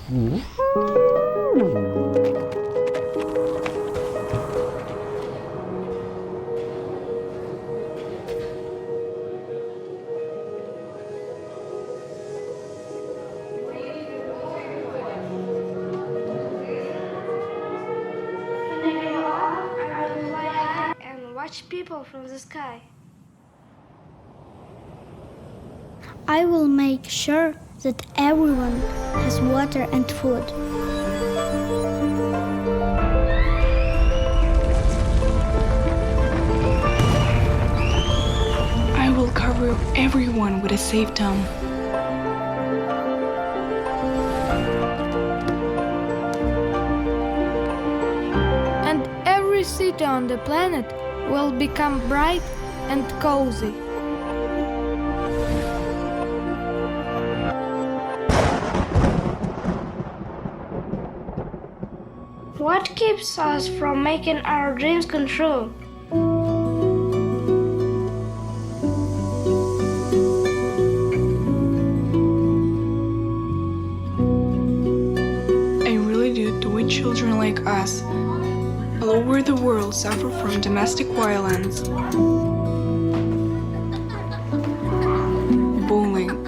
Watch people from the sky. I will make sure that everyone has water and food. I will cover everyone with a safe town. And every city on the planet will become bright and cozy. What keeps us from making our dreams come true? I really do the way children like us all over the world suffer from domestic violence, bullying,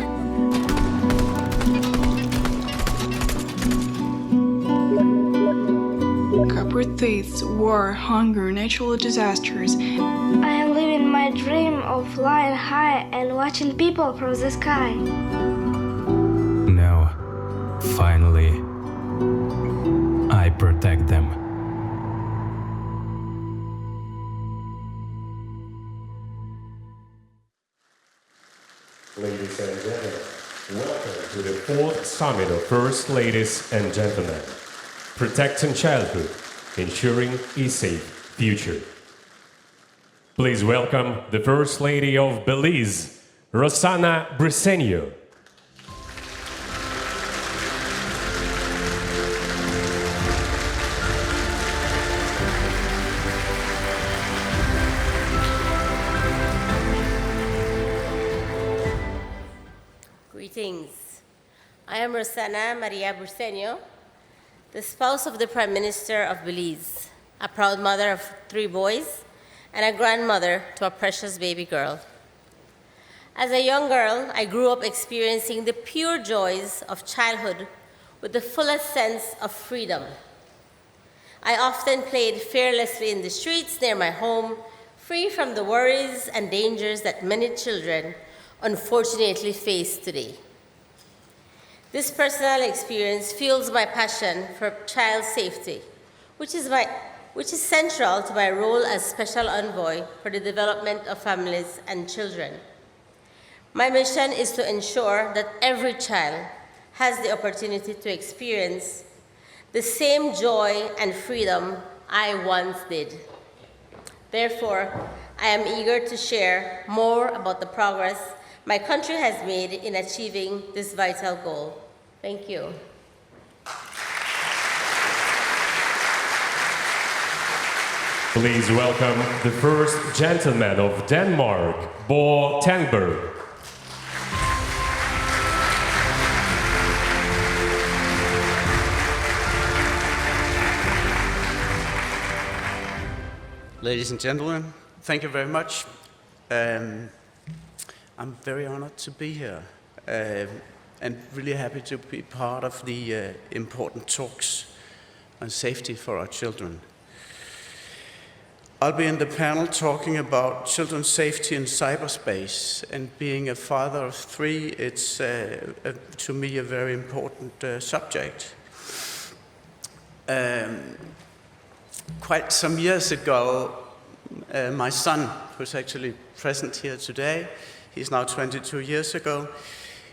corporate thefts, war, hunger, natural disasters. I am living my dream of flying high and watching people from the sky. Now, finally, I protect them. Ladies and gentlemen, welcome to the 4th Summit of First Ladies and Gentlemen. Protecting Childhood, Ensuring a Safe Future. Please welcome the First Lady of Belize, Rosana Briceño. Greetings. I am Rosana Maria Briceño, the spouse of the Prime Minister of Belize, a proud mother of 3 boys, and a grandmother to a precious baby girl. As a young girl, I grew up experiencing the pure joys of childhood with the fullest sense of freedom. I often played fearlessly in the streets near my home, free from the worries and dangers that many children unfortunately face today. This personal experience fuels my passion for child safety, which is central to my role as Special Envoy for the Development of Families and Children. My mission is to ensure that every child has the opportunity to experience the same joy and freedom I once did. Therefore, I am eager to share more about the progress my country has made in achieving this vital goal. Thank you. Please welcome the First Gentleman of Denmark, Bo Tangberg. Ladies and gentlemen, thank you very much. I'm very honored to be here and really happy to be part of the important talks on safety for our children. I'll be in the panel talking about children's safety in cyberspace, and being a father of 3, it's to me a very important subject. Quite some years ago, my son, who's actually present here today, he's now 22 years ago.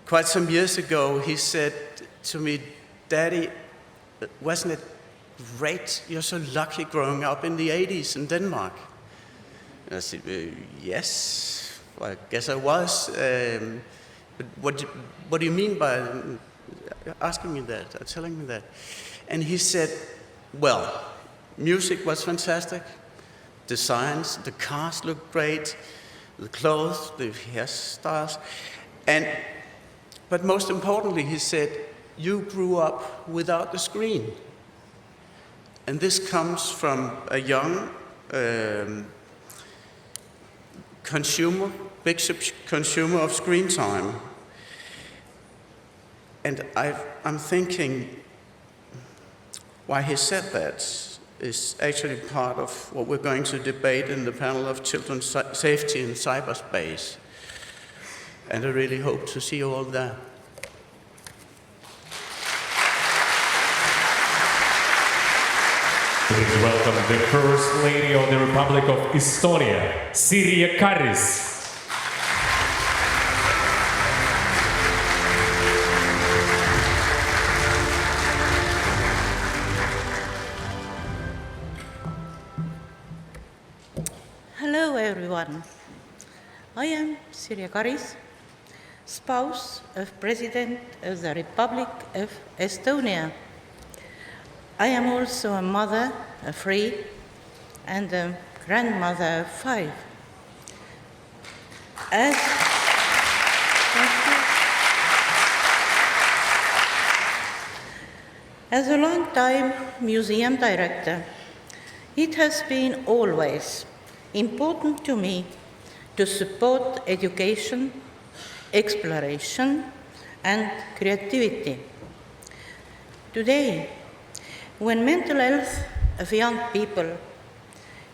Quite some years ago, he said to me, "Daddy, wasn't it great? You're so lucky growing up in the 80s in Denmark." And I said, "Yes, well, I guess I was. But what do you mean by asking me that, or telling me that?" And he said, "Well, music was fantastic. The signs, the cars looked great, the clothes, the hairstyles, but most importantly, he said, you grew up without the screen. And this comes from a young consumer, big consumer of screen time. And I'm thinking why he said that is actually part of what we're going to debate in the panel of children's safety in cyberspace. And I really hope to see you all there. Please welcome the First Lady of the Republic of Estonia, Sirje Karis. Hello everyone. I am Sirje Karis, spouse of President of the Republic of Estonia. I am also a mother of 3 and a grandmother of 5. As a long-time museum director, it has been always important to me to support education, exploration, and creativity. Today, when mental health of young people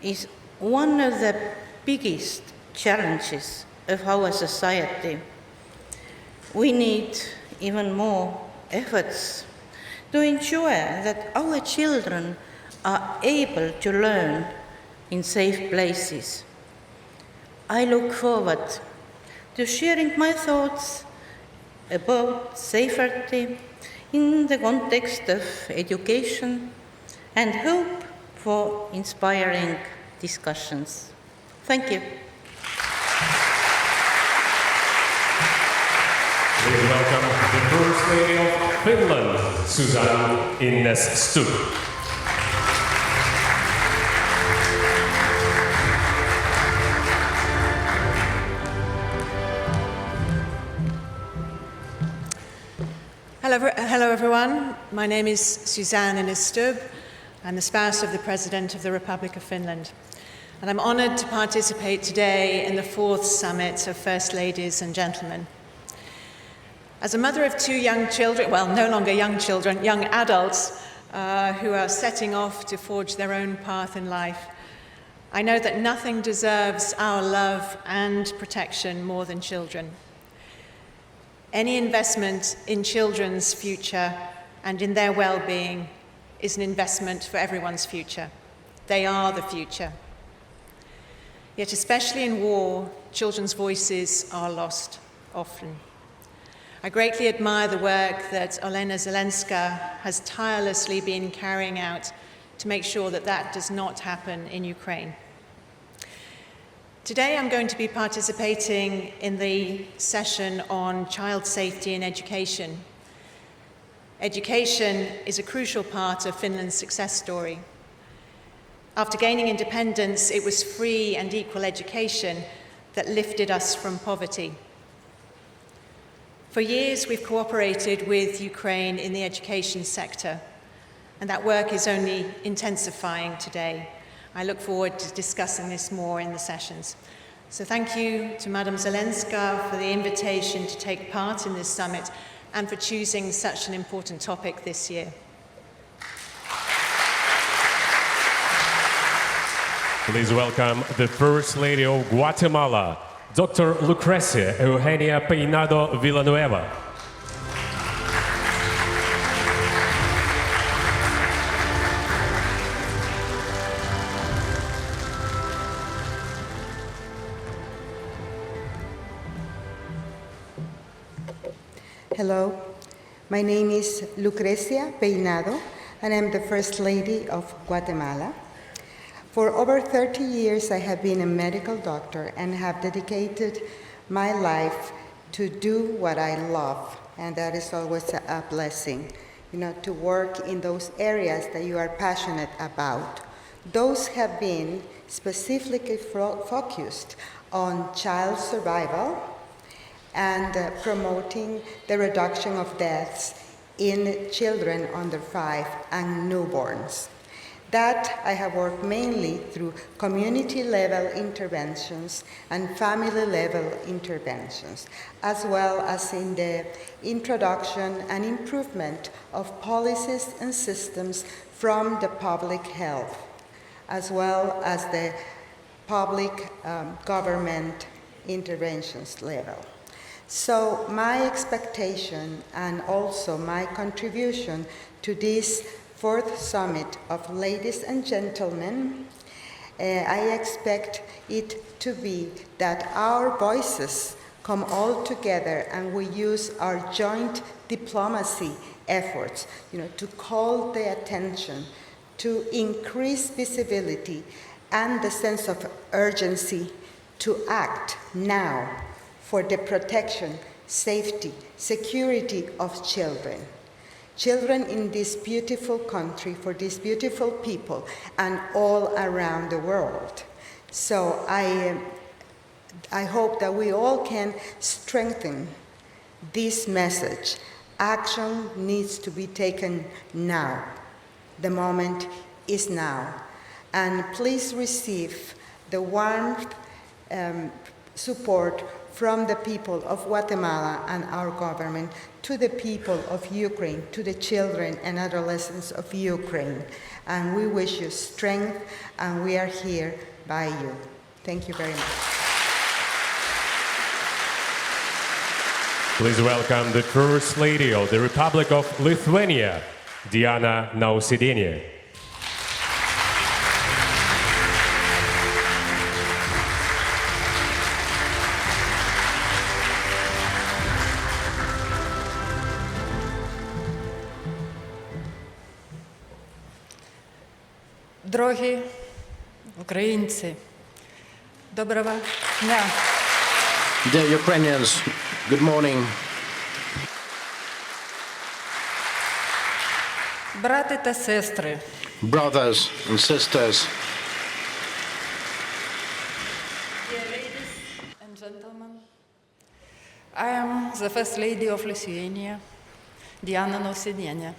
is one of the biggest challenges of our society, we need even more efforts to ensure that our children are able to learn in safe places. I look forward to sharing my thoughts about safety in the context of education and hope for inspiring discussions. Thank you. Please welcome the First Lady of Finland, Susanne Innes-Stubb. Hello everyone, my name is Susanne Innes-Stubb. I'm the spouse of the President of the Republic of Finland. And I'm honoured to participate today in the 4th Summit of First Ladies and Gentlemen. As a mother of 2 young children, well, no longer young children, young adults who are setting off to forge their own path in life, I know that nothing deserves our love and protection more than children. Any investment in children's future and in their well-being is an investment for everyone's future. They are the future. Yet, especially in war, children's voices are lost often. I greatly admire the work that Olena Zelenska has tirelessly been carrying out to make sure that that does not happen in Ukraine. Today I'm going to be participating in the session on child safety in education. Education is a crucial part of Finland's success story. After gaining independence, it was free and equal education that lifted us from poverty. For years, we've cooperated with Ukraine in the education sector, and that work is only intensifying today. I look forward to discussing this more in the sessions. So thank you to Madam Zelenska for the invitation to take part in this summit and for choosing such an important topic this year. Please welcome the First Lady of Guatemala, Dr. Lucrecia Eugenia Peinado Villanueva. Hello, my name is Lucrecia Peinado, and I'm the First Lady of Guatemala. For over 30 years, I have been a medical doctor and have dedicated my life to do what I love, and that is always a blessing, to work in those areas that you are passionate about. Those have been specifically focused on child survival and promoting the reduction of deaths in children under 5 and newborns. That I have worked mainly through community-level interventions and family-level interventions, as well as in the introduction and improvement of policies and systems from the public health, as well as the public government interventions level. So my expectation and also my contribution to this 4th Summit of Ladies and Gentlemen, I expect it to be that our voices come all together and we use our joint diplomacy efforts, to call the attention, to increase visibility and the sense of urgency to act now for the protection, safety, security of children. Children in this beautiful country, for these beautiful people, and all around the world. So I hope that we all can strengthen this message. Action needs to be taken now. The moment is now. And please receive the warm support from the people of Guatemala and our government to the people of Ukraine, to the children and adolescents of Ukraine. And we wish you strength, and we are here by you. Thank you very much. Please welcome the First Lady of the Republic of Lithuania, Diana Nausėdienė. Дорогі українці, доброго дня. Dear Ukrainians, good morning. Брати та сестри, Brothers and sisters, dear ladies and gentlemen, I am the First Lady of Lithuania, Diana Nausėdienė,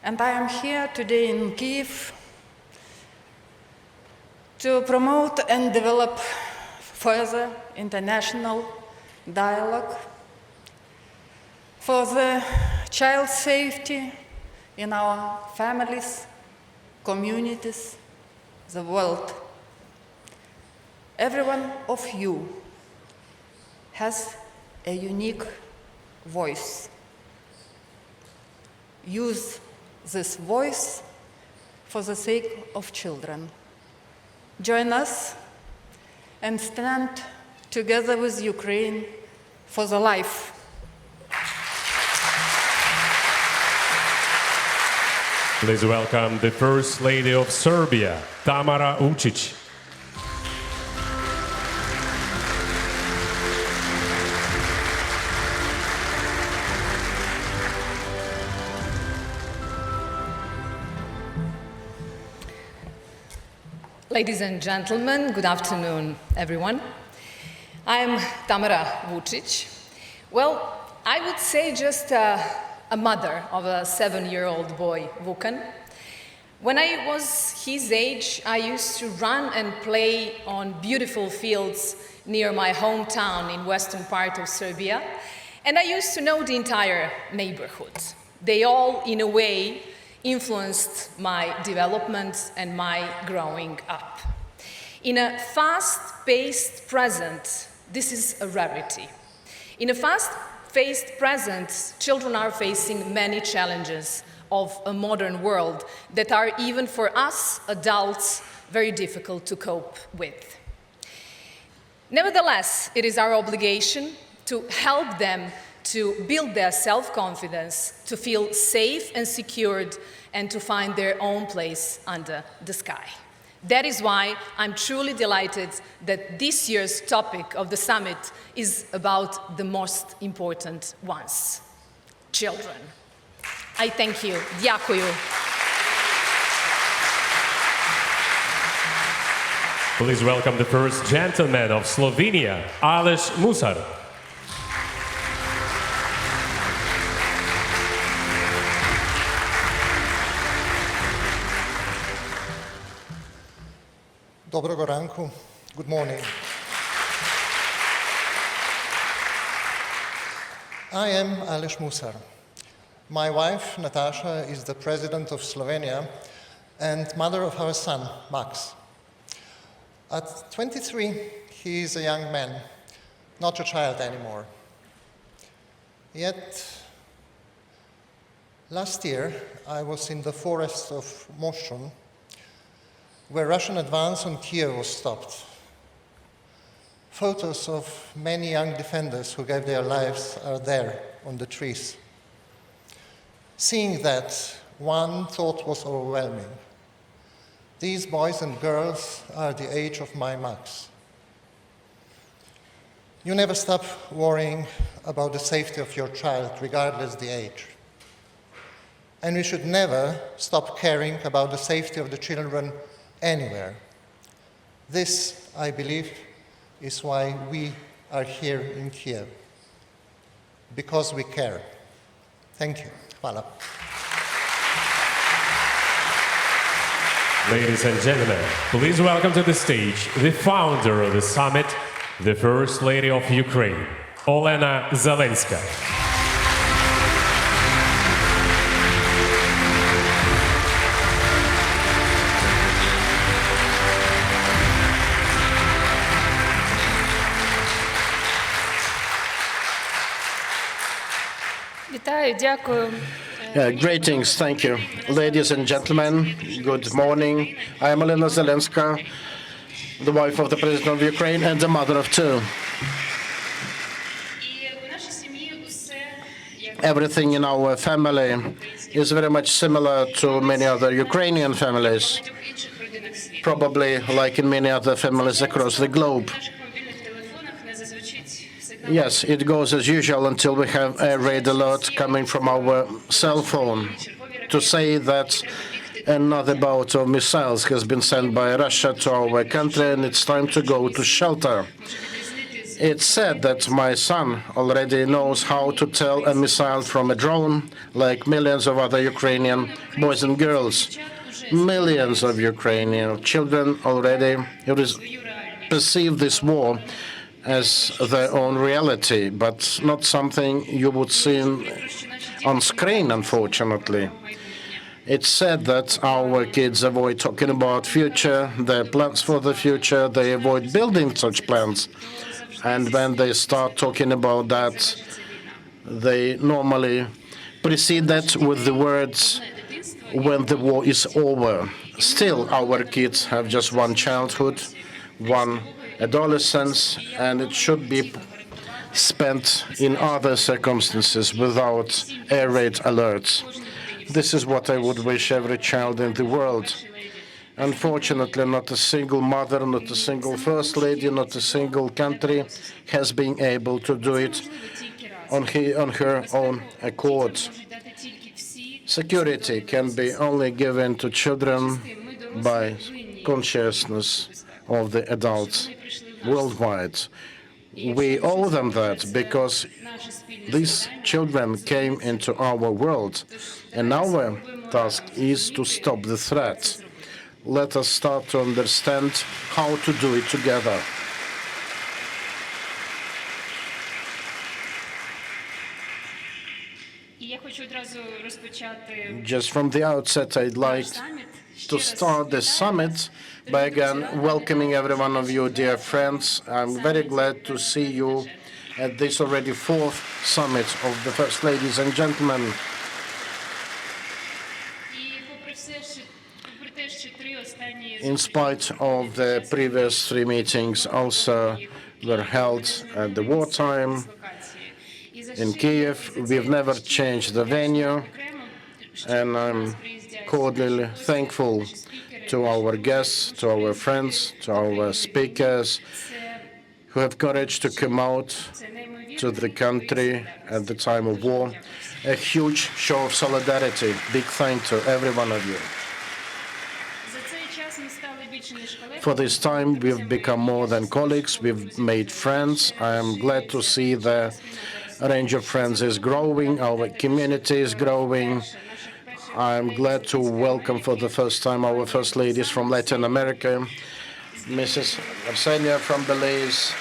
and I am here today in Kyiv to promote and develop further international dialogue for the child safety in our families, communities, the world. Every one of you has a unique voice. Use this voice for the sake of children. Join us and stand together with Ukraine for the life. Please welcome the First Lady of Serbia, Tamara Učić. Ladies and gentlemen, good afternoon, everyone. I'm Tamara Vučić. Well, I would say just a mother of a 7-year-old boy, Vukan. When I was his age, I used to run and play on beautiful fields near my hometown in western part of Serbia, and I used to know the entire neighborhood. They all, in a way, influenced my development and my growing up. In a fast-paced present, this is a rarity. In a fast-paced present, children are facing many challenges of a modern world that are, even for us adults, very difficult to cope with. Nevertheless, it is our obligation to help them to build their self-confidence, to feel safe and secured, and to find their own place under the sky. That is why I'm truly delighted that this year's topic of the summit is about the most important ones, children. I thank you. Дякую. Please welcome the First Gentleman of Slovenia, Aleš Musar. Dobrego ranku. Good morning. I am Aleš Musar. My wife, Natasha, is the president of Slovenia and mother of our son, Max. At 23, he is a young man, not a child anymore. Yet, last year, I was in the forest of Moshchun, where Russian advance on Kiev was stopped. Photos of many young defenders who gave their lives are there on the trees. Seeing that, one thought was overwhelming. These boys and girls are the age of my Max. You never stop worrying about the safety of your child, regardless the age. And we should never stop caring about the safety of the children anywhere. This, I believe, is why we are here in Kiev, because we care. Thank you. Hvala. Ladies and gentlemen, please welcome to the stage the founder of the summit, the First Lady of Ukraine, Olena Zelenska. Greetings, thank you. Ladies and gentlemen, good morning. I am Olena Zelenska, the wife of the President of Ukraine and the mother of two. Everything in our family is very much similar to many other Ukrainian families, probably like in many other families across the globe. Yes, it goes as usual until we have a red alert coming from our cell phone to say that another bout of missiles has been sent by Russia to our country and it's time to go to shelter. It's said that my son already knows how to tell a missile from a drone, like millions of other Ukrainian boys and girls. Millions of Ukrainian children already perceive this war as their own reality, but not something you would see on screen, unfortunately. It's said that our kids avoid talking about future, their plans for the future, they avoid building such plans. And when they start talking about that, they normally precede that with the words, when the war is over. Still, our kids have just one childhood, one adolescence, and it should be spent in other circumstances without air raid alerts. This is what I would wish every child in the world. Unfortunately, not a single mother, not a single first lady, not a single country has been able to do it on her own accord. Security can be only given to children by consciousness of the adults worldwide. We owe them that because these children came into our world, and our task is to stop the threat. Let us start to understand how to do it together. Just from the outset, I'd like to start the summit by again welcoming every one of you, dear friends. I'm very glad to see you at this already fourth summit of the First Ladies and Gentlemen. In spite of the previous three meetings also were held at the wartime in Kiev, we've never changed the venue, and I'm cordially thankful to our guests, to our friends, to our speakers who have courage to come out to the country at the time of war. A huge show of solidarity. Big thanks to every one of you. For this time, we've become more than colleagues. We've made friends. I am glad to see the range of friends is growing. Our community is growing. I'm glad to welcome for the first time our first ladies from Latin America. Mrs. Arsenia from Belize,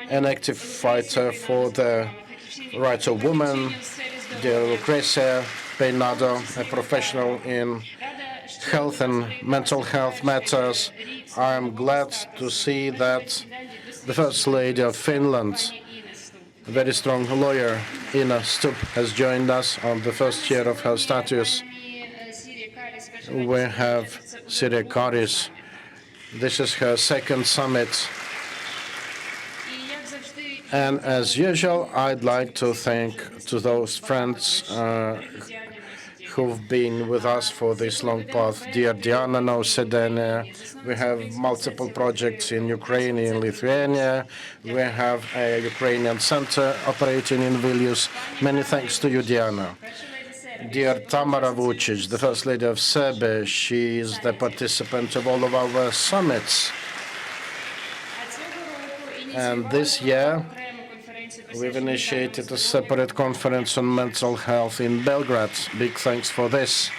an active fighter for the rights of women, dear Lucrecia Peinado, a professional in health and mental health matters. I am glad to see that the First Lady of Finland, a very strong lawyer, Ina Stubb, has joined us on the first year of her status. We have Sirje Karis. This is her second summit. And as usual, I'd like to thank to those friends who've been with us for this long path. Dear Diana Nausedene, we have multiple projects in Ukraine, in Lithuania. We have a Ukrainian center operating in Vilnius. Many thanks to you, Diana. Dear Tamara Vucic, the First Lady of Serbia, she is the participant of all of our summits. And this year, we've initiated a separate conference on mental health in Belgrade. Big thanks for this.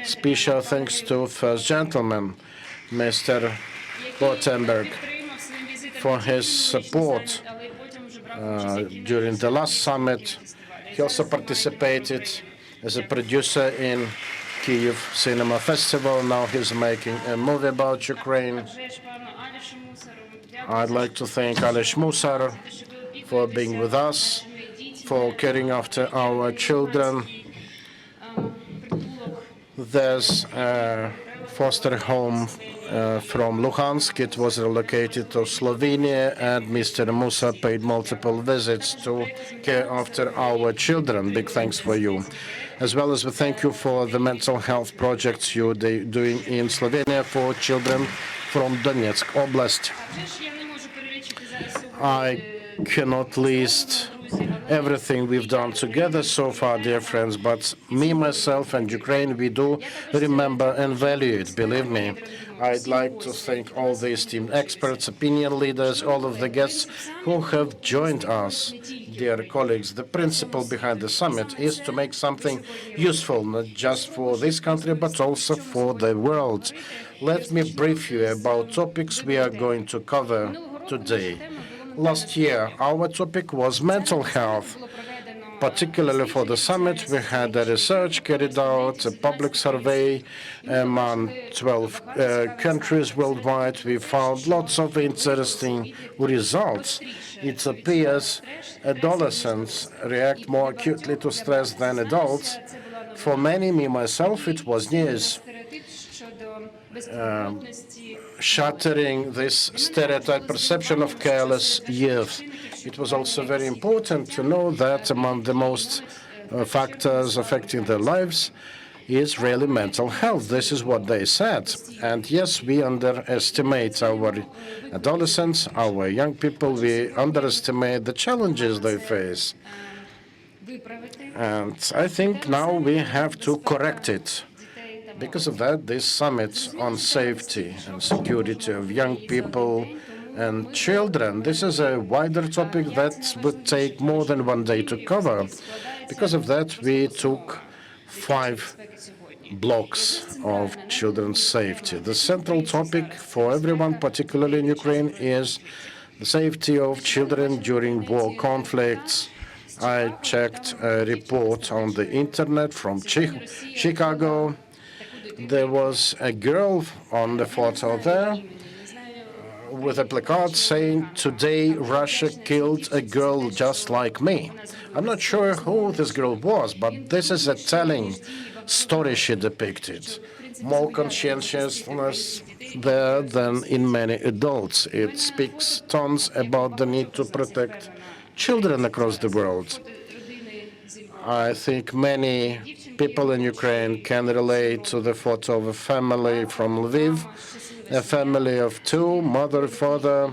Special thanks to First Gentleman, Mr. Rothenberg, for his support during the last summit. He also participated as a producer in Kyiv Cinema Festival. Now he's making a movie about Ukraine. I'd like to thank Ales Musar for being with us, for caring after our children. There's a foster home from Luhansk. It was relocated to Slovenia, and Mr. Musa paid multiple visits to care after our children. Big thanks for you. As well as we thank you for the mental health projects you're doing in Slovenia for children from Donetsk Oblast. I cannot list everything we've done together so far, dear friends, but me, myself, and Ukraine, we do remember and value it, believe me. I'd like to thank all the esteemed experts, opinion leaders, all of the guests who have joined us. Dear colleagues, the principle behind the summit is to make something useful, not just for this country, but also for the world. Let me brief you about topics we are going to cover today. Last year, our topic was mental health. Particularly for the summit, we had a research carried out, a public survey among 12 countries worldwide. We found lots of interesting results. It appears adolescents react more acutely to stress than adults. For many, me myself, it was news. Shattering this stereotype perception of careless youth. It was also very important to know that among the most factors affecting their lives is really mental health. This is what they said. And yes, we underestimate our adolescents, our young people. We underestimate the challenges they face. And I think now we have to correct it. Because of that, this summit on safety and security of young people and children, this is a wider topic that would take more than one day to cover. Because of that, we took 5 blocks of children's safety. The central topic for everyone, particularly in Ukraine, is the safety of children during war conflicts. I checked a report on the internet from Chicago. There was a girl on the photo there with a placard saying, "Today Russia killed a girl just like me." I'm not sure who this girl was, but this is a telling story she depicted. More conscientiousness there than in many adults. It speaks tons about the need to protect children across the world. I think many people in Ukraine can relate to the photo of a family from Lviv, a family of 2, mother, father.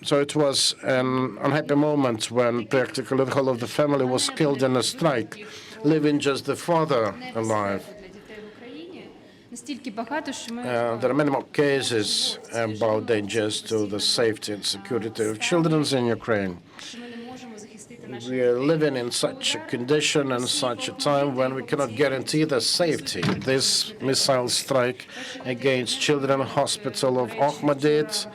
So it was an unhappy moment when practically the whole of the family was killed in a strike, leaving just the father alive. There are many more cases about dangers to the safety and security of children in Ukraine. We are living in such a condition and such a time when we cannot guarantee the safety. This missile strike against Children's Hospital of Ahmedid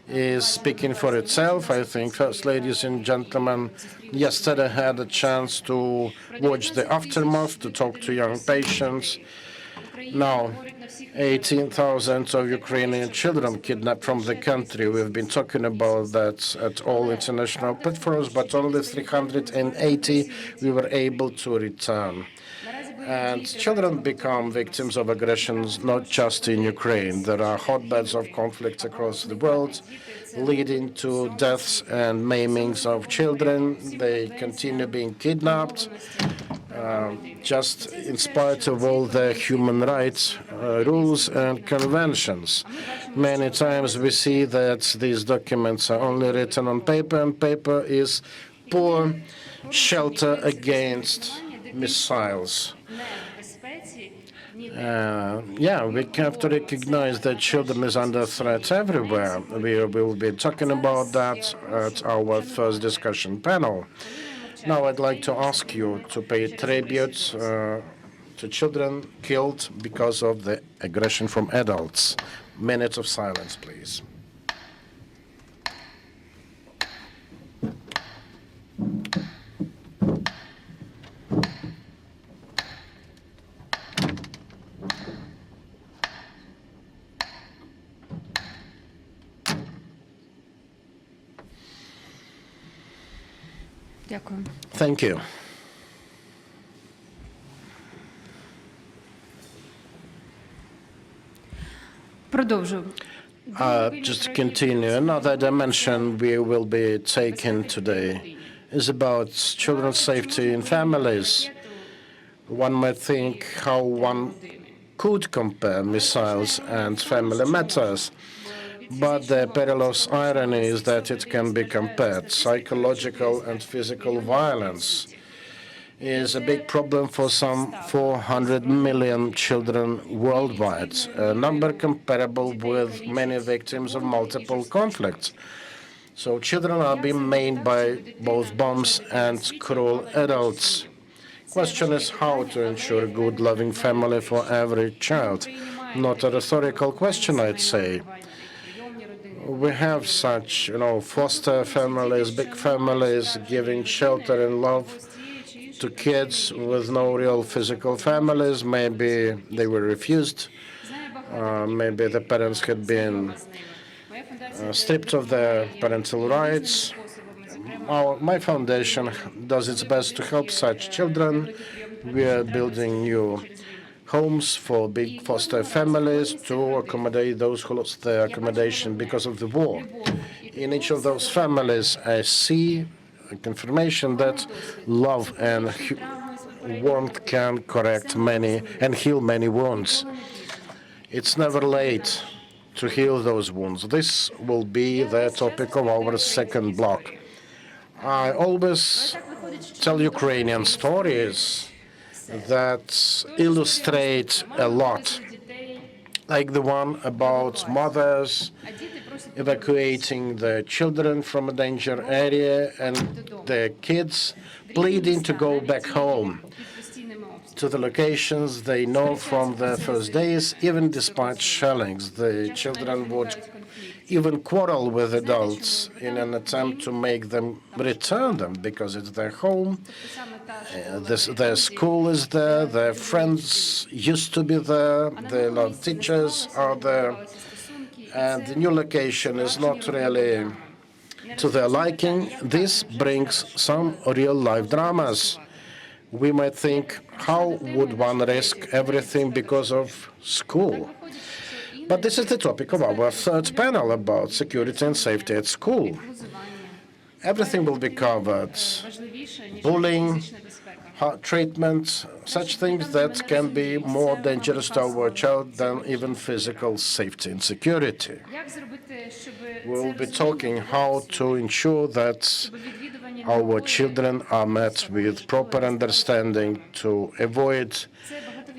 is speaking for itself. I think, First Ladies and gentlemen, yesterday had a chance to watch the aftermath, to talk to young patients. Now, 18,000 of Ukrainian children kidnapped from the country. We've been talking about that at all international platforms, but only 380 we were able to return. And children become victims of aggressions not just in Ukraine. There are hotbeds of conflict across the world, leading to deaths and maimings of children. They continue being kidnapped, just in spite of all the human rights rules and conventions. Many times we see that these documents are only written on paper, and paper is poor shelter against missiles. We have to recognize that children is under threat everywhere. We will be talking about that at our first discussion panel. Now I'd like to ask you to pay tribute to children killed because of the aggression from adults. Minute of silence, please. Дякую. Thank you. Продовжую. Just to continue, another dimension we will be taking today is about children's safety in families. One might think how one could compare missiles and family matters, but the perilous irony is that it can be compared. Psychological and physical violence is a big problem for some 400 million children worldwide, a number comparable with many victims of multiple conflicts. So children are being maimed by both bombs and cruel adults. Question is how to ensure a good, loving family for every child. Not a rhetorical question, I'd say. We have such, foster families, big families, giving shelter and love to kids with no real physical families. Maybe they were refused. Maybe the parents had been stripped of their parental rights. My foundation does its best to help such children. We are building new homes for big foster families to accommodate those who lost their accommodation because of the war. In each of those families, I see a confirmation that love and warmth can correct many and heal many wounds. It's never late to heal those wounds. This will be the topic of our second block. I always tell Ukrainian stories that illustrate a lot, like the one about mothers evacuating the children from a danger area and the kids pleading to go back home to the locations they know from the first days, even despite shellings. The children would even quarrel with adults in an attempt to make them return them because it's their home. Their school is there, their friends used to be there, their love teachers are there, and the new location is not really to their liking. This brings some real-life dramas. We might think, how would one risk everything because of school? But this is the topic of our third panel about security and safety at school. Everything will be covered. Bullying, hard treatment, such things that can be more dangerous to our child than even physical safety and security. We'll be talking how to ensure that our children are met with proper understanding to avoid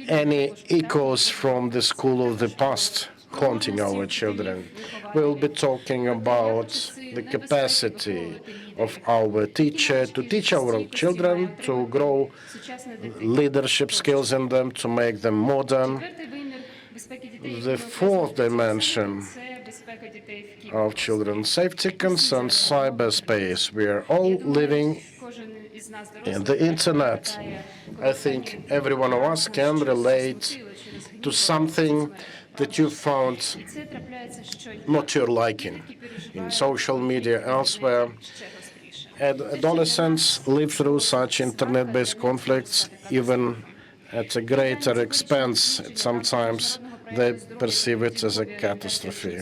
any echoes from the school of the past. haunting our children. We'll be talking about the capacity of our teacher to teach our children, to grow leadership skills in them, to make them modern. The fourth dimension of children's safety concerns cyberspace. We are all living in the internet. I think every one of us can relate to something that you found not to your liking in social media, elsewhere. Adolescents live through such internet-based conflicts even at a greater expense. Sometimes they perceive it as a catastrophe.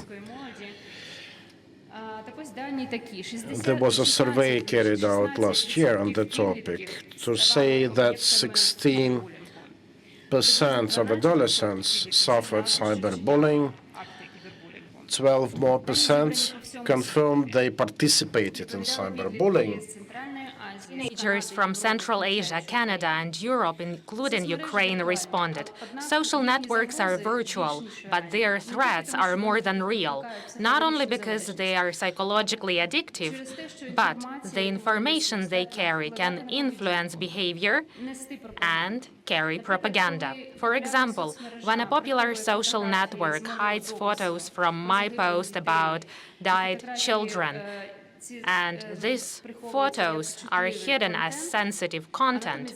There was a survey carried out last year on the topic to say that 16% of adolescents suffered cyberbullying. 12% more confirmed they participated in cyberbullying. Teenagers from Central Asia, Canada, and Europe, including Ukraine, responded. Social networks are virtual, but their threats are more than real, not only because they are psychologically addictive, but the information they carry can influence behavior and carry propaganda. For example, when a popular social network hides photos from my post about died children, and these photos are hidden as sensitive content,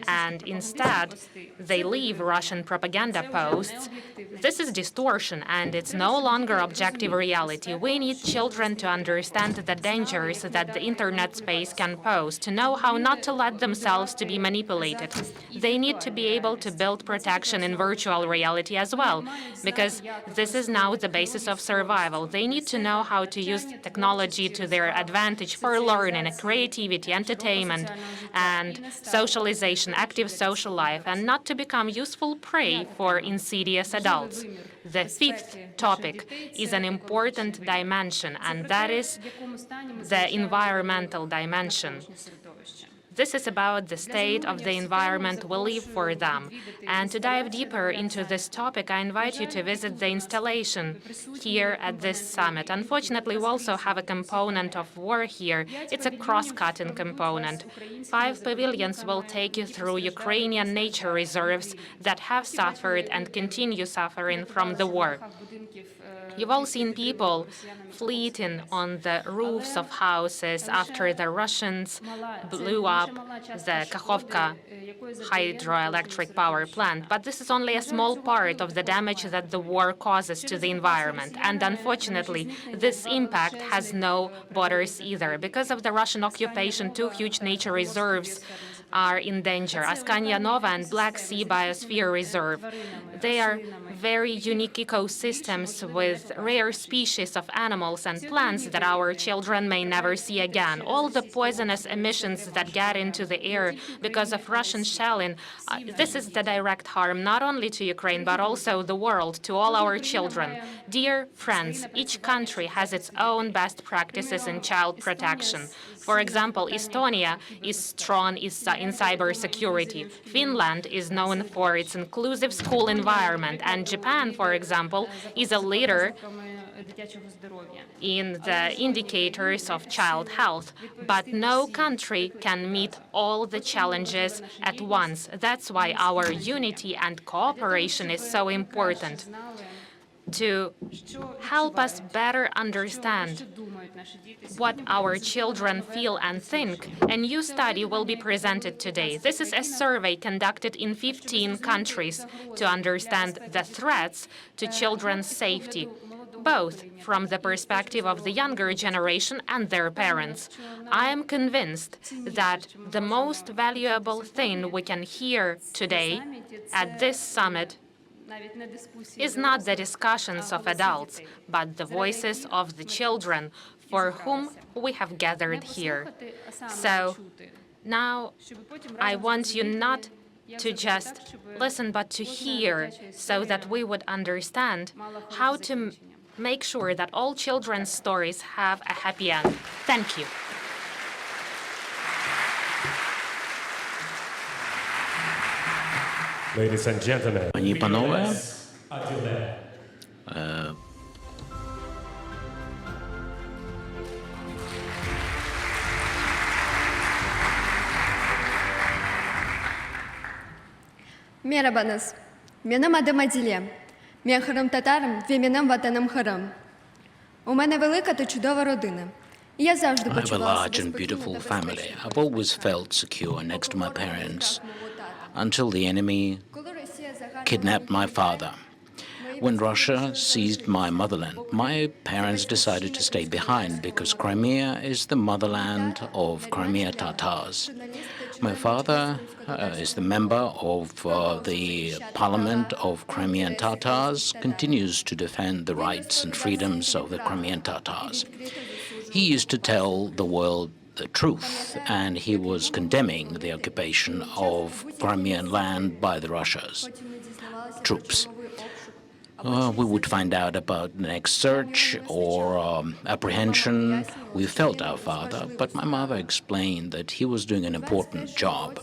and instead they leave Russian propaganda posts, this is distortion, and it's no longer objective reality. We need children to understand the dangers that the internet space can pose, to know how not to let themselves to be manipulated. They need to be able to build protection in virtual reality as well, because this is now the basis of survival. They need to know how to use technology to their advantage for learning, creativity, entertainment, and socialization, active social life, and not to become useful prey for insidious adults. The fifth topic is an important dimension, and that is the environmental dimension. This is about the state of the environment we live for them. And to dive deeper into this topic, I invite you to visit the installation here at this summit. Unfortunately, we also have a component of war here. It's a cross-cutting component. 5 pavilions will take you through Ukrainian nature reserves that have suffered and continue suffering from the war. You've all seen people fleeing on the roofs of houses after the Russians blew up the Kakhovka hydroelectric power plant. But this is only a small part of the damage that the war causes to the environment. And unfortunately, this impact has no borders either. Because of the Russian occupation, 2 huge nature reserves are in danger, Askania Nova and Black Sea Biosphere Reserve. They are very unique ecosystems with rare species of animals and plants that our children may never see again. All the poisonous emissions that get into the air because of Russian shelling, this is the direct harm not only to Ukraine but also the world, to all our children. Dear friends, each country has its own best practices in child protection. For example, Estonia is strong in cybersecurity. Finland is known for its inclusive school environment, and Japan, for example, is a leader in the indicators of child health. But no country can meet all the challenges at once. That's why our unity and cooperation is so important. To help us better understand what our children feel and think, a new study will be presented today. This is a survey conducted in 15 countries to understand the threats to children's safety, both from the perspective of the younger generation and their parents. I am convinced that the most valuable thing we can hear today at this summit is not the discussions of adults, but the voices of the children for whom we have gathered here. So now I want you not to just listen, but to hear, so that we would understand how to make sure that all children's stories have a happy end. Thank you. Ladies and gentlemen, Пані і панове, Merhabanız. Benim adım Adile. Я Кримтатаром в іменем ватаном Харам. У мене велика та чудова родина. Я завжди I have a почувала large себе and спокійно beautiful та family. безпечно. I've always felt secure next to my parents until the enemy Коли Росія загарбала kidnapped my father. When Russia seized my motherland, my parents decided to stay behind because Crimea is the motherland of Crimea Tatars. My father is the member of the parliament of Crimean Tatars, continues to defend the rights and freedoms of the Crimean Tatars. He used to tell the world the truth, and he was condemning the occupation of Crimean land by the Russia's troops. We would find out about the next search or apprehension. We felt our father, but my mother explained that he was doing an important job.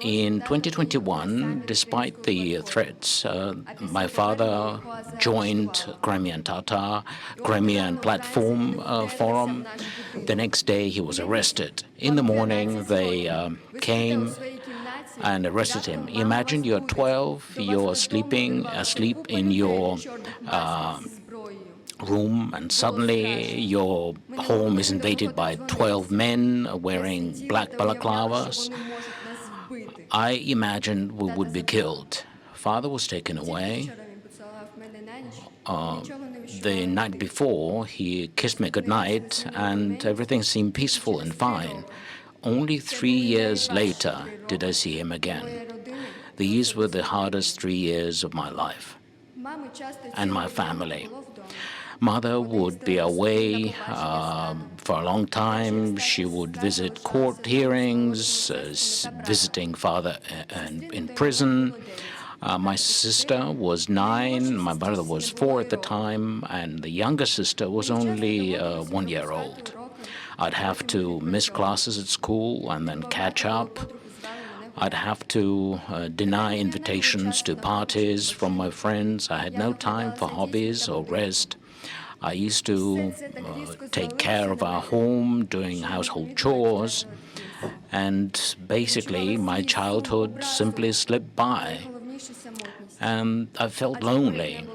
In 2021, despite the threats, my father joined Crimean Tatar, Crimean Platform Forum. The next day, he was arrested. In the morning, they came and arrested him. Imagine you're 12, you're asleep in your room, and suddenly your home is invaded by 12 men wearing black balaclavas. I imagined we would be killed. Father was taken away. The night before, he kissed me goodnight, and everything seemed peaceful and fine. Only 3 years later did I see him again. These were the hardest 3 years of my life and my family. Mother would be away for a long time. She would visit court hearings, visiting father in prison. My sister was 9, my brother was 4 at the time, and the younger sister was only 1 year old. I'd have to miss classes at school and then catch up. I'd have to deny invitations to parties from my friends. I had no time for hobbies or rest. I used to take care of our home, doing household chores, and basically my childhood simply slipped by. And I felt lonely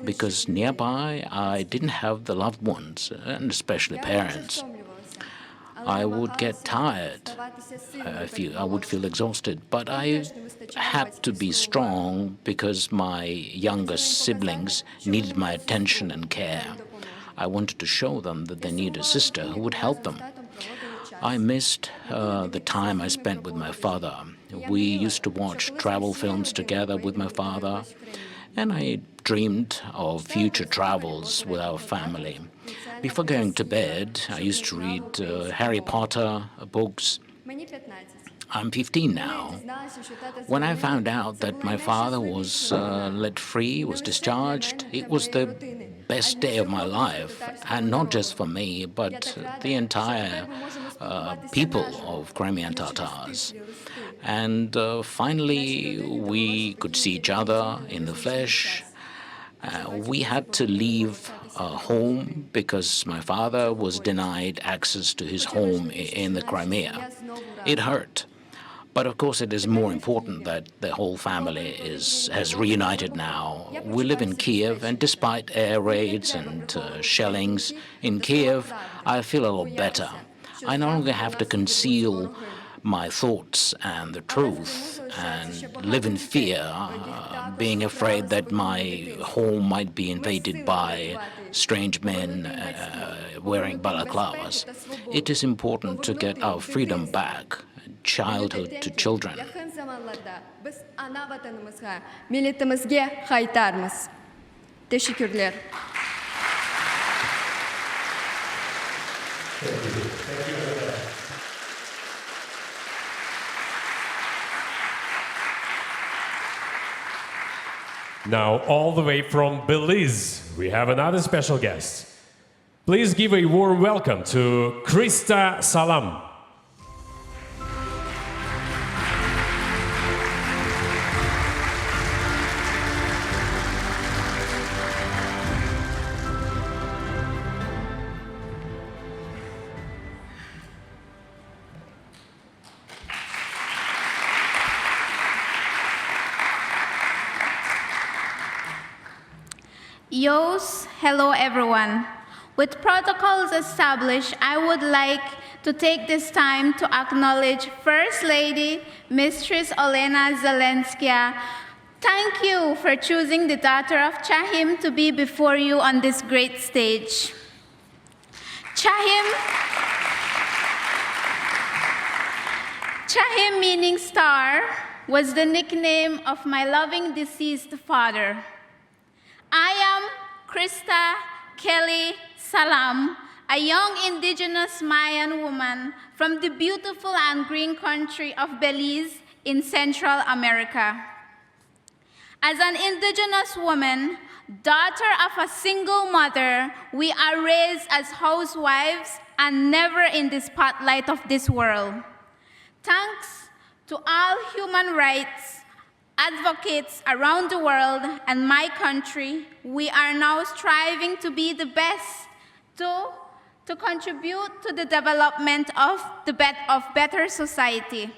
because nearby I didn't have the loved ones, and especially parents. I would get tired. I would feel exhausted, but I had to be strong because my younger siblings needed my attention and care. I wanted to show them that they need a sister who would help them. I missed the time I spent with my father. We used to watch travel films together with my father, and I dreamed of future travels with our family. Before going to bed, I used to read Harry Potter books. I'm 15 now. When I found out that my father was let free, was discharged, it was the best day of my life, and not just for me, but the entire people of Crimean Tatars. And finally, we could see each other in the flesh. We had to leave home because my father was denied access to his home in the Crimea. It hurt. But of course, it is more important that the whole family has reunited now. We live in Kiev, and despite air raids and shellings in Kiev, I feel a lot better. I no longer have to conceal my thoughts and the truth and live in fear, being afraid that my home might be invaded by strange men wearing balaclavas. It is important to get our freedom back, childhood to children. Milletimizge kaytarmız. Teşekkürler. Now, all the way from Belize, we have another special guest. Please give a warm welcome to Krista Salam. Yos, hello everyone. With protocols established, I would like to take this time to acknowledge First Lady, Mistress Olena Zelenskaya. Thank you for choosing the daughter of Chahim to be before you on this great stage. Chahim meaning star was the nickname of my loving deceased father. I am Krista Kelly Salam, a young indigenous Mayan woman from the beautiful and green country of Belize in Central America. As an indigenous woman, daughter of a single mother, we are raised as housewives and never in the spotlight of this world. Thanks to all human rights advocates around the world and my country, we are now striving to be the best to contribute to the development of better society.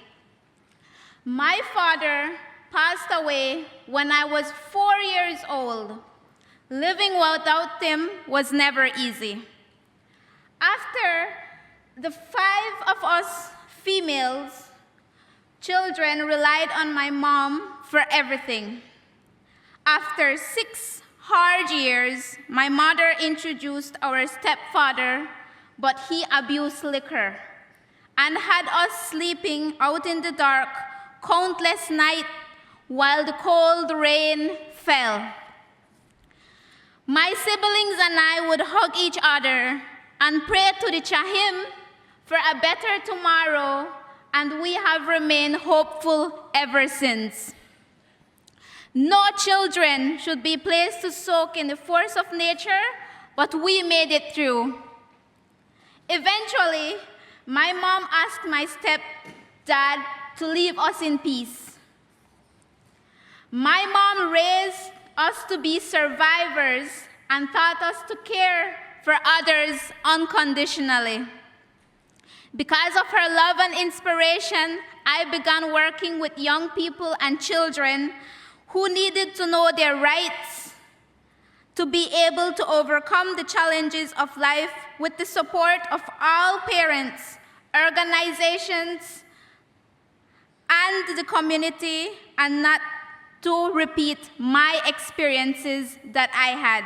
My father passed away when I was 4 years old. Living without him was never easy. After the 5 of us females, children relied on my mom for everything. After 6 hard years, my mother introduced our stepfather, but he abused liquor and had us sleeping out in the dark countless nights while the cold rain fell. My siblings and I would hug each other and pray to the Chahim for a better tomorrow, and we have remained hopeful ever since. No children should be placed to soak in the force of nature, but we made it through. Eventually, my mom asked my stepdad to leave us in peace. My mom raised us to be survivors and taught us to care for others unconditionally. Because of her love and inspiration, I began working with young people and children who needed to know their rights, to be able to overcome the challenges of life with the support of all parents, organizations, and the community, and not to repeat my experiences that I had.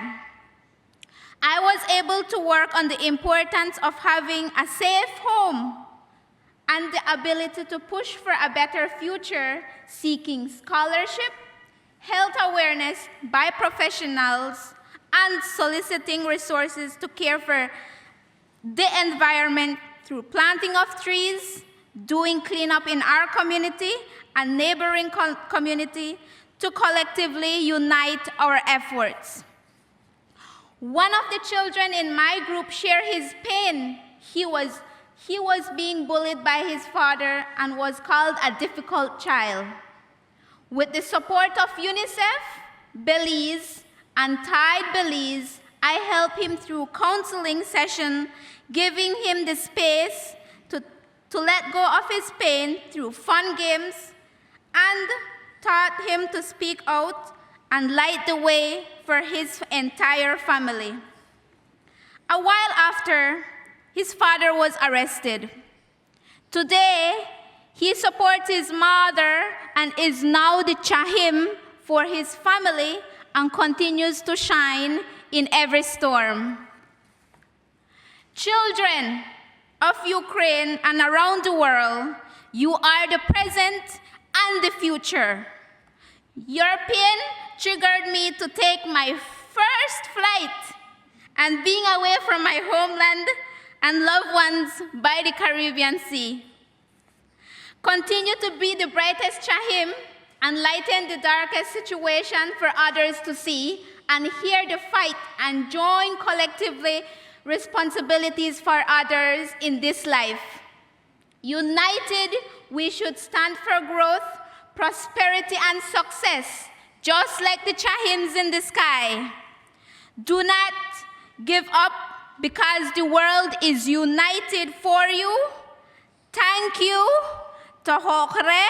I was able to work on the importance of having a safe home and the ability to push for a better future, seeking scholarship, health awareness by professionals, and soliciting resources to care for the environment through planting of trees, doing cleanup in our community and neighboring community to collectively unite our efforts. One of the children in my group shared his pain. He was being bullied by his father and was called a difficult child. With the support of UNICEF, Belize, and Tide Belize, I helped him through counseling session, giving him the space to let go of his pain through fun games, and taught him to speak out and light the way for his entire family. A while after, his father was arrested. Today, he supports his mother and is now the Chahim for his family and continues to shine in every storm. Children of Ukraine and around the world, you are the present and the future. Your pain triggered me to take my first flight and being away from my homeland and loved ones by the Caribbean Sea. Continue to be the brightest Chahim and lighten the darkest situation for others to see and hear the fight and join collectively responsibilities for others in this life. United, we should stand for growth, prosperity, and success, just like the Chahims in the sky. Do not give up because the world is united for you. Thank you. Tohokre.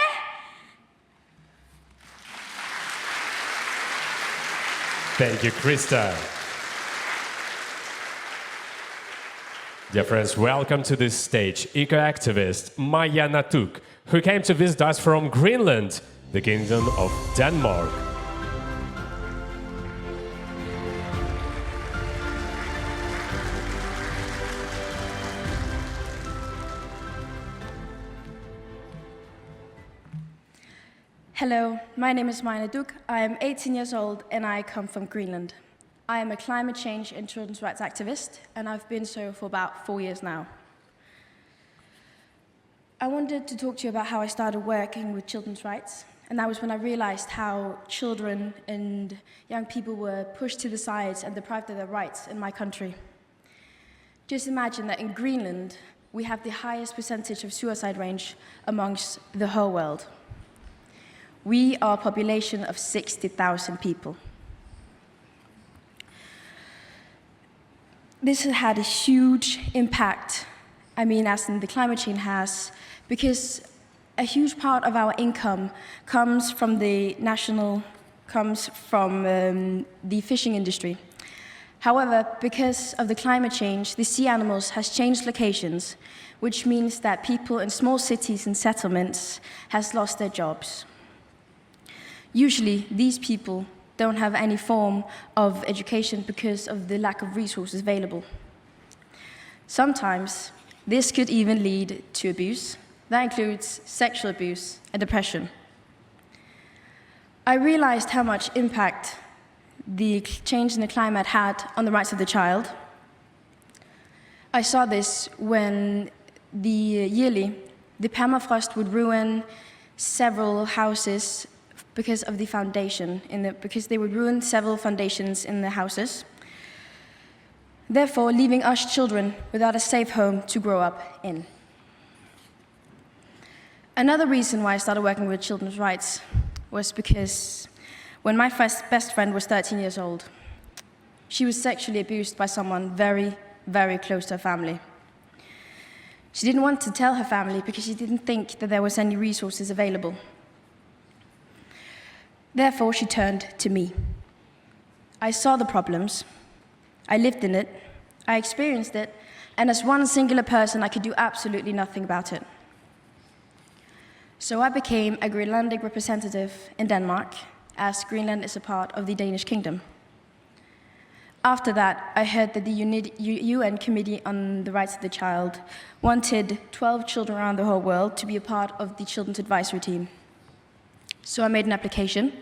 Thank you, Krista. Dear friends, welcome to this stage eco-activist Maja Natuk, who came to visit us from Greenland, the Kingdom of Denmark. Hello, my name is Maja Natuk. I am 18 years old and I come from Greenland. I am a climate change and children's rights activist, and I've been so for about 4 years now. I wanted to talk to you about how I started working with children's rights, and that was when I realized how children and young people were pushed to the sides and deprived of their rights in my country. Just imagine that in Greenland, we have the highest percentage of suicide range amongst the whole world. We are a population of 60,000 people. This has had a huge impact, as in the climate change has, because a huge part of our income comes from the fishing industry. However, because of the climate change, the sea animals has changed locations, which means that people in small cities and settlements has lost their jobs. Usually, these people don't have any form of education because of the lack of resources available. Sometimes, this could even lead to abuse. That includes sexual abuse and depression. I realized how much impact the change in the climate had on the rights of the child. I saw this when the permafrost would ruin several houses because of the foundation, because they would ruin several foundations in the houses, therefore leaving us children without a safe home to grow up in. Another reason why I started working with children's rights was because when my best friend was 13 years old, she was sexually abused by someone very, very close to her family. She didn't want to tell her family because she didn't think that there was any resources available. Therefore, she turned to me. I saw the problems, I lived in it, I experienced it, and as one singular person, I could do absolutely nothing about it. So I became a Greenlandic representative in Denmark, as Greenland is a part of the Danish kingdom. After that, I heard that the UN Committee on the Rights of the Child wanted 12 children around the whole world to be a part of the Children's Advisory Team. So I made an application,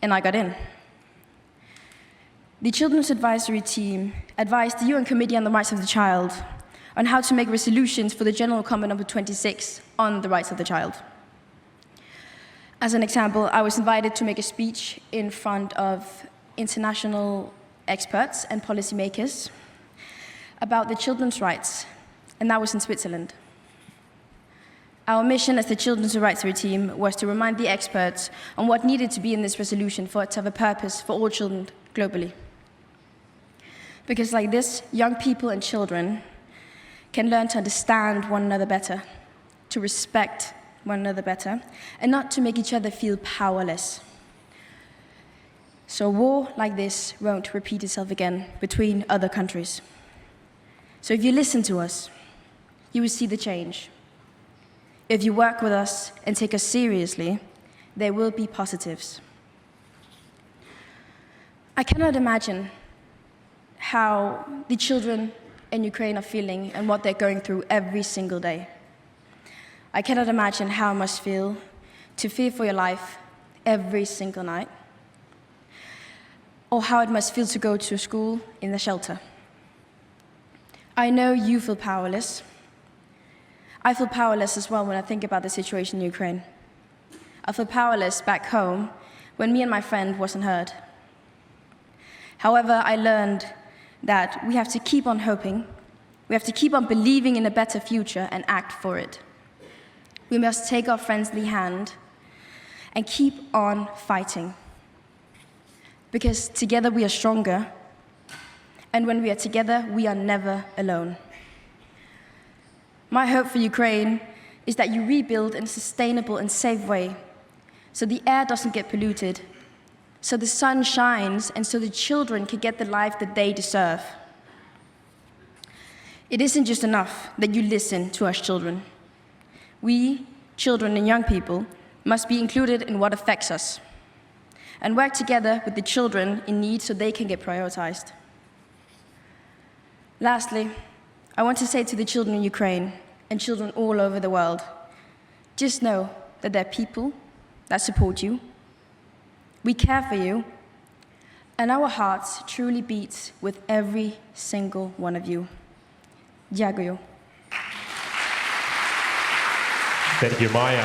and I got in. The Children's Advisory Team advised the UN Committee on the Rights of the Child on how to make resolutions for the General Comment number 26 on the rights of the child. As an example, I was invited to make a speech in front of international experts and policymakers about the children's rights, and that was in Switzerland. Our mission as the Children's Advisory Team was to remind the experts on what needed to be in this resolution for it to have a purpose for all children globally. Because like this, young people and children can learn to understand one another better, to respect one another better, and not to make each other feel powerless. So a war like this won't repeat itself again between other countries. So if you listen to us, you will see the change. If you work with us and take us seriously, there will be positives. I cannot imagine how the children in Ukraine are feeling and what they're going through every single day. I cannot imagine how it must feel to fear for your life every single night, or how it must feel to go to school in the shelter. I know you feel powerless. I feel powerless as well when I think about the situation in Ukraine. I feel powerless back home when me and my friend wasn't heard. However, I learned that we have to keep on hoping, we have to keep on believing in a better future and act for it. We must take our friendly hand and keep on fighting. Because together we are stronger, and when we are together, we are never alone. My hope for Ukraine is that you rebuild in a sustainable and safe way, so the air doesn't get polluted, so the sun shines, and so the children can get the life that they deserve. It isn't just enough that you listen to us children. We, children and young people, must be included in what affects us and work together with the children in need so they can get prioritized. Lastly, I want to say to the children in Ukraine and children all over the world, just know that there are people that support you. We care for you, and our hearts truly beat with every single one of you. Дякую. Thank you, Maya.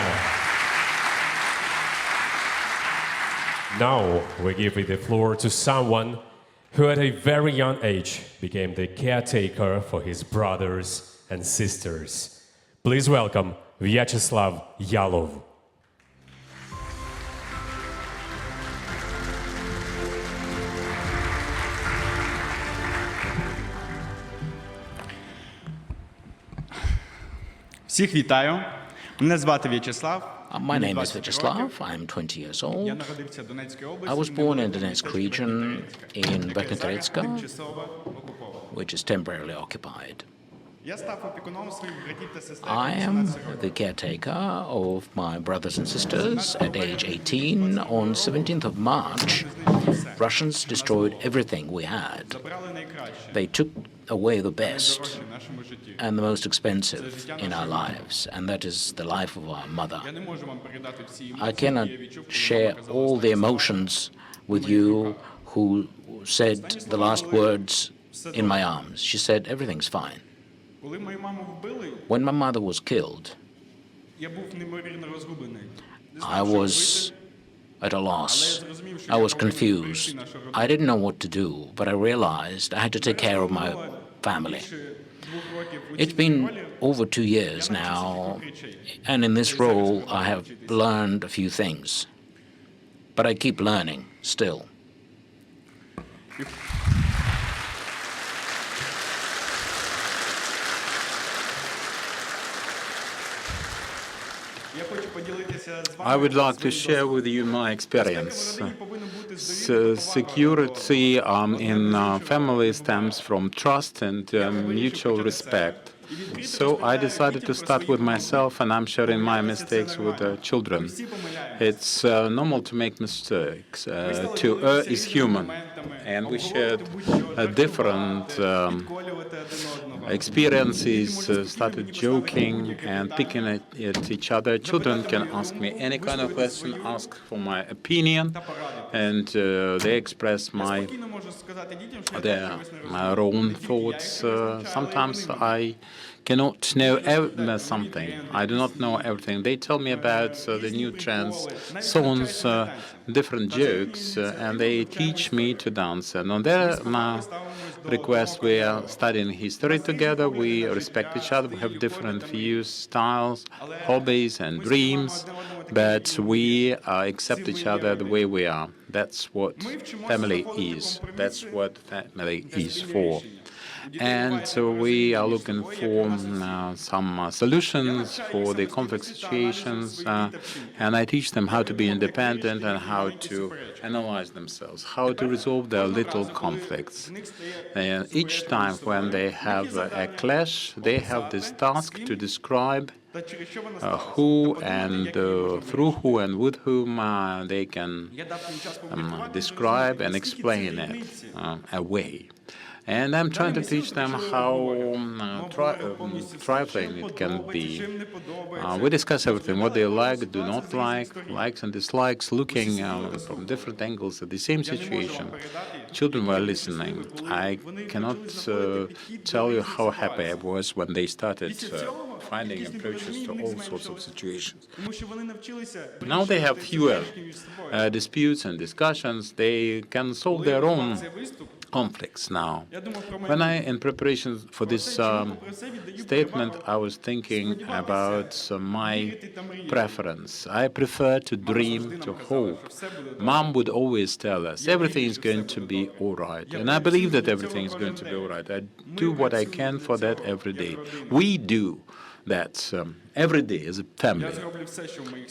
Now we give the floor to someone who at a very young age became the caretaker for his brothers and sisters. Please welcome Vyacheslav Yalov. Всіх вітаю. Мене звати В'ячеслав. My name is Vyacheslav. I'm 20 years old. I was born in Donetsk region in Verkhneyartska, which is temporarily occupied. I am the caretaker of my brothers and sisters at age 18. On 17th of March, Russians destroyed everything we had. They took away the best and the most expensive in our lives, and that is the life of our mother. I cannot share all the emotions with you who said the last words in my arms. She said, everything's fine. When my mother was killed, I was at a loss. I was confused. I didn't know what to do, but I realized I had to take care of my family. It's been over 2 years now, and in this role I have learned a few things. But I keep learning still. I would like to share with you my experience. Security in family stems from trust and mutual respect. So I decided to start with myself, and I'm sharing my mistakes with children. It's normal to make mistakes. To err is human, and we shared different experiences, started joking and picking at each other. Children can ask me any kind of question, ask for my opinion, and they express their own thoughts. Sometimes I cannot know something. I do not know everything. They tell me about the new trends, songs, different jokes, and they teach me to dance. And on their request, we are studying history together. We respect each other. We have different views, styles, hobbies, and dreams, but we accept each other the way we are. That's what family is. That's what family is for. And so we are looking for some solutions for the conflict situations, and I teach them how to be independent and how to analyze themselves, how to resolve their little conflicts. Each time when they have a clash, they have this task to describe who and through who and with whom they can describe and explain it away. And I'm trying to teach them how trifling it can be. We discuss everything, what they like, do not like, likes and dislikes, looking from different angles at the same situation. Children were listening. I cannot tell you how happy I was when they started finding approaches to all sorts of situations. Now they have fewer disputes and discussions. They can solve their own conflicts now. When in preparation for this statement, I was thinking about my preference. I prefer to dream, to hope. Mom would always tell us, everything is going to be all right. And I believe that everything is going to be all right. I do what I can for that every day. We do. that every day is a family.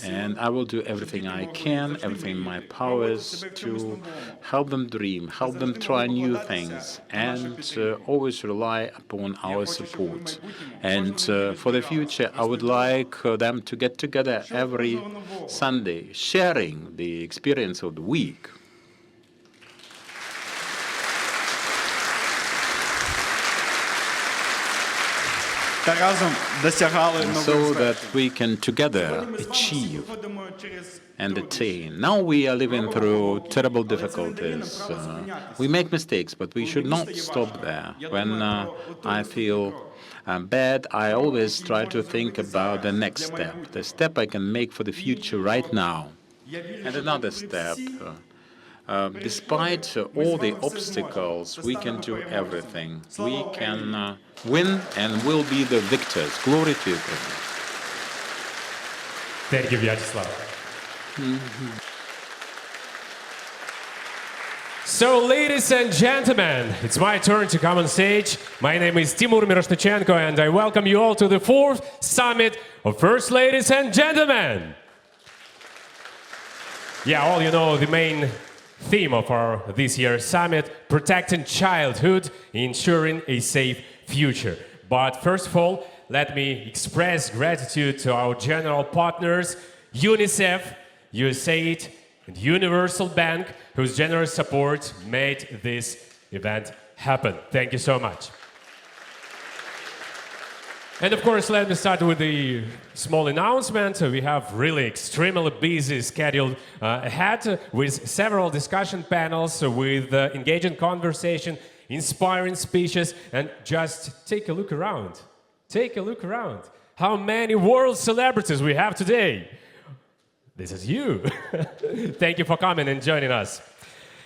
And I will do everything I can, everything in my powers to help them dream, help them try new things, and always rely upon our support. And for the future, I would like them to get together every Sunday, sharing the experience of the week. So that we can together achieve and attain. Now we are living through terrible difficulties. We make mistakes, but we should not stop there. When I feel bad, I always try to think about the next step, the step I can make for the future right now. And another step. Despite all the obstacles, we can do everything. We can win and will be the victors. Glory to Ukraine. Thank you, Vyacheslav. So, ladies and gentlemen, it's my turn to come on stage. My name is Timur Miroshnichenko, and I welcome you all to the 4th Summit of First Ladies and Gentlemen. Yeah, all you know the main theme of our this year's summit: protecting childhood, ensuring a safe future. But first of all, let me express gratitude to our general partners, UNICEF, USAID, and Universal Bank, whose generous support made this event happen. Thank you so much. And of course, let me start with the small announcement. We have really extremely busy schedule ahead with several discussion panels, with engaging conversation, inspiring speeches, and just take a look around. Take a look around. How many world celebrities we have today. This is you. Thank you for coming and joining us.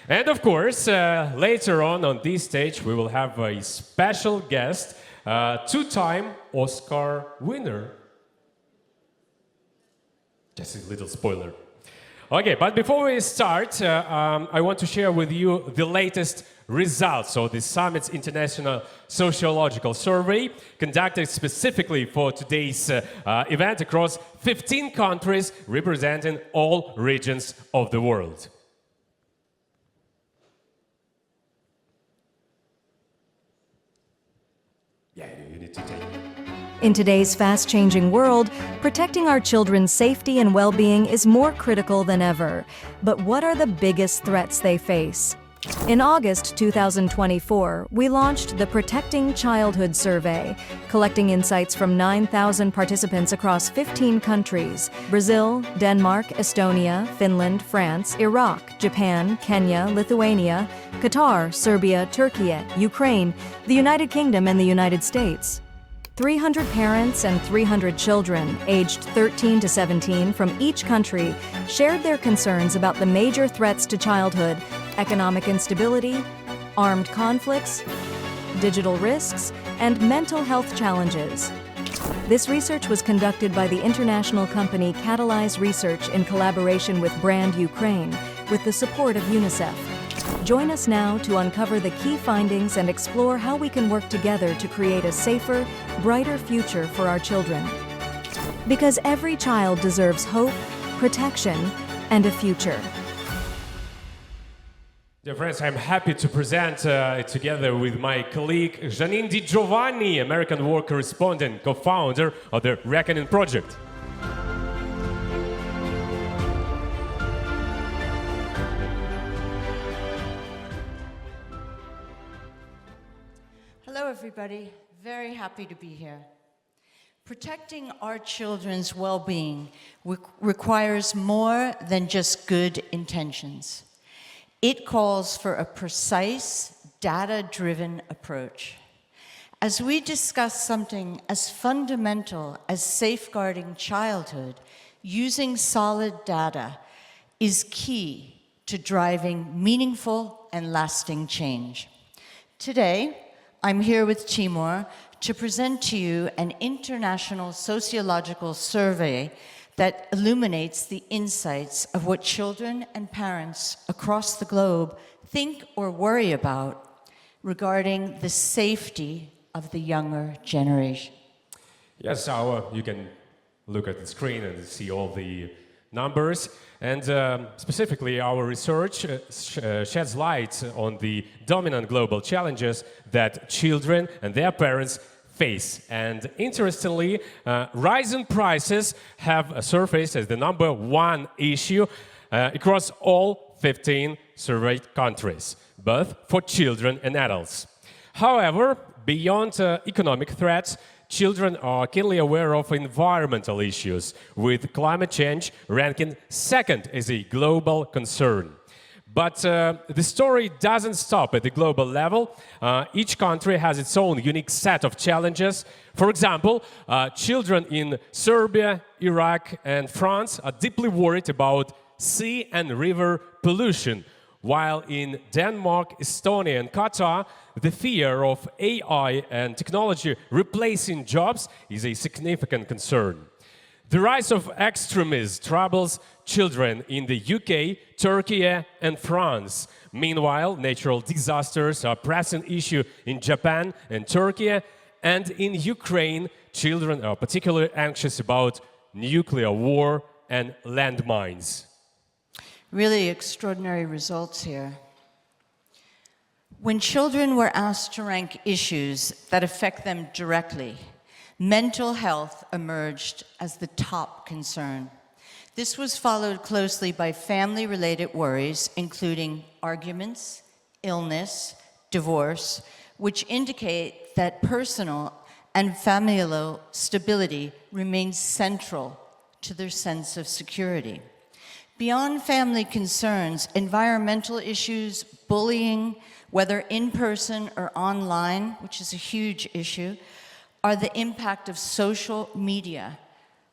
And of course, later on this stage, we will have a special guest, two-time Oscar winner. Just a little spoiler. Okay, but before we start, I want to share with you the latest results of the Summit's International Sociological Survey, conducted specifically for today's event across 15 countries, representing all regions of the world. Yeah, you need to take it. In today's fast-changing world, protecting our children's safety and well-being is more critical than ever. But what are the biggest threats they face? In August 2024, we launched the Protecting Childhood Survey, collecting insights from 9,000 participants across 15 countries: Brazil, Denmark, Estonia, Finland, France, Iraq, Japan, Kenya, Lithuania, Qatar, Serbia, Turkey, Ukraine, the United Kingdom, and the United States. 300 parents and 300 children, aged 13 to 17 from each country, shared their concerns about the major threats to childhood: economic instability, armed conflicts, digital risks, and mental health challenges. This research was conducted by the international company Catalyze Research in collaboration with Brand Ukraine, with the support of UNICEF. Join us now to uncover the key findings and explore how we can work together to create a safer, brighter future for our children. Because every child deserves hope, protection, and a future. Dear friends, I'm happy to present together with my colleague Janine Di Giovanni, American war correspondent, co-founder of the Reckoning Project. Hello, everybody. Very happy to be here. Protecting our children's well-being requires more than just good intentions. It calls for a precise, data-driven approach. As we discuss something as fundamental as safeguarding childhood, using solid data is key to driving meaningful and lasting change. Today, I'm here with Timur to present to you an international sociological survey that illuminates the insights of what children and parents across the globe think or worry about regarding the safety of the younger generation. Yes, you can look at the screen and see all the numbers. And specifically, our research sheds light on the dominant global challenges that children and their parents face. And interestingly, rising prices have surfaced as the #1 issue across all 15 surveyed countries, both for children and adults. However, beyond economic threats, children are keenly aware of environmental issues, with climate change ranking second as a global concern. But the story doesn't stop at the global level. Each country has its own unique set of challenges. For example, children in Serbia, Iraq, and France are deeply worried about sea and river pollution, while in Denmark, Estonia, and Qatar, the fear of AI and technology replacing jobs is a significant concern. The rise of extremism troubles children in the UK, Turkey, and France. Meanwhile, natural disasters are a pressing issue in Japan and Turkey, and in Ukraine, children are particularly anxious about nuclear war and landmines. Really extraordinary results here. When children were asked to rank issues that affect them directly, mental health emerged as the top concern. This was followed closely by family-related worries, including arguments, illness, divorce, which indicate that personal and familial stability remains central to their sense of security. Beyond family concerns, environmental issues, bullying, whether in person or online, which is a huge issue, are the impact of social media,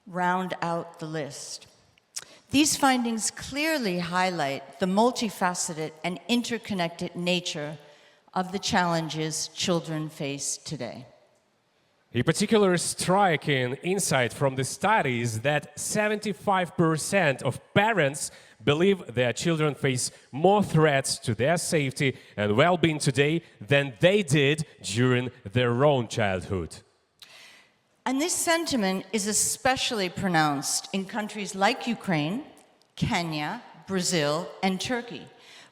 round out the list. These findings clearly highlight the multifaceted and interconnected nature of the challenges children face today. A particularly striking insight from the study is that 75% of parents believe their children face more threats to their safety and well-being today than they did during their own childhood. And this sentiment is especially pronounced in countries like Ukraine, Kenya, Brazil, and Turkey,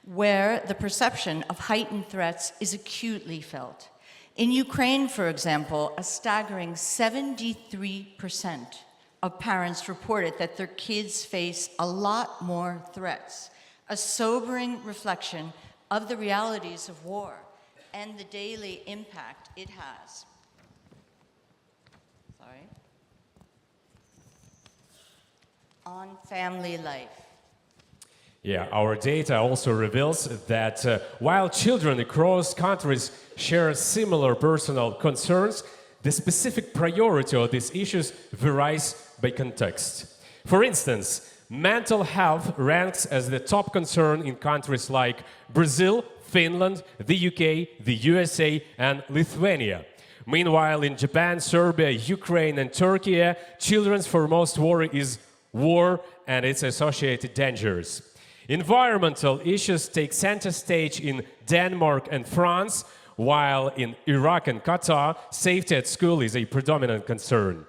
where the perception of heightened threats is acutely felt. In Ukraine, for example, a staggering 73% of parents reported that their kids face a lot more threats, a sobering reflection of the realities of war and the daily impact it has. On family life. Yeah, our data also reveals that while children across countries share similar personal concerns, the specific priority of these issues varies by context. For instance, mental health ranks as the top concern in countries like Brazil, Finland, the UK, the USA, and Lithuania. Meanwhile, in Japan, Serbia, Ukraine, and Turkey, children's foremost worry is war and its associated dangers. Environmental issues take center stage in Denmark and France, while in Iraq and Qatar, safety at school is a predominant concern.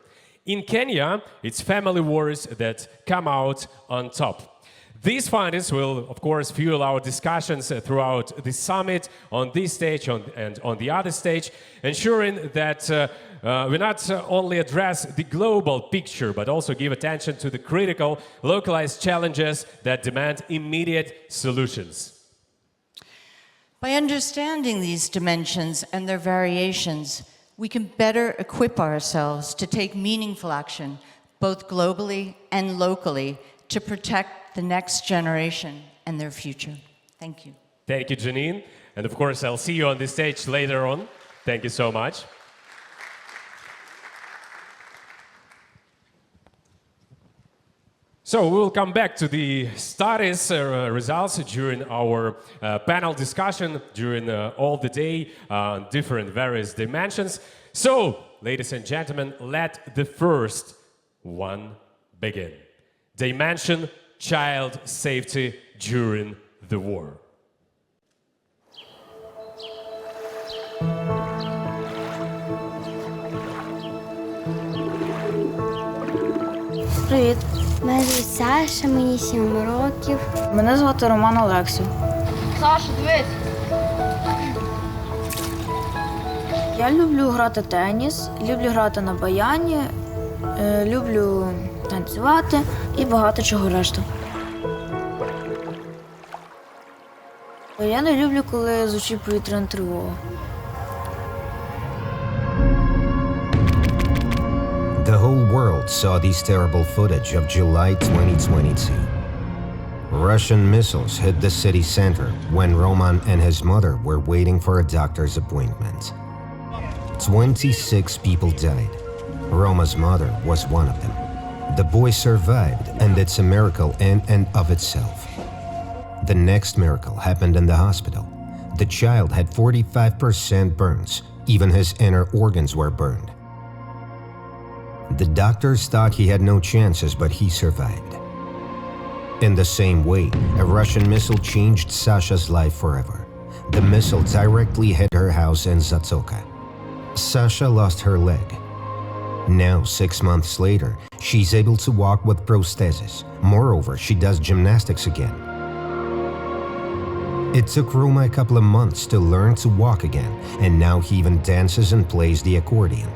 In Kenya, it's family worries that come out on top. These findings will, of course, fuel our discussions throughout the summit on this stage and on the other stage, ensuring that we not only address the global picture, but also give attention to the critical, localized challenges that demand immediate solutions. By understanding these dimensions and their variations, we can better equip ourselves to take meaningful action, both globally and locally, to protect the next generation and their future. Thank you. Thank you, Janine. And of course, I'll see you on the stage later on. Thank you so much. So we'll come back to the studies results during our panel discussion during all the day on different various dimensions. So, ladies and gentlemen, let the first one begin. Dimension: child safety during the war. привіт. Мене звуть Саша, мені 7 років. Мене звати Роман Олексів. Саша, дивись. Я люблю грати теніс, люблю грати на баяні, люблю танцювати і багато чого решту. Я не люблю, коли звучить повітряна тривога. The whole world saw these terrible footage of July 2022. Russian missiles hit the city center when Roman and his mother were waiting for a doctor's appointment. 26 people died. Roma's mother was one of them. The boy survived, and it's a miracle in and of itself. The next miracle happened in the hospital. The child had 45% burns. Even his inner organs were burned. The doctors thought he had no chances, but he survived. In the same way, a Russian missile changed Sasha's life forever. The missile directly hit her house in Zatoka. Sasha lost her leg. Now, 6 months later, she's able to walk with prosthesis. Moreover, she does gymnastics again. It took Roma a couple of months to learn to walk again, and now he even dances and plays the accordion.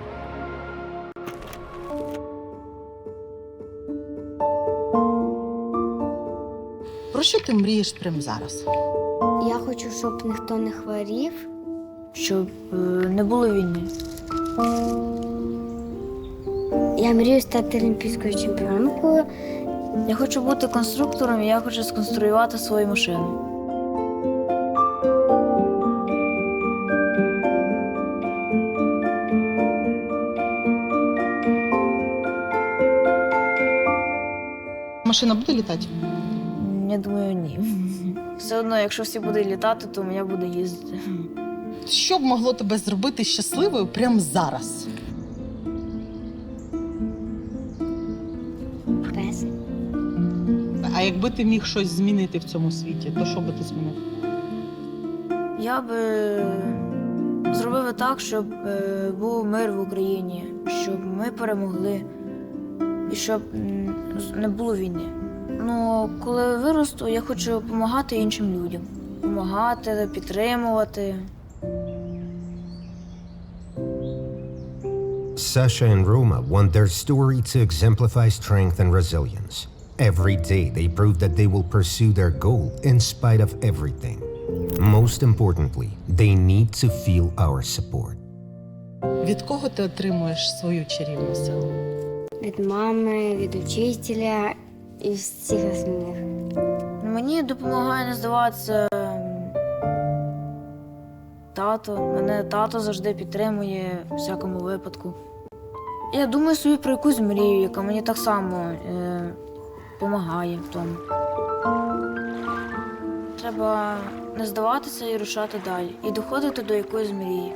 Про що ти мрієш прямо зараз? Я хочу, щоб ніхто не хворів. Щоб не було війни. Я мрію стати олімпійською чемпіонкою. Я хочу бути конструктором, і я хочу сконструювати свою машину. Машина буде літати? Я думаю, ні. Все одно, якщо всі будуть літати, то я буду їздити. Що б могло тебе зробити щасливою прямо зараз? Пес. А якби ти міг щось змінити в цьому світі, то що би ти змінив? Я би зробив так, щоб був мир в Україні, щоб ми перемогли і щоб не було війни. Ну, коли виросту, я хочу допомагати іншим людям. Допомагати, підтримувати. Sasha and Roma want their story to exemplify strength and resilience. Every day they prove that they will pursue their goal in spite of everything. Most importantly, they need to feel our support. Від кого ти отримуєш свою чарівну силу? Від мами, від учителя і всіх основних. Мені допомагає не здаватися тато. Мене тато завжди підтримує у всякому випадку. Я думаю собі про якусь мрію, яка мені так само допомагає в тому. Треба не здаватися і рушати далі. І доходити до якоїсь мрії.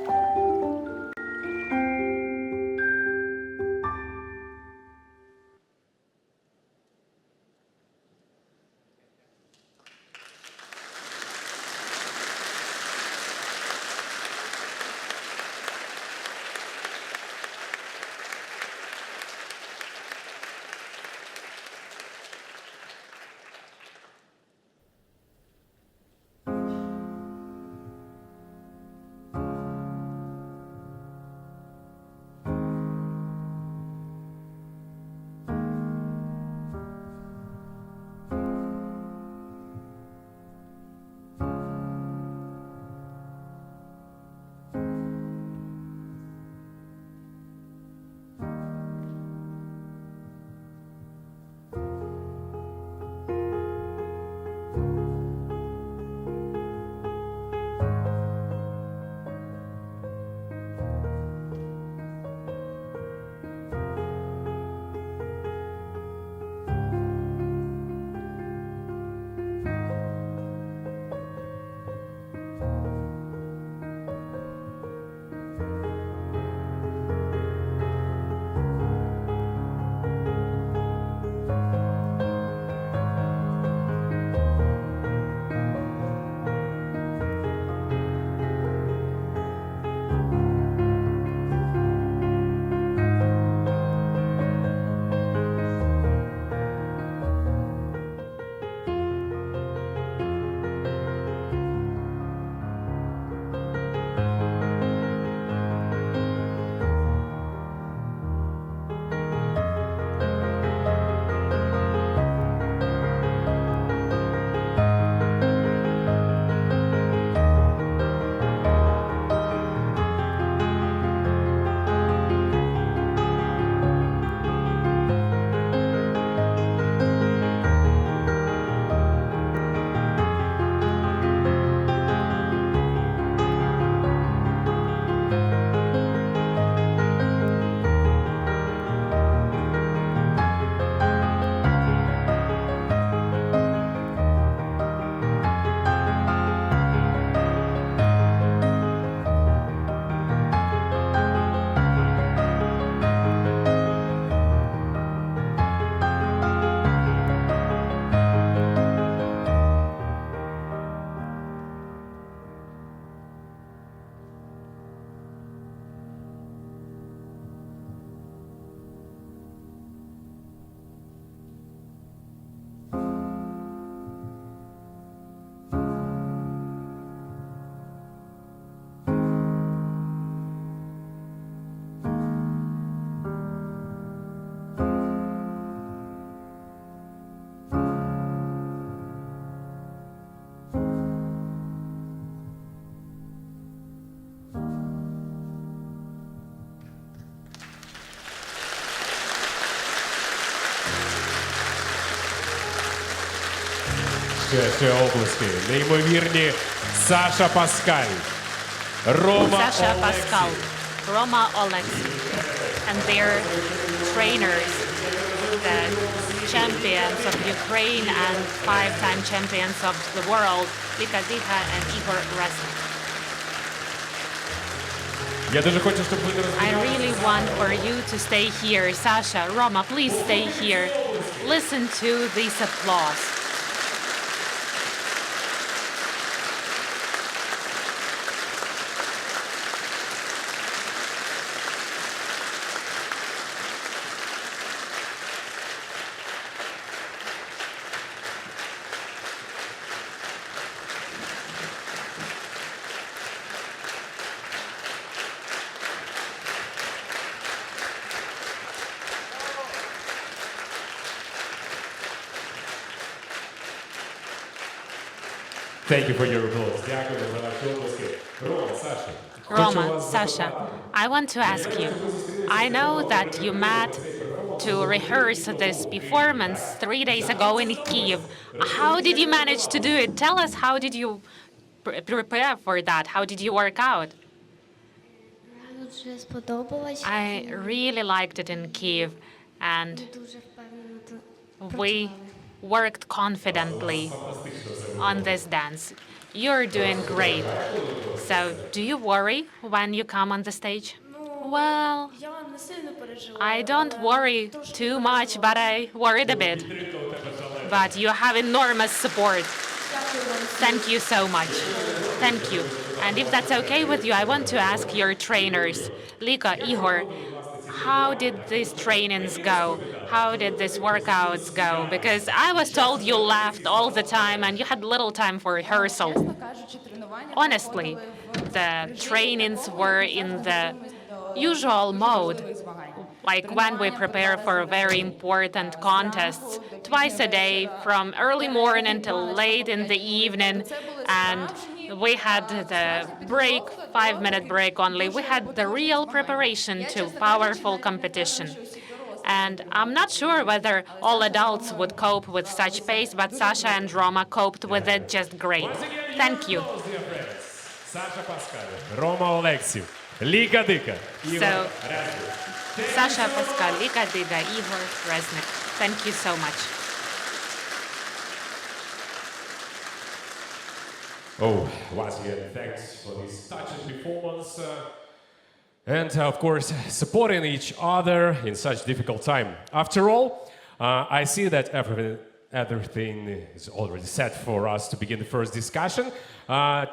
Ще обласки. Неймовірні Саша Паскаль, Рома Sasha Олексій. Pascal, Roma Oleksy, and their trainers, the champions of Ukraine and 5-time champions of the world, Vika Diha and Igor Resnik. Я дуже хочу, щоб ви не I розмовляли. really want for you to stay here. Sasha, Roma, please stay here. Listen to this applause. Thank you for your applause. Дякую за ваші обласки. Рома, Саша. хочу Roma, вас Sasha, I want to ask you. I know that you met to rehearse this performance 3 days ago in Kyiv. How did you manage to do it? Tell us, how did you prepare for that? How did you work out? Дуже сподобалось. I really liked it in Kyiv, and Дуже впевнено we worked confidently on this dance. You're doing great. So, do you worry when you come on the stage? Well, I don't worry too much, but I worried a bit. But you have enormous support. Thank you so much. Thank you. And if that's okay with you, I want to ask your trainers, Lika, Igor, how did these trainings go? How did these workouts go? Because I was told you laughed all the time and you had little time for rehearsal. Honestly, the trainings were in the usual mode, like when we prepare for very important contests, twice a day, from early morning till late in the evening, and we had the break, 5-minute break only. We had the real preparation to powerful competition. And I'm not sure whether all adults would cope with such pace, but Sasha and Roma coped with it just great. Thank you. Саша Паскаль, Рома Олексів, Ліка Дика, Ігор So, Резник. Sasha Pascal, Lika Diga, Igor Resnik, thank you so much. Oh, once again, thanks for this touching performance. And of course, supporting each other in such difficult time. After all, I see that everything is already set for us to begin the first discussion.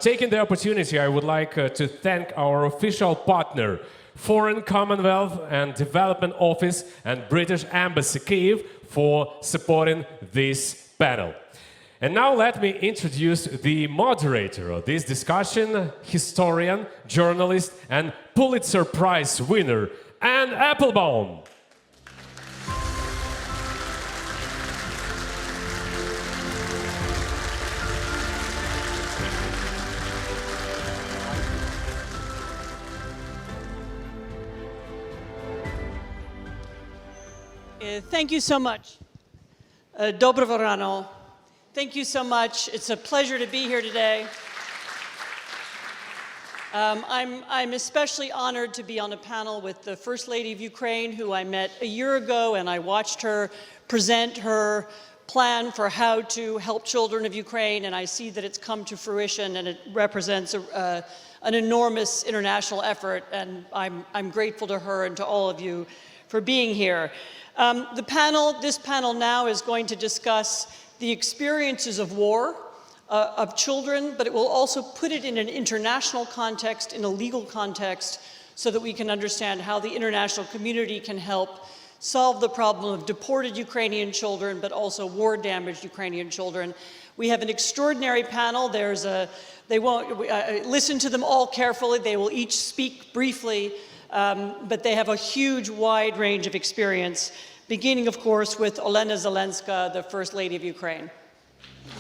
Taking the opportunity, I would like to thank our official partner, Foreign Commonwealth and Development Office and British Embassy Kyiv, for supporting this panel. And now let me introduce the moderator of this discussion, historian, journalist, and Pulitzer Prize winner, Anne Applebaum. Thank you so much. Доброго рано. Thank you so much. It's a pleasure to be here today. I'm especially honored to be on a panel with the First Lady of Ukraine, who I met a year ago, and I watched her present her plan for how to help children of Ukraine, and I see that it's come to fruition, and it represents an enormous international effort, and I'm grateful to her and to all of you for being here. This panel now is going to discuss the experiences of war, of children, but it will also put it in an international context, in a legal context, so that we can understand how the international community can help solve the problem of deported Ukrainian children, but also war-damaged Ukrainian children. We have an extraordinary panel. They won't listen to them all carefully. They will each speak briefly, but they have a huge, wide range of experience, beginning, of course, with Olena Zelenska, the First Lady of Ukraine.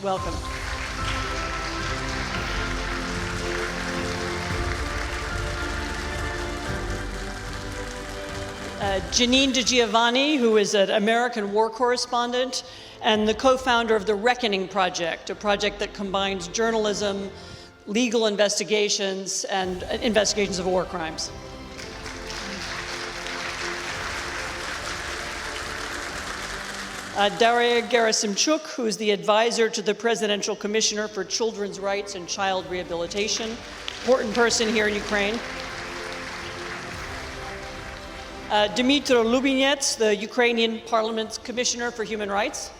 Welcome. Janine DiGiovanni, who is an American war correspondent and the co-founder of the Reckoning Project, a project that combines journalism, legal investigations, and investigations of war crimes. Daria Gerasimchuk, who is the advisor to the Presidential Commissioner for Children's Rights and Child Rehabilitation, important person here in Ukraine. Dmytro Lubinets, the Ukrainian Parliament's Commissioner for Human Rights.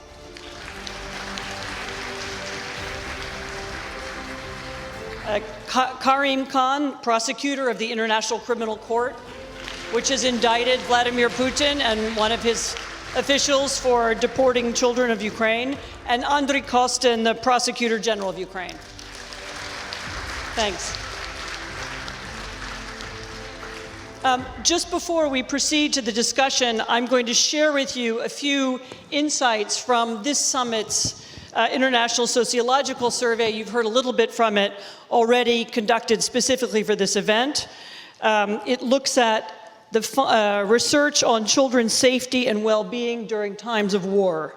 Karim Khan, prosecutor of the International Criminal Court, which has indicted Vladimir Putin and one of his officials for deporting children of Ukraine, and Andriy Kostin, the Prosecutor General of Ukraine. Thanks. Just before we proceed to the discussion, I'm going to share with you a few insights from this summit's International Sociological Survey. You've heard a little bit from it already, conducted specifically for this event. It looks at the research on children's safety and well-being during times of war.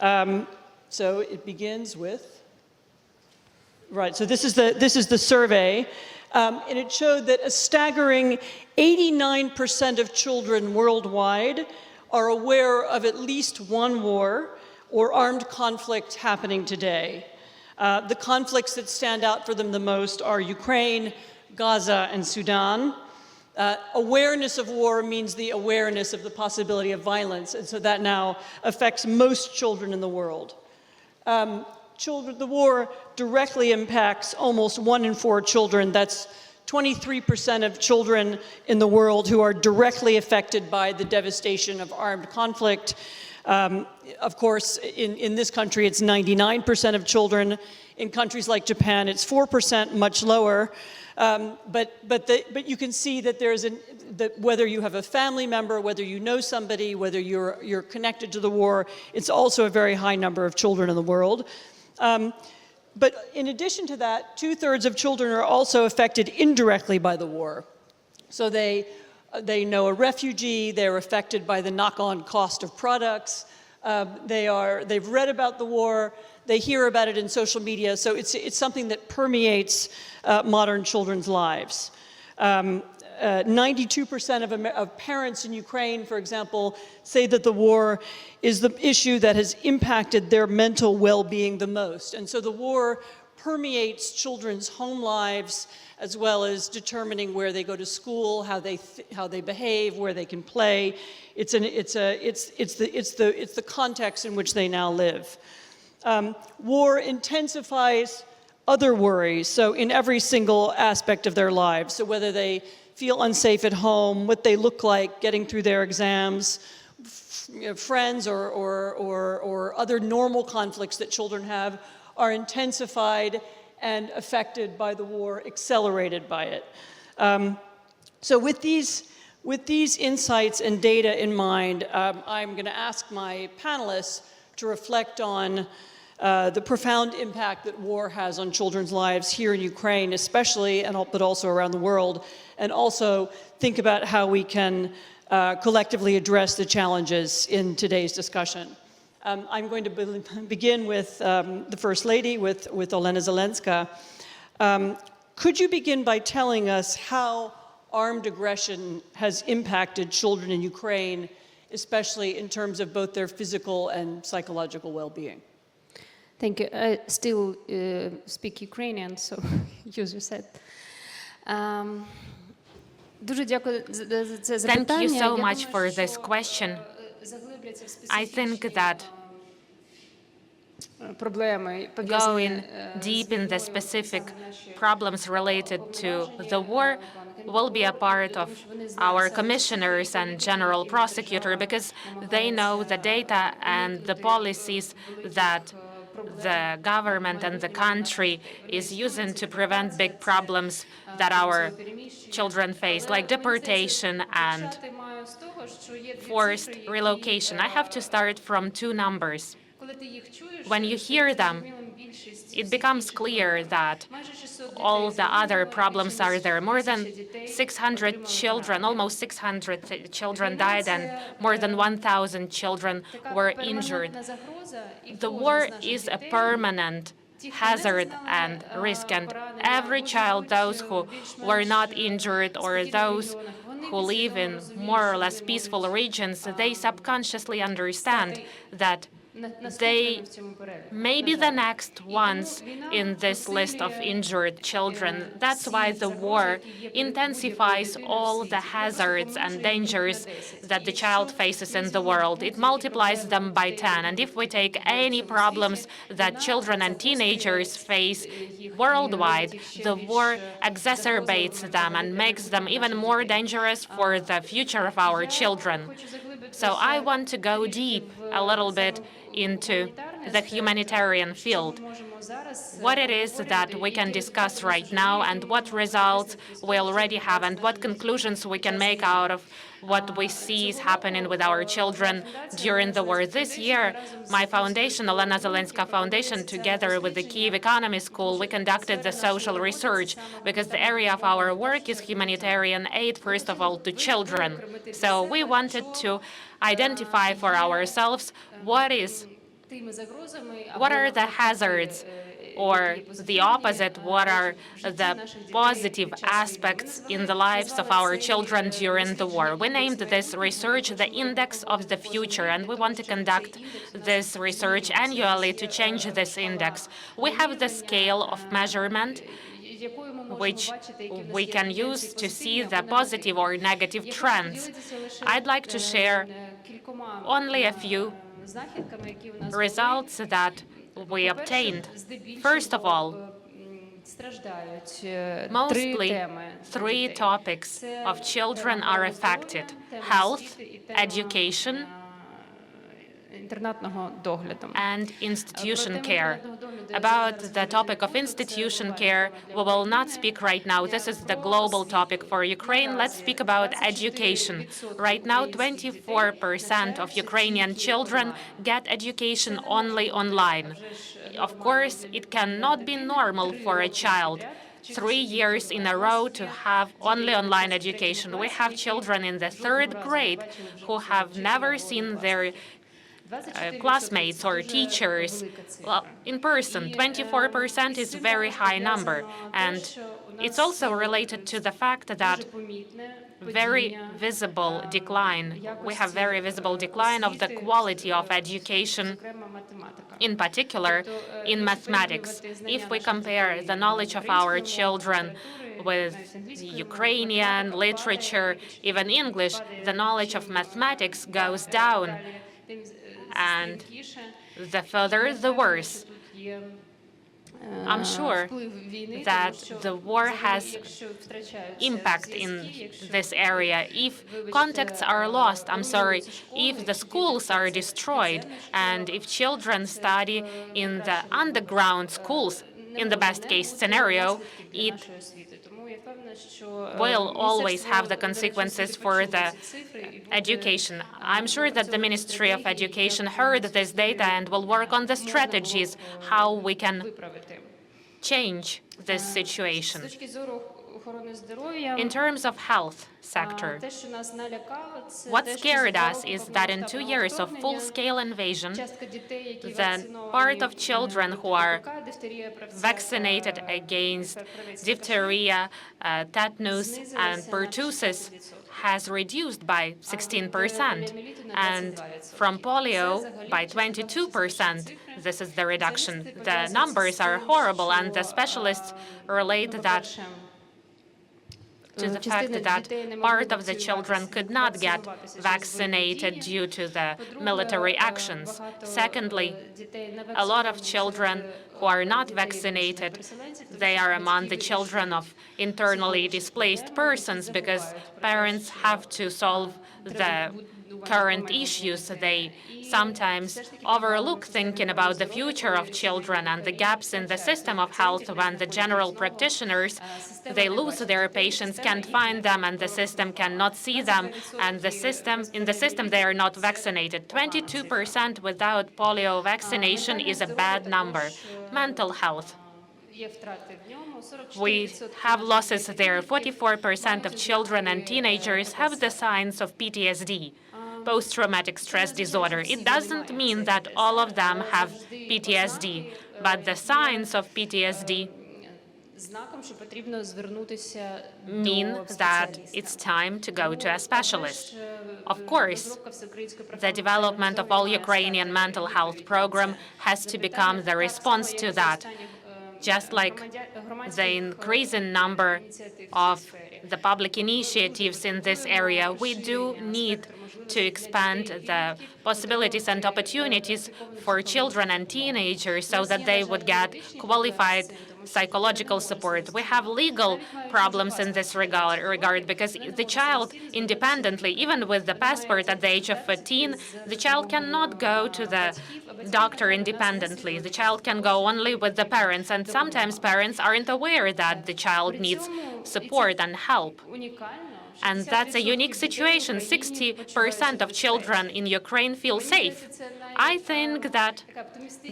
So it begins with, right, so this is the survey, and it showed that a staggering 89% of children worldwide are aware of at least one war or armed conflict happening today. The conflicts that stand out for them the most are Ukraine, Gaza, and Sudan. Awareness of war means the awareness of the possibility of violence, and so that now affects most children in the world. The war directly impacts almost 1 in 4 children. That's 23% of children in the world who are directly affected by the devastation of armed conflict. Of course, in this country, it's 99% of children. In countries like Japan, it's 4%, much lower. But you can see that that whether you have a family member, whether you know somebody, whether you're connected to the war, it's also a very high number of children in the world. But in addition to that, 2/3 of children are also affected indirectly by the war. So they know a refugee, they're affected by the knock-on cost of products, they've read about the war, they hear about it in social media, so it's something that permeates modern children's lives. 92% of parents in Ukraine, for example, say that the war is the issue that has impacted their mental well-being the most. And so the war permeates children's home lives, as well as determining where they go to school, how they behave, where they can play. It's the context in which they now live. War intensifies other worries, so in every single aspect of their lives. So whether they feel unsafe at home, what they look like getting through their exams, friends or other normal conflicts that children have are intensified and affected by the war, accelerated by it. So with these insights and data in mind, I'm going to ask my panelists to reflect on the profound impact that war has on children's lives here in Ukraine, especially, but also around the world, and also think about how we can collectively address the challenges in today's discussion. I'm going to begin with the First Lady, with Olena Zelenska. Could you begin by telling us how armed aggression has impacted children in Ukraine, especially in terms of both their physical and psychological well-being? Thank you. I still speak Ukrainian, so use your set. Thank you so much for this question. I think that going deep in the specific problems related to the war will be a part of our commissioners and general prosecutor, because they know the data and the policies that the government and the country is using to prevent big problems that our children face, like deportation and forced relocation. I have to start from 2 numbers. When you hear them, it becomes clear that all the other problems are there. More than 600 children, almost 600 children died, and more than 1,000 children were injured. The war is a permanent hazard and risk, and every child, those who were not injured or those who live in more or less peaceful regions, they subconsciously understand that they may be the next ones in this list of injured children. That's why the war intensifies all the hazards and dangers that the child faces in the world. It multiplies them by 10. And if we take any problems that children and teenagers face worldwide, the war exacerbates them and makes them even more dangerous for the future of our children. So I want to go deep a little bit into the humanitarian field, what it is that we can discuss right now and what results we already have and what conclusions we can make out of what we see is happening with our children during the war. This year, my foundation, Olena Zelenska Foundation, together with the Kyiv Economy School, we conducted the social research because the area of our work is humanitarian aid, first of all, to children. So we wanted to identify for ourselves what are the hazards, or the opposite, what are the positive aspects in the lives of our children during the war. We named this research the Index of the Future, and we want to conduct this research annually to change this index. We have the scale of measurement which we can use to see the positive or negative trends. I'd like to share only a few results that we obtained. First of all, mostly 3 topics of children are affected: health, education, and institution care. About the topic of institution care, we will not speak right now. This is the global topic for Ukraine. Let's speak about education. Right now, 24% of Ukrainian children get education only online. Of course, it cannot be normal for a child 3 years in a row to have only online education. We have children in the 3rd grade who have never seen their classmates or teachers in person. 24% is a very high number, and it's also related to the fact that very visible decline. We have very visible decline of the quality of education, in particular in mathematics. If we compare the knowledge of our children with Ukrainian literature, even English, the knowledge of mathematics goes down. And the further, the worse. I'm sure that the war has impact in this area. If contacts are lost, if the schools are destroyed, and if children study in the underground schools, in the best case scenario, it will always have the consequences for the education. I'm sure that the Ministry of Education heard this data and will work on the strategies how we can change this situation. In terms of health sector, what scared us is that in 2 years of full-scale invasion, the part of children who are vaccinated against diphtheria, tetanus, and pertussis has reduced by 16%, and from polio by 22%. This is the reduction. The numbers are horrible, and the specialists relate that to the fact that part of the children could not get vaccinated due to the military actions. Secondly, a lot of children who are not vaccinated, they are among the children of internally displaced persons because parents have to solve the current issues. They sometimes overlook thinking about the future of children and the gaps in the system of health when the general practitioners, they lose their patients, can't find them, and the system cannot see them, and in the system they are not vaccinated. 22% without polio vaccination is a bad number. Mental health. We have losses there. 44% of children and teenagers have the signs of PTSD, post-traumatic stress disorder. It doesn't mean that all of them have PTSD, but the signs of PTSD mean that it's time to go to a specialist. Of course, the development of all Ukrainian mental health program has to become the response to that, just like the increasing number of the public initiatives in this area. We do need to expand the possibilities and opportunities for children and teenagers so that they would get qualified psychological support. We have legal problems in this regard because the child independently, even with the passport at the age of 14, the child cannot go to the doctor independently. The child can go only with the parents, and sometimes parents aren't aware that the child needs support and help. And that's a unique situation. 60% of children in Ukraine feel safe. I think that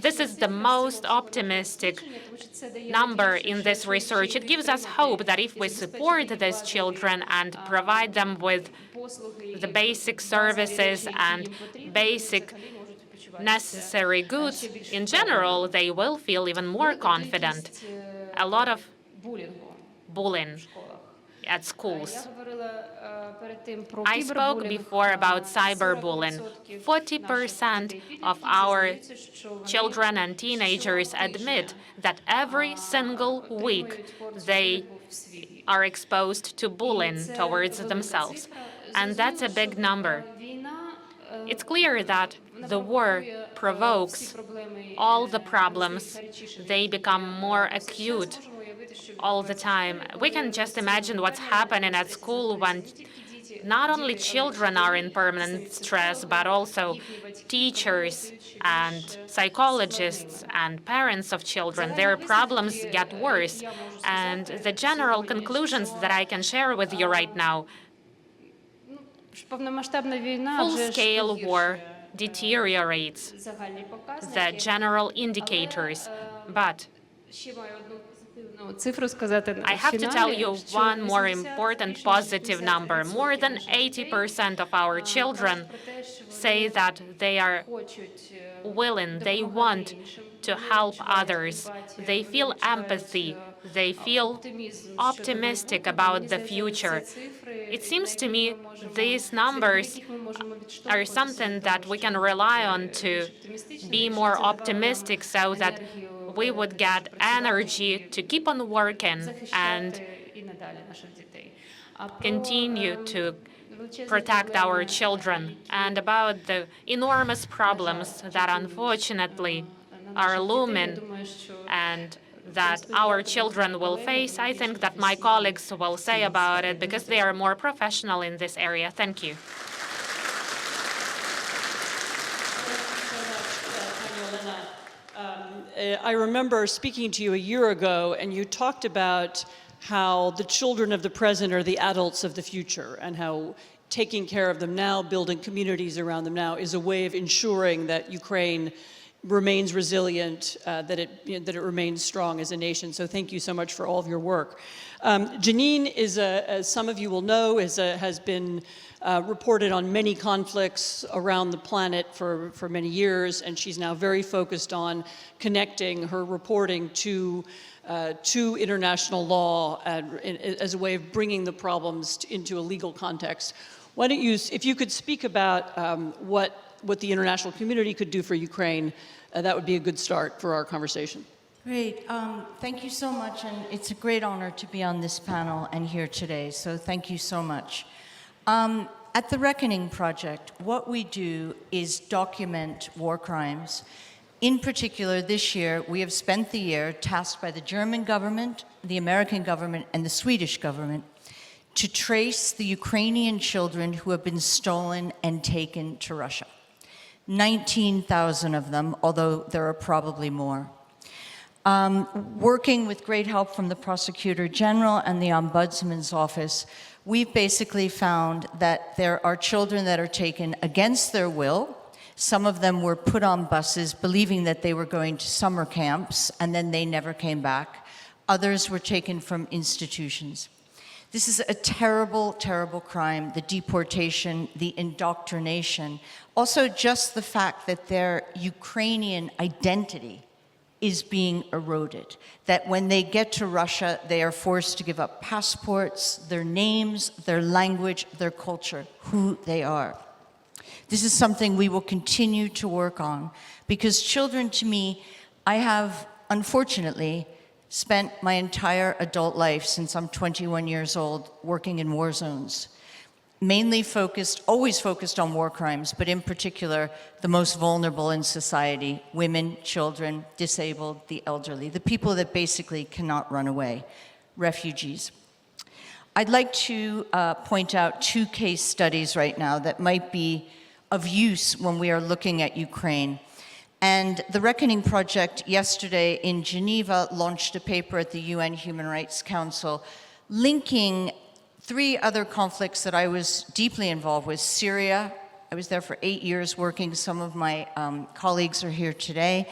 this is the most optimistic number in this research. It gives us hope that if we support these children and provide them with the basic services and basic necessary goods, in general, they will feel even more confident. A lot of bullying at schools. I spoke before about cyberbullying. 40% of our children and teenagers admit that every single week they are exposed to bullying towards themselves. And that's a big number. It's clear that the war provokes all the problems. They become more acute all the time. We can just imagine what's happening at school when not only children are in permanent stress, but also teachers and psychologists and parents of children. Their problems get worse. And the general conclusions that I can share with you right now: full-scale war deteriorates the general indicators, but I have to tell you one more important positive number. More than 80% of our children say that they are willing, they want to help others. They feel empathy. They feel optimistic about the future. It seems to me these numbers are something that we can rely on to be more optimistic so that we would get energy to keep on working and continue to protect our children. And about the enormous problems that unfortunately are looming and that our children will face, I think that my colleagues will say about it because they are more professional in this area. Thank you. I remember speaking to you a year ago, and you talked about how the children of the present are the adults of the future, and how taking care of them now, building communities around them now, is a way of ensuring that Ukraine remains resilient, that it remains strong as a nation. So thank you so much for all of your work. Janine is, as some of you will know, has been reported on many conflicts around the planet for many years, and she's now very focused on connecting her reporting to international law as a way of bringing the problems into a legal context. Why don't you, if you could speak about what the international community could do for Ukraine, that would be a good start for our conversation. Great. Thank you so much, and it's a great honor to be on this panel and here today, so thank you so much. At the Reckoning Project, what we do is document war crimes. In particular, this year, we have spent the year tasked by the German government, the American government, and the Swedish government to trace the Ukrainian children who have been stolen and taken to Russia. 19,000 of them, although there are probably more. Working with great help from the Prosecutor General and the Ombudsman's Office, we've basically found that there are children that are taken against their will. Some of them were put on buses believing that they were going to summer camps, and then they never came back. Others were taken from institutions. This is a terrible, terrible crime, the deportation, the indoctrination. Also, just the fact that their Ukrainian identity is being eroded. That when they get to Russia, they are forced to give up passports, their names, their language, their culture, who they are. This is something we will continue to work on, because children, to me, I have, unfortunately, spent my entire adult life, since I'm 21 years old, working in war zones. Mainly focused, always focused on war crimes, but in particular, the most vulnerable in society: women, children, disabled, the elderly, the people that basically cannot run away, refugees. I'd like to point out 2 case studies right now that might be of use when we are looking at Ukraine. And the Reckoning Project yesterday in Geneva launched a paper at the UN Human Rights Council linking 3 other conflicts that I was deeply involved with: Syria, I was there for 8 years working, some of my colleagues are here today,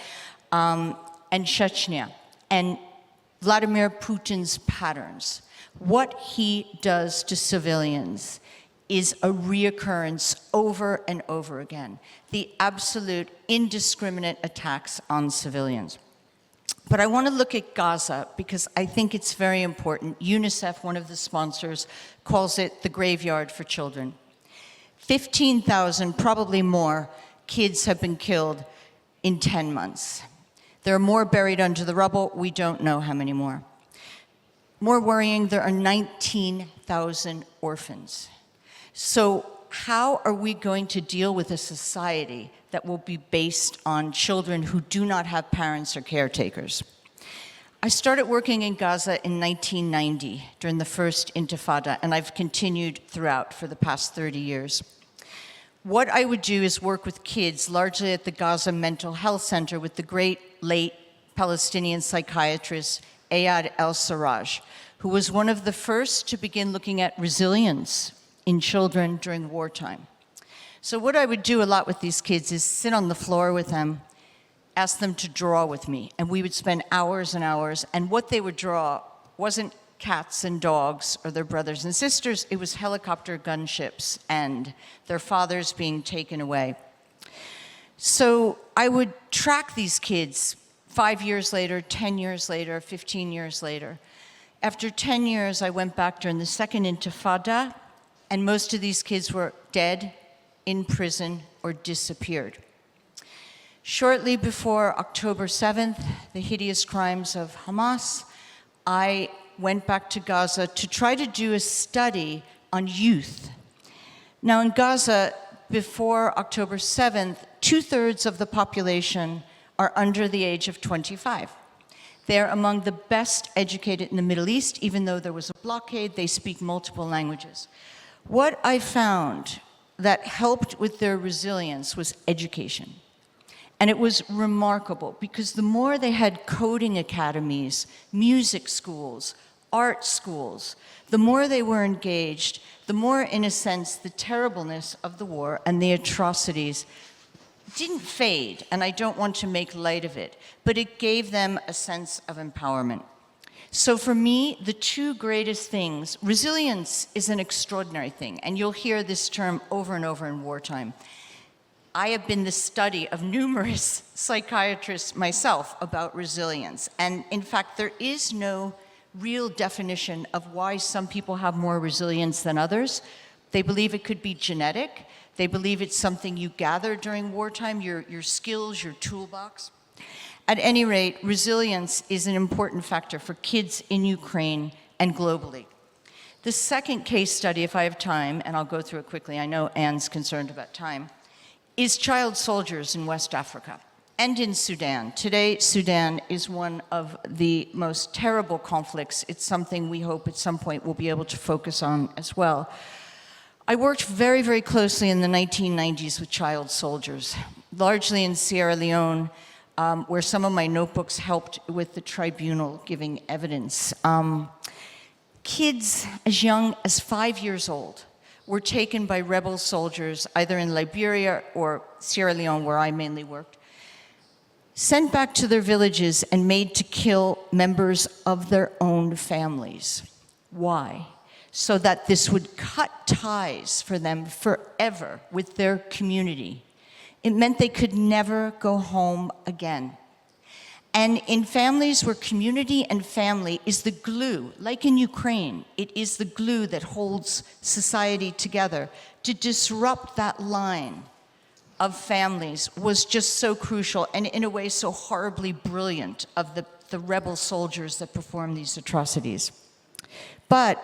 and Chechnya, and Vladimir Putin's patterns. What he does to civilians is a reoccurrence over and over again. The absolute indiscriminate attacks on civilians. But I want to look at Gaza because I think it's very important. UNICEF, one of the sponsors, calls it the graveyard for children. 15,000, probably more, kids have been killed in 10 months. There are more buried under the rubble. We don't know how many more. More worrying, there are 19,000 orphans. So how are we going to deal with a society that will be based on children who do not have parents or caretakers? I started working in Gaza in 1990 during the first Intifada, and I've continued throughout for the past 30 years. What I would do is work with kids, largely at the Gaza Mental Health Center, with the great late Palestinian psychiatrist Ayad El-Sarraj, who was one of the first to begin looking at resilience in children during wartime. So what I would do a lot with these kids is sit on the floor with them, ask them to draw with me, and we would spend hours and hours, and what they would draw wasn't cats and dogs or their brothers and sisters, it was helicopter gunships and their fathers being taken away. So I would track these kids 5 years later, 10 years later, 15 years later. After 10 years, I went back during the second Intifada, and most of these kids were dead, in prison, or disappeared. Shortly before October 7th, the hideous crimes of Hamas, I went back to Gaza to try to do a study on youth. Now in Gaza, before October 7th, 2/3 of the population are under the age of 25. They're among the best educated in the Middle East, even though there was a blockade, they speak multiple languages. What I found that helped with their resilience was education. And it was remarkable because the more they had coding academies, music schools, art schools, the more they were engaged, the more, in a sense, the terribleness of the war and the atrocities didn't fade, and I don't want to make light of it, but it gave them a sense of empowerment. So for me, the 2 greatest things, resilience is an extraordinary thing, and you'll hear this term over and over in wartime. I have been the study of numerous psychiatrists myself about resilience, and in fact, there is no real definition of why some people have more resilience than others. They believe it could be genetic. They believe it's something you gather during wartime, your skills, your toolbox. At any rate, resilience is an important factor for kids in Ukraine and globally. The second case study, if I have time, and I'll go through it quickly, I know Anne's concerned about time, is child soldiers in West Africa and in Sudan. Today, Sudan is one of the most terrible conflicts. It's something we hope at some point we'll be able to focus on as well. I worked very, very closely in the 1990s with child soldiers, largely in Sierra Leone, where some of my notebooks helped with the tribunal giving evidence. Kids as young as 5 years old were taken by rebel soldiers, either in Liberia or Sierra Leone, where I mainly worked, sent back to their villages and made to kill members of their own families. Why? So that this would cut ties for them forever with their community. It meant they could never go home again. And in families where community and family is the glue, like in Ukraine, it is the glue that holds society together, to disrupt that line of families was just so crucial and in a way so horribly brilliant of the rebel soldiers that performed these atrocities. But,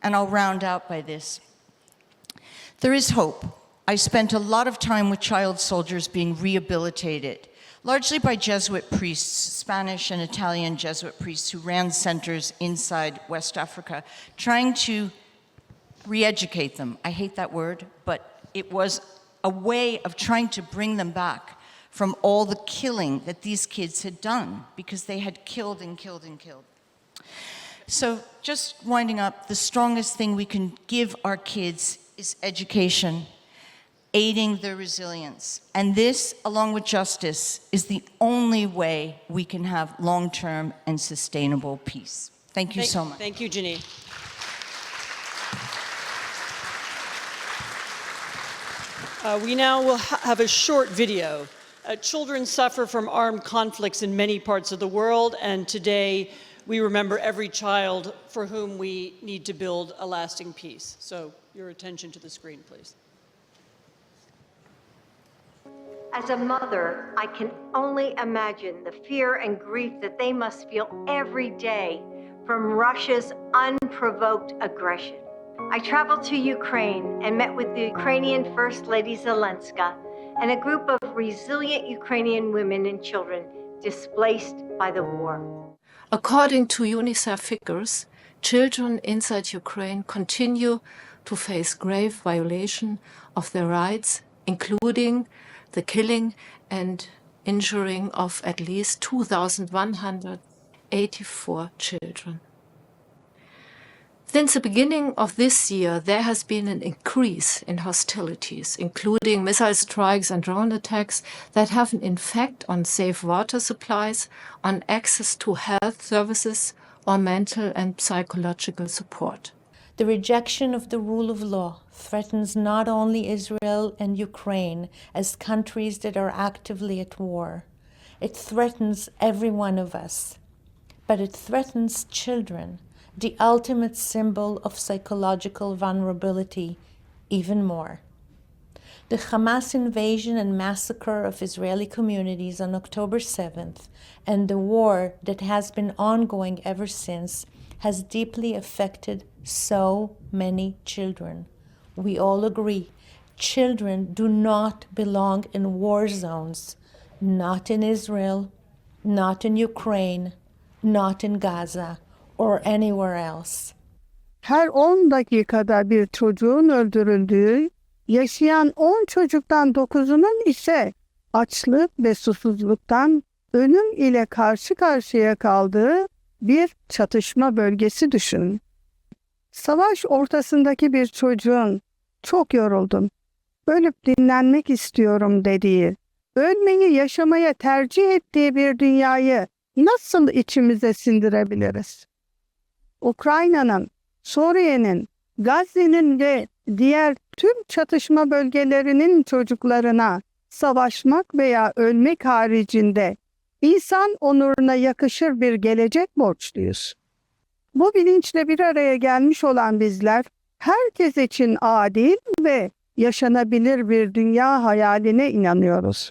and I'll round out by this, there is hope. I spent a lot of time with child soldiers being rehabilitated, largely by Jesuit priests, Spanish and Italian Jesuit priests who ran centers inside West Africa, trying to re-educate them. I hate that word, but it was a way of trying to bring them back from all the killing that these kids had done, because they had killed and killed and killed. So just winding up, the strongest thing we can give our kids is education, aiding their resilience. And this, along with justice, is the only way we can have long-term and sustainable peace. Thank you so much. Thank you, Janine. We now will have a short video. Children suffer from armed conflicts in many parts of the world, and today we remember every child for whom we need to build a lasting peace. So your attention to the screen, please. As a mother, I can only imagine the fear and grief that they must feel every day from Russia's unprovoked aggression. I traveled to Ukraine and met with the Ukrainian First Lady Zelenska and a group of resilient Ukrainian women and children displaced by the war. According to UNICEF figures, children inside Ukraine continue to face grave violation of their rights, including the killing and injuring of at least 2,184 children. Since the beginning of this year, there has been an increase in hostilities, including missile strikes and drone attacks that have an effect on safe water supplies, on access to health services, or mental and psychological support. The rejection of the rule of law threatens not only Israel and Ukraine as countries that are actively at war. It threatens every one of us. But it threatens children, the ultimate symbol of psychological vulnerability, even more. The Hamas invasion and massacre of Israeli communities on October 7th and the war that has been ongoing ever since has deeply affected so many children. We all agree, children do not belong in war zones, not in Israel, not in Ukraine, not in Gaza, or anywhere else. Her 10 dakikada bir çocuğun öldürüldüğü, yaşayan 10 çocuktan 9'unun ise açlık ve susuzluktan ölüm ile karşı karşıya kaldığı bir çatışma bölgesi düşünün. Savaş ortasındaki bir çocuğun çok yoruldum, ölüp dinlenmek istiyorum dediği, ölmeyi yaşamaya tercih ettiği bir dünyayı nasıl içimize sindirebiliriz? Ukrayna'nın, Suriye'nin, Gazze'nin ve diğer tüm çatışma bölgelerinin çocuklarına savaşmak veya ölmek haricinde insan onuruna yakışır bir gelecek borçluyuz. Bu bilinçle bir araya gelmiş olan bizler, herkes için adil ve yaşanabilir bir dünya hayaline inanıyoruz.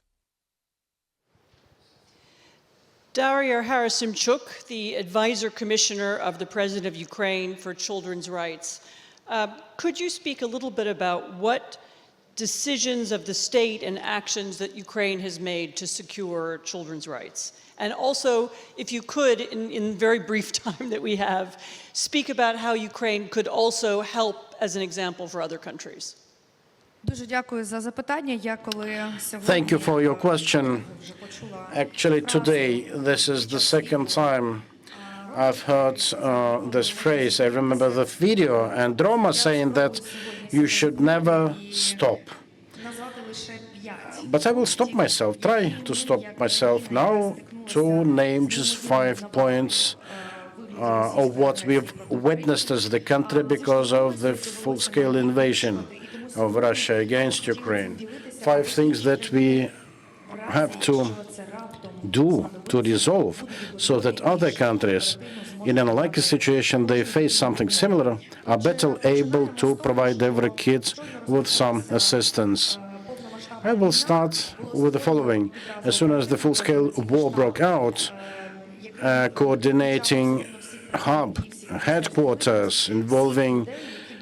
Daria Harasimchuk, the Advisor Commissioner of the President of Ukraine for Children's Rights. Could you speak a little bit about what decisions of the state and actions that Ukraine has made to secure children's rights? And also, if you could, in very brief time that we have, speak about how Ukraine could also help as an example for other countries. Thank you for your question. Actually, today, this is the second time I've heard this phrase. I remember the video and Roma saying that You should never stop. But I will stop myself, try to stop myself now to name just 5 points of what we've witnessed as the country because of the full-scale invasion of Russia against Ukraine. 5 things that we have to do to resolve so that other countries in an unlikely situation they face something similar are better able to provide every kid with some assistance. I will start with the following. As soon as the full-scale war broke out, coordinating headquarters involving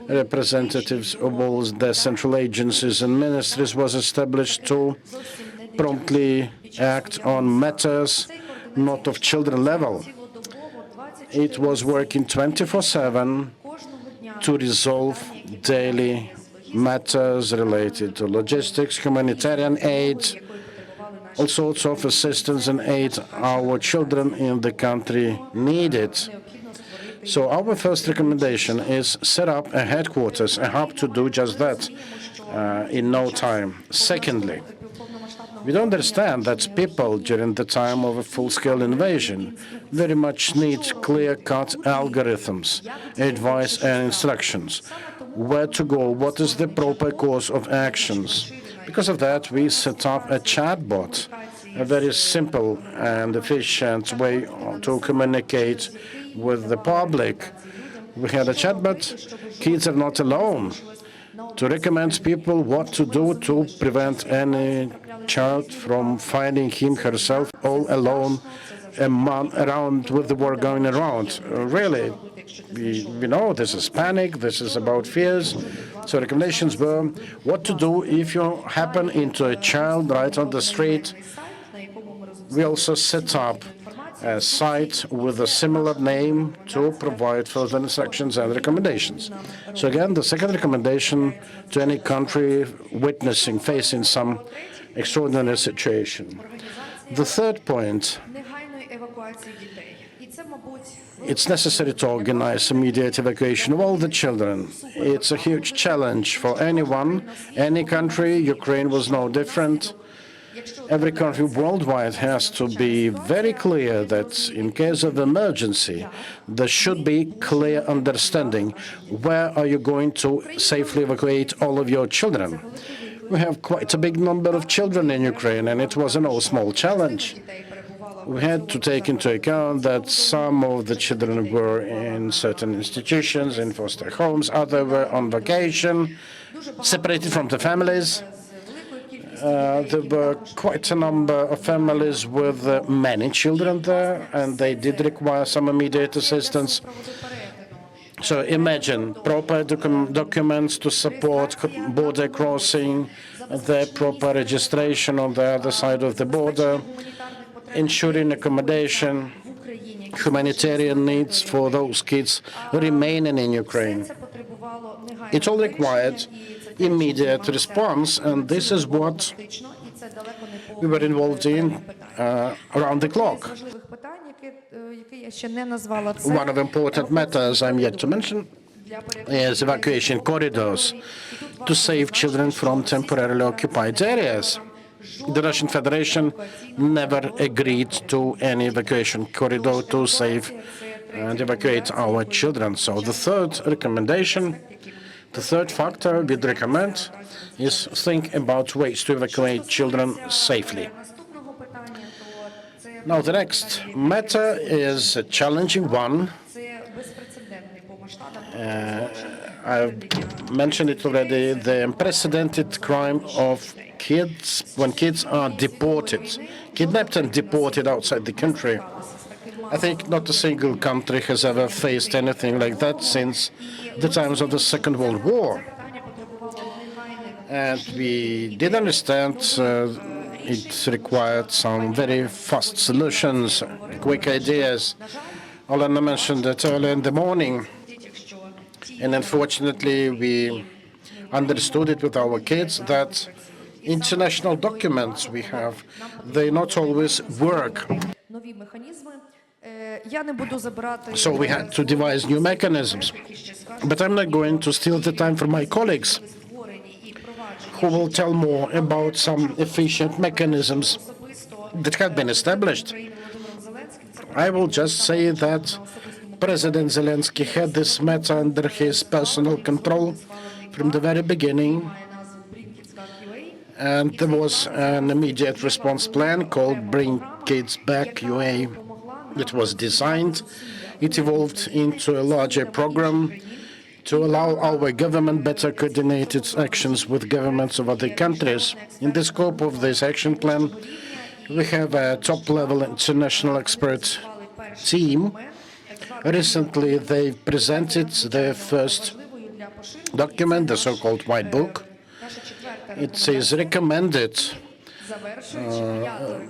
representatives of all the central agencies and ministries was established to promptly act on matters not of children level. It was working 24/7 to resolve daily matters related to logistics, humanitarian aid, all sorts of assistance and aid our children in the country needed. So our first recommendation is set up a headquarters, a hub to do just that in no time. Secondly, we don't understand that people during the time of a full-scale invasion very much need clear-cut algorithms, advice and instructions. Where to go, what is the proper course of actions. Because of that, we set up a chatbot, a very simple and efficient way to communicate with the public. We had a chatbot, Kids Are Not Alone, to recommend people what to do to prevent any child from finding herself all alone around with the war going around. Really, we know this is panic, this is about fears. So recommendations were what to do if you happen into a child right on the street. We also set up a site with a similar name to provide further instructions and recommendations. So again, the second recommendation to any country facing some extraordinary situation. The third point, it's necessary to organize immediate evacuation of all the children. It's a huge challenge for anyone, any country. Ukraine was no different. Every country worldwide has to be very clear that in case of emergency, there should be clear understanding. Where are you going to safely evacuate all of your children? We have quite a big number of children in Ukraine, and it was no small challenge. We had to take into account that some of the children were in certain institutions, in foster homes, others were on vacation, separated from the families. There were quite a number of families with many children there, and they did require some immediate assistance. So imagine proper documents to support border crossing, the proper registration on the other side of the border, ensuring accommodation, humanitarian needs for those kids remaining in Ukraine. It all required immediate response, and this is what we were involved in around the clock. One of the important matters I'm yet to mention is evacuation corridors to save children from temporarily occupied areas. The Russian Federation never agreed to any evacuation corridor to save and evacuate our children. So the third recommendation, the third factor we'd recommend is think about ways to evacuate children safely. Now, the next matter is a challenging one. I've mentioned it already, the unprecedented crime of kids, when kids are deported, kidnapped and deported outside the country. I think not a single country has ever faced anything like that since the times of the Second World War. And we did understand it required some very fast solutions, quick ideas. Olena mentioned that earlier in the morning. And unfortunately, we understood it with our kids that international documents we have, they not always work. So we had to devise new mechanisms. But I'm not going to steal the time from my colleagues, who will tell more about some efficient mechanisms that have been established. I will just say that President Zelensky had this matter under his personal control from the very beginning, and there was an immediate response plan called Bring Kids Back UA. It was designed, it evolved into a larger program to allow our government better coordinate its actions with governments of other countries. In the scope of this action plan, we have a top-level international expert team. Recently, they presented their first document, the so-called White Book. It is recommended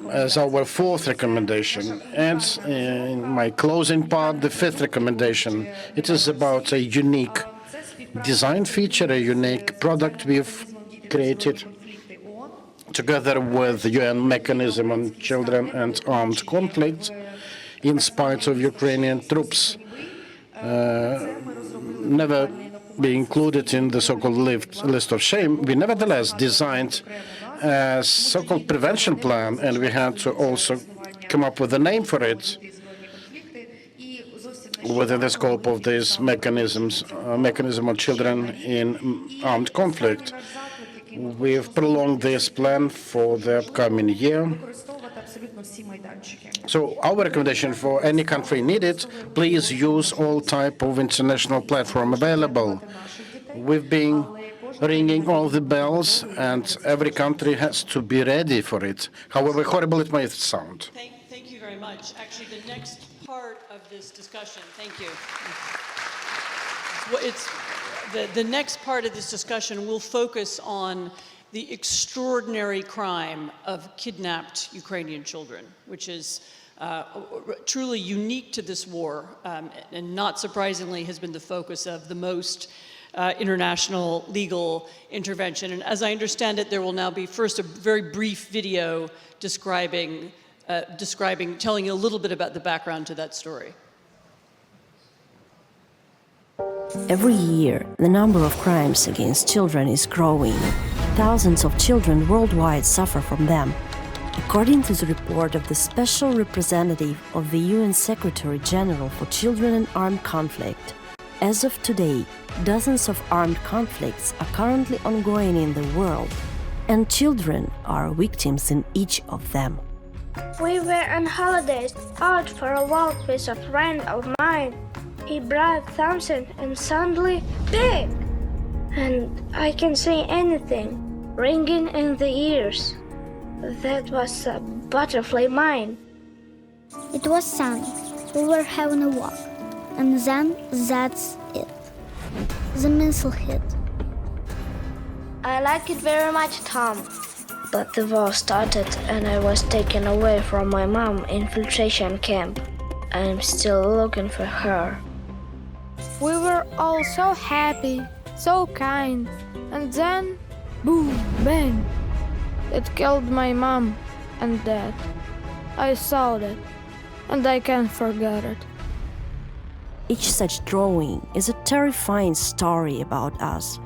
as our fourth recommendation. And in my closing part, the fifth recommendation, it is about a unique design feature, a unique product we've created together with the UN mechanism on children and armed conflict, in spite of Ukrainian troops never be included in the so-called list of shame. We nevertheless designed a so-called prevention plan, and we had to also come up with a name for it within the scope of this mechanism on children in armed conflict. We've prolonged this plan for the upcoming year. So our recommendation for any country needed, please use all type of international platform available. We've been ringing all the bells, and every country has to be ready for it, however horrible it may sound. Thank you very much. Actually, the next part of this discussion, thank you. The next part of this discussion will focus on the extraordinary crime of kidnapped Ukrainian children, which is truly unique to this war, and not surprisingly has been the focus of the most international legal intervention. And as I understand it, there will now be first a very brief video telling you a little bit about the background to that story. Every year, the number of crimes against children is growing. Thousands of children worldwide suffer from them. According to the report of the Special Representative of the UN Secretary-General for Children in Armed Conflict, as of today, dozens of armed conflicts are currently ongoing in the world, and children are victims in each of them. We were on holidays out for a walk with a friend of mine. He brought something and suddenly big! And I can see anything, ringing in the ears. That was a butterfly mine. It was sunny. We were having a walk. And then that's it. The missile hit. I like it very much, Tom. But the war started and I was taken away from my mom in infiltration camp. I'm still looking for her. We were all so happy, so kind, and then, boom, bang. It killed my mom and dad. I saw that, and I can't forget it. Each such drawing is a terrifying story about us,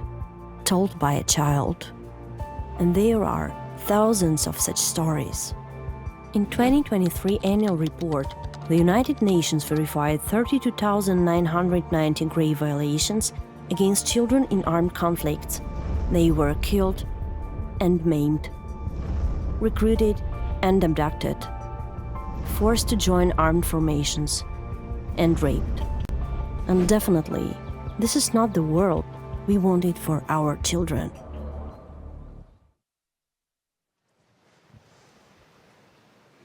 told by a child. And there are thousands of such stories. In 2023 annual report, the United Nations verified 32,990 grave violations against children in armed conflicts. They were killed and maimed, recruited and abducted, forced to join armed formations, and raped. And definitely, this is not the world we wanted for our children.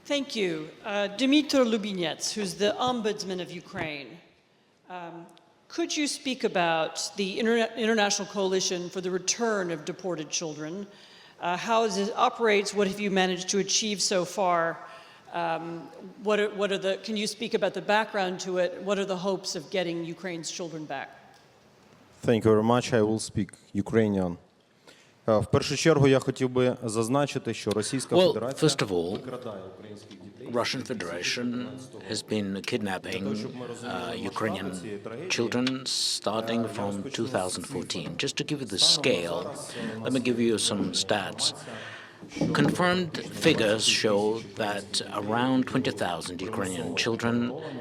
Thank you. Dmytro Lubinets, who's the Ombudsman of Ukraine. Could you speak about the International Coalition for the Return of Deported Children? How it operates, what have you managed to achieve so far? Can you speak about the background to it? What are the hopes of getting Ukraine's children back? Thank you very much. I will speak Ukrainian. В першу чергу я хотів би зазначити, що Російська Федерація викрадає українських дітей. Russian Federation has been kidnapping Ukrainian children starting from 2014. Just to give you the scale, let me give you some stats. Confirmed figures show that around 20,000 Ukrainian children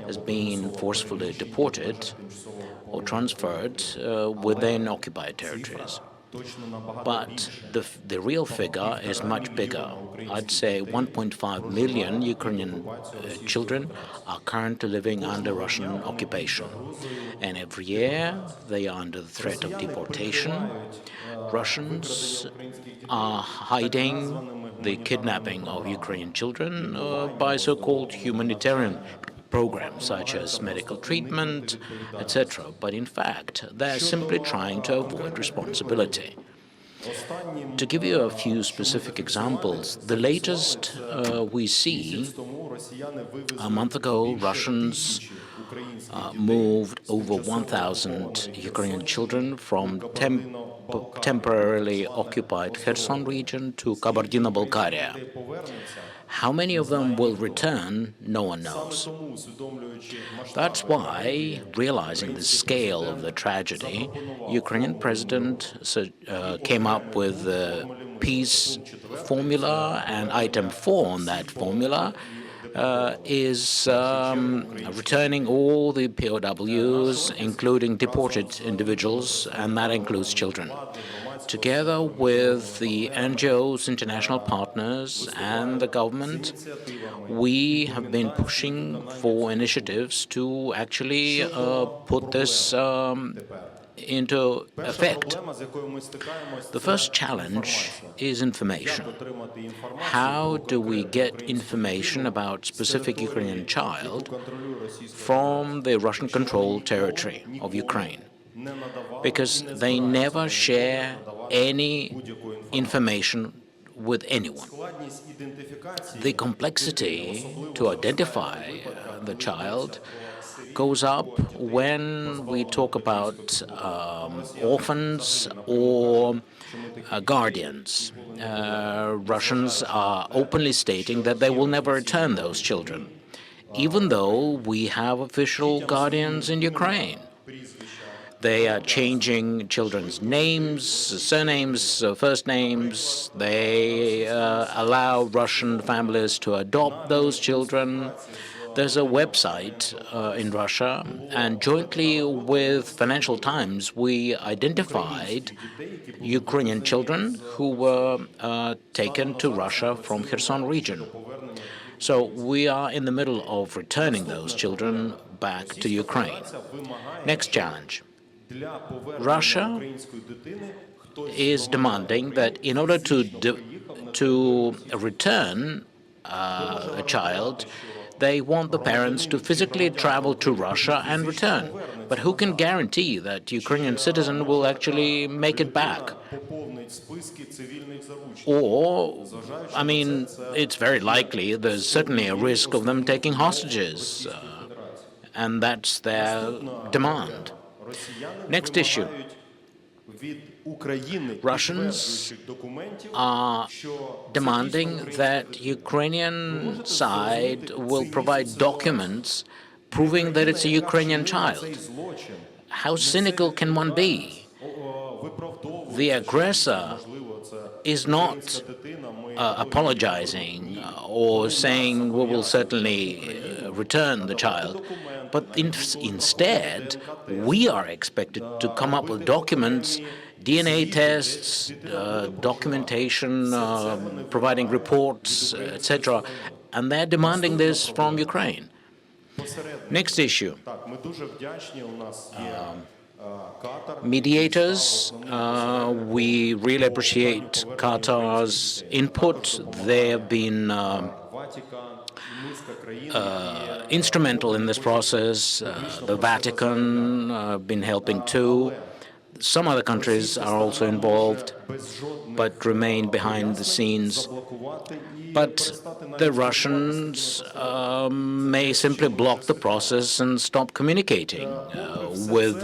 has been forcefully deported or transferred within occupied territories. But the real figure is much bigger. I'd say 1.5 million Ukrainian children are currently living under Russian occupation. And every year they are under the threat of deportation. Russians are hiding the kidnapping of Ukrainian children by so-called humanitarian programs such as medical treatment, etc. But in fact, they're simply trying to avoid responsibility. To give you a few specific examples, the latest we see, a month ago, Russians moved over 1,000 Ukrainian children from temporarily occupied Kherson region to Kabardino-Balkaria. How many of them will return, no one knows. That's why, realizing the scale of the tragedy, Ukrainian president came up with the peace formula, and item 4 on that formula is returning all the POWs, including deported individuals, and that includes children. Together with the NGOs, international partners, and the government, we have been pushing for initiatives to actually put this into effect. The first challenge is information. How do we get information about specific Ukrainian child from the Russian-controlled territory of Ukraine? Because they never share any information with anyone. The complexity to identify the child goes up when we talk about orphans or guardians. Russians are openly stating that they will never return those children, even though we have official guardians in Ukraine. They are changing children's names, surnames, first names. They allow Russian families to adopt those children. There's a website in Russia, and jointly with Financial Times, we identified Ukrainian children who were taken to Russia from Kherson region. So we are in the middle of returning those children back to Ukraine. Next challenge. Russia is demanding that in order to return a child, they want the parents to physically travel to Russia and return. But who can guarantee that Ukrainian citizen will actually make it back? Or, I mean, it's very likely there's certainly a risk of them taking hostages, and that's their demand. Next issue. Russians are demanding that Ukrainian side will provide documents proving that it's a Ukrainian child. How cynical can one be? The aggressor is not apologizing or saying we will certainly return the child, but instead we are expected to come up with documents, DNA tests, documentation, providing reports, etc., and they're demanding this from Ukraine. Next issue. Mediators, we really appreciate Qatar's input. They have been instrumental in this process. The Vatican have been helping too. some other countries are also involved, but remain behind the scenes. But the Russians may simply block the process and stop communicating with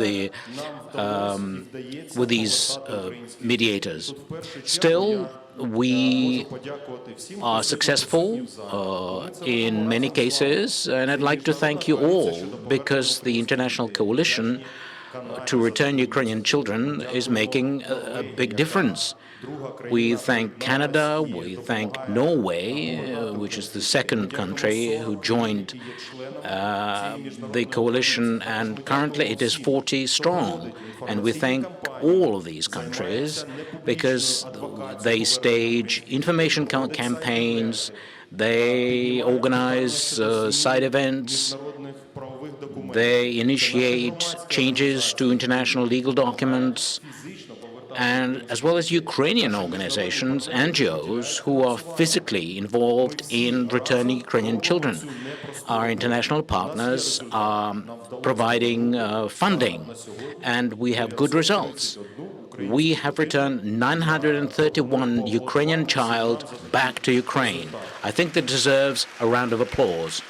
these mediators. Still, we are successful in many cases, and I'd like to thank you all, because the international coalition to return Ukrainian children is making a big difference. We thank Canada, we thank Norway, which is the second country who joined the coalition, and currently it is 40 strong. And we thank all of these countries because they stage information campaigns, they organize side events, they initiate changes to international legal documents, and as well as Ukrainian organizations, NGOs, who are physically involved in returning Ukrainian children. Our international partners are providing funding, and we have good results. We have returned 931 Ukrainian child back to Ukraine. I think that deserves a round of applause.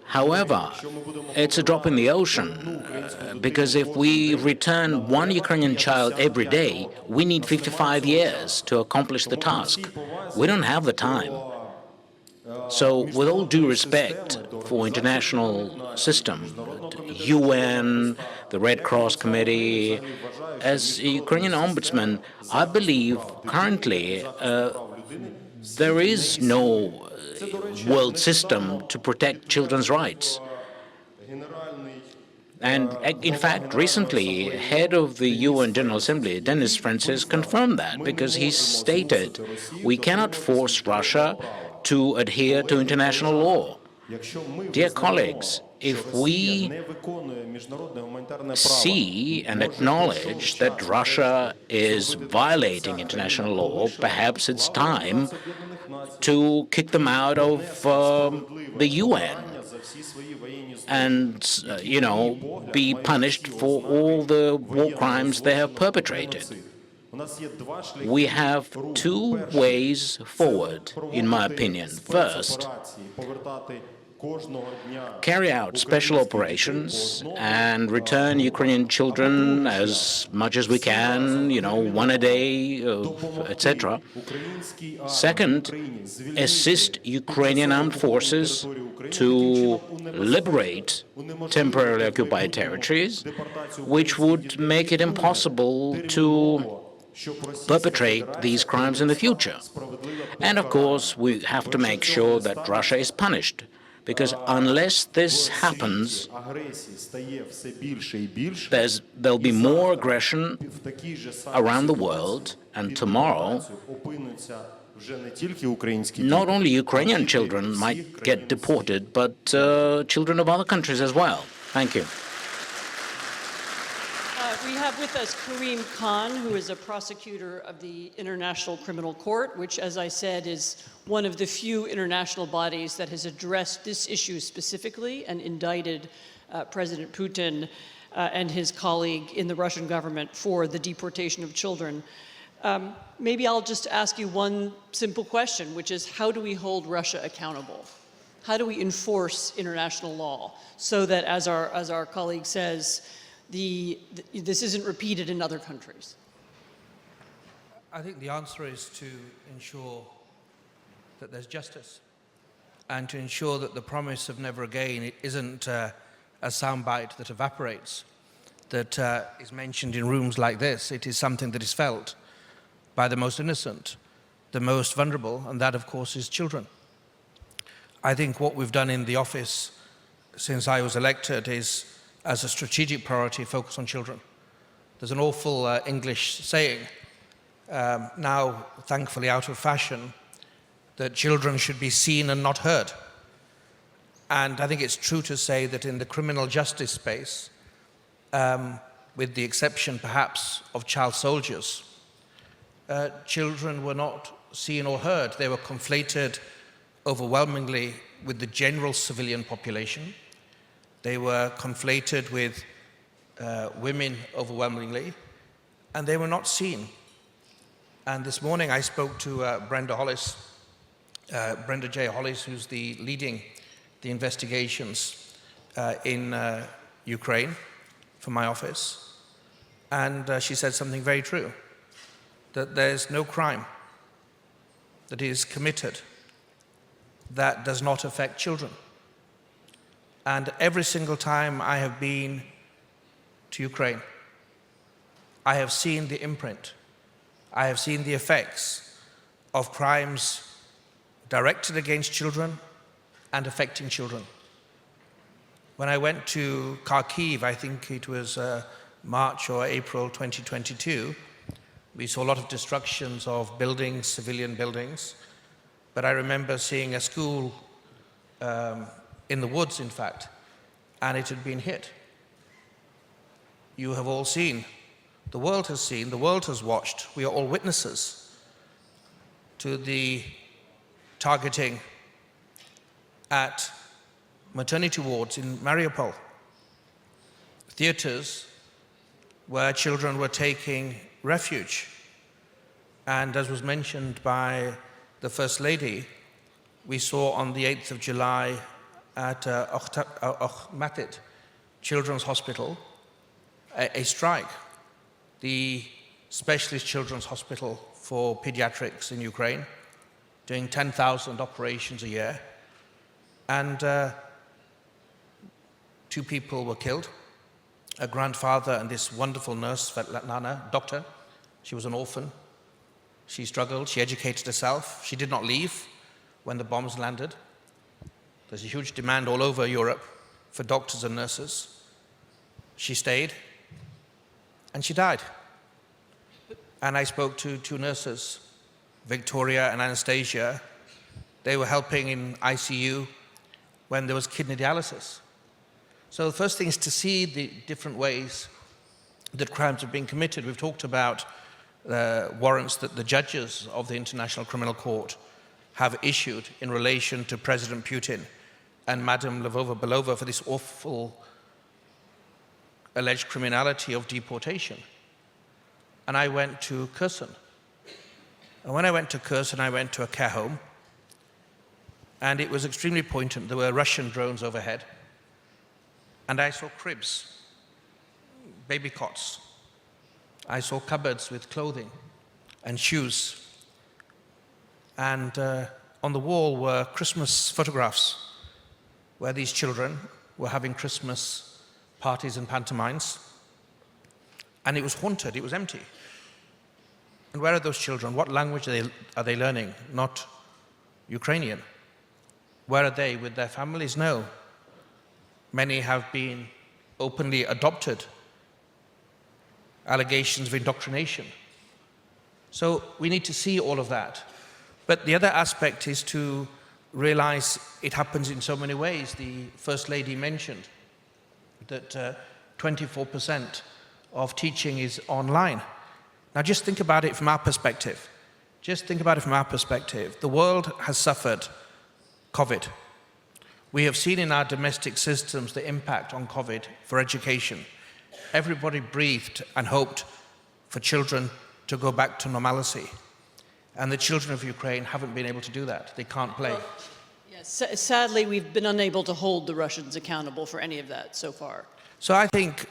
However, it's a drop in the ocean, because if we return one Ukrainian child every day, we need 55 years to accomplish the task. We don't have the time. So, with all due respect for international system, UN, the Red Cross Committee, as a Ukrainian ombudsman, I believe currently there is no world system to protect children's rights. And in fact, recently, head of the UN General Assembly, Denis Francis, confirmed that, because he stated, we cannot force Russia to adhere to international law. Dear colleagues, if we see and acknowledge that Russia is violating international law, perhaps it's time to kick them out of the UN and, be punished for all the war crimes they have perpetrated. We have two ways forward, in my opinion. First, carry out special operations and return Ukrainian children as much as we can, one a day, etc. Second, assist Ukrainian armed forces to liberate temporarily occupied territories, which would make it impossible to perpetrate these crimes in the future. And of course, we have to make sure that Russia is punished, because unless this happens, there'll be more aggression around the world, and tomorrow, not only Ukrainian children might get deported, but children of other countries as well. Thank you. We have with us Karim Khan, who is a prosecutor of the International Criminal Court, which, as I said, is one of the few international bodies that has addressed this issue specifically and indicted President Putin and his colleague in the Russian government for the deportation of children. Maybe I'll just ask you one simple question, which is, how do we hold Russia accountable? How do we enforce international law so that, as our colleague says, this isn't repeated in other countries? I think the answer is to ensure that there's justice, and to ensure that the promise of never again isn't a soundbite that evaporates, that is mentioned in rooms like this. It is something that is felt by the most innocent, the most vulnerable, and that, of course, is children. I think what we've done in the office since I was elected is, as a strategic priority, focus on children. There's an awful English saying, now thankfully out of fashion, that children should be seen and not heard. And I think it's true to say that in the criminal justice space, with the exception perhaps of child soldiers, children were not seen or heard. They were conflated overwhelmingly with the general civilian population. They were conflated with women overwhelmingly, and they were not seen. And this morning I spoke to Brenda J. Hollis, who's leading the investigations in Ukraine from my office. And she said something very true, that there's no crime that is committed that does not affect children. And every single time I have been to Ukraine, I have seen the imprint. I have seen the effects of crimes directed against children and affecting children. When I went to Kharkiv, I think it was March or April 2022, we saw a lot of destructions of buildings, civilian buildings, but I remember seeing a school in the woods, in fact, and it had been hit. You have all seen, the world has seen, the world has watched, we are all witnesses to the targeting at maternity wards in Mariupol, theaters where children were taking refuge. And as was mentioned by the First Lady, we saw on the 8th of July at Okhmatit Children's Hospital a strike, the specialist children's hospital for pediatrics in Ukraine, doing 10,000 operations a year. And 2 people were killed, a grandfather and this wonderful nurse, Svetlana, doctor. She was an orphan. She struggled, she educated herself. She did not leave when the bombs landed. There's a huge demand all over Europe for doctors and nurses. She stayed, and she died. And I spoke to 2 nurses, Victoria and Anastasia. They were helping in ICU when there was kidney dialysis. So the first thing is to see the different ways that crimes are being committed. We've talked about warrants that the judges of the International Criminal Court have issued in relation to President Putin and Madam Lvova-Belova for this awful alleged criminality of deportation. And I went to Kherson. And when I went to Kherson, I went to a care home, and it was extremely poignant. There were Russian drones overhead, and I saw cribs, baby cots. I saw cupboards with clothing and shoes. And on the wall were Christmas photographs where these children were having Christmas parties and pantomimes. And it was haunted, it was empty. And where are those children? What language are they learning? Not Ukrainian. Where are they with their families? No. Many have been openly adopted. Allegations of indoctrination. So we need to see all of that. But the other aspect is to realize it happens in so many ways. The First Lady mentioned that 24% of teaching is online. Now just think about it from our perspective. Just think about it from our perspective. The world has suffered COVID. We have seen in our domestic systems the impact on COVID for education. Everybody breathed and hoped for children to go back to normalcy. And the children of Ukraine haven't been able to do that. They can't play. Well, yes, sadly, we've been unable to hold the Russians accountable for any of that so far. So I think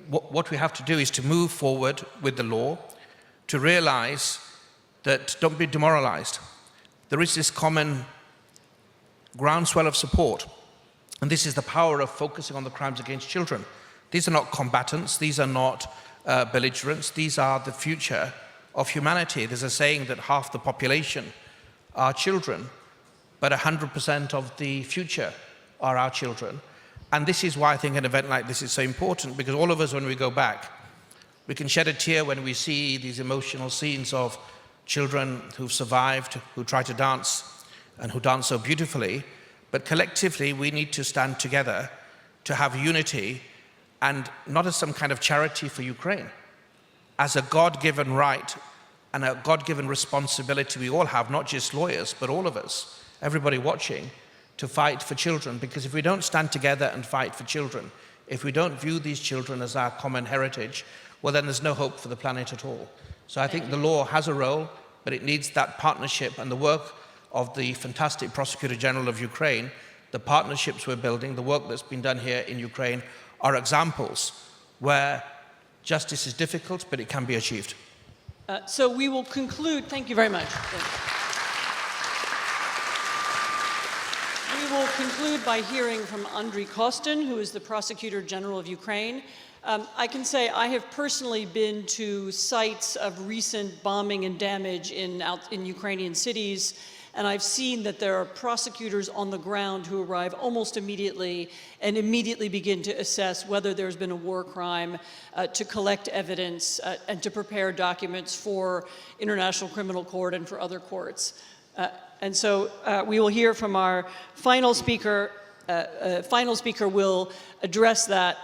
what we have to do is to move forward with the law, to realize that don't be demoralized. There is this common groundswell of support. And this is the power of focusing on the crimes against children. These are not combatants, these are not belligerents, these are the future of humanity. There's a saying that half the population are children, but 100% of the future are our children. And this is why I think an event like this is so important, because all of us, when we go back, we can shed a tear when we see these emotional scenes of children who've survived, who try to dance, and who dance so beautifully. But collectively, we need to stand together to have unity, and not as some kind of charity for Ukraine, as a God-given right and a God-given responsibility we all have, not just lawyers, but all of us, everybody watching, to fight for children, because if we don't stand together and fight for children, if we don't view these children as our common heritage, well, then there's no hope for the planet at all. So I think the law has a role, but it needs that partnership, and the work of the fantastic Prosecutor General of Ukraine, the partnerships we're building, the work that's been done here in Ukraine are examples where justice is difficult, but it can be achieved. So we will conclude. Thank you very much. We will conclude by hearing from Andriy Kostin, who is the Prosecutor General of Ukraine. I can say I have personally been to sites of recent bombing and damage in Ukrainian cities, and I've seen that there are prosecutors on the ground who arrive almost immediately and immediately begin to assess whether there's been a war crime, to collect evidence, and to prepare documents for International Criminal Court and for other courts. And so we will hear from our final speaker. Final speaker will address that,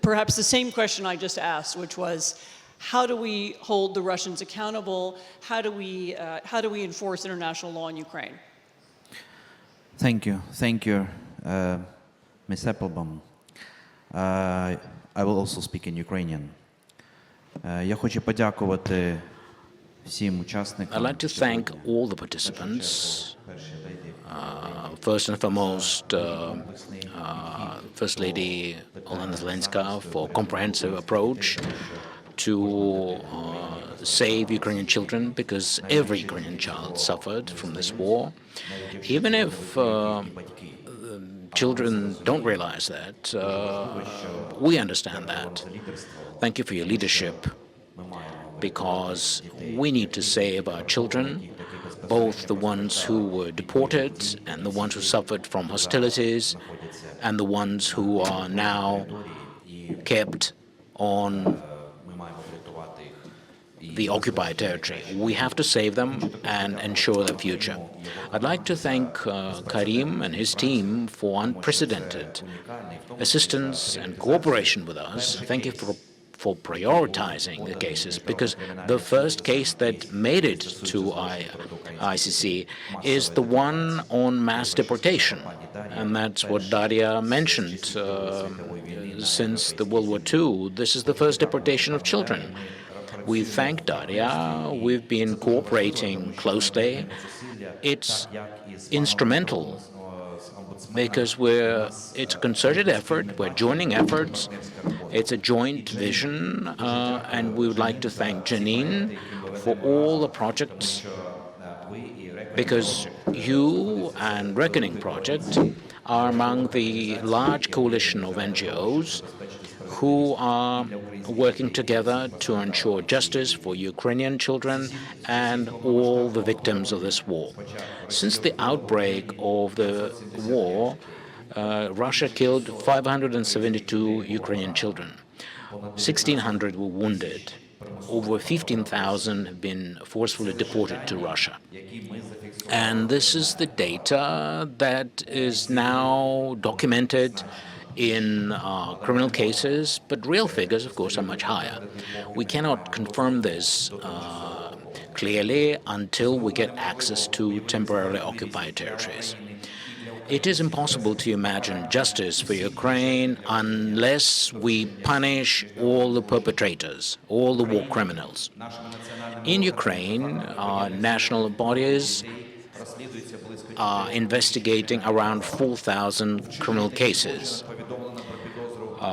perhaps the same question I just asked, which was, how do we hold the Russians accountable? How do we enforce international law in Ukraine? Thank you, Ms. Applebaum. I will also speak in Ukrainian. Я хочу подякувати всім учасникам. I'd like to thank all the participants. First and foremost, First Lady Olena Zelenska for comprehensive approach to save Ukrainian children, because every Ukrainian child suffered from this war. Even if children don't realize that, we understand that. Thank you for your leadership, because we need to save our children, both the ones who were deported and the ones who suffered from hostilities and the ones who are now kept on the occupied territory. We have to save them and ensure their future. I'd like to thank Karim and his team for unprecedented assistance and cooperation with us. Thank you for prioritizing the cases, because the first case that made it to ICC is the one on mass deportation. And that's what Daria mentioned. Since the World War II, this is the first deportation of children. We thank Daria. We've been cooperating closely. It's instrumental because it's a concerted effort. We're joining efforts. It's a joint vision, and we would like to thank Janine for all the projects, because you and Reckoning Project are among the large coalition of NGOs who are working together to ensure justice for Ukrainian children and all the victims of this war. Since the outbreak of the war, Russia killed 572 Ukrainian children. 1,600 were wounded. Over 15,000 have been forcefully deported to Russia. And this is the data that is now documented in criminal cases, but real figures, of course, are much higher. We cannot confirm this clearly until we get access to temporarily occupied territories. It is impossible to imagine justice for Ukraine unless we punish all the perpetrators, all the war criminals. In Ukraine, our national bodies are investigating around 4,000 criminal cases.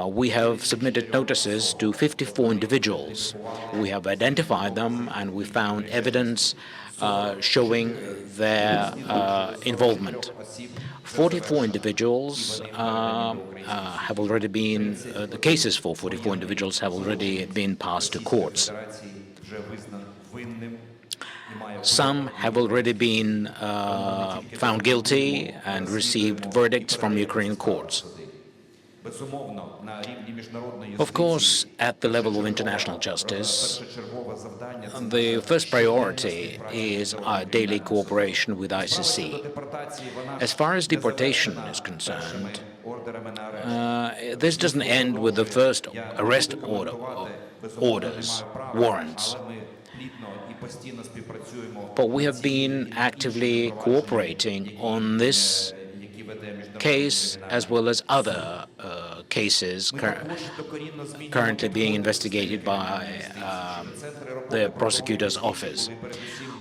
We have submitted notices to 54 individuals. We have identified them, and we found evidence showing their involvement. 44 individuals have already been, the cases for 44 individuals have already been passed to courts. Some have already been found guilty and received verdicts from Ukrainian courts. Of course, at the level of international justice, the first priority is our daily cooperation with ICC. As far as deportation is concerned, this doesn't end with the first arrest orders, warrants. But we have been actively cooperating on this case as well as other cases currently being investigated by the prosecutor's office.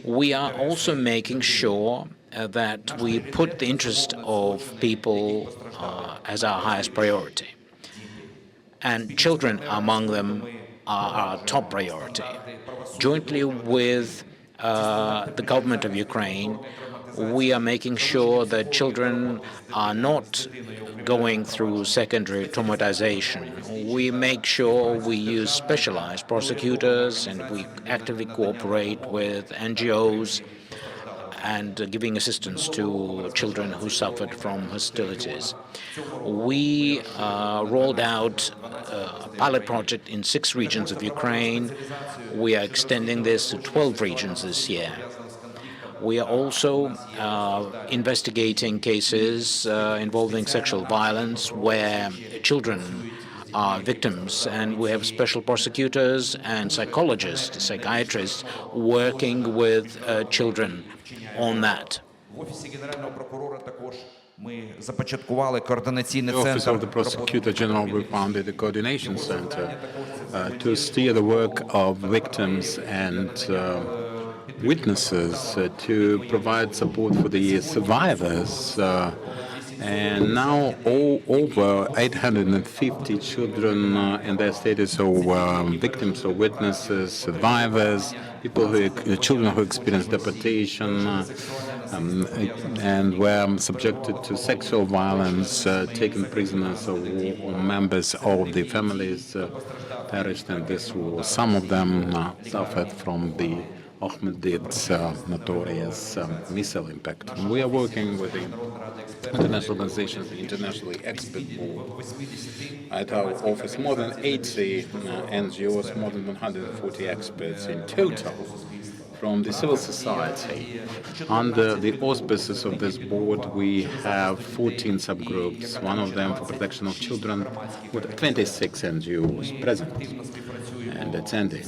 We are also making sure that we put the interest of people as our highest priority. And children among them are our top priority. Jointly with the government of Ukraine, we are making sure that children are not going through secondary traumatization. We make sure we use specialized prosecutors, and we actively cooperate with NGOs and giving assistance to children who suffered from hostilities. We rolled out a pilot project in 6 regions of Ukraine. We are extending this to 12 regions this year. We are also investigating cases involving sexual violence where children are victims, and we have special prosecutors and psychologists, psychiatrists working with children on that. The Office of the Prosecutor General, we founded a coordination center to steer the work of victims and witnesses, to provide support for the survivors. And now over 850 children in their status of victims or witnesses, survivors, children who experienced deportation and were subjected to sexual violence, taken prisoners or members of the families perished in this war. Some of them suffered from the Ahmadiyya's notorious missile impact. We are working with the international organizations, the Internationally Expert Board. At our office, more than 80 NGOs, more than 140 experts in total from the civil society. Under the auspices of this board, we have 14 subgroups, one of them for protection of children, with 26 NGOs present and attending.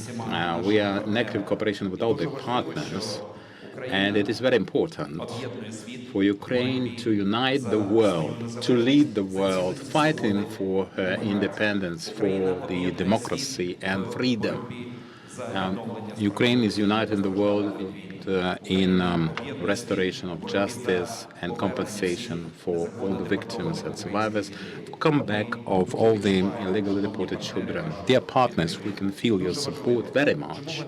We are in active cooperation with all the partners, and it is very important for Ukraine to unite the world, to lead the world, fighting for her independence, for the democracy and freedom. Ukraine is uniting the world in restoration of justice and compensation for all the victims and survivors, comeback of all the illegally deported children. Dear partners, we can feel your support very much.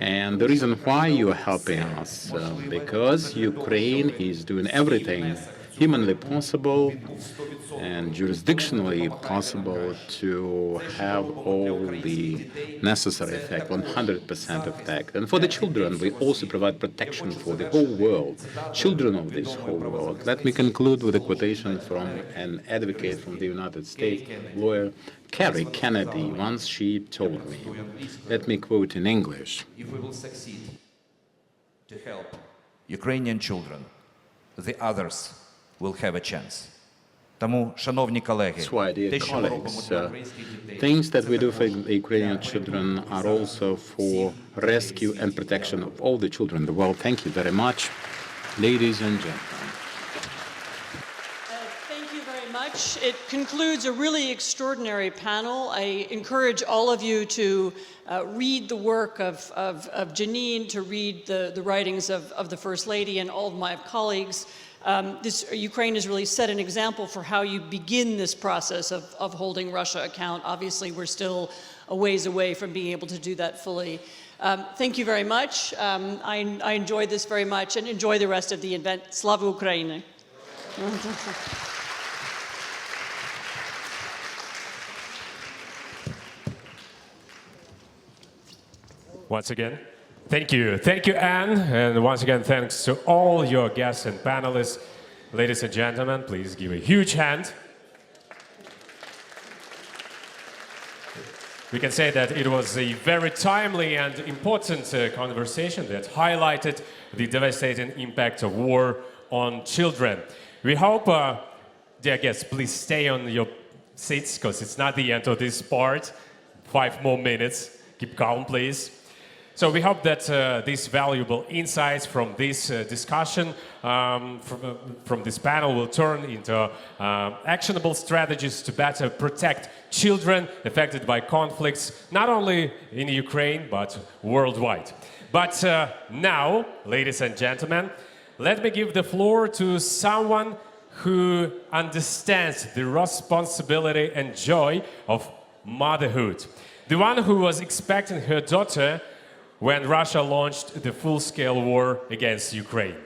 And the reason why you are helping us, because Ukraine is doing everything humanly possible and jurisdictionally possible to have all the necessary effect, 100% effect. And for the children, we also provide protection for the whole world, children of this whole world. Let me conclude with a quotation from an advocate from the United States, lawyer Carrie Kennedy. Once she told me, let me quote in English. If we will succeed to help Ukrainian children, the others will have a chance. That's why, dear colleagues, things that we do for the Ukrainian children are also for rescue and protection of all the children in the world. Thank you very much, ladies and gentlemen. Thank you very much. It concludes a really extraordinary panel. I encourage all of you to read the work of Janine, to read the writings of the First Lady and all of my colleagues. Ukraine has really set an example for how you begin this process of holding Russia account. Obviously, we're still a ways away from being able to do that fully. Thank you very much. I enjoyed this very much, and enjoy the rest of the event. Slava Ukraini! Once again, thank you. Thank you, Anne. And once again, thanks to all your guests and panelists. Ladies and gentlemen, please give a huge hand. We can say that it was a very timely and important conversation that highlighted the devastating impact of war on children. We hope, dear guests, please stay on your seats, because it's not the end of this part. 5 more minutes. Keep calm, please. So we hope that these valuable insights from this discussion, from this panel, will turn into actionable strategies to better protect children affected by conflicts, not only in Ukraine, but worldwide. But now, ladies and gentlemen, let me give the floor to someone who understands the responsibility and joy of motherhood. The one who was expecting her daughter when Russia launched the full-scale war against Ukraine.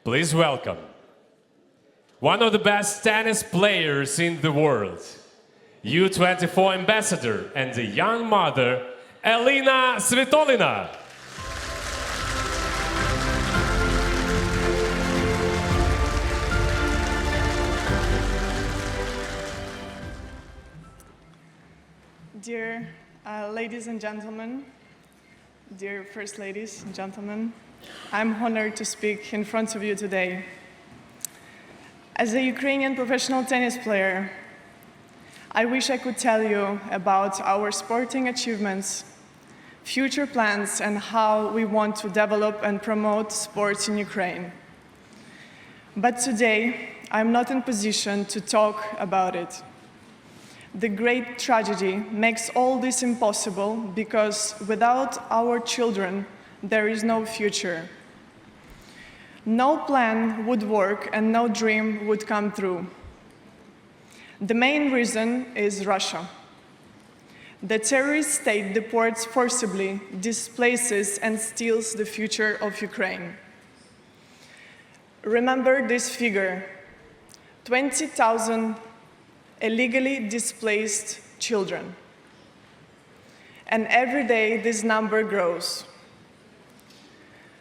Please welcome one of the best tennis players in the world, U24 ambassador and a young mother, Elena Svitolina. Dear ladies and gentlemen, dear First Ladies and gentlemen, I'm honored to speak in front of you today. As a Ukrainian professional tennis player, I wish I could tell you about our sporting achievements, future plans, and how we want to develop and promote sports in Ukraine. But today, I'm not in position to talk about it. The great tragedy makes all this impossible because without our children, there is no future. No plan would work and no dream would come true. The main reason is Russia. The terrorist state deports forcibly, displaces and steals the future of Ukraine. Remember this figure, 20,000 illegally displaced children. And every day this number grows.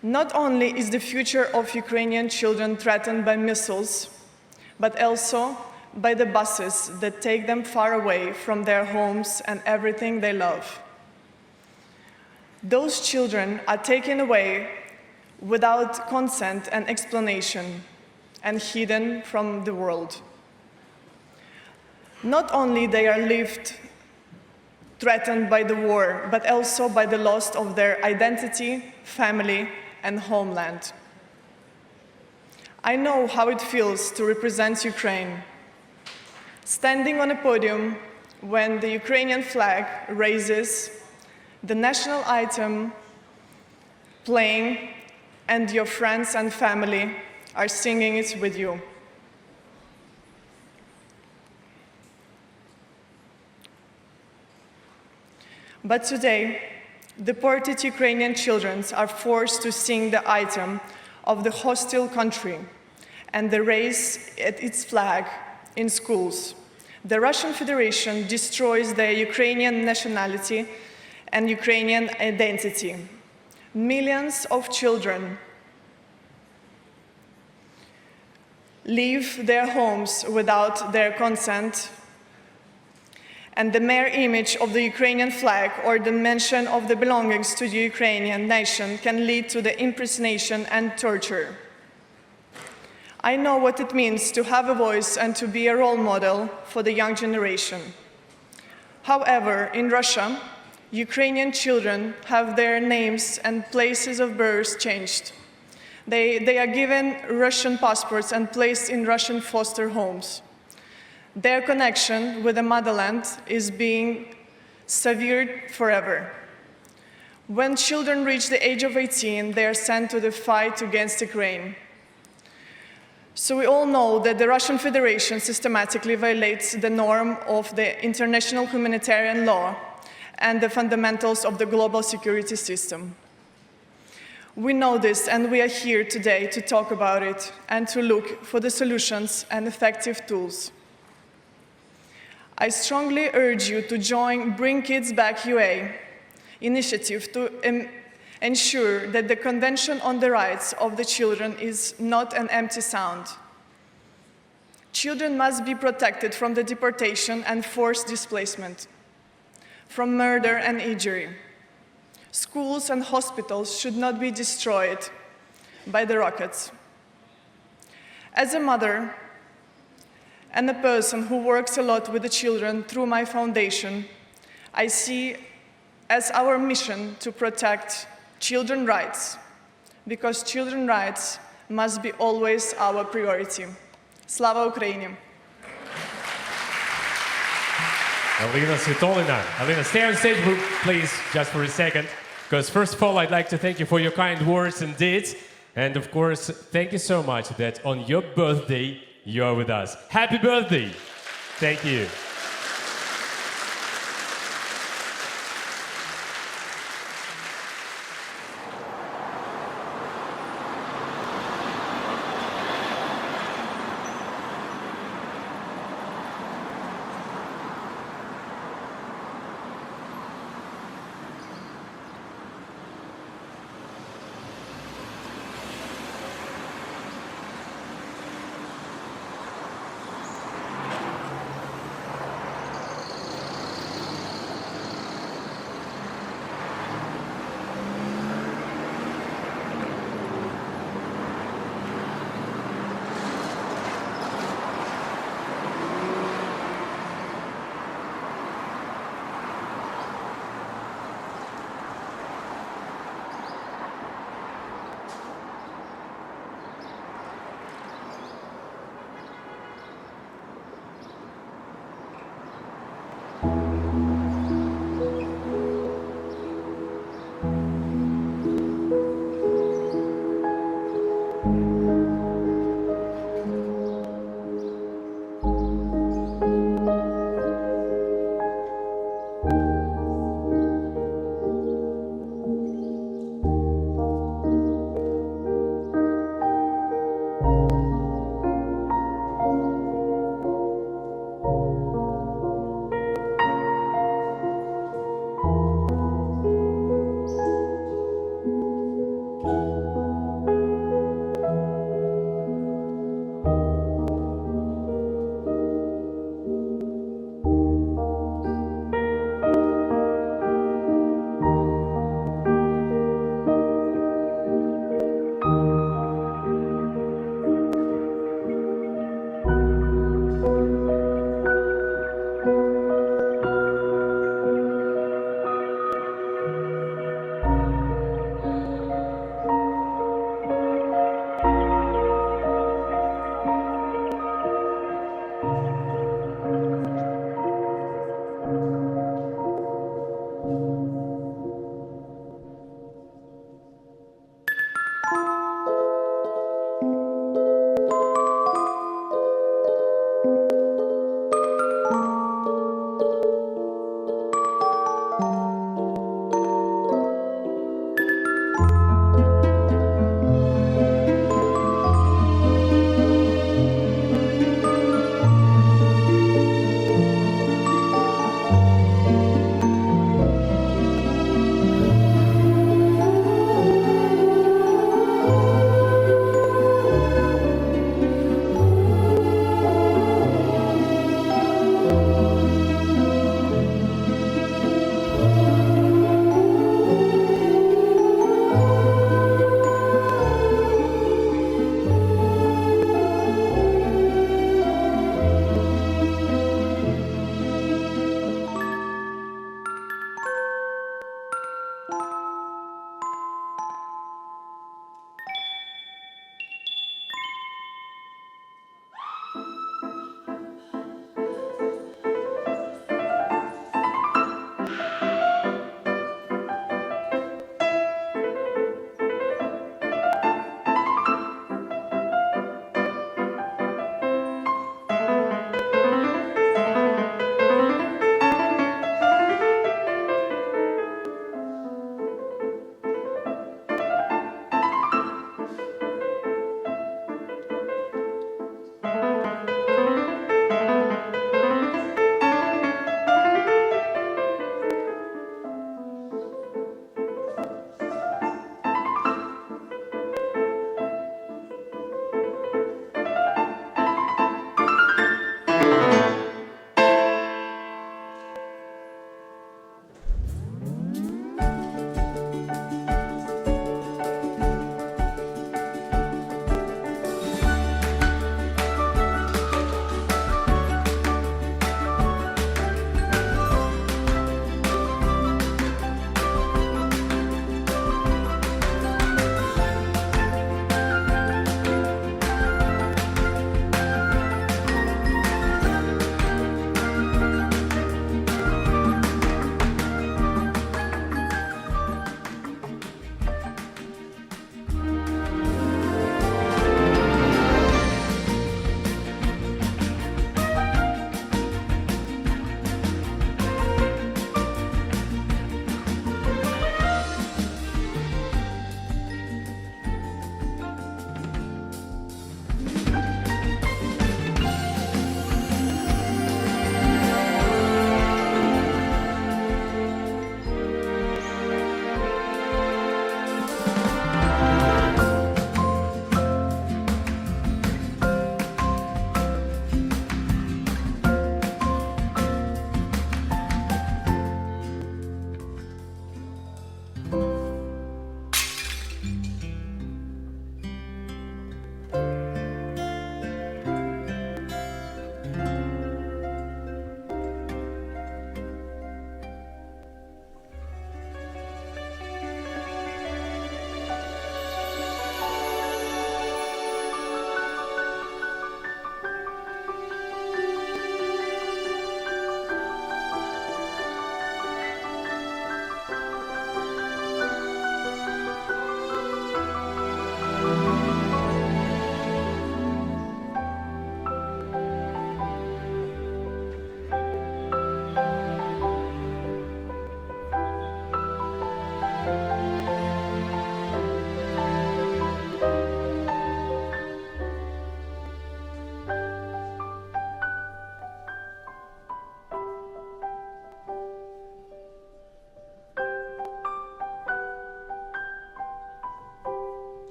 Not only is the future of Ukrainian children threatened by missiles, but also by the buses that take them far away from their homes and everything they love. Those children are taken away without consent and explanation and hidden from the world. Not only they are left threatened by the war, but also by the loss of their identity, family, and homeland. I know how it feels to represent Ukraine. Standing on a podium when the Ukrainian flag raises, the national anthem playing, and your friends and family are singing it with you. But today, deported Ukrainian children are forced to sing the anthem of the hostile country and the raise its flag in schools. The Russian Federation destroys their Ukrainian nationality and Ukrainian identity. Millions of children leave their homes without their consent, and the mere image of the Ukrainian flag or the mention of the belongings to the Ukrainian nation can lead to the impersonation and torture. I know what it means to have a voice and to be a role model for the young generation. However, in Russia, Ukrainian children have their names and places of birth changed. They are given Russian passports and placed in Russian foster homes. Their connection with the motherland is being severed forever. When children reach the age of 18, they are sent to the fight against Ukraine. So we all know that the Russian Federation systematically violates the norm of the international humanitarian law and the fundamentals of the global security system. We know this, and we are here today to talk about it and to look for the solutions and effective tools. I strongly urge you to join Bring Kids Back UA initiative to ensure that the Convention on the Rights of the Children is not an empty sound. Children must be protected from the deportation and forced displacement, from murder and injury. Schools and hospitals should not be destroyed by the rockets. As a mother and a person who works a lot with the children through my foundation, I see as our mission to protect children's rights, because children's rights must be always our priority. Slava Ukraini! Alina Svitolina. Alina, stay on stage, please, just for a second. Because first of all, I'd like to thank you for your kind words and deeds. And of course, thank you so much that on your birthday, you're with us. Happy birthday! Thank you.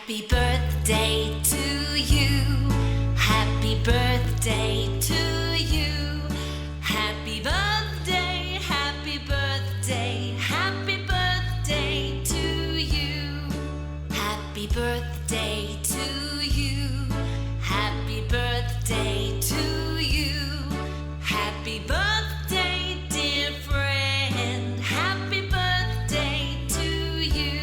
Happy birthday to you. Happy birthday to you. Happy birthday, happy birthday, happy birthday to you. Happy birthday to you. Happy birthday to you. Happy birthday, dear friend. Happy birthday to you.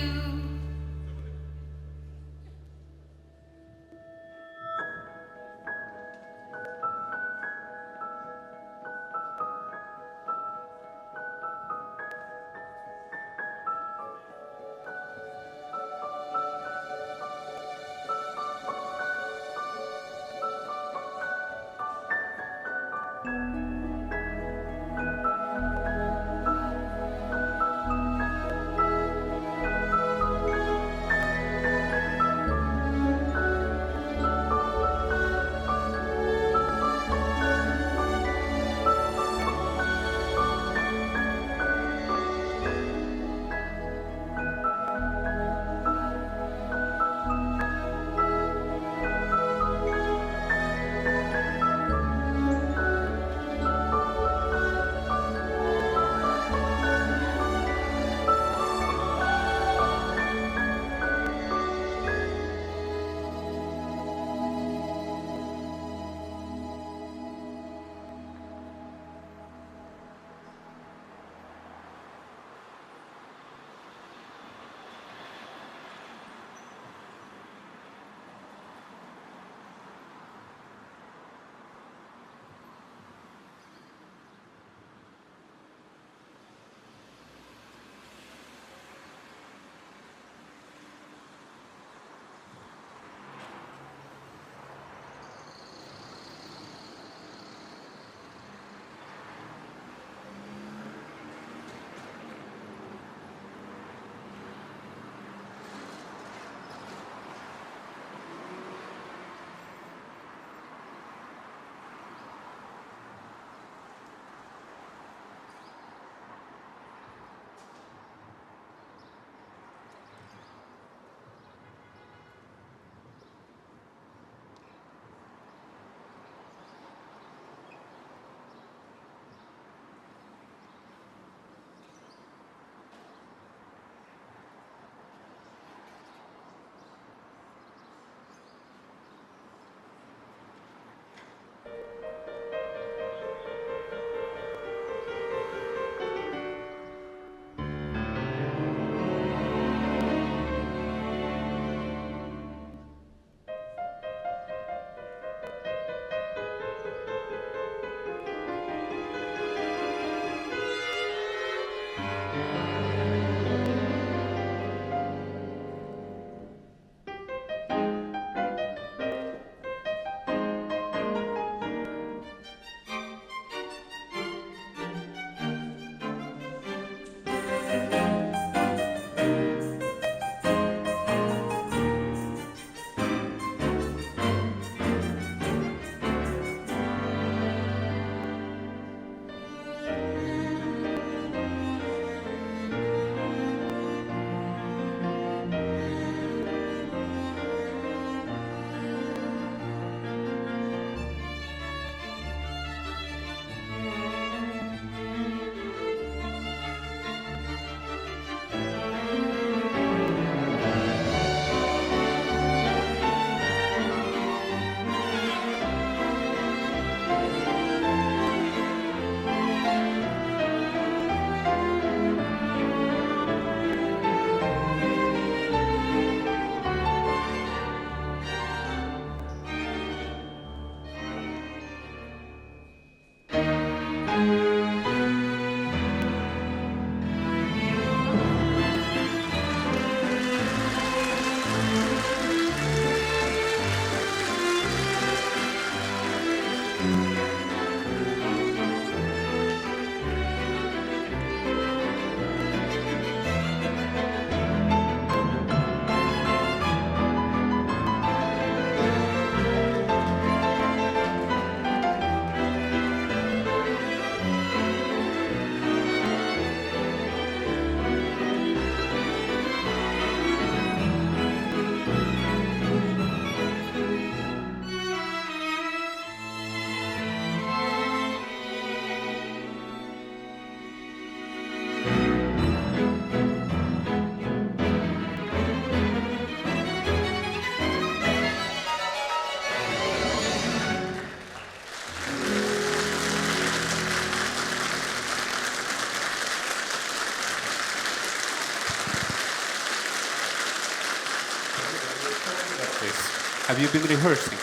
Have you been rehearsing?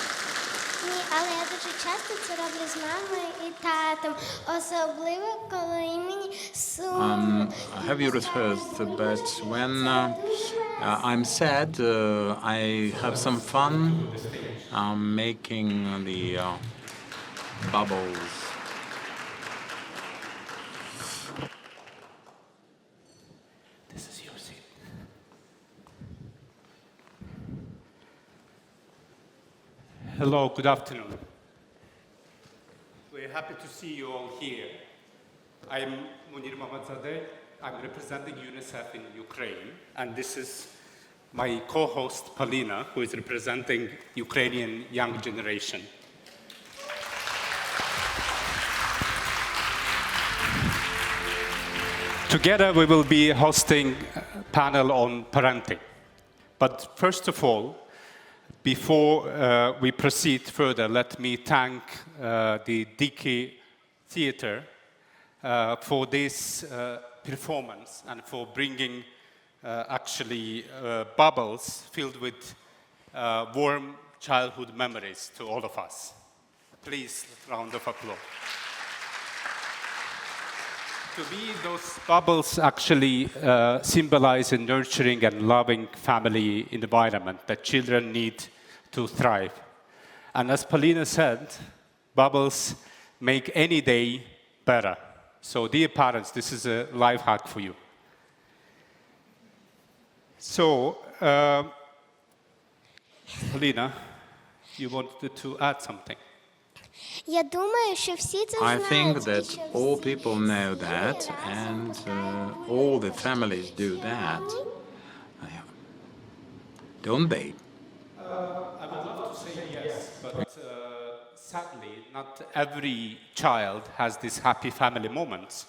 Ні, але я дуже часто це роблю з мамою і татом. Особливо, коли мені сумно. Have you rehearsed? But when I'm sad, I have some fun making the bubbles. This is your seat. Hello, good afternoon. We're happy to see you all here. I'm Munir Mamadzadeh. I'm representing UNICEF in Ukraine, and this is my co-host Polina, who is representing Ukrainian young generation. Together we will be hosting a panel on parenting. But first of all, before we proceed further, let me thank the Dickey Theatre for this performance and for bringing actually bubbles filled with warm childhood memories to all of us. Please, round of applause. To me, those bubbles actually symbolize a nurturing and loving family environment that children need to thrive. And as Polina said, bubbles make any day better. So dear parents, this is a life hack for you. So, Polina, you wanted to add something? Я думаю, що всі це I think знають. that all people know that, and all the families do that. Don't they? I would love to say yes, but sadly, not every child has these happy family moments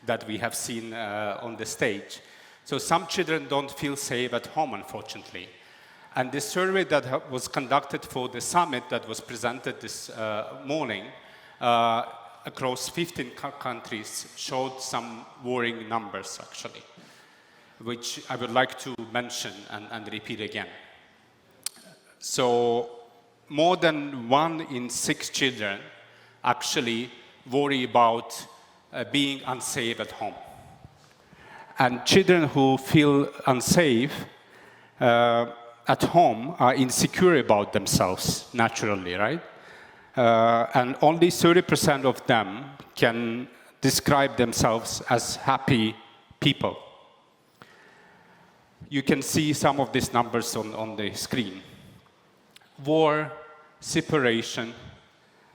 that we have seen on the stage. So some children don't feel safe at home, unfortunately. And the survey that was conducted for the summit that was presented this morning across 15 countries showed some worrying numbers, actually, which I would like to mention and repeat again. So more than 1 in 6 children actually worry about being unsafe at home. And children who feel unsafe at home are insecure about themselves, naturally, right? And only 30% of them can describe themselves as happy people. You can see some of these numbers on the screen. War, separation,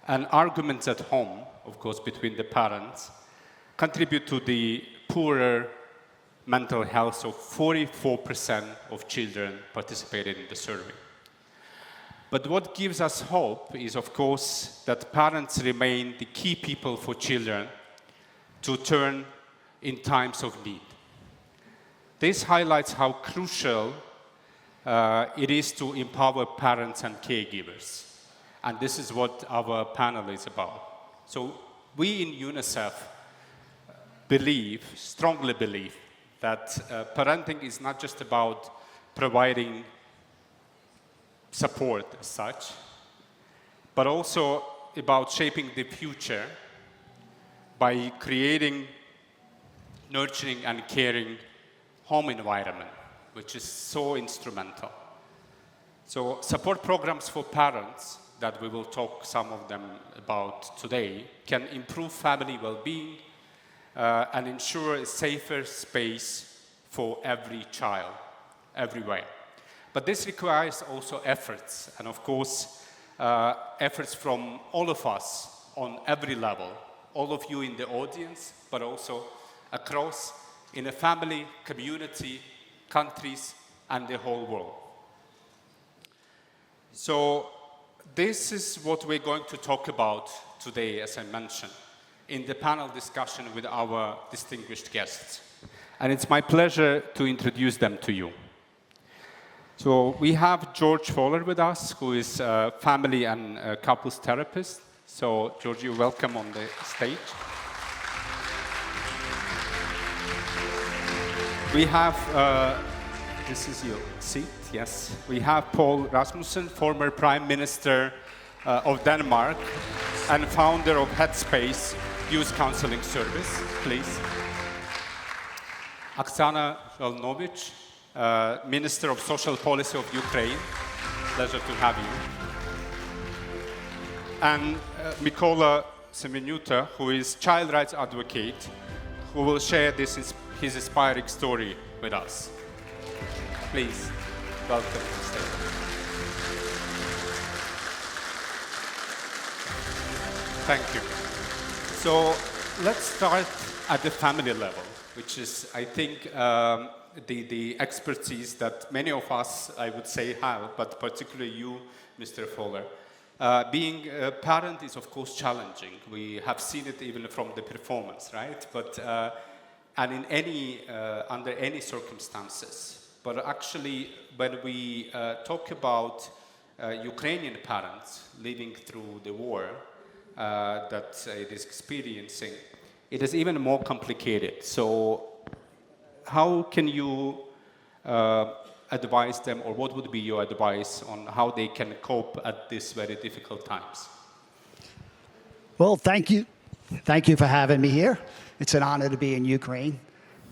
and arguments at home, of course, between the parents, contribute to the poorer mental health, so 44% of children participated in the survey. But what gives us hope is, of course, that parents remain the key people for children to turn in times of need. This highlights how crucial it is to empower parents and caregivers. And this is what our panel is about. So we in UNICEF strongly believe, that parenting is not just about providing support as such, but also about shaping the future by creating nurturing and caring home environment, which is so instrumental. So support programs for parents that we will talk some of them about today can improve family well-being and ensure a safer space for every child, everywhere. But this requires also efforts, and of course, efforts from all of us on every level, all of you in the audience, but also across in a family, community, countries, and the whole world. So this is what we're going to talk about today, as I mentioned, in the panel discussion with our distinguished guests. And it's my pleasure to introduce them to you. So we have George Fowler with us, who is a family and couples therapist. So George, you're welcome on the stage. We have this is your seat, yes. We have Paul Rasmussen, former Prime Minister of Denmark and founder of Headspace Youth Counseling Service, please. Oksana Zhelnovich, Minister of Social Policy of Ukraine. Pleasure to have you. And Mykola Semenuta, who is child rights advocate, who will share his inspiring story with us. Please, welcome to the stage. Thank you. So let's start at the family level, which is, I think, the expertise that many of us, I would say, have, but particularly you, Mr. Fowler. Being a parent is, of course, challenging. We have seen it even from the performance, right? But, and in any, under any circumstances. But actually, when we talk about Ukrainian parents living through the war that it is experiencing, it is even more complicated. So how can you advise them, or what would be your advice on how they can cope at these very difficult times? Well, thank you. Thank you for having me here. It's an honor to be in Ukraine.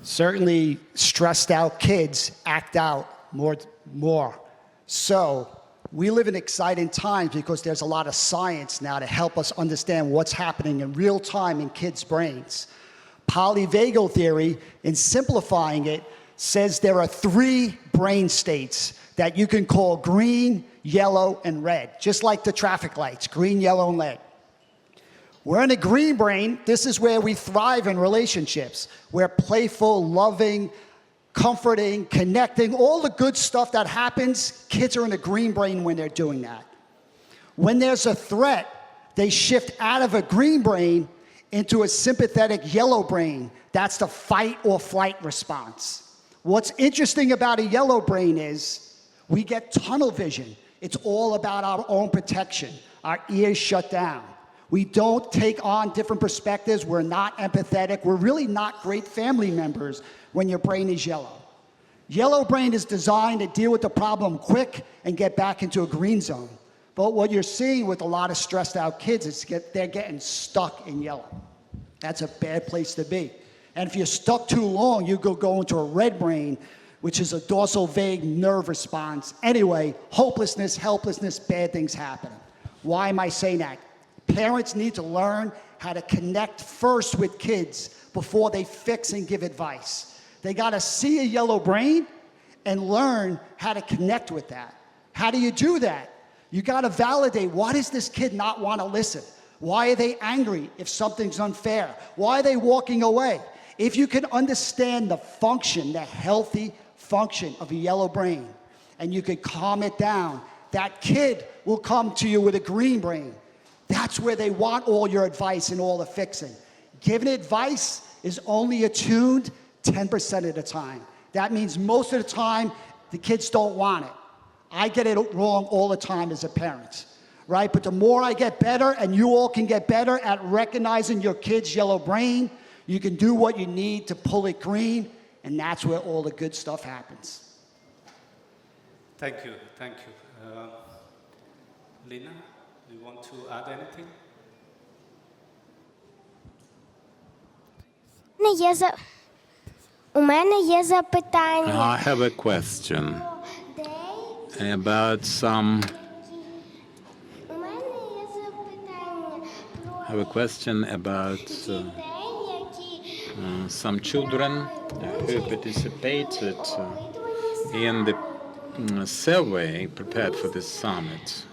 Certainly, stressed out kids act out more. So we live in exciting times because there's a lot of science now to help us understand what's happening in real time in kids' brains. Polyvagal theory, in simplifying it, says there are 3 brain states that you can call green, yellow, and red, just like the traffic lights, green, yellow, and red. We're in a green brain. This is where we thrive in relationships. We're playful, loving, comforting, connecting, all the good stuff that happens. Kids are in a green brain when they're doing that. When there's a threat, they shift out of a green brain into a sympathetic yellow brain. That's the fight or flight response. What's interesting about a yellow brain is we get tunnel vision. It's all about our own protection. Our ears shut down. We don't take on different perspectives. We're not empathetic. We're really not great family members when your brain is yellow. Yellow brain is designed to deal with the problem quick and get back into a green zone. But what you're seeing with a lot of stressed out kids is they're getting stuck in yellow. That's a bad place to be. And if you're stuck too long, you go into a red brain, which is a dorsal vague nerve response. Anyway, hopelessness, helplessness, bad things happen. Why am I saying that? Parents need to learn how to connect first with kids before they fix and give advice. They got to see a yellow brain and learn how to connect with that. How do you do that? You got to validate, why does this kid not want to listen? Why are they angry if something's unfair? Why are they walking away? If you can understand the function, the healthy function of a yellow brain, and you can calm it down, that kid will come to you with a green brain. That's where they want all your advice and all the fixing. Giving advice is only attuned 10% of the time. That means most of the time, the kids don't want it. I get it wrong all the time as a parent, right? But the more I get better, and you all can get better at recognizing your kid's yellow brain, you can do what you need to pull it green, and that's where all the good stuff happens. Thank you, thank you. Lina, do you want to add anything? У мене є запитання. I have a question about some. I have a question about some children who participated in the survey prepared for this summit.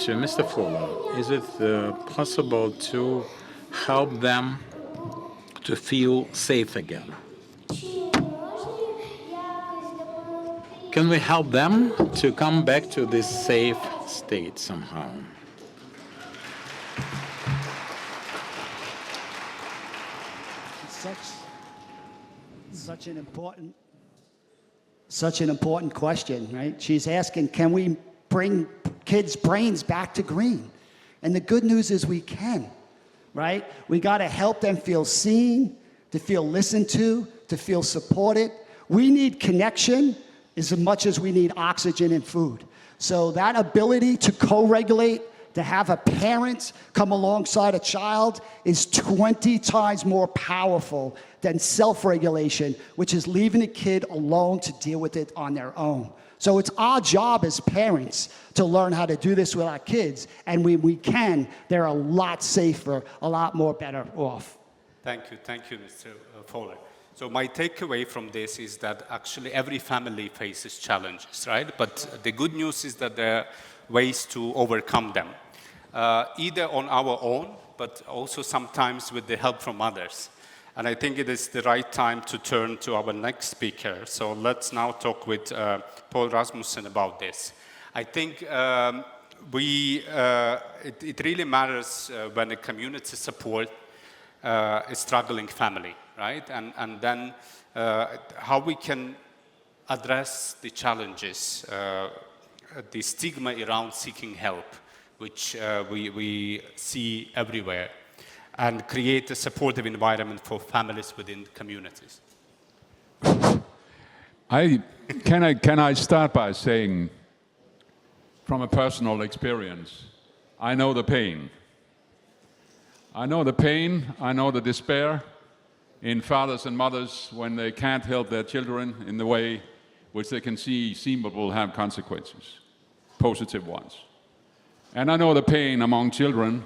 To Mr. Fowler, is it possible to help them to feel safe again? Can we help them to come back to this safe state somehow? Such an important question, right? She's asking, can we bring kids' brains back to green? And the good news is we can, right? We got to help them feel seen. to feel listened to feel supported. We need connection as much as we need oxygen and food. So that ability to co-regulate, to have a parent come alongside a child is 20 times more powerful than self-regulation, which is leaving a kid alone to deal with it on their own. So it's our job as parents to learn how to do this with our kids, and when we can, they're a lot safer, a lot more better off. Thank you, Mr. Fowler. So my takeaway from this is that actually every family faces challenges, right? But the good news is that there are ways to overcome them, either on our own, but also sometimes with the help from others. And I think it is the right time to turn to our next speaker. So let's now talk with Paul Rasmussen about this. I think it really matters when a community support a struggling family, right? And then how we can address the challenges, the stigma around seeking help, which we see everywhere, and create a supportive environment for families within communities. Can I start by saying, from a personal experience, I know the pain. I know the pain, I know the despair in fathers and mothers when they can't help their children in the way which they can see will have consequences, positive ones. And I know the pain among children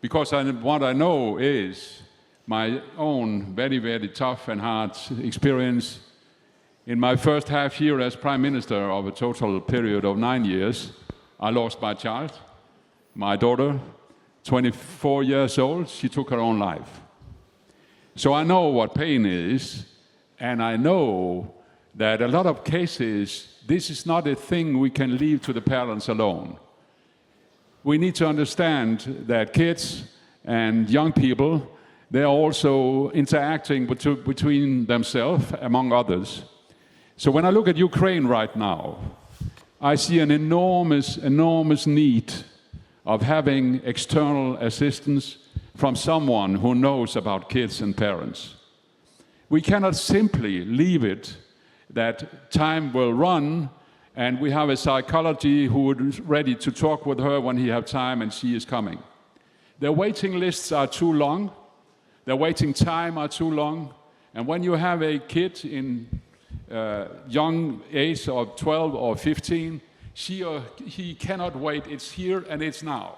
because what I know is my own very, very tough and hard experience. In my first half year as Prime Minister of a total period of 9 years, I lost my child, my daughter, 24 years old, she took her own life. So I know what pain is, and I know that a lot of cases, this is not a thing we can leave to the parents alone. We need to understand that kids and young people, they are also interacting between themselves, among others. So when I look at Ukraine right now, I see an enormous, enormous need of having external assistance from someone who knows about kids and parents. We cannot simply leave it that time will run and we have a psychologist who is ready to talk with her when he has time and she is coming. Their waiting lists are too long, their waiting time are too long, and when you have a kid in young age of 12 or 15, she or he cannot wait, it's here and it's now.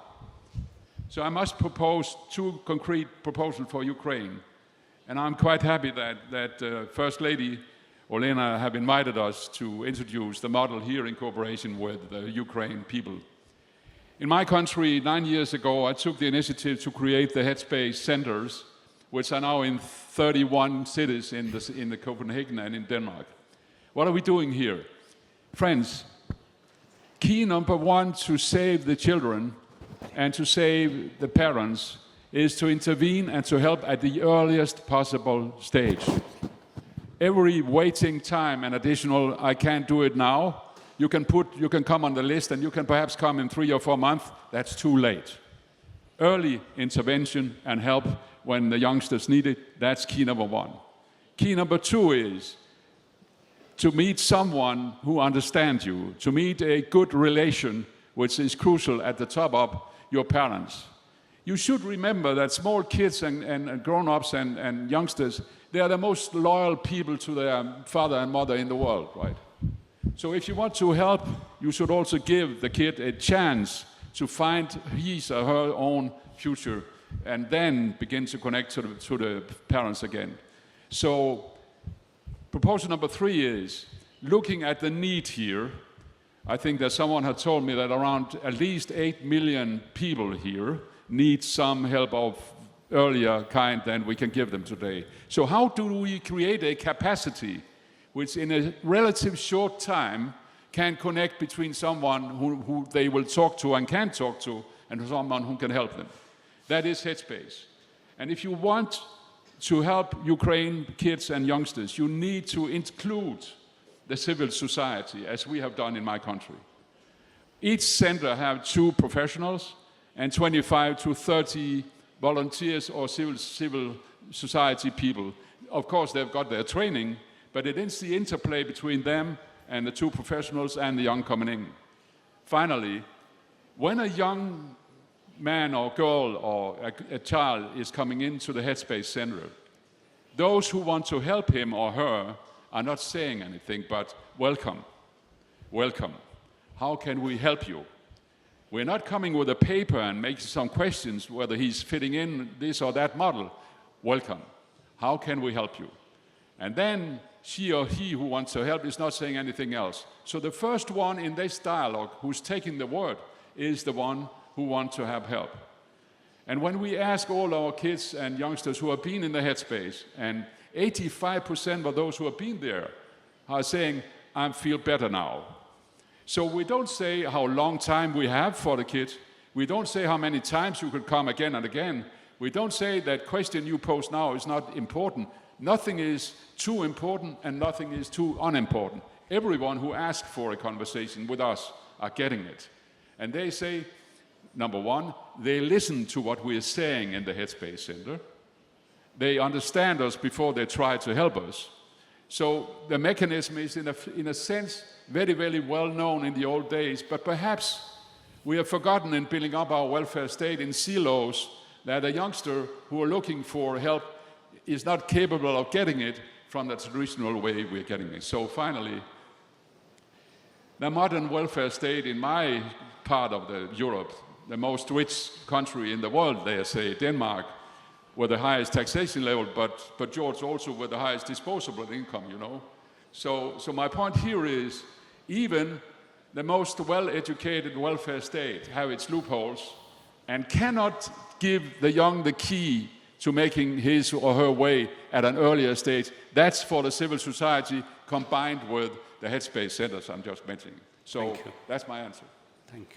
So I must propose two concrete proposals for Ukraine. And I'm quite happy that First Lady Olena have invited us to introduce the model here in cooperation with the Ukraine people. In my country, 9 years ago, I took the initiative to create the Headspace centers, which are now in 31 cities in the Copenhagen and in Denmark. What are we doing here? Friends, key number one to save the children and to save the parents is to intervene and to help at the earliest possible stage. Every waiting time and additional, I can't do it now, you can come on the list and you can perhaps come in 3 or 4 months, that's too late. Early intervention and help when the youngsters need it, that's key number one. Key number two is to meet someone who understands you, to meet a good relation, which is crucial at the top of your parents. You should remember that small kids and grown-ups and youngsters, they are the most loyal people to their father and mother in the world, right? So if you want to help, you should also give the kid a chance to find his or her own future and then begin to connect to the parents again. So proposal number 3 is looking at the need here. I think that someone had told me that around at least 8 million people here need some help of earlier kind than we can give them today. So how do we create a capacity which in a relative short time can connect between someone who they will talk to and can talk to and someone who can help them? That is Headspace. And if you want to help Ukraine kids and youngsters, you need to include the civil society, as we have done in my country. Each center have 2 professionals and 25 to 30 volunteers or civil society people. of course, they've got their training, but it is the interplay between them and the two professionals and the young coming in. Finally, when a young man or girl or a child is coming into the Headspace Center, those who want to help him or her are not saying anything but, welcome, welcome. How can we help you? We're not coming with a paper and making some questions whether he's fitting in this or that model. Welcome. How can we help you? And then she or he who wants to help is not saying anything else. So the first one in this dialogue who's taking the word is the one who wants to have help. And when we ask all our kids and youngsters who have been in the Headspace, and 85% of those who have been there are saying, I feel better now. So we don't say how long time we have for the kids. We don't say how many times you could come again and again. We don't say that question you post now is not important. Nothing is too important and nothing is too unimportant. Everyone who asks for a conversation with us are getting it. And they say, number one, they listen to what we are saying in the Headspace Center. They understand us before they try to help us. So the mechanism is, in a sense, very, very well known in the old days, but perhaps we have forgotten in building up our welfare state in silos that a youngster who are looking for help is not capable of getting it from the traditional way we're getting it. So finally, the modern welfare state in my part of Europe, the most rich country in the world, they say, Denmark, with the highest taxation level, but George also with the highest disposable income, you know. So my point here is, even the most well-educated welfare state have its loopholes and cannot give the young the key to making his or her way at an earlier stage. That's for the civil society combined with the Headspace centers I'm just mentioning. So that's my answer. Thank you.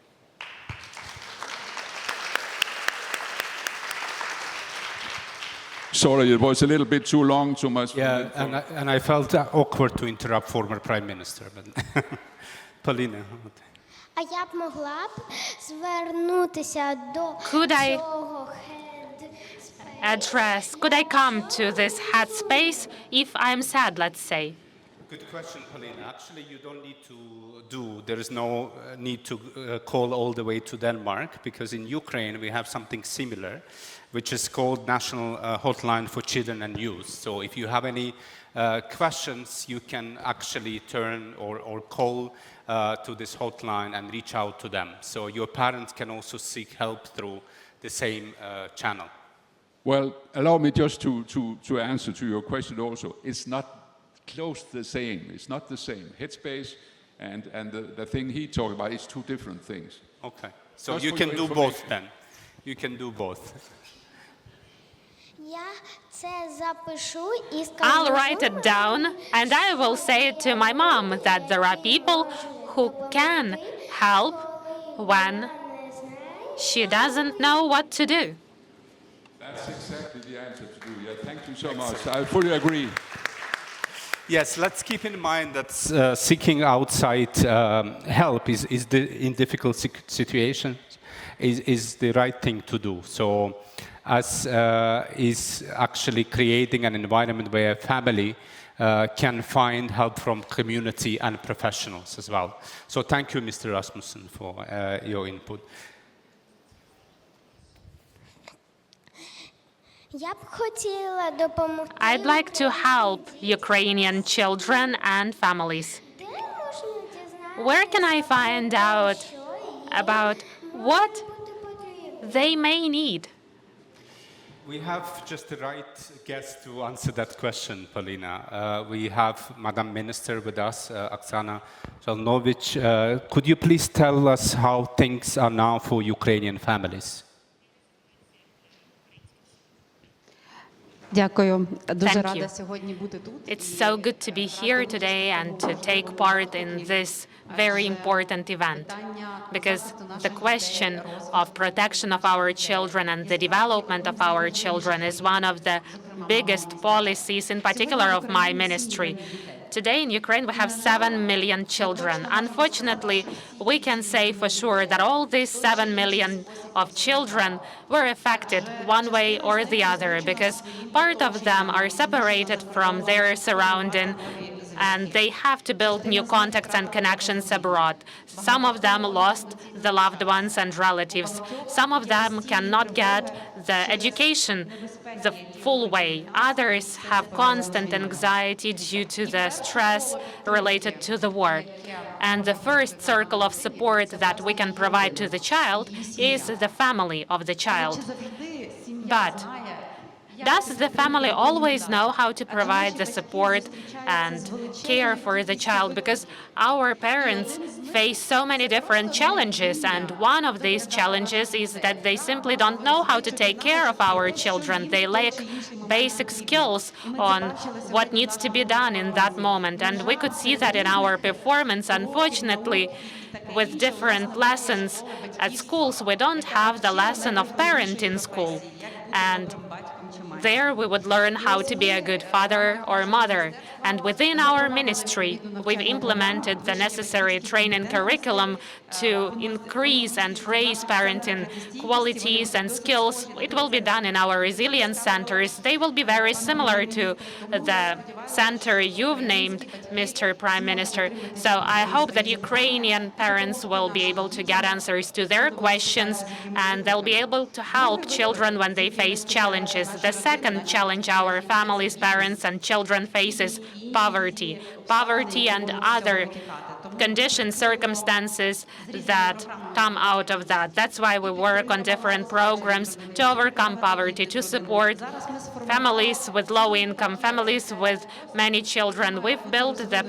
Sorry, it was a little bit too long, too much. Yeah, and I felt awkward to interrupt former Prime Minister, but Поліна. А я б могла б звернутися до цього Could I come to this headspace if I'm sad, let's say? Good question, Polina. Actually, you don't need to there is no need to call all the way to Denmark, because in Ukraine we have something similar, which is called National Hotline for Children and Youth. So if you have any questions, you can actually turn or call to this hotline and reach out to them. So your parents can also seek help through the same channel. Well, allow me just to answer to your question also. It's not close to the same. It's not the same. Headspace and the thing he talked about is two different things. Okay. So you can do both then. You can do both. I'll write it down and I will say it to my mom that there are people who can help when she doesn't know what to do. That's exactly the answer to do. Yeah, thank you so much. I fully agree. Yes, let's keep in mind that seeking outside help in difficult situations is the right thing to do. So as is actually creating an environment where family can find help from community and professionals as well. So thank you, Mr. Rasmussen, for your input. I'd like to help Ukrainian children and families. Where can I find out about what they may need? We have just the right guest to answer that question, Polina. We have Madam Minister with us, Oksana Zhalnovich. Could you please tell us how things are now for Ukrainian families? Thank you. It's so good to be here today and to take part in this very important event, because the question of protection of our children and the development of our children is one of the biggest policies, in particular of my ministry. Today in Ukraine, we have 7 million children. Unfortunately, we can say for sure that all these 7 million of children were affected one way or the other, because part of them are separated from their surrounding, and they have to build new contacts and connections abroad. Some of them lost the loved ones and relatives. Some of them cannot get the education the full way. Others have constant anxiety due to the stress related to the war. And the first circle of support that we can provide to the child is the family of the child. But does the family always know how to provide the support and care for the child? Because our parents face so many different challenges, and one of these challenges is that they simply don't know how to take care of our children. They lack basic skills on what needs to be done in that moment, and we could see that in our performance. Unfortunately, with different lessons at schools, we don't have the lesson of parenting school. And there we would learn how to be a good father or mother. And within our ministry, we've implemented the necessary training curriculum to increase and raise parenting qualities and skills. It will be done in our resilience centers. They will be very similar to the center you've named, Mr. Prime Minister. So I hope that Ukrainian parents will be able to get answers to their questions, and they'll be able to help children when they face challenges. The second challenge our families, parents, and children face is poverty. Poverty and other conditions, circumstances that come out of that. That's why we work on different programs to overcome poverty, to support families with low income, families with many children. We've built the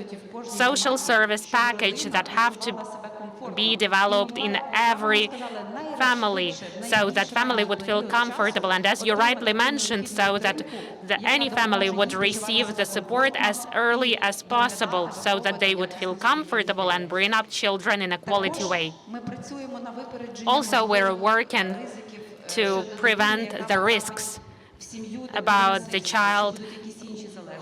social service package that have to be developed in every family, so that family would feel comfortable, and as you rightly mentioned, so that any family would receive the support as early as possible, so that they would feel comfortable and bring up children in a quality way. Also, we're working to prevent the risks about the child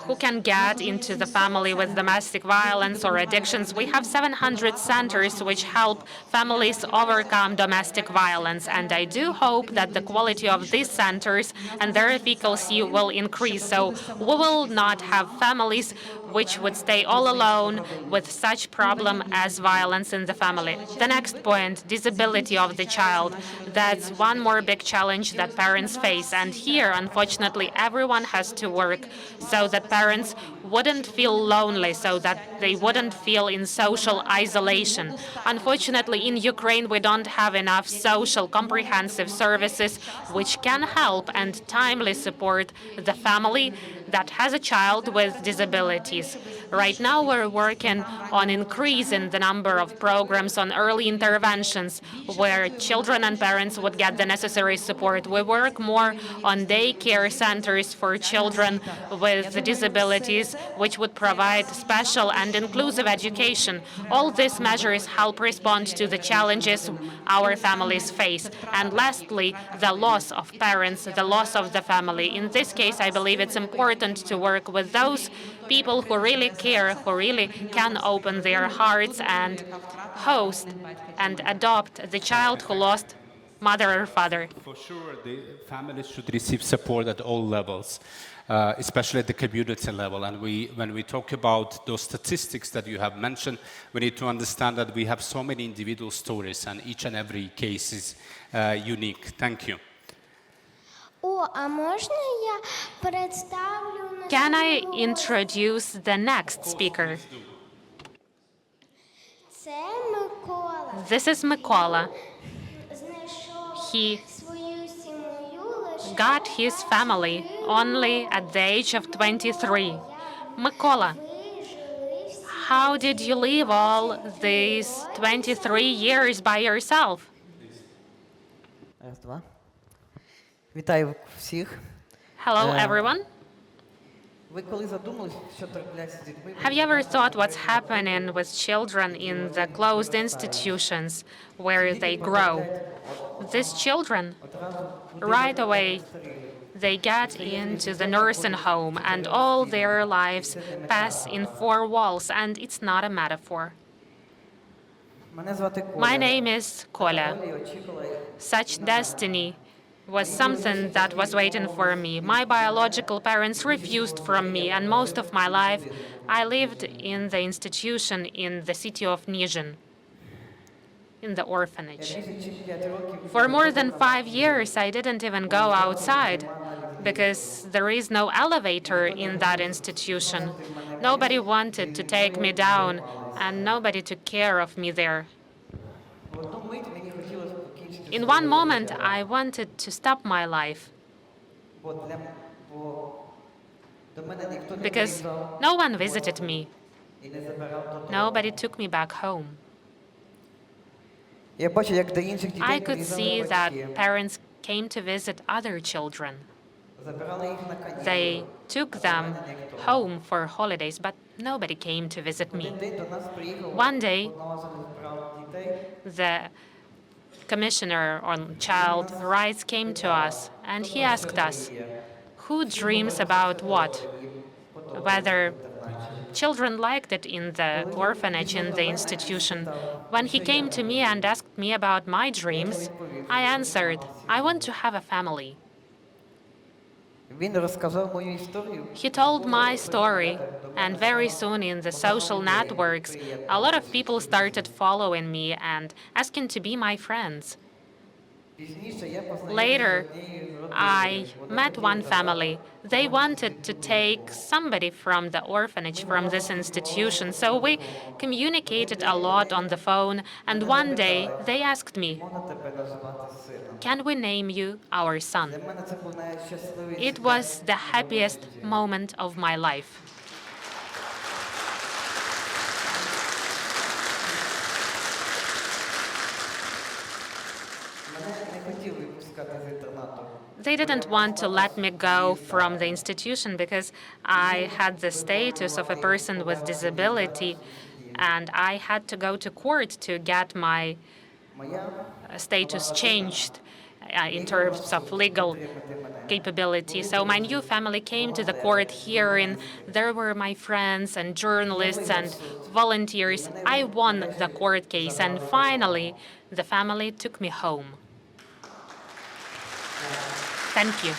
who can get into the family with domestic violence or addictions. We have 700 centers which help families overcome domestic violence, and I do hope that the quality of these centers and their efficacy will increase, so we will not have families which would stay all alone with such problem as violence in the family. The next point, disability of the child. That's one more big challenge that parents face, and here, unfortunately, everyone has to work so that parents wouldn't feel lonely, so that they wouldn't feel in social isolation. Unfortunately, in Ukraine, we don't have enough social comprehensive services which can help and timely support the family that has a child with disabilities. Right now, we're working on increasing the number of programs on early interventions where children and parents would get the necessary support. We work more on daycare centers for children with disabilities, which would provide special and inclusive education. All these measures help respond to the challenges our families face. And lastly, the loss of parents, the loss of the family. In this case, I believe it's important to work with those people who really care, who really can open their hearts and host and adopt the child who lost mother or father. For sure, the families should receive support at all levels, especially at the community level. And when we talk about those statistics that you have mentioned, we need to understand that we have so many individual stories, and each and every case is unique. Thank you. Can I introduce the next speaker? This is Mykola. He got his family only at the age of 23. Mykola, how did you live all these 23 years by yourself? Hello, everyone. Have you ever thought what's happening with children in the closed institutions where they grow? These children, right away, They get into the nursing home, and all their lives pass in four walls, and it's not a metaphor. My name is Kola. Such destiny was something that was waiting for me. My biological parents refused from me, and most of my life I lived in the institution in the city of Nizhyn, in the orphanage. For more than 5 years, I didn't even go outside because there is no elevator in that institution. Nobody wanted to take me down, and nobody took care of me there. In one moment, I wanted to stop my life because no one visited me. Nobody took me back home. I could see that parents came to visit other children. They took them home for holidays, but nobody came to visit me. One day, the Commissioner on Child Rights came to us, and he asked us, who dreams about what? Whether children liked it in the orphanage, in the institution. When he came to me and asked me about my dreams, I answered, I want to have a family. He told my story, and very soon in the social networks, a lot of people started following me and asking to be my friends. Later, I met one family. They wanted to take somebody from the orphanage, from this institution, so we communicated a lot on the phone, and one day they asked me, can we name you our son? It was the happiest moment of my life. They didn't want to let me go from the institution because I had the status of a person with disability, and I had to go to court to get my status changed in terms of legal capability. So my new family came to the court hearing. There were my friends and journalists and volunteers. I won the court case, and finally, the family took me home. Thank you.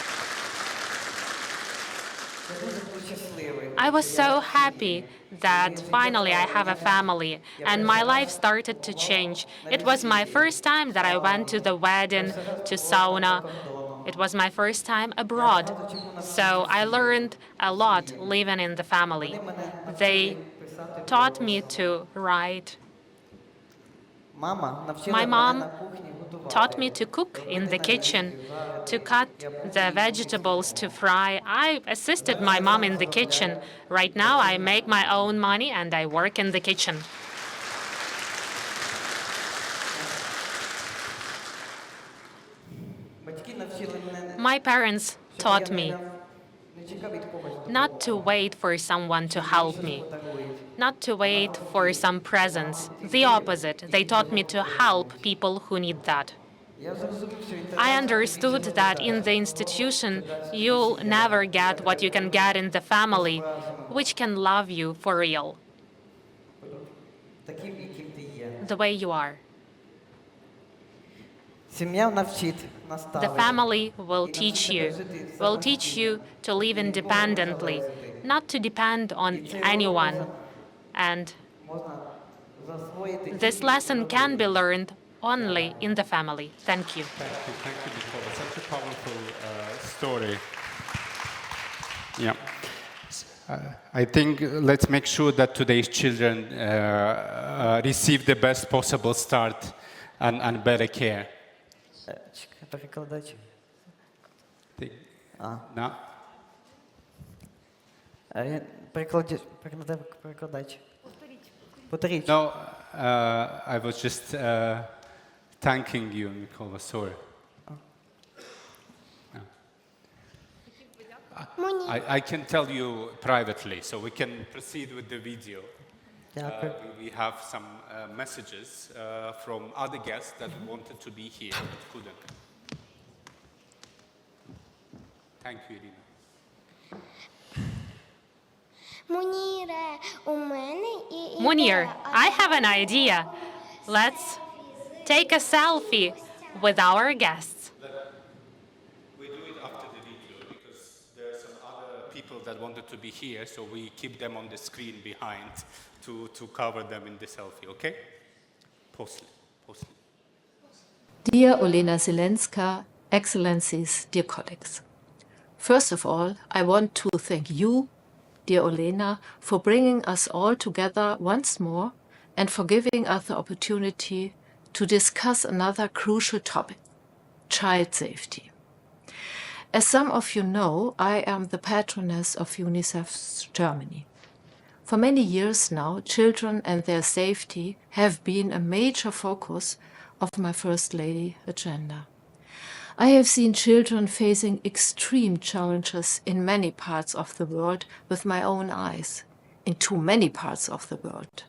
I was so happy that finally I have a family, and my life started to change. It was my first time that I went to the wedding, to sauna. It was my first time abroad. So I learned a lot living in the family. They taught me to write. My mom taught me to cook in the kitchen, to cut the vegetables, to fry. I assisted my mom in the kitchen. Right now, I make my own money and I work in the kitchen. My parents taught me not to wait for someone to help me, not to wait for some presents. The opposite. They taught me to help people who need that. I understood that in the institution, you'll never get what you can get in the family, which can love you for real, the way you are. The family will teach you to live independently, not to depend on anyone. And this lesson can be learned only in the family. Thank you. Thank you, Nicole. Such a powerful story. Yeah. I think let's make sure that today's children receive the best possible start and better care. No. No, I was just thanking you, Nicole. Sorry. I can tell you privately, so we can proceed with the video. We have some messages from other guests that wanted to be here but couldn't. Thank you, Irina. Munir, I have an idea. Let's take a selfie with our guests. We do it after the video because there are some other people that wanted to be here, so we keep them on the screen behind to cover them in the selfie, okay? Post it. Dear Olena Zelenska, Excellencies, dear colleagues. First of all, I want to thank you, dear Olena, for bringing us all together once more and for giving us the opportunity to discuss another crucial topic, child safety. As some of you know, I am the patroness of UNICEF Germany. For many years now, children and their safety have been a major focus of my First Lady agenda. I have seen children facing extreme challenges in many parts of the world with my own eyes, in too many parts of the world.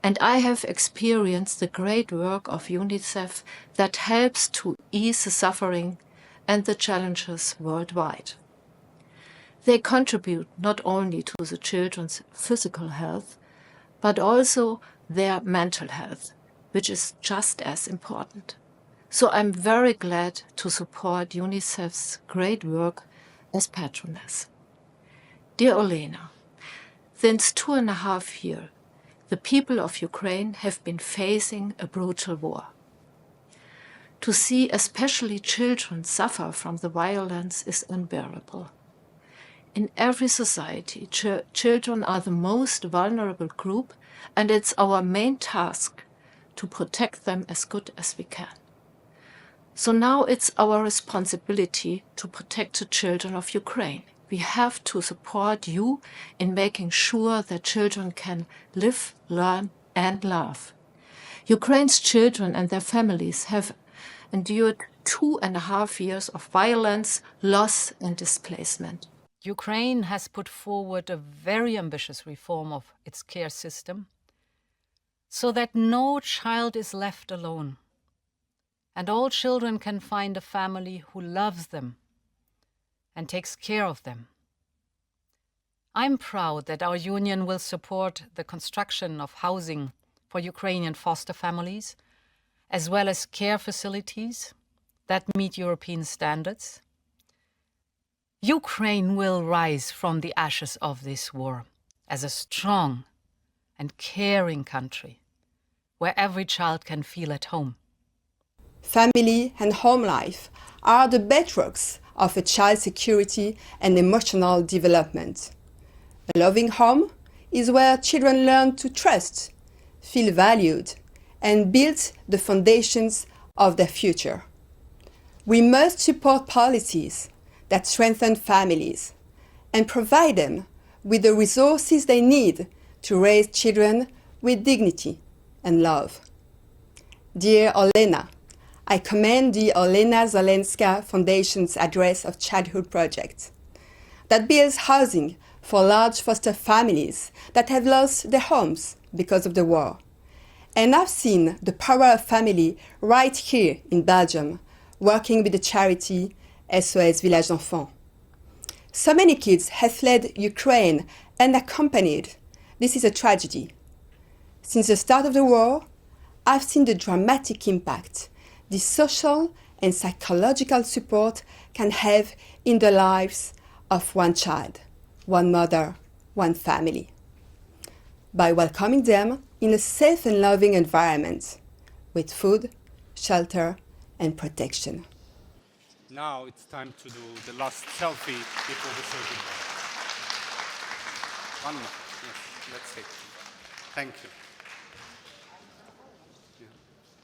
And I have experienced the great work of UNICEF that helps to ease the suffering and the challenges worldwide. They contribute not only to the children's physical health, but also their mental health, which is just as important. So I'm very glad to support UNICEF's great work as patroness. Dear Olena, since 2.5 years, the people of Ukraine have been facing a brutal war. To see especially children suffer from the violence is unbearable. In every society, children are the most vulnerable group, and it's our main task to protect them as good as we can. So now it's our responsibility to protect the children of Ukraine. We have to support you in making sure that children can live, learn, and love. Ukraine's children and their families have endured 2.5 years of violence, loss, and displacement. Ukraine has put forward a very ambitious reform of its care system so that no child is left alone, and all children can find a family who loves them and takes care of them. I'm proud that our union will support the construction of housing for Ukrainian foster families, as well as care facilities that meet European standards. Ukraine will rise from the ashes of this war as a strong and caring country where every child can feel at home. Family and home life are the bedrocks of a child's security and emotional development. A loving home is where children learn to trust, feel valued, and build the foundations of their future. We must support policies that strengthen families and provide them with the resources they need to raise children with dignity and love. Dear Olena, I commend the Olena Zelenska Foundation's Address of Childhood project that builds housing for large foster families that have lost their homes because of the war. And I've seen the power of family right here in Belgium, working with the charity SOS Village d'Enfants. So many kids have fled Ukraine unaccompanied. This is a tragedy. Since the start of the war, I've seen the dramatic impact the social and psychological support can have in the lives of one child, one mother, one family. By welcoming them in a safe and loving environment with food, shelter, and protection. Now it's time to do the last selfie before we say goodbye. One more. Yes, let's take it. Thank you. Yeah.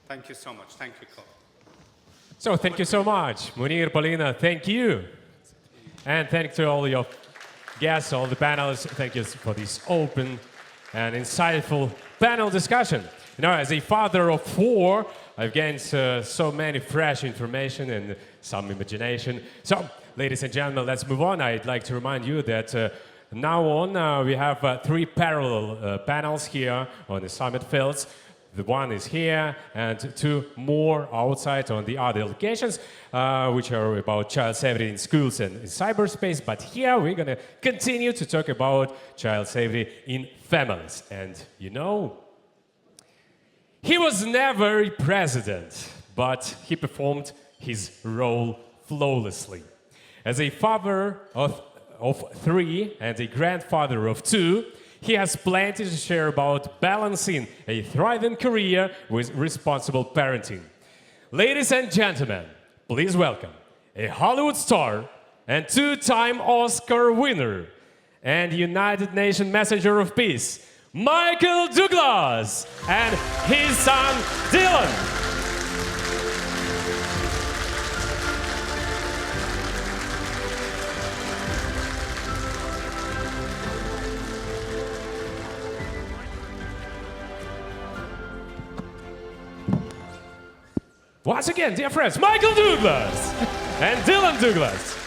Thank you so much. Thank you, Cole. So thank you so much, Munir, Polina. Thank you. And thanks to all your guests, all the panelists. Thank you for this open and insightful panel discussion. You know, as a father of 4, I've gained so many fresh information and some imagination. So, ladies and gentlemen, let's move on. I'd like to remind you that now on, we have 3 parallel panels here on the summit fields. The one is here, and 2 more outside on the other locations, which are about child safety in schools and in cyberspace. But here we're going to continue to talk about child safety in families. And you know, he was never a president, but he performed his role flawlessly. As a father of 3 and a grandfather of 2, he has plenty to share about balancing a thriving career with responsible parenting. Ladies and gentlemen, please welcome a Hollywood star and 2-time Oscar winner and United Nations Messenger of Peace, Michael Douglas, and his son, Dylan. Once again, dear friends, Michael Douglas and Dylan Douglas.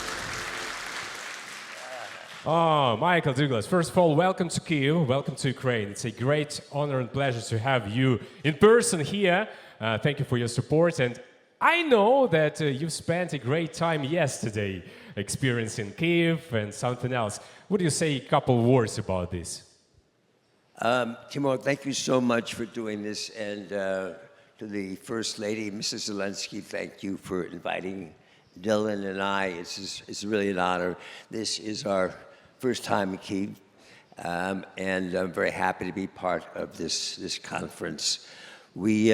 Oh, Michael Douglas, first of all, welcome to Kyiv, welcome to Ukraine. It's a great honor and pleasure to have you in person here. Thank you for your support. And I know that you spent a great time yesterday experiencing Kyiv and something else. Would you say a couple words about this? Timur, thank you so much for doing this. And to the First Lady, Mrs. Zelensky, thank you for inviting Dylan and I. It's really an honor. This is our first time in Kyiv, and I'm very happy to be part of this conference. We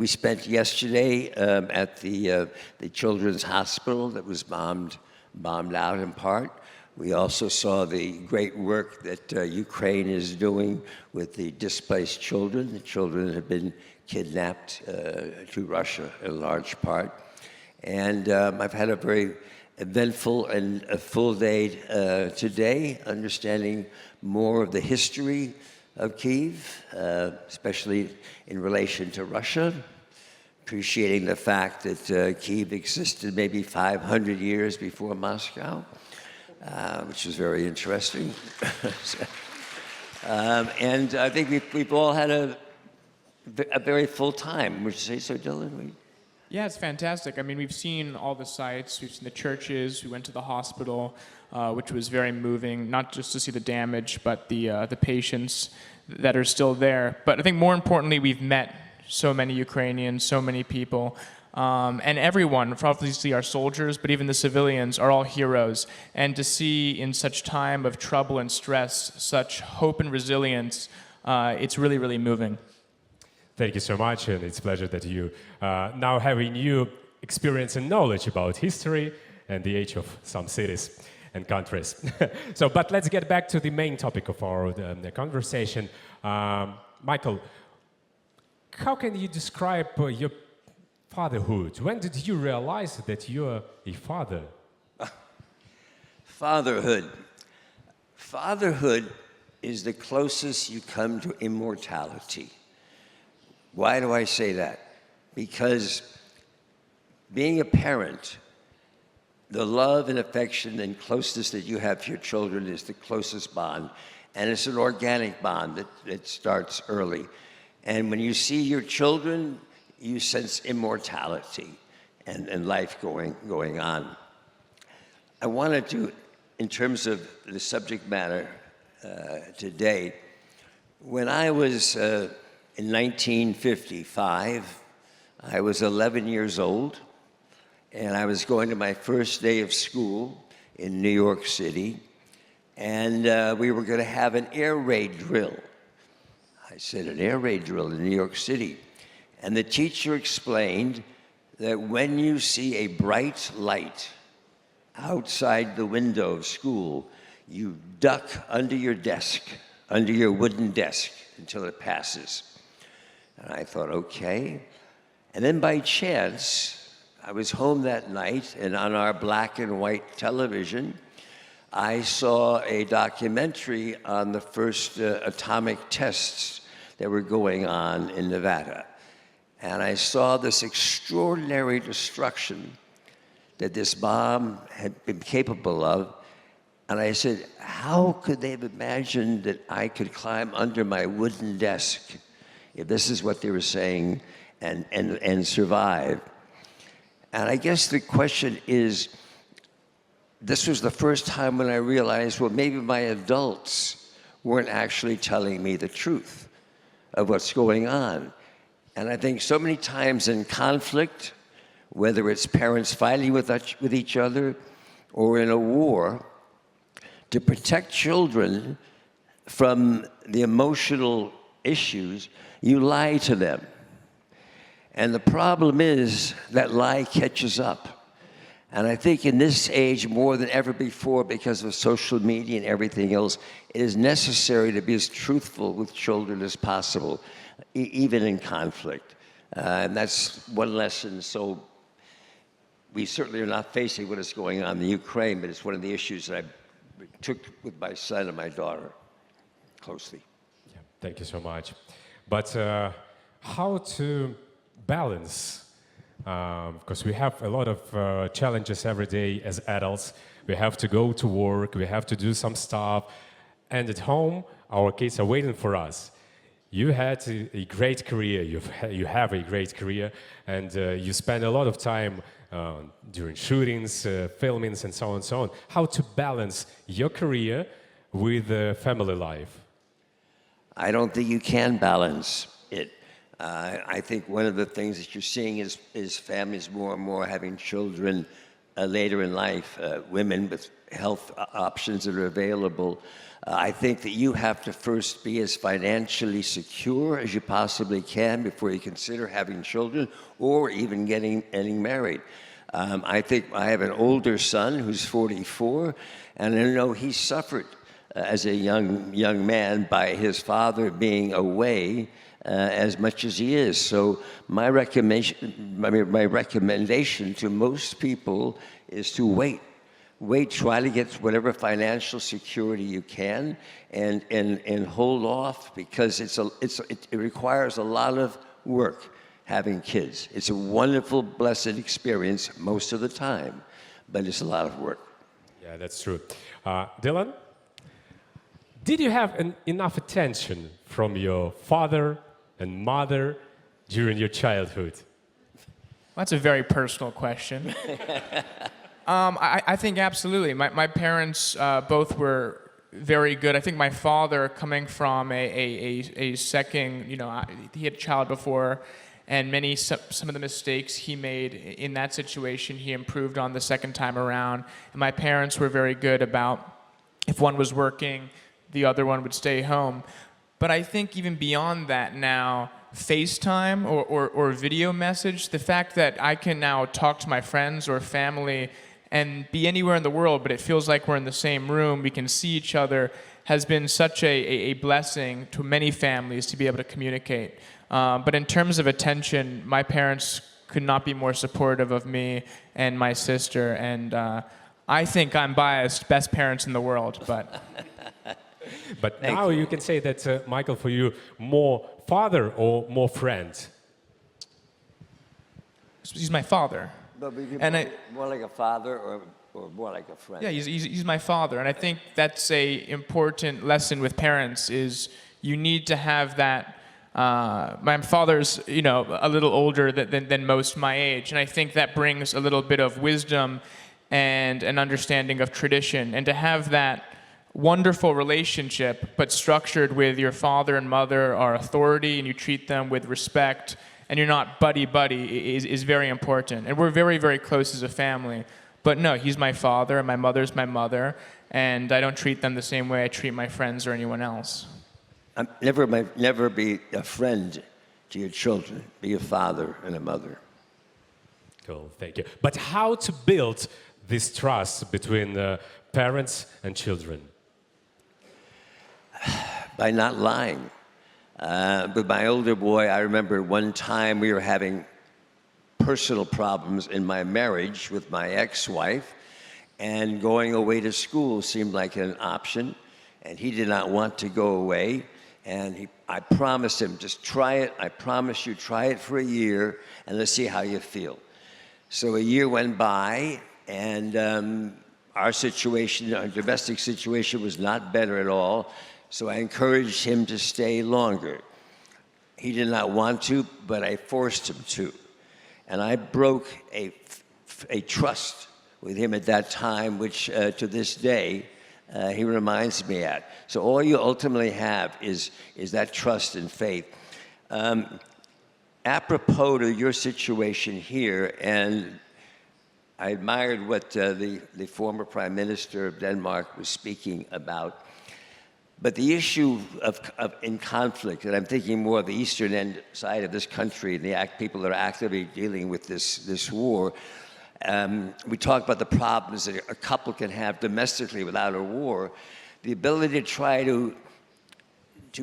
spent yesterday at the Children's Hospital that was bombed out in part. We also saw the great work that Ukraine is doing with the displaced children. The children have been kidnapped to Russia in large part. And I've had a very eventful and a full day today, understanding more of the history of Kyiv, especially in relation to Russia, appreciating the fact that Kyiv existed maybe 500 years before Moscow, which was very interesting. And I think we've all had a very full time. Would you say so, Dylan? Yeah, it's fantastic. I mean, we've seen all the sites, we've seen the churches, we went to the hospital, which was very moving, not just to see the damage, but the patients that are still there. But I think more importantly, we've met so many Ukrainians, so many people, and everyone, obviously our soldiers, but even the civilians are all heroes. And to see in such time of trouble and stress, such hope and resilience, it's really, really moving. Thank you so much, and it's a pleasure that you now have a new experience and knowledge about history and the age of some cities and countries. But let's get back to the main topic of our conversation. Michael, how can you describe your fatherhood? When did you realize that you're a father? Fatherhood. Fatherhood is the closest you come to immortality. Why do I say that? Because being a parent, the love and affection and closeness that you have to your children is the closest bond. And it's an organic bond that starts early. And when you see your children, you sense immortality and life going on. I wanted to, in terms of the subject matter today, when I was in 1955, I was 11 years old, and I was going to my first day of school in New York City, and we were going to have an air raid drill. I said, an air raid drill in New York City. And the teacher explained that when you see a bright light outside the window of school, you duck under your desk, under your wooden desk, until it passes. And I thought, okay. And then by chance, I was home that night, and on our black and white television, I saw a documentary on the first atomic tests that were going on in Nevada. And I saw this extraordinary destruction that this bomb had been capable of. And I said, how could they have imagined that I could climb under my wooden desk if this is what they were saying, and survive. And I guess the question is, this was the first time when I realized, well, maybe my adults weren't actually telling me the truth of what's going on. And I think so many times in conflict, whether it's parents fighting with each other or in a war, to protect children from the emotional issues, you lie to them. And the problem is that lie catches up. And I think in this age, more than ever before, because of social media and everything else, it is necessary to be as truthful with children as possible, even in conflict. And that's one lesson. So we certainly are not facing what is going on in Ukraine, but it's one of the issues that I took with my son and my daughter closely. Yeah, thank you so much. But how to balance? Because we have a lot of challenges every day as adults. We have to go to work, we have to do some stuff, and at home, our kids are waiting for us. You had a great career, you have a great career, and you spend a lot of time during shootings, filmings, and so on and so on. How to balance your career with family life? I don't think you can balance it. I think one of the things that you're seeing is families more and more having children later in life, women with health options that are available. I think that you have to first be as financially secure as you possibly can before you consider having children or even getting married. I think I have an older son who's 44, and I know he suffered as a young man by his father being away as much as he is. So my recommendation to most people is to wait, try to get whatever financial security you can, and hold off, because it requires a lot of work having kids. It's a wonderful, blessed experience most of the time, but it's a lot of work. Yeah, that's true. Dylan, did you have enough attention from your father and mother during your childhood? That's a very personal question. I think absolutely. My parents both were very good. I think my father, coming from a second, he had a child before, and some of the mistakes he made in that situation, he improved on the second time around. And my parents were very good about, if one was working, the other one would stay home. But I think even beyond that now, FaceTime or video message, the fact that I can now talk to my friends or family and be anywhere in the world, but it feels like we're in the same room, we can see each other, has been such a blessing to many families to be able to communicate. But in terms of attention, my parents could not be more supportive of me and my sister, and I think I'm biased, best parents in the world, but... But now you can say that, Michael, for you, more father or more friend? He's my father. No, but And more like a father or more like a friend? Yeah, he's my father. And I think that's a important lesson with parents, is you need to have that. My father's, a little older than most my age. And I think that brings a little bit of wisdom and an understanding of tradition. And to have that wonderful relationship, but structured with your father and mother are authority, and you treat them with respect, and you're not buddy-buddy, is very important. And we're very, very close as a family. But no, he's my father, and my mother's my mother, and I don't treat them the same way I treat my friends or anyone else. Never be a friend to your children. Be a father and a mother. Cool, thank you. But how to build this trust between parents and children? By not lying. With my older boy, I remember one time we were having personal problems in my marriage with my ex-wife, and going away to school seemed like an option, and he did not want to go away. And I promised him, just try it. I promise you, try it for a year, and let's see how you feel. So a year went by, and our domestic situation was not better at all. So I encouraged him to stay longer. He did not want to, but I forced him to. And I broke a trust with him at that time, which to this day, he reminds me at. So all you ultimately have is that trust and faith. Apropos to your situation here, and I admired what the former Prime Minister of Denmark was speaking about. But the issue in conflict, and I'm thinking more of the eastern end side of this country, and the people that are actively dealing with this war, we talk about the problems that a couple can have domestically without a war. The ability to try to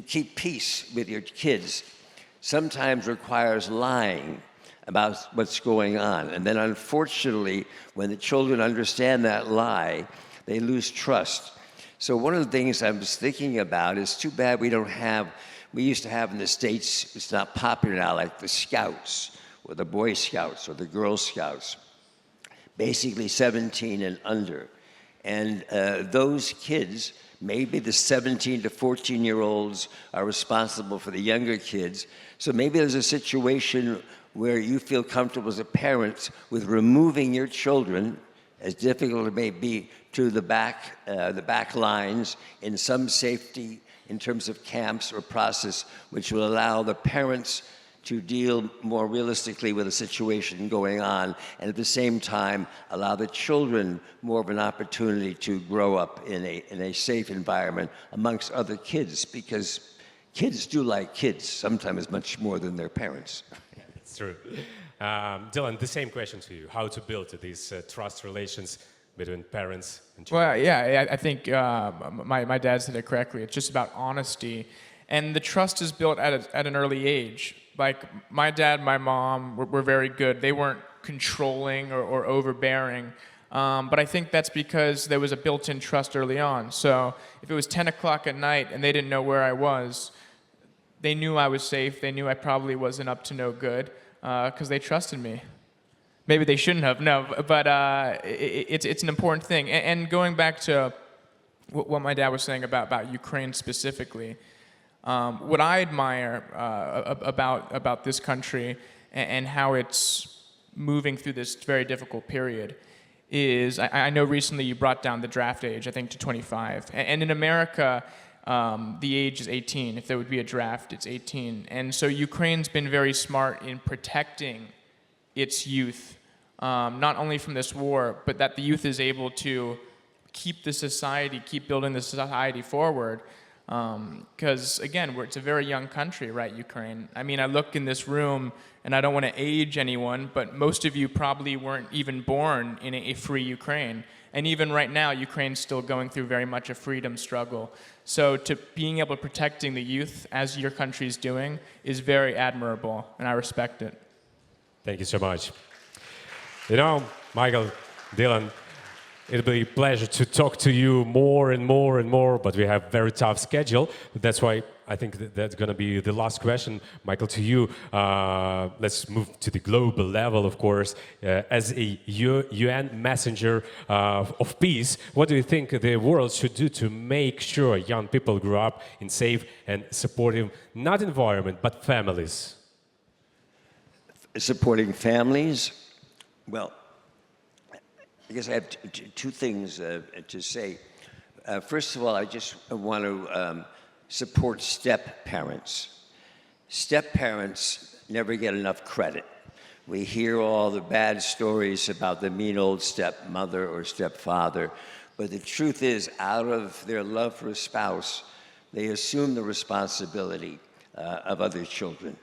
keep peace with your kids sometimes requires lying about what's going on. And then unfortunately, when the children understand that lie, they lose trust. So one of the things I was thinking about is too bad we used to have in the States, it's not popular now, like the Scouts, or the Boy Scouts, or the Girl Scouts, basically 17 and under. And those kids, maybe the 17 to 14-year-olds are responsible for the younger kids. So maybe there's a situation where you feel comfortable as a parent with removing your children, as difficult it may be, to the back lines in some safety in terms of camps or process, which will allow the parents to deal more realistically with the situation going on, and at the same time allow the children more of an opportunity to grow up in a safe environment amongst other kids, because kids do like kids, sometimes much more than their parents. It's true. Dylan, the same question to you. How to build these trust relations between parents and children? Well, yeah, I think my dad said it correctly. It's just about honesty. And the trust is built at an early age. Like, my dad, my mom were very good. They weren't controlling or overbearing. But I think that's because there was a built-in trust early on. So if it was 10 o'clock at night and they didn't know where I was, they knew I was safe. They knew I probably wasn't up to no good because they trusted me. Maybe they shouldn't have, no, but it's an important thing. And going back to what my dad was saying about Ukraine specifically, what I admire about this country and how it's moving through this very difficult period is, I know recently you brought down the draft age, I think, to 25. And in America, the age is 18. If there would be a draft, it's 18. And so Ukraine's been very smart in protecting its youth, not only from this war, but that the youth is able to keep building the society forward. Because, again, it's a very young country, right, Ukraine? I mean, I look in this room, and I don't want to age anyone, but most of you probably weren't even born in a free Ukraine. And even right now, Ukraine's still going through very much a freedom struggle. So being able to protecting the youth, as your country's doing, is very admirable, and I respect it. Thank you so much. You know, Michael, Dylan, it'll be a pleasure to talk to you more and more and more, but we have a very tough schedule. That's why I think that's going to be the last question. Michael, to you, let's move to the global level, of course. As a UN messenger of peace, what do you think the world should do to make sure young people grow up in safe and supportive, not environment, but families? Supporting families? Well, I guess I have two things to say. First of all, I just want to support step-parents. Step-parents never get enough credit. We hear all the bad stories about the mean old stepmother or stepfather, but the truth is, out of their love for a spouse, they assume the responsibility of other children,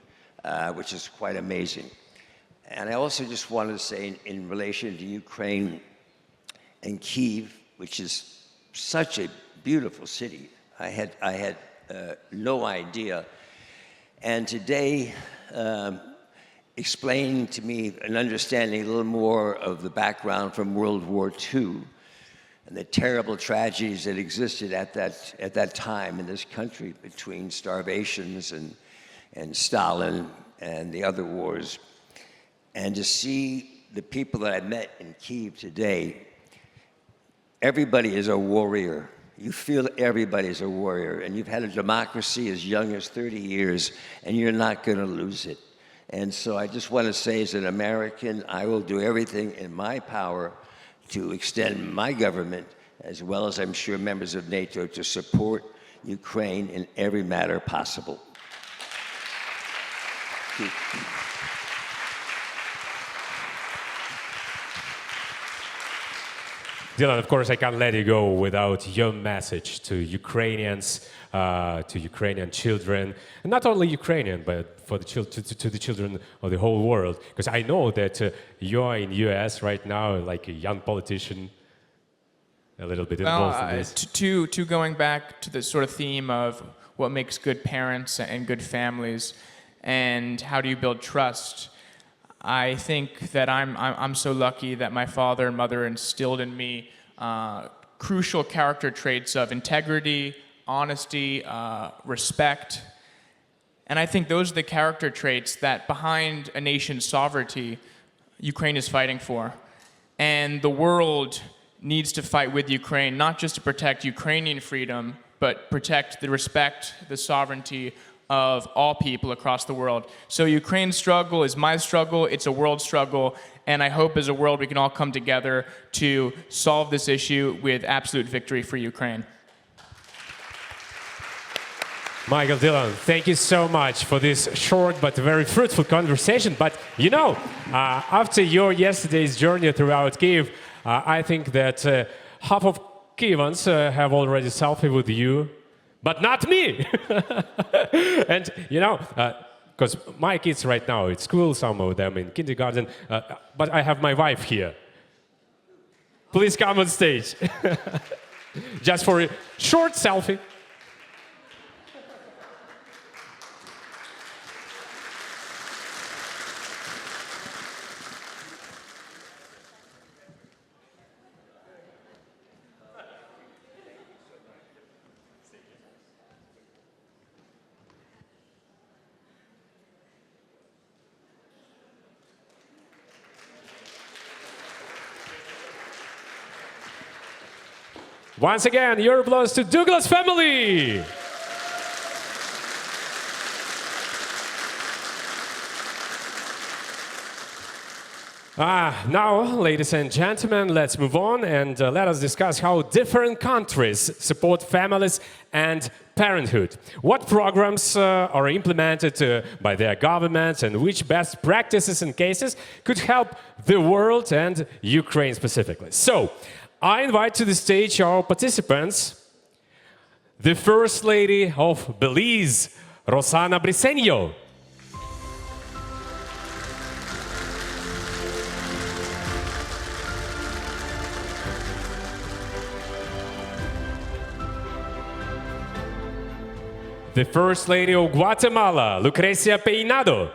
which is quite amazing. And I also just wanted to say, in relation to Ukraine and Kyiv, which is such a beautiful city, I had no idea. And today, explained to me and understanding a little more of the background from World War II and the terrible tragedies that existed at that time in this country between starvations and Stalin and the other wars. And to see the people that I met in Kyiv today, everybody is a warrior. you feel everybody's a warrior, and you've had a democracy as young as 30 years, and you're not going to lose it. And so I just want to say, as an American, I will do everything in my power to extend my government, as well as I'm sure members of NATO, to support Ukraine in every matter possible. Dylan, of course, I can't let you go without your message to Ukrainians, to Ukrainian children, and not only Ukrainian, but for the to the children of the whole world. Because I know that you're in the US right now, like a young politician, a little bit involved in this. To going back to the sort of theme of what makes good parents and good families, and how do you build trust. I think that I'm so lucky that my father and mother instilled in me crucial character traits of integrity, honesty, respect. And I think those are the character traits that behind a nation's sovereignty, Ukraine is fighting for. And the world needs to fight with Ukraine, not just to protect Ukrainian freedom, but protect the respect, the sovereignty of all people across the world. So Ukraine's struggle is my struggle, it's a world struggle, and I hope as a world we can all come together to solve this issue with absolute victory for Ukraine. Michael Dillon, thank you so much for this short but very fruitful conversation. But you know, after your yesterday's journey throughout Kyiv, I think that half of Kyivans have already selfie with you. But not me. And, you know, because my kids right now at school, some of them in kindergarten, but I have my wife here. Please come on stage. Just for a short selfie. Once again, your applause to Douglas family. Now, ladies and gentlemen, let's move on and let us discuss how different countries support families and parenthood. What programs are implemented by their governments, and which best practices and cases could help the world and Ukraine specifically. So, I invite to the stage our participants, the First Lady of Belize, Rosana Briceño. The First Lady of Guatemala, Lucrecia Peinado.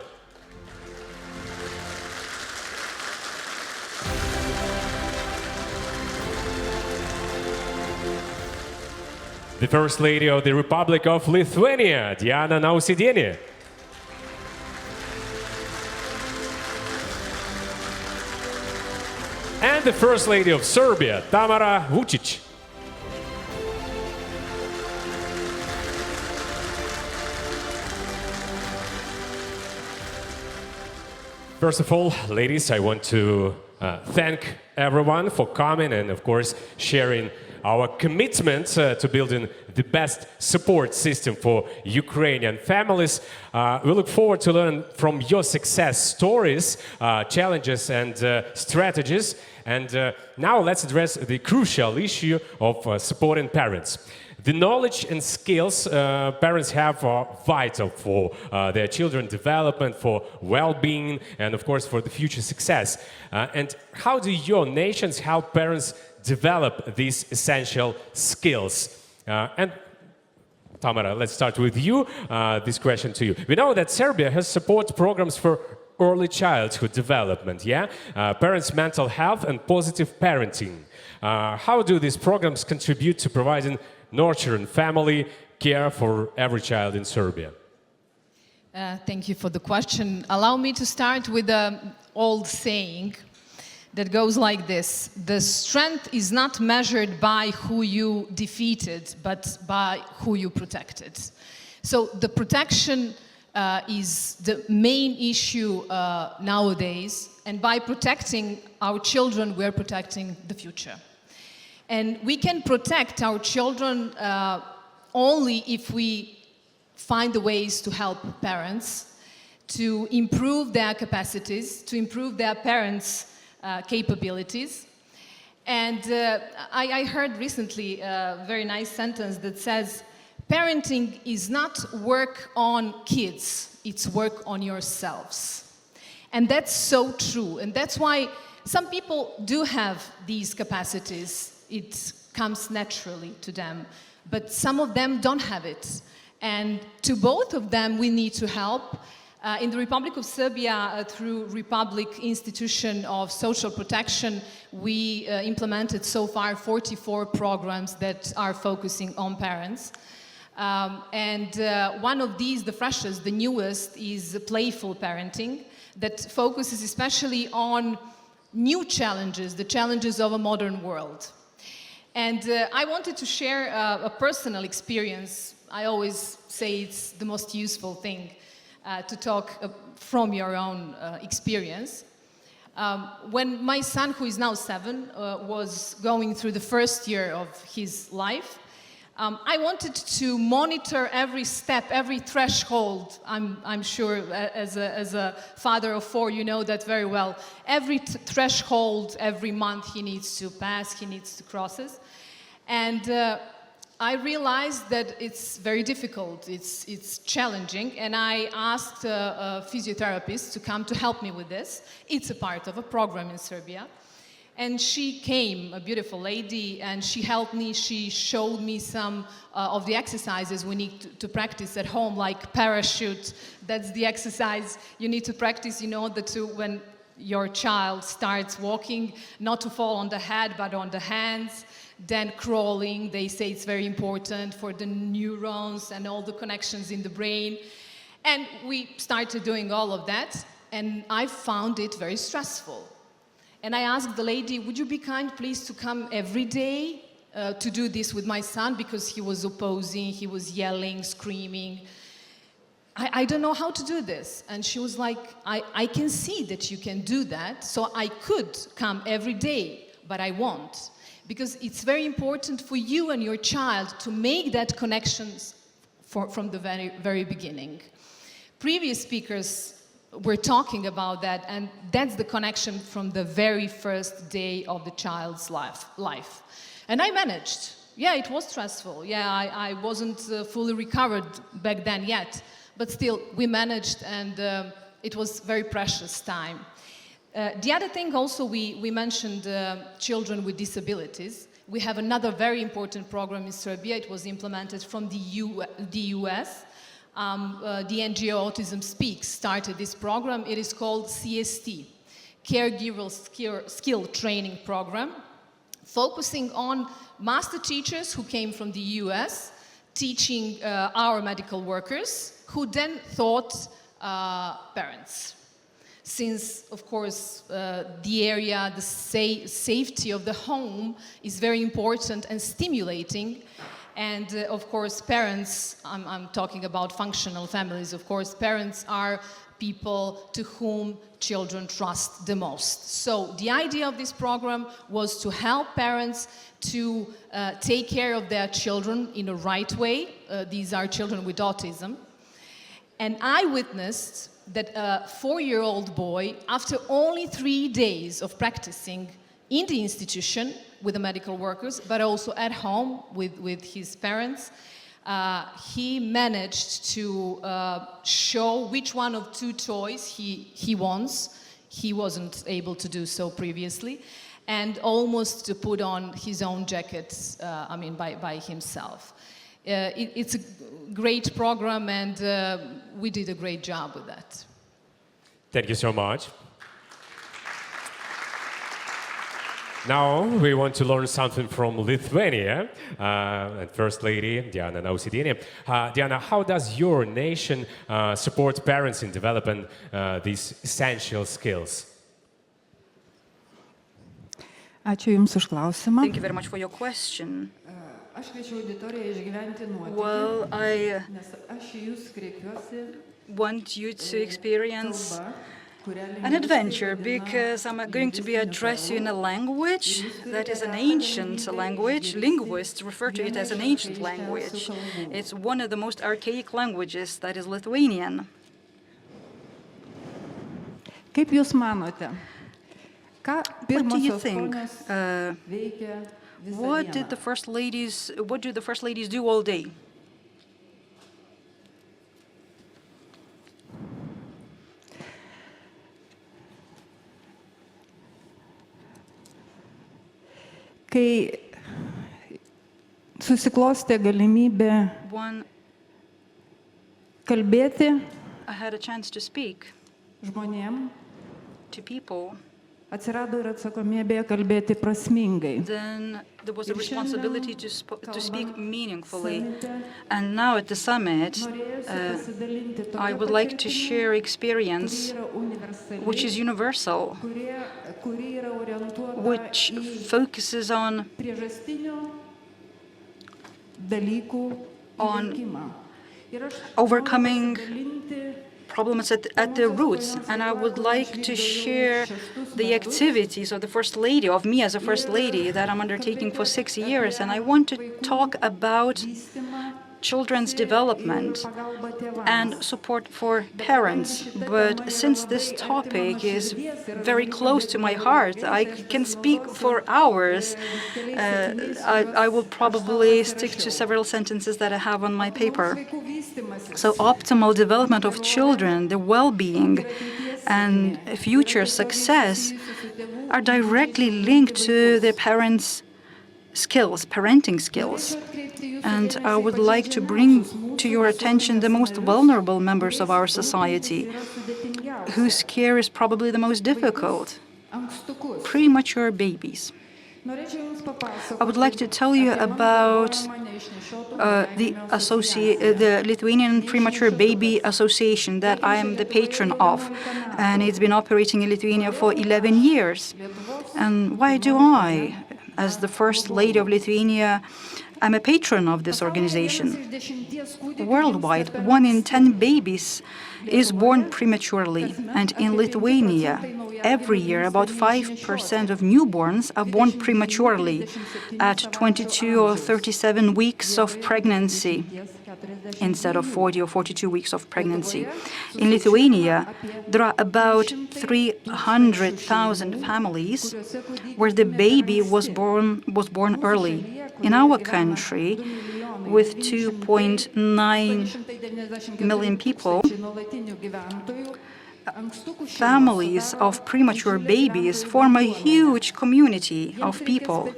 The First Lady of the Republic of Lithuania, Diana Nausėdienė. And the First Lady of Serbia, Tamara Vučić. First of all, ladies, I want to thank everyone for coming and, of course, sharing our commitment to building the best support system for Ukrainian families. We look forward to learn from your success stories, challenges and strategies. And now let's address the crucial issue of supporting parents. The knowledge and skills parents have are vital for their children's development, for well-being, and of course for the future success. And how do your nations help parents develop these essential skills? And Tamara, let's start with you. This question to you. We know that Serbia has support programs for early childhood development, parents' mental health and positive parenting. How do these programs contribute to providing nurturing family care for every child in Serbia? Thank you for the question. Allow me to start with an old saying. that goes like this: the strength is not measured by who you defeated, but by who you protected. So the protection is the main issue nowadays, and by protecting our children, we're protecting the future. And we can protect our children only if we find the ways to help parents, to improve their capacities, to improve their parents' capabilities. And I heard recently a very nice sentence that says, parenting is not work on kids, it's work on yourselves. And that's so true. And that's why some people do have these capacities. It comes naturally to them. But some of them don't have it. And to both of them, we need to help. In the Republic of Serbia, through Republic Institution of Social Protection, we implemented so far 44 programs that are focusing on parents. One of these, the freshest, the newest, is playful parenting that focuses especially on new challenges, the challenges of a modern world. And I wanted to share a personal experience. I always say it's the most useful thing to talk from your own experience. When my son, who is now 7, was going through the first year of his life, I wanted to monitor every step, every threshold. I'm sure as a father of 4, you know that very well. Every threshold, every month he needs to pass, he needs to cross it. And I realized that it's very difficult, it's challenging, and I asked a physiotherapist to come to help me with this. It's a part of a program in Serbia. And she came, a beautiful lady, and she helped me. She showed me some of the exercises we need to practice at home, like parachute. That's the exercise you need to practice in order to, when your child starts walking, not to fall on the head, but on the hands. Then crawling, they say it's very important for the neurons and all the connections in the brain. And we started doing all of that, and I found it very stressful. And I asked the lady, would you be kind, please, to come every day to do this with my son, because he was opposing, he was yelling, screaming. I don't know how to do this. And she was like, I can see that you can do that, so I could come every day, but I won't. Because it's very important for you and your child to make that connection from the very beginning. Previous speakers were talking about that, and that's the connection from the very first day of the child's life. And I managed. Yeah, it was stressful. Yeah, I wasn't fully recovered back then yet, but still, we managed, and it was very precious time. The other thing also, we mentioned children with disabilities. We have another very important program in Serbia. It was implemented from the US. The NGO Autism Speaks started this program. It is called CST, Caregiver Skill Training Program, focusing on master teachers who came from the US, teaching our medical workers, who then taught parents. Since, of course, the area, the safety of the home is very important and stimulating. And of course, parents, I'm talking about functional families, of course, parents are people to whom children trust the most. So the idea of this program was to help parents to take care of their children in a right way. These are children with autism. And I witnessed that a 4-year-old boy, after only 3 days of practicing in the institution with the medical workers, but also at home with his parents, he managed to show which one of 2 toys he wants. He wasn't able to do so previously, and almost to put on his own jackets, by himself. It's a great program, and we did a great job with that. Thank you so much. Now we want to learn something from Lithuania and First Lady Diana Nausėdienė. Diana, how does your nation support parents in developing these essential skills? Thank you very much for your question. Well, I want you to experience an adventure because I'm going to be addressing you in a language that is an ancient language. Linguists refer to it as an ancient language. It's one of the most archaic languages, that is Lithuanian. What do you think? What do the first ladies do all day? Kai susiklostė galimybė kalbėti I had a chance to speak žmonėm, to people. Atsirado ir atsakomybė kalbėti prasmingai. Then there was a responsibility to speak meaningfully. And now at the summit, I would like to share experience which is universal, which focuses on overcoming problems at the roots. And I would like to share the activities of the First Lady, of me as a First Lady, that I'm undertaking for 6 years. And I want to talk about children's development and support for parents. But since this topic is very close to my heart, I can speak for hours. I will probably stick to several sentences that I have on my paper. So optimal development of children, the well-being and future success are directly linked to the parents' skills, parenting skills. And I would like to bring to your attention the most vulnerable members of our society, whose care is probably the most difficult: premature babies. I would like to tell you about the Lithuanian Premature Baby Association that I am the patron of, and it's been operating in Lithuania for 11 years. And why do I, as the First Lady of Lithuania, I'm a patron of this organization? Worldwide, 1 in 10 babies is born prematurely, and in Lithuania, every year about 5% of newborns are born prematurely at 22 or 37 weeks of pregnancy instead of 40 or 42 weeks of pregnancy. In Lithuania, there are about 300,000 families where the baby was born early. In our country, with 2.9 million people, families of premature babies form a huge community of people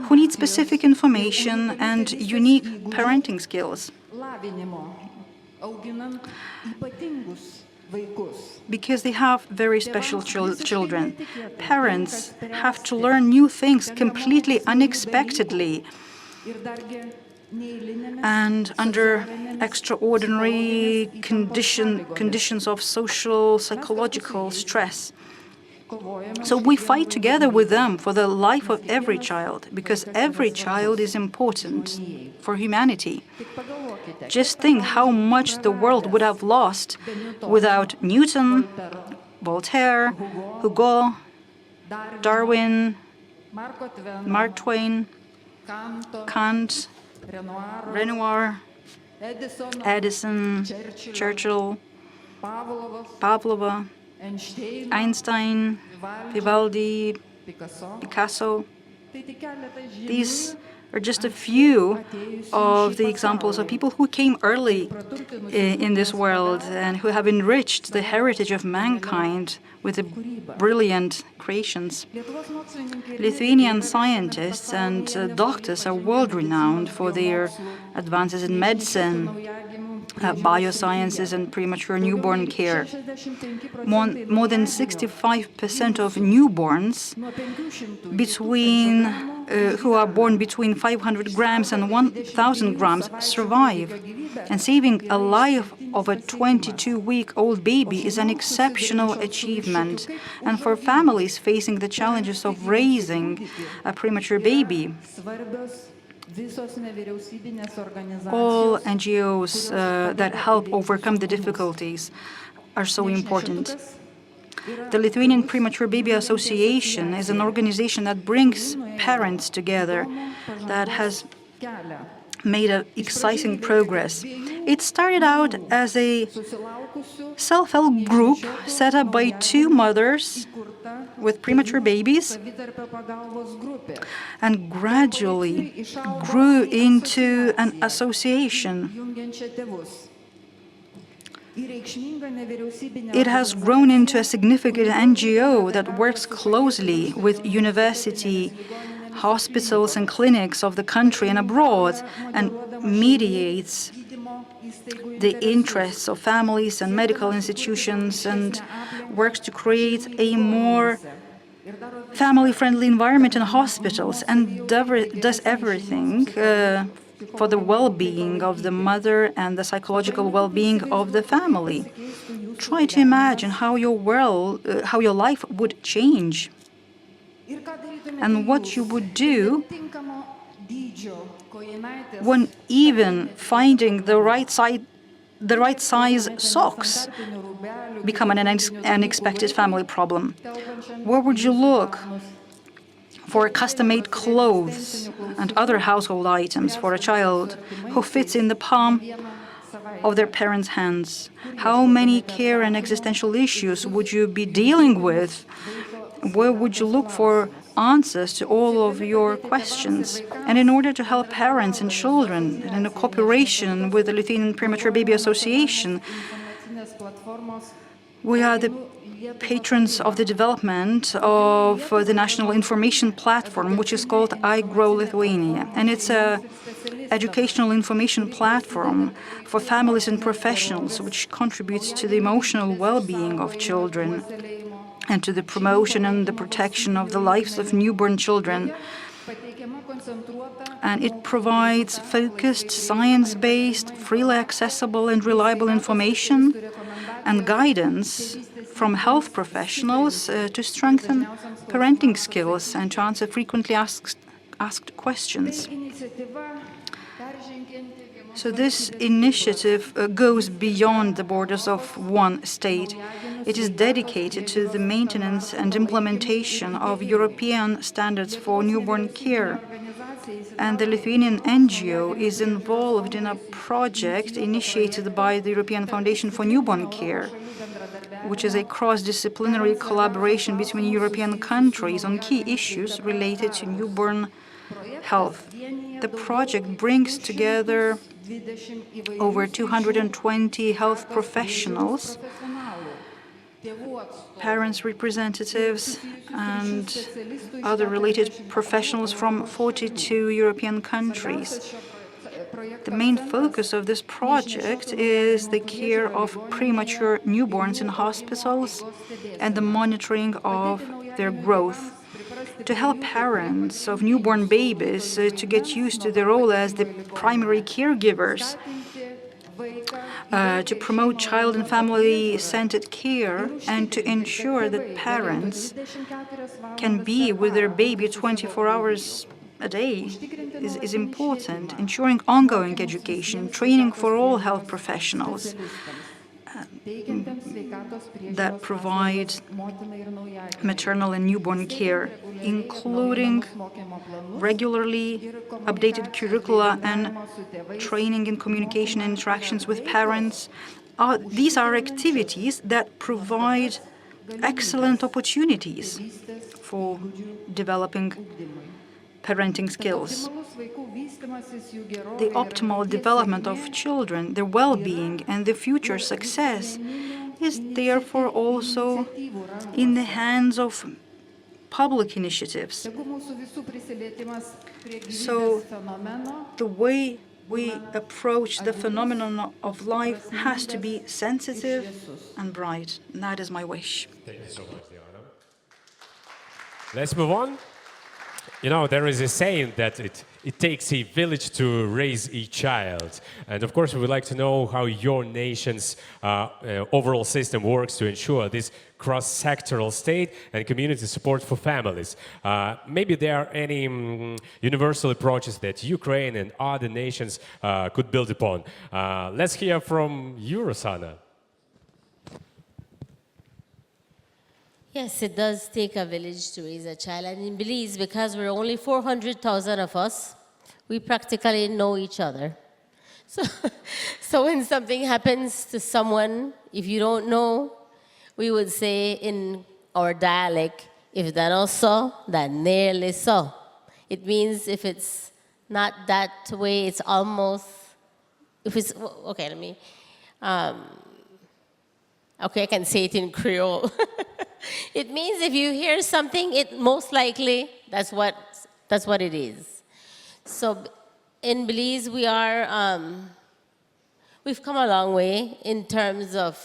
who need specific information and unique parenting skills, because they have very special children. Parents have to learn new things completely unexpectedly and under extraordinary conditions of social, psychological stress. So we fight together with them for the life of every child, because every child is important for humanity. Just think how much the world would have lost without Newton, Voltaire, Hugo, Darwin, Mark Twain, Kant, Renoir, Edison, Churchill, Pavlova, Einstein, Vivaldi, Picasso. These are just a few of the examples of people who came early in this world and who have enriched the heritage of mankind with the brilliant creations. Lithuanian scientists and doctors are world-renowned for their advances in medicine, biosciences, and premature newborn care. More than 65% of newborns between who are born between 500 grams and 1,000 grams survive. And saving a life of a 22-week-old baby is an exceptional achievement. And for families facing the challenges of raising a premature baby, all NGOs that help overcome the difficulties are so important. The Lithuanian Premature Baby Association is an organization that brings parents together, that has made exciting progress. It started out as a self-help group set up by two mothers with premature babies and gradually grew into an association. It has grown into a significant NGO that works closely with university, hospitals and clinics of the country and abroad and mediates the interests of families and medical institutions and works to create a more family-friendly environment in hospitals and does everything for the well-being of the mother and the psychological well-being of the family. Try to imagine how your life would change and what you would do when even finding the right size socks become an unexpected family problem. Where would you look for custom-made clothes and other household items for a child who fits in the palm of their parents' hands? How many care and existential issues would you be dealing with? Where would you look for answers to all of your questions? And in order to help parents and children, in a cooperation with the Lithuanian Premature Baby Association, we are the patrons of the development of the national information platform, which is called I Grow Lithuania. And it's an educational information platform for families and professionals, which contributes to the emotional well-being of children and to the promotion and the protection of the lives of newborn children. And it provides focused, science-based, freely accessible and reliable information and guidance from health professionals to strengthen parenting skills and to answer frequently asked questions. So this initiative goes beyond the borders of one state. It is dedicated to the maintenance and implementation of European standards for newborn care. And the Lithuanian NGO is involved in a project initiated by the European Foundation for Newborn Care, which is a cross-disciplinary collaboration between European countries on key issues related to newborn health. The project brings together over 220 health professionals, parents' representatives, and other related professionals from 42 European countries. The main focus of this project is the care of premature newborns in hospitals and the monitoring of their growth. To help parents of newborn babies to get used to their role as the primary caregivers, to promote child and family-centered care, and to ensure that parents can be with their baby 24 hours a day is important. Ensuring ongoing education, training for all health professionals that provide maternal and newborn care, including regularly updated curricula and training in communication and interactions with parents. These are activities that provide excellent opportunities for developing parenting skills. The optimal development of children, their well-being, and their future success is therefore also in the hands of public initiatives. So the way we approach the phenomenon of life has to be sensitive and bright. And that is my wish. Thank you so much, Diana. Let's move on. You know, there is a saying that it takes a village to raise a child. And of course, we would like to know how your nation's overall system works to ensure this cross-sectoral state and community support for families. Maybe there are any universal approaches that Ukraine and other nations could build upon. Let's hear from you, Rosanna. Yes, it does take a village to raise a child. And in Belize, because we're only 400,000 of us, we practically know each other. So when something happens to someone, if you don't know, we would say in our dialect, if that not so, that nearly so. It means if it's not that way, it's almost, if it's, okay, let me, okay, I can say it in Creole. It means if you hear something, it most likely, that's what it is. So in Belize, we are, we've come a long way in terms of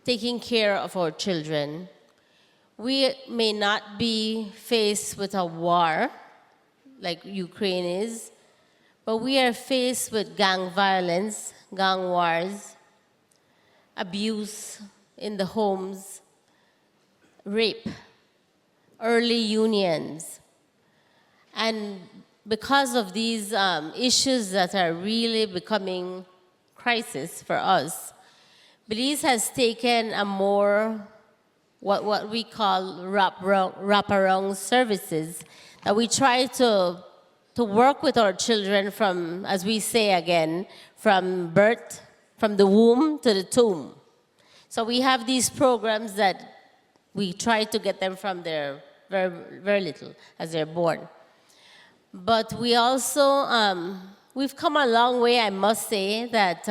taking care of our children. We may not be faced with a war like Ukraine is, but we are faced with gang violence, gang wars, abuse in the homes, rape, early unions. And because of these issues that are really becoming crisis for us, Belize has taken a more, what we call wraparound services, that we try to work with our children from, as we say again, from birth, from the womb to the tomb. So we have these programs that we try to get them from their very, very little, as they're born. But we also, we've come a long way, I must say, that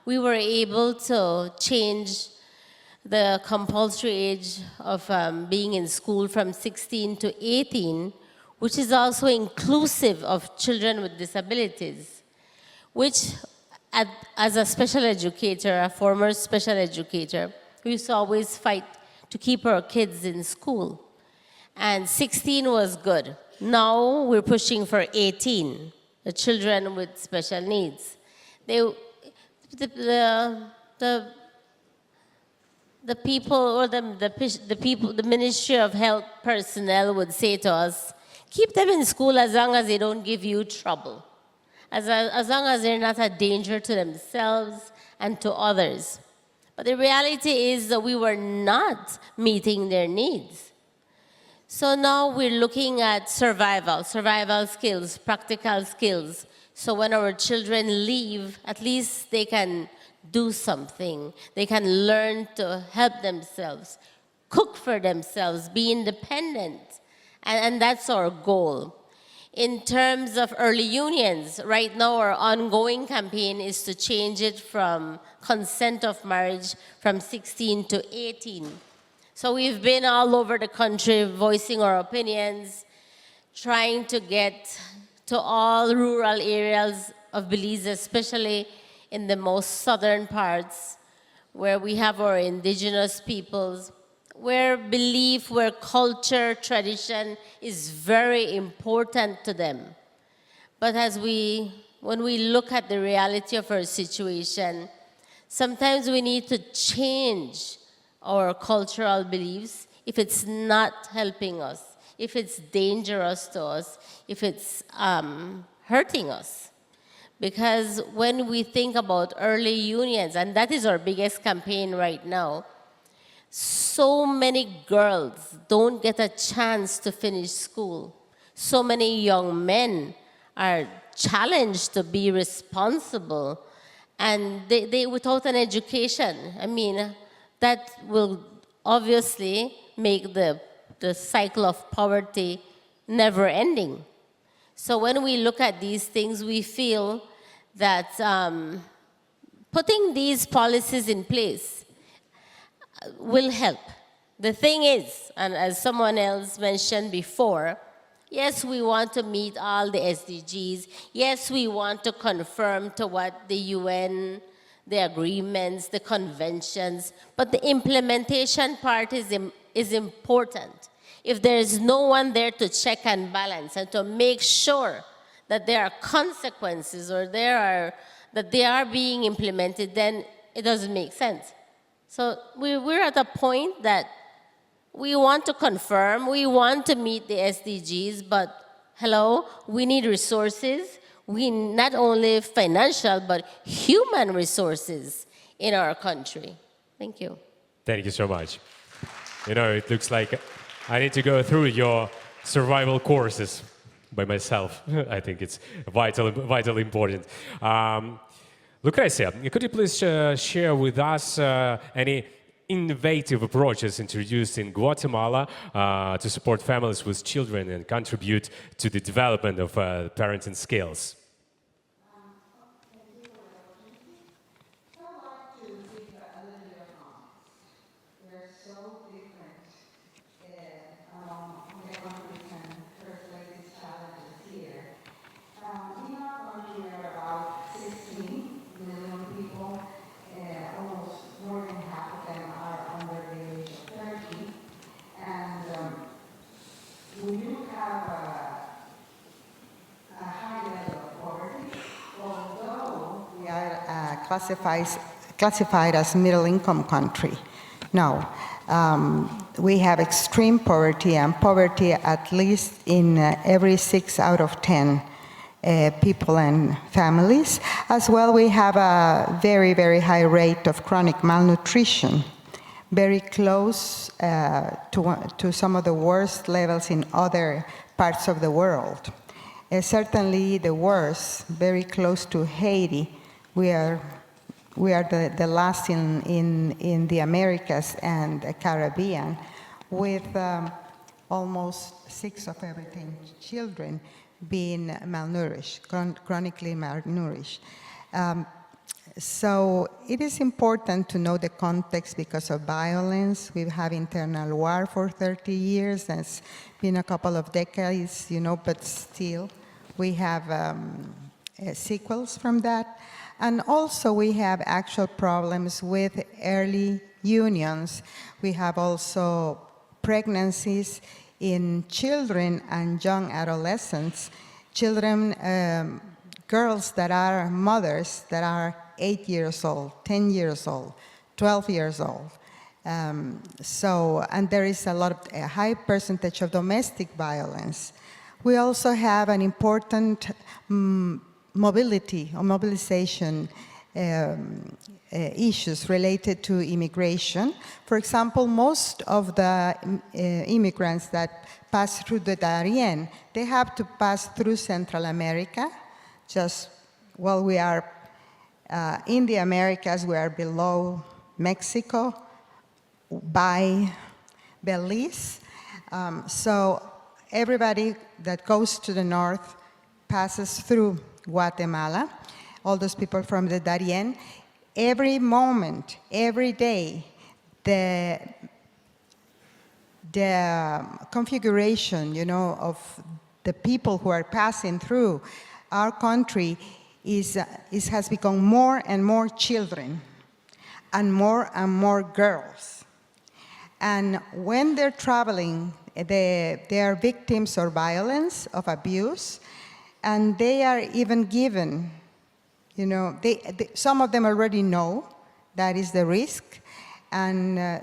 we were able to change the compulsory age of being in school from 16 to 18, which is also inclusive of children with disabilities, which as a special educator, a former special educator, we used to always fight to keep our kids in school. And 16 was good. Now we're pushing for 18, the children with special needs. The people or the people, the Ministry of Health personnel would say to us, keep them in school as long as they don't give you trouble. As long as they're not a danger to themselves and to others. But the reality is that we were not meeting their needs. So now we're looking at survival skills, practical skills. So when our children leave, at least they can do something. They can learn to help themselves, cook for themselves, be independent. And that's our goal. In terms of early unions, right now our ongoing campaign is to change it from consent of marriage from 16 to 18. So we've been all over the country voicing our opinions, trying to get to all rural areas of Belize, especially in the most southern parts, where we have our indigenous peoples, where belief, where culture, tradition is very important to them. But when we look at the reality of our situation, sometimes we need to change our cultural beliefs if it's not helping us, if it's dangerous to us, if it's hurting us. Because when we think about early unions, and that is our biggest campaign right now, so many girls don't get a chance to finish school. So many young men are challenged to be responsible, and they without an education. I mean, that will obviously make the cycle of poverty never ending. So when we look at these things, we feel that putting these policies in place will help. The thing is, and as someone else mentioned before, yes, we want to meet all the SDGs. Yes, we want to conform to what the UN, the agreements, the conventions, but the implementation part is important. if there is no one there to check and balance and to make sure that there are consequences or that they are being implemented, then it doesn't make sense. So we're at a point that we want to confirm, we want to meet the SDGs, but hello, we need resources. We not only financial, but human resources in our country. Thank you. Thank you so much. You know, it looks like I need to go through your survival courses by myself. I think it's vitally important. Lucrecia, could you please share with us any innovative approaches introduced in Guatemala to support families with children and contribute to the development of parenting skills? classified as middle-income country. No, we have extreme poverty, and poverty at least in every 6 out of 10 people and families. As well, we have a very, very high rate of chronic malnutrition, very close to some of the worst levels in other parts of the world. Certainly the worst, very close to Haiti. We are the last in the Americas and the Caribbean, with almost 6 of every 10 children being malnourished, chronically malnourished. So it is important to know the context because of violence. We've had internal war for 30 years. That's been a couple of decades, you know, but still we have sequels from that. And also we have actual problems with early unions. We have also pregnancies in children and young adolescents, children, girls that are mothers that are 8 years old, 10 years old, 12 years old. And there is a high percentage of domestic violence. We also have an important mobility or mobilization issues related to immigration. For example, most of the immigrants that pass through the Darien, they have to pass through Central America. Just while we are in the Americas, we are below Mexico by Belize. So everybody that goes to the north passes through Guatemala, all those people from the Darien. Every moment, every day, the configuration, you know, of the people who are passing through our country has become more and more children and more girls. And when they're traveling, they are victims of violence, of abuse, and they are even given, you know, some of them already know that is the risk, and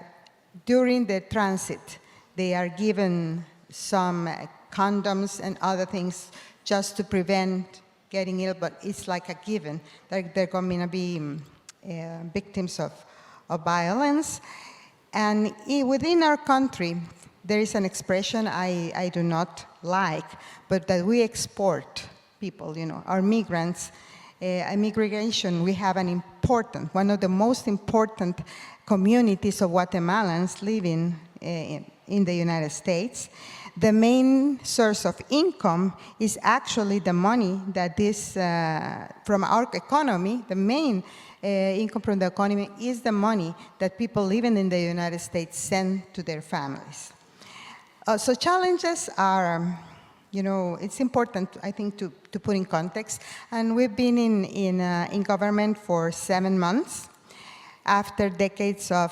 during the transit, they are given some condoms and other things just to prevent getting ill, but it's like a given. They're going to be victims of violence. And within our country, there is an expression I do not like, but that we export people, you know, our migrants. Immigration, we have one of the most important communities of Guatemalans living in the United States. The main source of income is actually the money that from our economy, the main income from the economy is the money that people living in the United States send to their families. So challenges are, you know, it's important, I think, to put in context. And we've been in government for 7 months after decades of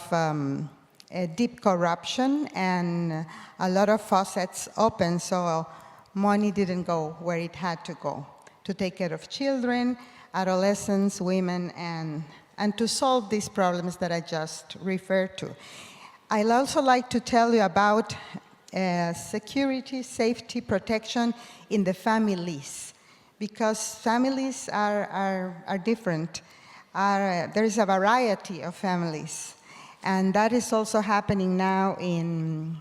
deep corruption and a lot of faucets open, so money didn't go where it had to go to take care of children, adolescents, women, and to solve these problems that I just referred to. I'd also like to tell you about security, safety, protection in the families, because families are different. There is a variety of families, and that is also happening now in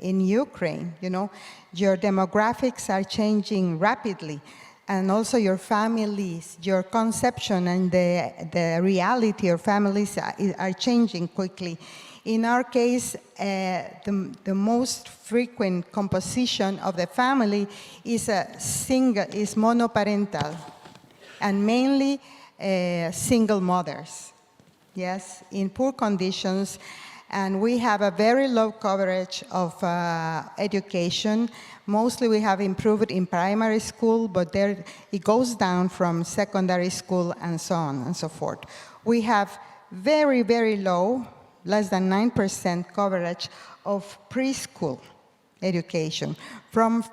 Ukraine. You know, your demographics are changing rapidly, and also your families, your conception and the reality of families are changing quickly. In our case, the most frequent composition of the family is monoparental, and mainly single mothers, yes, in poor conditions. And we have a very low coverage of education. Mostly we have improved in primary school, but there it goes down from secondary school and so on and so forth. We have very, very low, less than 9% coverage of preschool education, from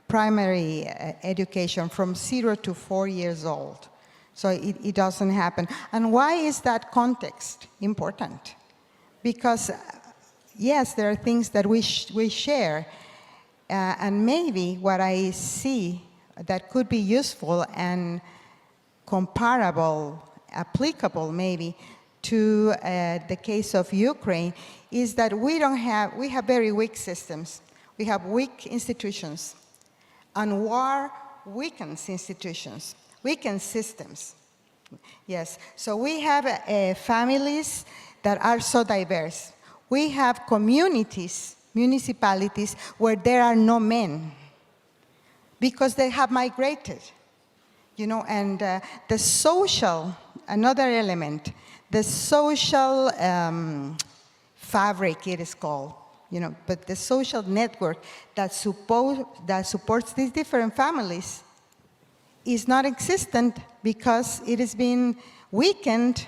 primary education from 0 to 4 years old. So it doesn't happen. And why is that context important? Because, yes, there are things that we share, and maybe what I see that could be useful and comparable, applicable maybe, to the case of Ukraine is that we have very weak systems. We have weak institutions, and war weakens institutions, weakens systems. Yes, so we have families that are so diverse. We have communities, municipalities, where there are no men because they have migrated, you know, and the social, another element, the social fabric, it is called, you know, but the social network that supports these different families is not existent because it has been weakened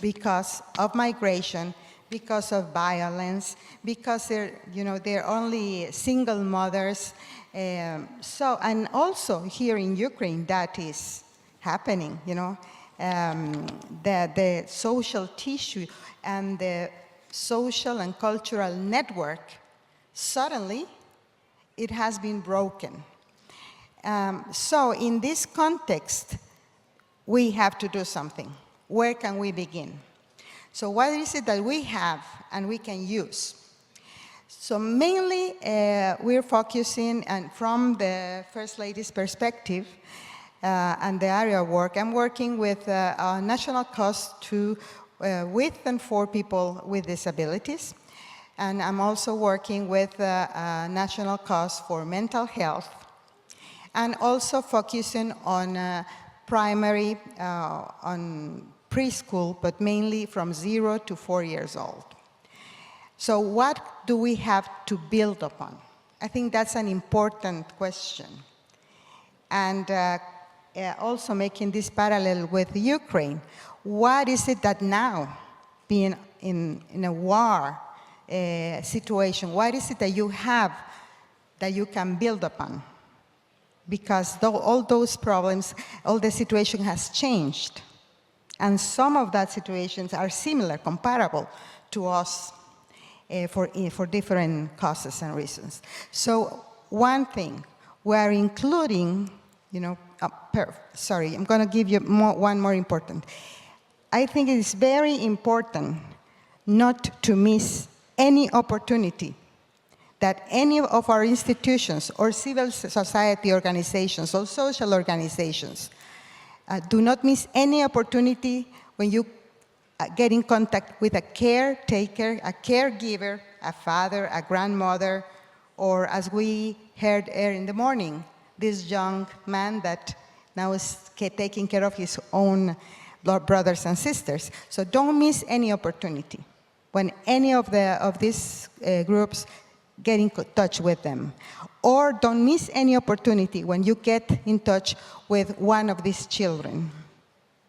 because of migration, because of violence, because they're only single mothers. And also here in Ukraine, that is happening, you know. The social tissue and the social and cultural network, suddenly it has been broken. So in this context, we have to do something. Where can we begin? So what is it that we have and we can use? So mainly we're focusing, and from the First Lady's perspective, and the area of work, I'm working with a national cause with and for people with disabilities. And I'm also working with a national cause for mental health, and also focusing on primary, on preschool, but mainly from 0 to 4 years old. So what do we have to build upon? I think that's an important question. And also making this parallel with Ukraine, what is it that now, being in a war situation, what is it that you have that you can build upon? Because all those problems, all the situation has changed. And some of that situations are similar, comparable to us for different causes and reasons. So one thing, we're including, you know, sorry, I'm going to give you one more important. I think it is very important not to miss any opportunity that any of our institutions or civil society organizations or social organizations do not miss any opportunity when you get in contact with a caretaker, a caregiver, a father, a grandmother, or as we heard earlier in the morning, this young man that now is taking care of his own brothers and sisters. So don't miss any opportunity when any of these groups get in touch with them. Or don't miss any opportunity when you get in touch with one of these children.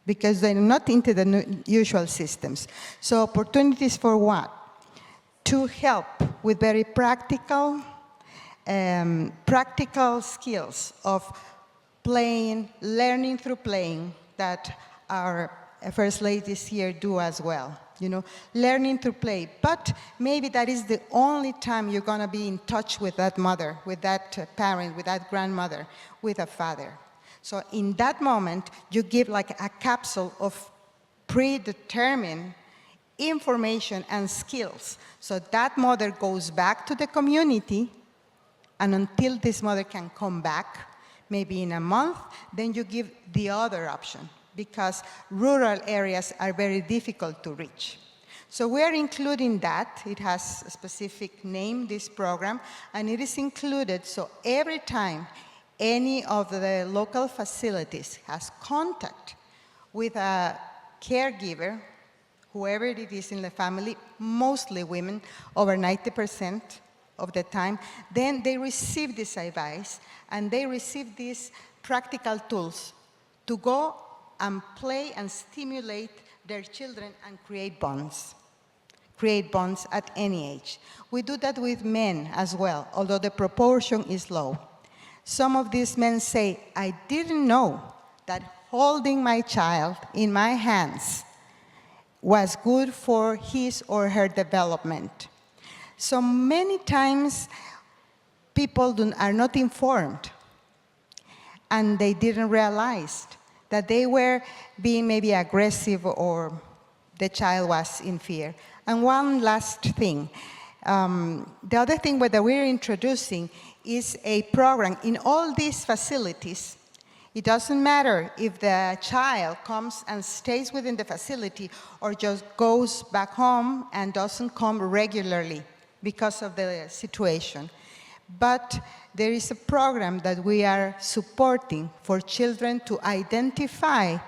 because they're not into the usual systems. So opportunities for what? To help with very practical skills of playing, learning through playing, that our First Ladies here do as well. You know, learning to play. But maybe that is the only time you're going to be in touch with that mother, with that parent, with that grandmother, with a father. So in that moment, you give like a capsule of predetermined information and skills. So that mother goes back to the community, and until this mother can come back, maybe in a month, then you give the other option, because rural areas are very difficult to reach. So we are including that. It has a specific name, this program, and it is included so every time any of the local facilities has contact with a caregiver, whoever it is in the family, mostly women, over 90% of the time, then they receive this advice and they receive these practical tools to go and play and stimulate their children and create bonds at any age. We do that with men as well, although the proportion is low. Some of these men say, I didn't know that holding my child in my hands was good for his or her development. So many times people are not informed, and they didn't realize that they were being maybe aggressive or the child was in fear. And one last thing. The other thing that we're introducing is a program in all these facilities. It doesn't matter if the child comes and stays within the facility or just goes back home and doesn't come regularly because of the situation. But there is a program that we are supporting for children to identify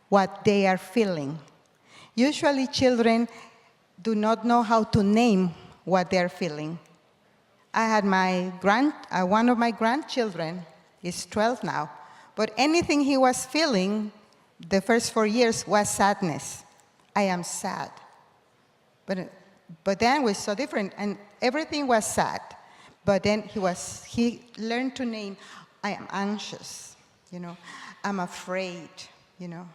what they are feeling. Usually children do not know how to name what they're feeling. I had one of my grandchildren, is 12 now, but anything he was feeling the first 4 years was sadness. I am sad. But then we saw different, and everything was sad. But then he learned to name, I am anxious, you know, I'm afraid, you know.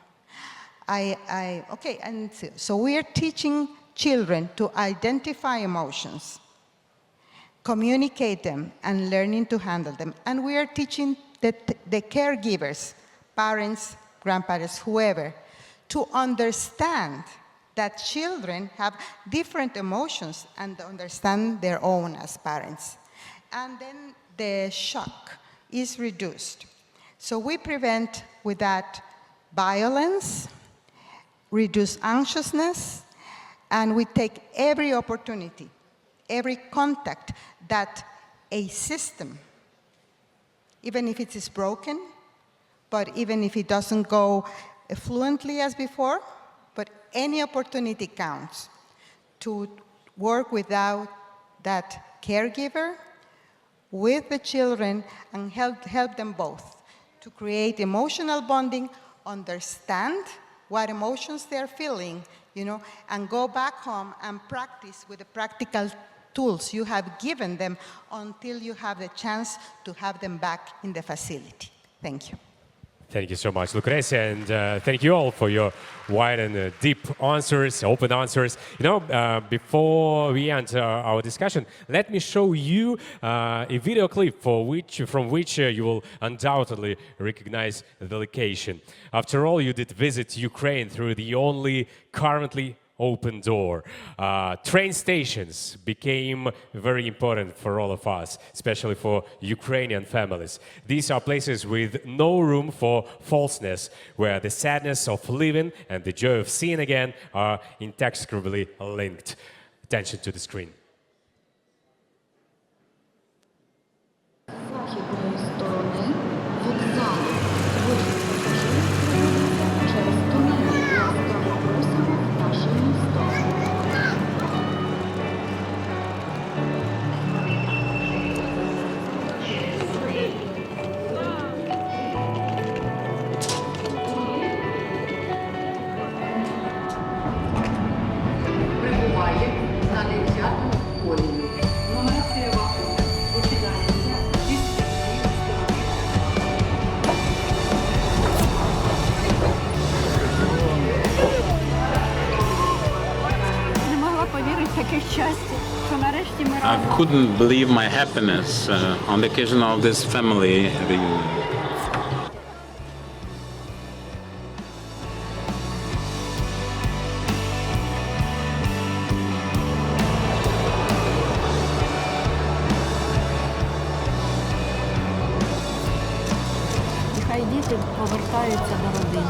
Okay, and so we are teaching children to identify emotions, communicate them, and learning to handle them. And we are teaching the caregivers, parents, grandparents, whoever, to understand that children have different emotions and understand their own as parents. And then the shock is reduced. So we prevent with that violence, reduce anxiousness, and we take every opportunity, every contact that a system, even if it is broken, but even if it doesn't go fluently as before, but any opportunity counts to work without that caregiver, with the children, and help them both to create emotional bonding, understand what emotions they're feeling, you know, and go back home and practice with the practical tools you have given them until you have the chance to have them back in the facility. Thank you. Thank you so much, Lucrecia, and thank you all for your wide and deep answers, open answers. You know, before we end our discussion, let me show you a video clip from which you will undoubtedly recognize the location. After all, you did visit Ukraine through the only currently open door. Train stations became very important for all of us, especially for Ukrainian families. These are places with no room for falseness, where the sadness of living and the joy of seeing again are inextricably linked. Attention to the screen. I couldn't believe my happiness on the occasion of this family reunion. Хай діти повертаються до родин.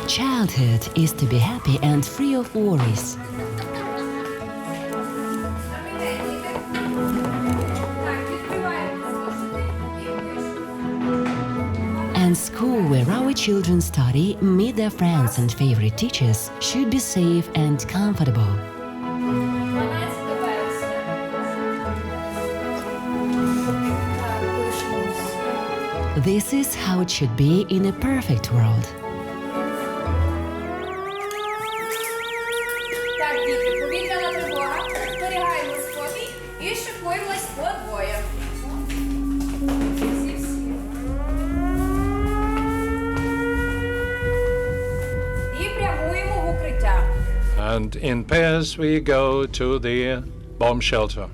Childhood is to be happy and free of worries. And school where our children study, meet their friends and favorite teachers should be safe and comfortable. This is how it should be in a perfect world. Так, діти, повітряна тривога. Зберігаємо спокій і шикуємось подвоє. І прямуємо в укриття. And in pairs we go to the bomb shelter.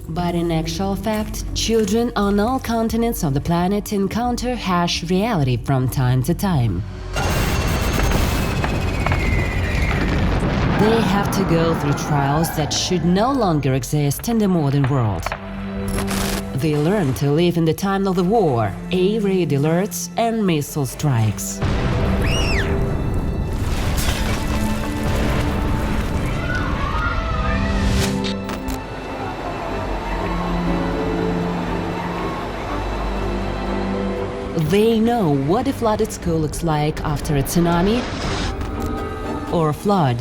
But in actual fact, children on all continents of the planet encounter harsh reality from time to time. They have to go through trials that should no longer exist in the modern world. They learn to live in the time of the war, air raid alerts and missile strikes. They know what a flooded school looks like after a tsunami or a flood.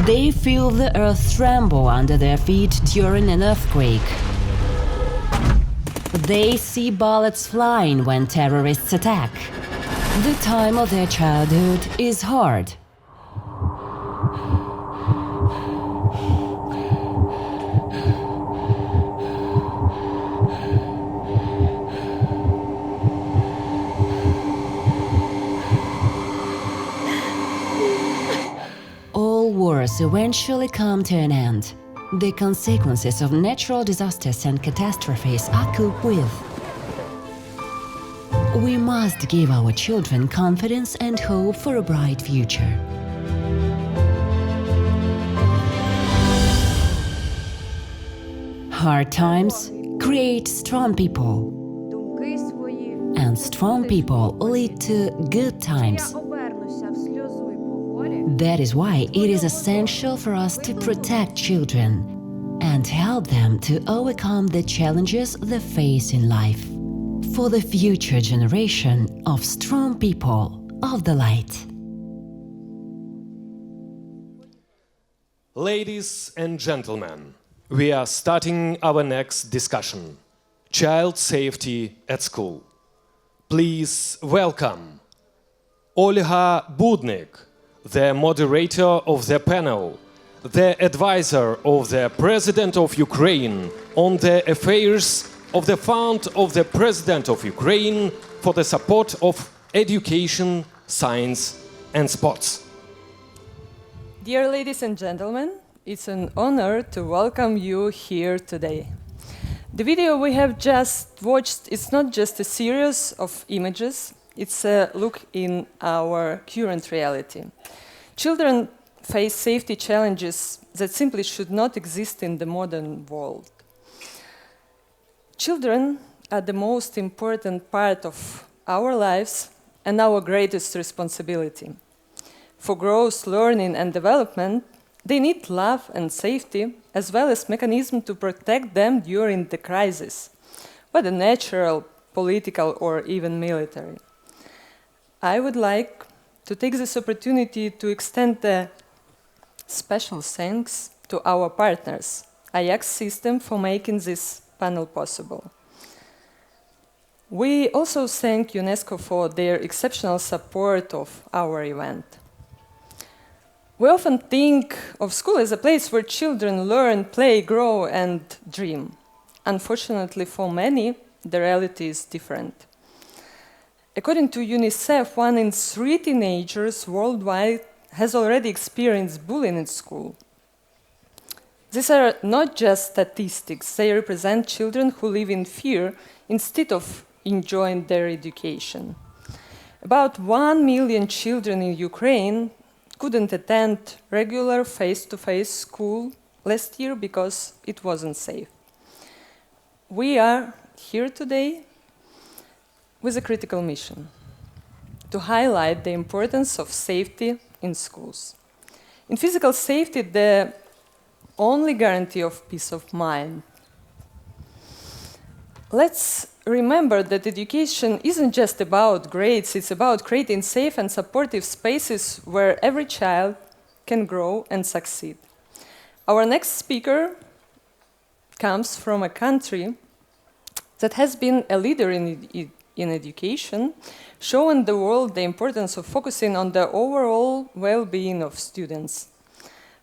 They feel the earth tremble under their feet during an earthquake. They see bullets flying when terrorists attack. The time of their childhood is hard. All wars eventually come to an end. The consequences of natural disasters and catastrophes are coped with. We must give our children confidence and hope for a bright future. Hard times create strong people, and strong people lead to good times. That is why it is essential for us to protect children and help them to overcome the challenges they face in life. For the future generation of strong people of the light. Ladies and gentlemen, we are starting our next discussion, Child Safety at School. Please welcome Olga Budnik, the moderator of the panel, the advisor of the President of Ukraine on the affairs of the Fund of the President of Ukraine for the support of education, science and sports. Dear ladies and gentlemen, it's an honor to welcome you here today. The video we have just watched is not just a series of images, it's a look in our current reality. Children face safety challenges that simply should not exist in the modern world. Children are the most important part of our lives and our greatest responsibility. For growth, learning, and development, they need love and safety, as well as mechanisms to protect them during the crisis. whether natural, political, or even military. I would like to take this opportunity to extend a special thanks to our partners, Ajax System, for making this panel possible. We also thank UNESCO for their exceptional support of our event. We often think of school as a place where children learn, play, grow, and dream. Unfortunately, for many, the reality is different. According to UNICEF, 1 in 3 teenagers worldwide has already experienced bullying in school. These are not just statistics, they represent children who live in fear instead of enjoying their education. About 1 million children in Ukraine couldn't attend regular face-to-face school last year because it wasn't safe. We are here today with a critical mission: to highlight the importance of safety in schools. In physical safety, the only guarantee of peace of mind. Let's remember that education isn't just about grades, it's about creating safe and supportive spaces where every child can grow and succeed. Our next speaker comes from a country that has been a leader in education, showing the world the importance of focusing on the overall well-being of students.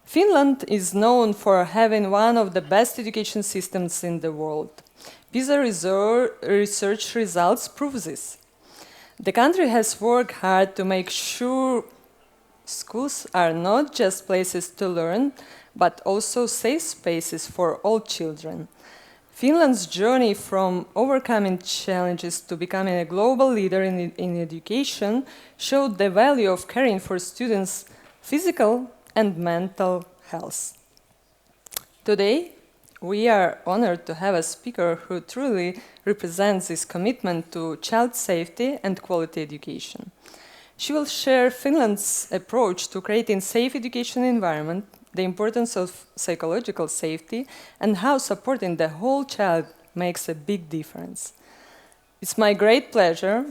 Finland is known for having one of the best education systems in the world. PISA research results prove this. The country has worked hard to make sure schools are not just places to learn, but also safe spaces for all children. Finland's journey from overcoming challenges to becoming a global leader in education showed the value of caring for students' physical and mental health. Today, we are honored to have a speaker who truly represents this commitment to child safety and quality education. She will share Finland's approach to creating safe education environment, the importance of psychological safety, and how supporting the whole child makes a big difference. It's my great pleasure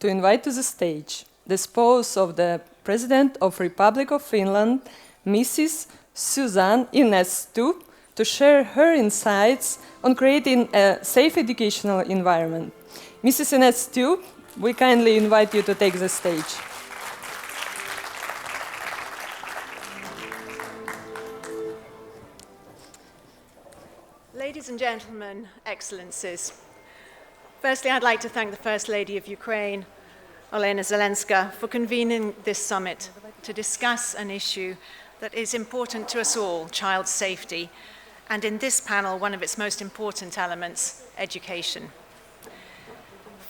to invite to the stage the spouse of the President of Republic of Finland, Mrs. Susan Ines-Stubb, to share her insights on creating a safe educational environment. Mrs. Ines-Stubb, we kindly invite you to take the stage. Ladies and gentlemen, Excellencies. Firstly, I'd like to thank the First Lady of Ukraine, Olena Zelenska, for convening this summit to discuss an issue that is important to us all, child safety, and in this panel, one of its most important elements, education.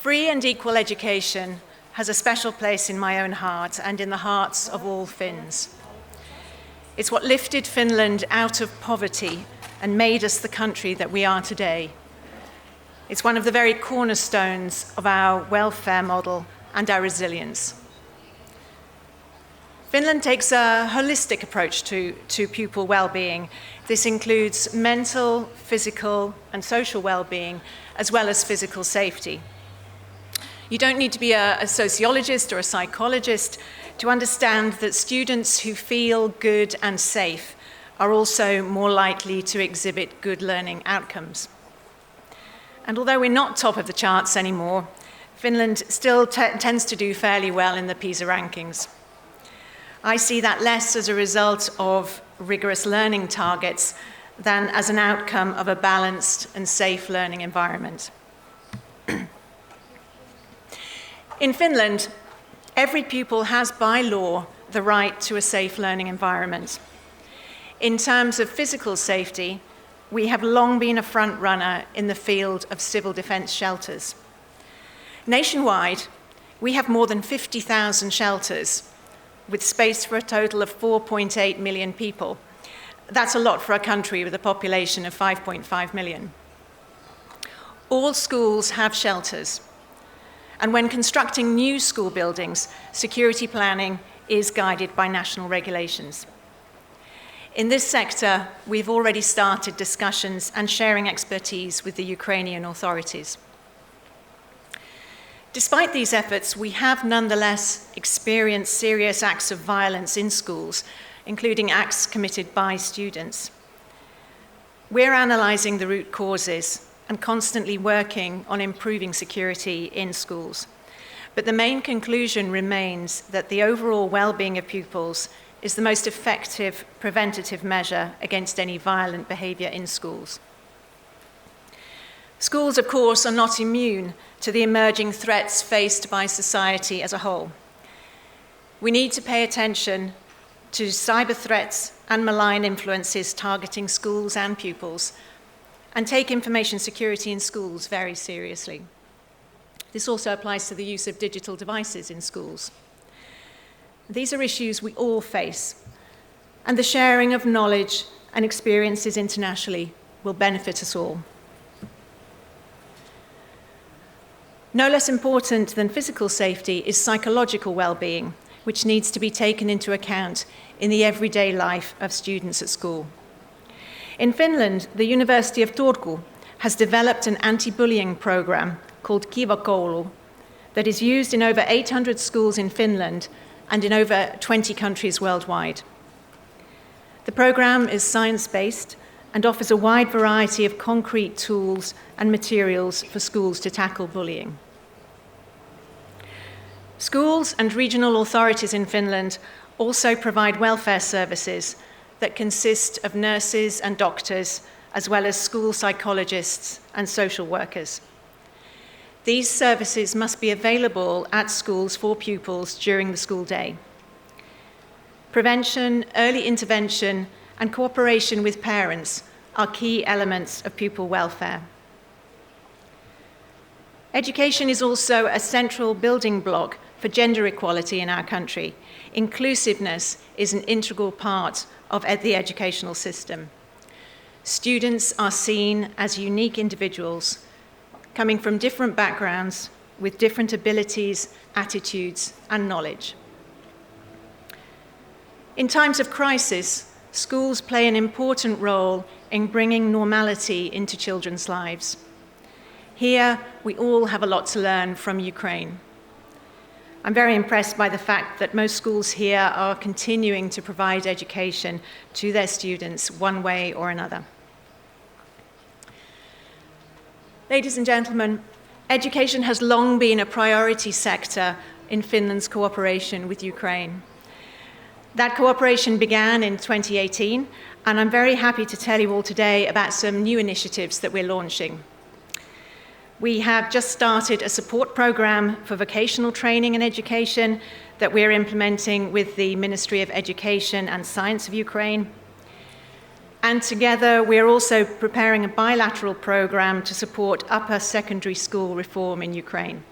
Free and equal education has a special place in my own heart and in the hearts of all Finns. It's what lifted Finland out of poverty and made us the country that we are today. It's one of the very cornerstones of our welfare model and our resilience. Finland takes a holistic approach to pupil well-being. This includes mental, physical, and social well-being, as well as physical safety. You don't need to be a sociologist or a psychologist to understand that students who feel good and safe are also more likely to exhibit good learning outcomes. And although we're not top of the charts anymore, Finland still tends to do fairly well in the PISA rankings. I see that less as a result of rigorous learning targets than as an outcome of a balanced and safe learning environment. In Finland, every pupil has by law the right to a safe learning environment. In terms of physical safety, we have long been a front runner in the field of civil defense shelters. Nationwide, we have more than 50,000 shelters, with space for a total of 4.8 million people. That's a lot for a country with a population of 5.5 million. All schools have shelters, and when constructing new school buildings, security planning is guided by national regulations. In this sector, we've already started discussions and sharing expertise with the Ukrainian authorities. Despite these efforts, we have nonetheless experienced serious acts of violence in schools, including acts committed by students. We're analysing the root causes and constantly working on improving security in schools. But the main conclusion remains that the overall well-being of pupils is the most effective preventative measure against any violent behaviour in schools. Schools, of course, are not immune to the emerging threats faced by society as a whole. We need to pay attention to cyber threats and malign influences targeting schools and pupils, and take information security in schools very seriously. This also applies to the use of digital devices in schools. These are issues we all face, and the sharing of knowledge and experiences internationally will benefit us all. No less important than physical safety is psychological well-being, which needs to be taken into account in the everyday life of students at school. In Finland, the University of Turku has developed an anti-bullying program called Kiva Koulu that is used in over 800 schools in Finland and in over 20 countries worldwide. The program is science-based and offers a wide variety of concrete tools and materials for schools to tackle bullying. Schools and regional authorities in Finland also provide welfare services that consist of nurses and doctors, as well as school psychologists and social workers. These services must be available at schools for pupils during the school day. Prevention, early intervention, and cooperation with parents are key elements of pupil welfare. Education is also a central building block for gender equality in our country. Inclusiveness is an integral part of the educational system. Students are seen as unique individuals coming from different backgrounds with different abilities, attitudes, and knowledge. In times of crisis, schools play an important role in bringing normality into children's lives. Here, we all have a lot to learn from Ukraine. I'm very impressed by the fact that most schools here are continuing to provide education to their students one way or another. Ladies and gentlemen, education has long been a priority sector in Finland's cooperation with Ukraine. That cooperation began in 2018, and I'm very happy to tell you all today about some new initiatives that we're launching. We have just started a support program for vocational training and education that we're implementing with the Ministry of Education and Science of Ukraine. And together, we're also preparing a bilateral program to support upper secondary school reform in Ukraine.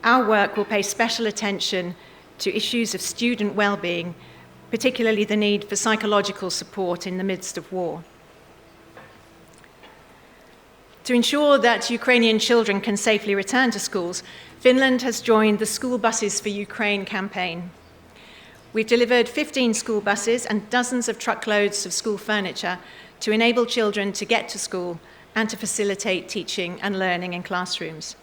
Our work will pay special attention to issues of student well-being, particularly the need for psychological support in the midst of war. To ensure that Ukrainian children can safely return to schools, Finland has joined the School Buses for Ukraine campaign. We've delivered 15 school buses and dozens of truckloads of school furniture to enable children to get to school and to facilitate teaching and learning in classrooms.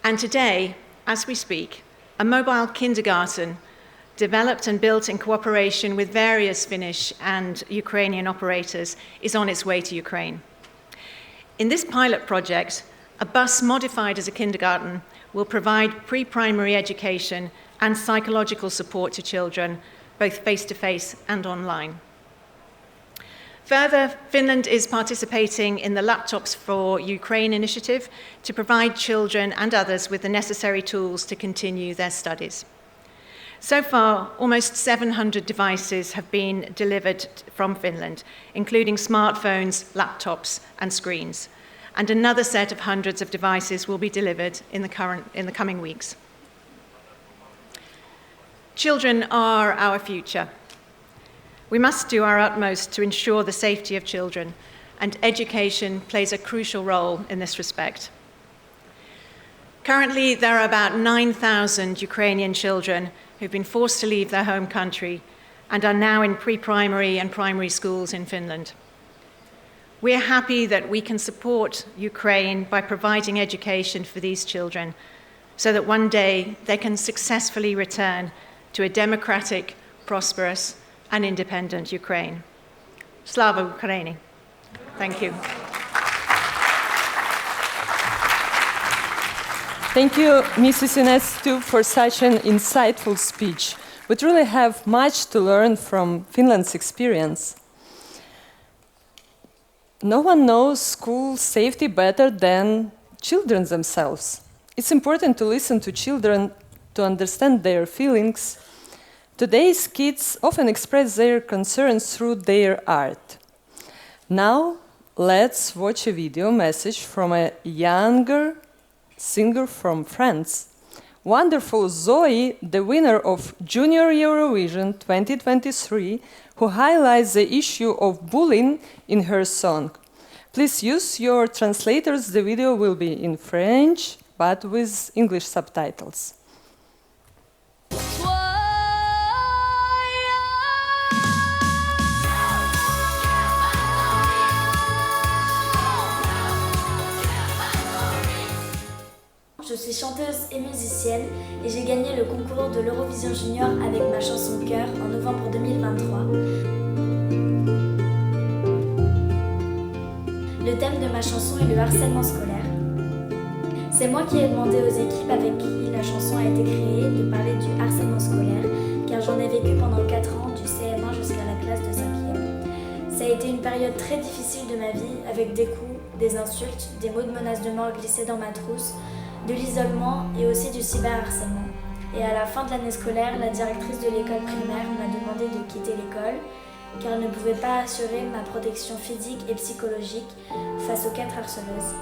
And today, as we speak, a mobile kindergarten developed and built in cooperation with various Finnish and Ukrainian operators is on its way to Ukraine. In this pilot project, a bus modified as a kindergarten will provide pre-primary education and psychological support to children, both face-to-face and online. Further, Finland is participating in the Laptops for Ukraine initiative to provide children and others with the necessary tools to continue their studies. So far, almost 700 devices have been delivered from Finland, including smartphones, laptops, and screens. And another set of hundreds of devices will be delivered in the coming weeks. Children are our future. We must do our utmost to ensure the safety of children, and education plays a crucial role in this respect. Currently, there are about 9,000 Ukrainian children who've been forced to leave their home country and are now in pre-primary and primary schools in Finland. We are happy that we can support Ukraine by providing education for these children so that one day they can successfully return to a democratic, prosperous, and independent Ukraine. Slava Ukraini. Thank you. Thank you, Mrs. Ionescu, for such an insightful speech. We truly have much to learn from Finland's experience. No one knows school safety better than children themselves. It's important to listen to children to understand their feelings. Today's kids often express their concerns through their art. Now, let's watch a video message from a younger singer from France. Wonderful Zoe, the winner of Junior Eurovision 2023, who highlights the issue of bullying in her song. Please use your translators. The video will be in French, but with English subtitles. Je suis chanteuse et musicienne et j'ai gagné le concours de l'Eurovision Junior avec ma chanson Cœur en novembre 2023. Le thème de ma chanson est le harcèlement scolaire. C'est moi qui ai demandé aux équipes avec qui la chanson a été créée de parler du harcèlement scolaire, car j'en ai vécu pendant 4 ans, du CM1 jusqu'à la classe de 5e. Ça a été une période très difficile de ma vie, avec des coups, des insultes, des mots de menaces de mort glissés dans ma trousse, de l'isolement et aussi du cyberharcèlement. Et à la fin de l'année scolaire, la directrice de l'école primaire m'a demandé de quitter l'école car elle ne pouvait pas assurer ma protection physique et psychologique face aux 4 harceleuses.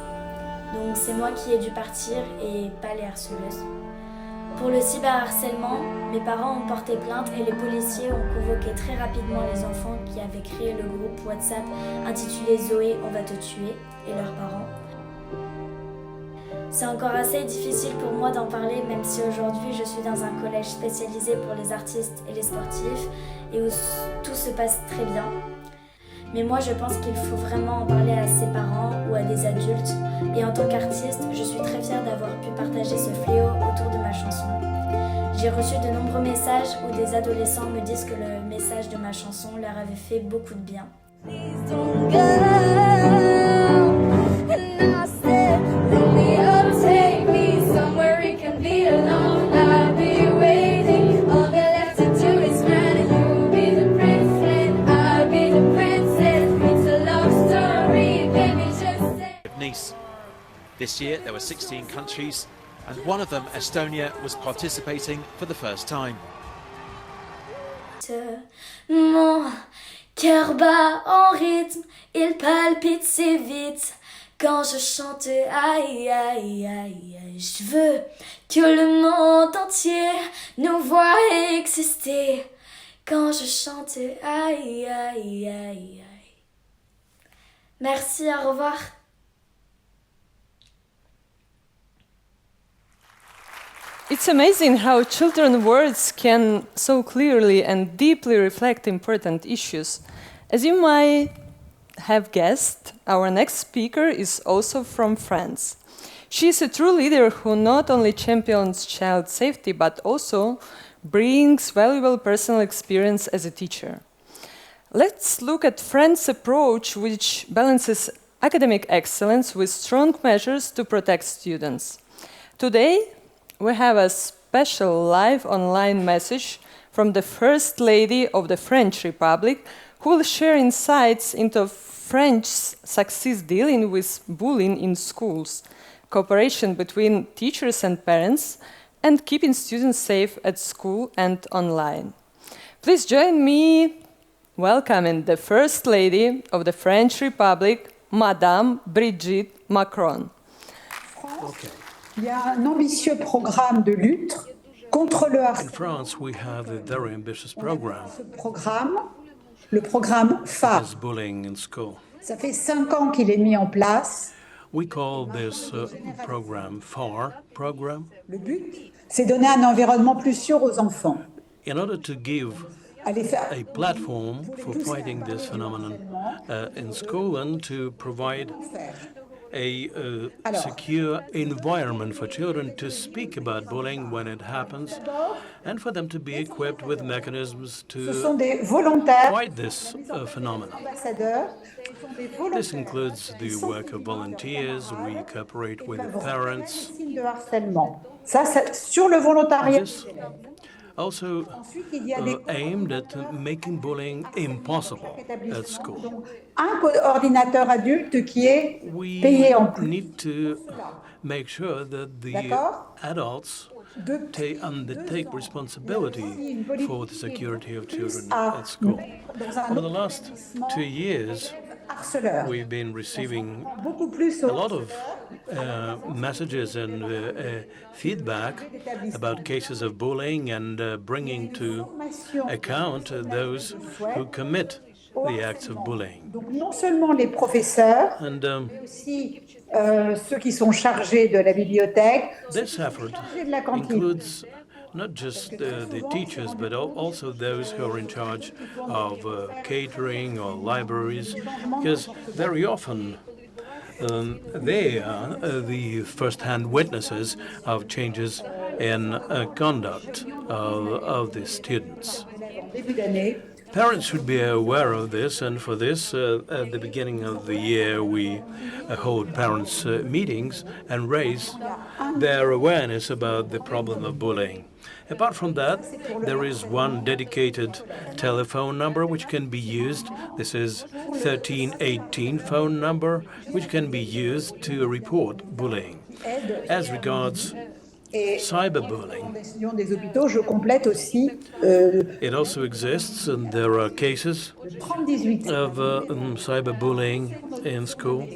Donc c'est moi qui ai dû partir et pas les harceleuses. Pour le cyberharcèlement, mes parents ont porté plainte et les policiers ont convoqué très rapidement les enfants qui avaient créé le groupe WhatsApp intitulé Zoé, on va te tuer et leurs parents. C'est encore assez difficile pour moi d'en parler, même si aujourd'hui je suis dans un collège spécialisé pour les artistes et les sportifs et où tout se passe très bien. Mais moi je pense qu'il faut vraiment en parler à ses parents ou à des adultes. Et en tant qu'artiste, je suis très fière d'avoir pu partager ce fléau autour de ma chanson. J'ai reçu de nombreux messages où des adolescents me disent que le message de ma chanson leur avait fait beaucoup de bien. This year there were 16 countries and one of them, Estonia, was participating for the first time. Mon cœur bat en rythme, il palpite si vite. Quand je chante aïe aïe aïe aïe, je veux que le monde entier nous voit exister. Quand je chante aïe aïe aïe aïe. Merci, au revoir. It's amazing how children's words can so clearly and deeply reflect important issues. As you might have guessed, our next speaker is also from France. She is a true leader who not only champions child safety, but also brings valuable personal experience as a teacher. Let's look at France's approach, which balances academic excellence with strong measures to protect students. Today, we have a special live online message from the First Lady of the French Republic, who will share insights into French's success dealing with bullying in schools, cooperation between teachers and parents, and keeping students safe at school and online. Please join me welcoming the First Lady of the French Republic, Madame Brigitte Macron. Okay. Il y a un ambitieux programme de lutte contre le harcèlement. In France, we have a very ambitious program. Ce programme, le programme phare. Against bullying in school. Ça fait 5 ans qu'il est mis en place. We call this program phare program. Le but, c'est donner un environnement plus sûr aux enfants. In order to give a platform for fighting this phenomenon in school and to provide a secure environment for children to speak about bullying when it happens and for them to be equipped with mechanisms to fight this phenomenon. This includes the work of volunteers. We cooperate with parents. This also aimed at making bullying impossible at school. We need to make sure that the adults undertake responsibility for the security of children at school. Over the last 2 years, we've been receiving a lot of messages and feedback about cases of bullying and bringing to account those who commit the acts of bullying. Non seulement les professeurs, mais aussi ceux qui sont chargés de la bibliothèque, this effort includes not just the teachers, but also those who are in charge of catering or libraries, because very often they are the first-hand witnesses of changes in conduct of the students. Parents should be aware of this, and for this, at the beginning of the year, we hold parents' meetings and raise their awareness about the problem of bullying. Apart from that, there is one dedicated telephone number which can be used. This is 1318 phone number, which can be used to report bullying. As regards cyberbullying, it also exists, and there are cases of cyberbullying in school.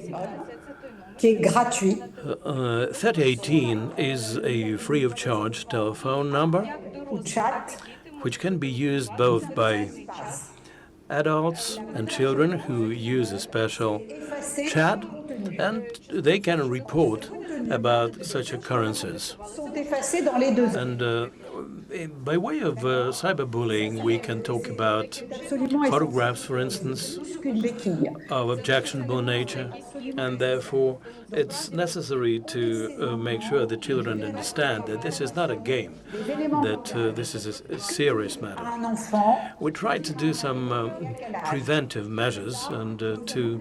3018 is a free-of-charge telephone number which can be used both by adults and children who use a special chat, and they can report about such occurrences. And by way of cyberbullying, we can talk about photographs, for instance, of objectionable nature, and therefore it's necessary to make sure that children understand that this is not a game, that this is a serious matter. We try to do some preventive measures and to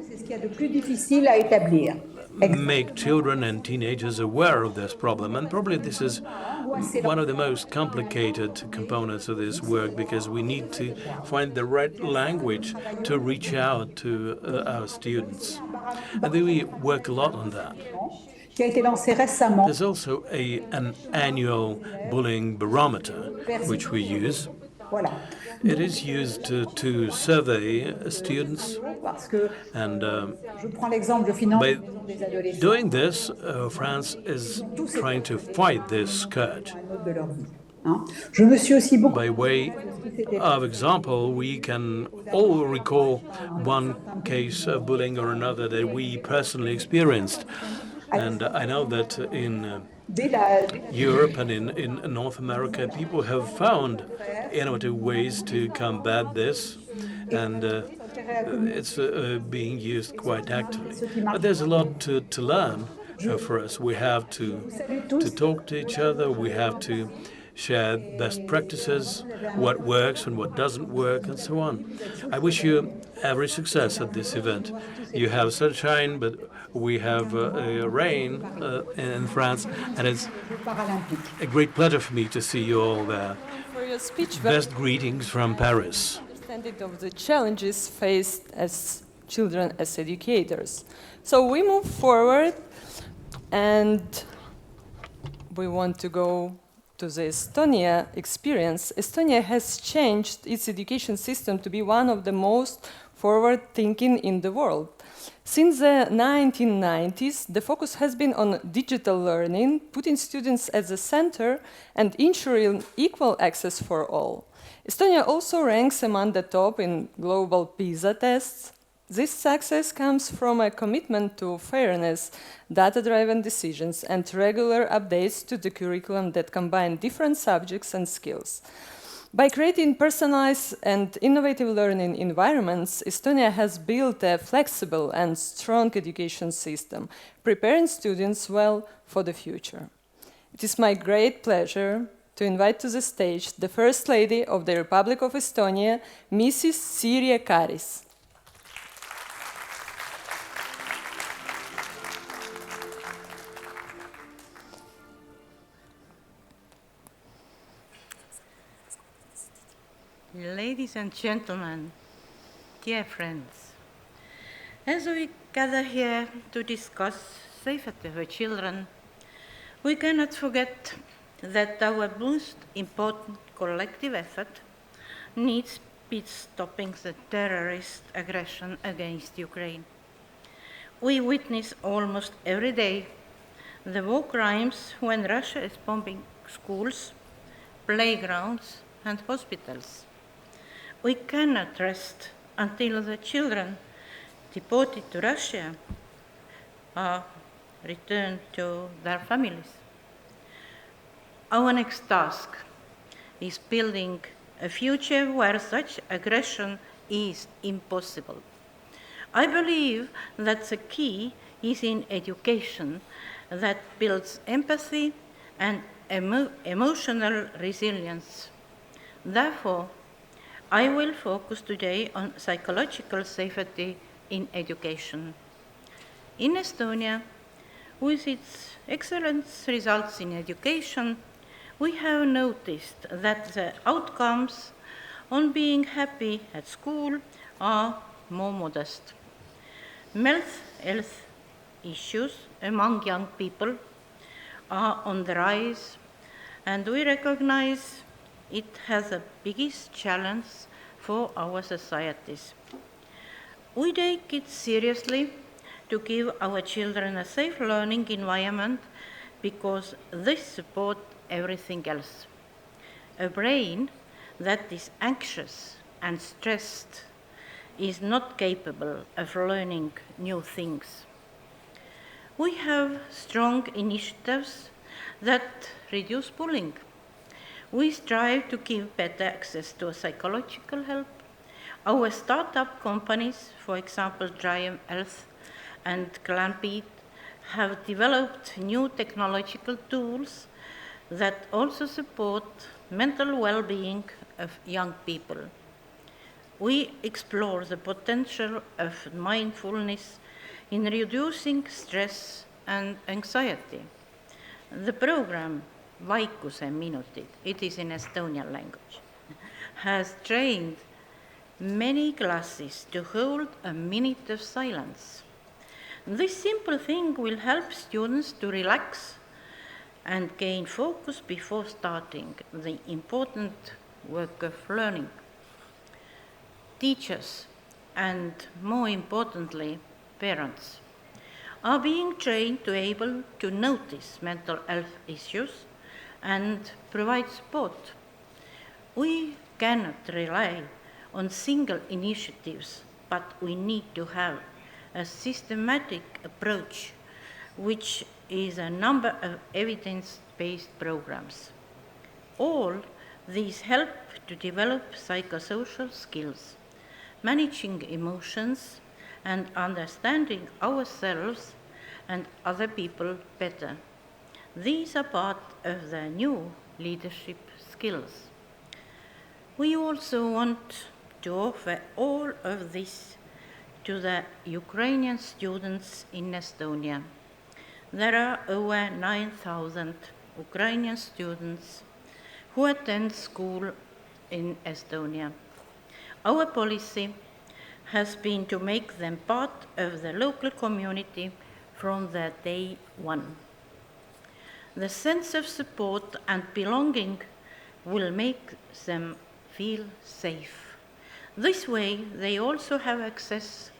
make children and teenagers aware of this problem, and probably this is one of the most complicated components of this work, because we need to find the right language to reach out to our students, and we work a lot on that. There's also an annual bullying barometer which we use. It is used to survey students, and by doing this, France is trying to fight this scourge. By way of example, we can all recall one case of bullying or another that we personally experienced. And I know that in Europe and in North America, people have found innovative ways to combat this, and it's being used quite actively. But there's a lot to learn for us. We have to talk to each other. We have to share best practices, what works and what doesn't work, and so on. I wish you every success at this event. You have sunshine, but we have rain in France, and it's a great pleasure for me to see you all there. For your speech, best greetings from Paris. Understanding of the challenges faced as children as educators. So we move forward, and we want to go to the Estonia experience. Estonia has changed its education system to be one of the most forward-thinking in the world. Since the 1990s, the focus has been on digital learning, putting students at the center and ensuring equal access for all. Estonia also ranks among the top in global PISA tests. This success comes from a commitment to fairness, data-driven decisions, and regular updates to the curriculum that combine different subjects and skills. By creating personalized and innovative learning environments, Estonia has built a flexible and strong education system, preparing students well for the future. It is my great pleasure to invite to the stage the First Lady of the Republic of Estonia, Mrs. Sirje Karis. Ladies and gentlemen, dear friends, as we gather here to discuss safety for children, we cannot forget that our most important collective effort needs to be stopping the terrorist aggression against Ukraine. We witness almost every day the war crimes when Russia is bombing schools, playgrounds, and hospitals. We cannot rest until the children deported to Russia are returned to their families. Our next task is building a future where such aggression is impossible. I believe that the key is in education that builds empathy and emotional resilience. Therefore, I will focus today on psychological safety in education. In Estonia, with its excellent results in education, we have noticed that the outcomes on being happy at school are more modest. Mental health issues among young people are on the rise, and we recognize it has the biggest challenge for our societies. We take it seriously to give our children a safe learning environment because this supports everything else. A brain that is anxious and stressed is not capable of learning new things. We have strong initiatives that reduce bullying. We strive to give better access to psychological help. Our startup companies, for example, Triumph Health and Clampede, have developed new technological tools that also support mental well-being of young people. We explore the potential of mindfulness in reducing stress and anxiety. The program Vaikuse Minutit, it is in Estonian language, has trained many classes to hold a minute of silence. This simple thing will help students to relax and gain focus before starting the important work of learning. Teachers, and more importantly, parents, are being trained to be able to notice mental health issues and provide support. We cannot rely on single initiatives, but we need to have a systematic approach, which is a number of evidence-based programs. All these help to develop psychosocial skills, managing emotions, and understanding ourselves and other people better. These are part of the new leadership skills. We also want to offer all of this to the Ukrainian students in Estonia. There are over 9,000 Ukrainian students who attend school in Estonia. Our policy has been to make them part of the local community from the day one. The sense of support and belonging will make them feel safe. This way, they also have access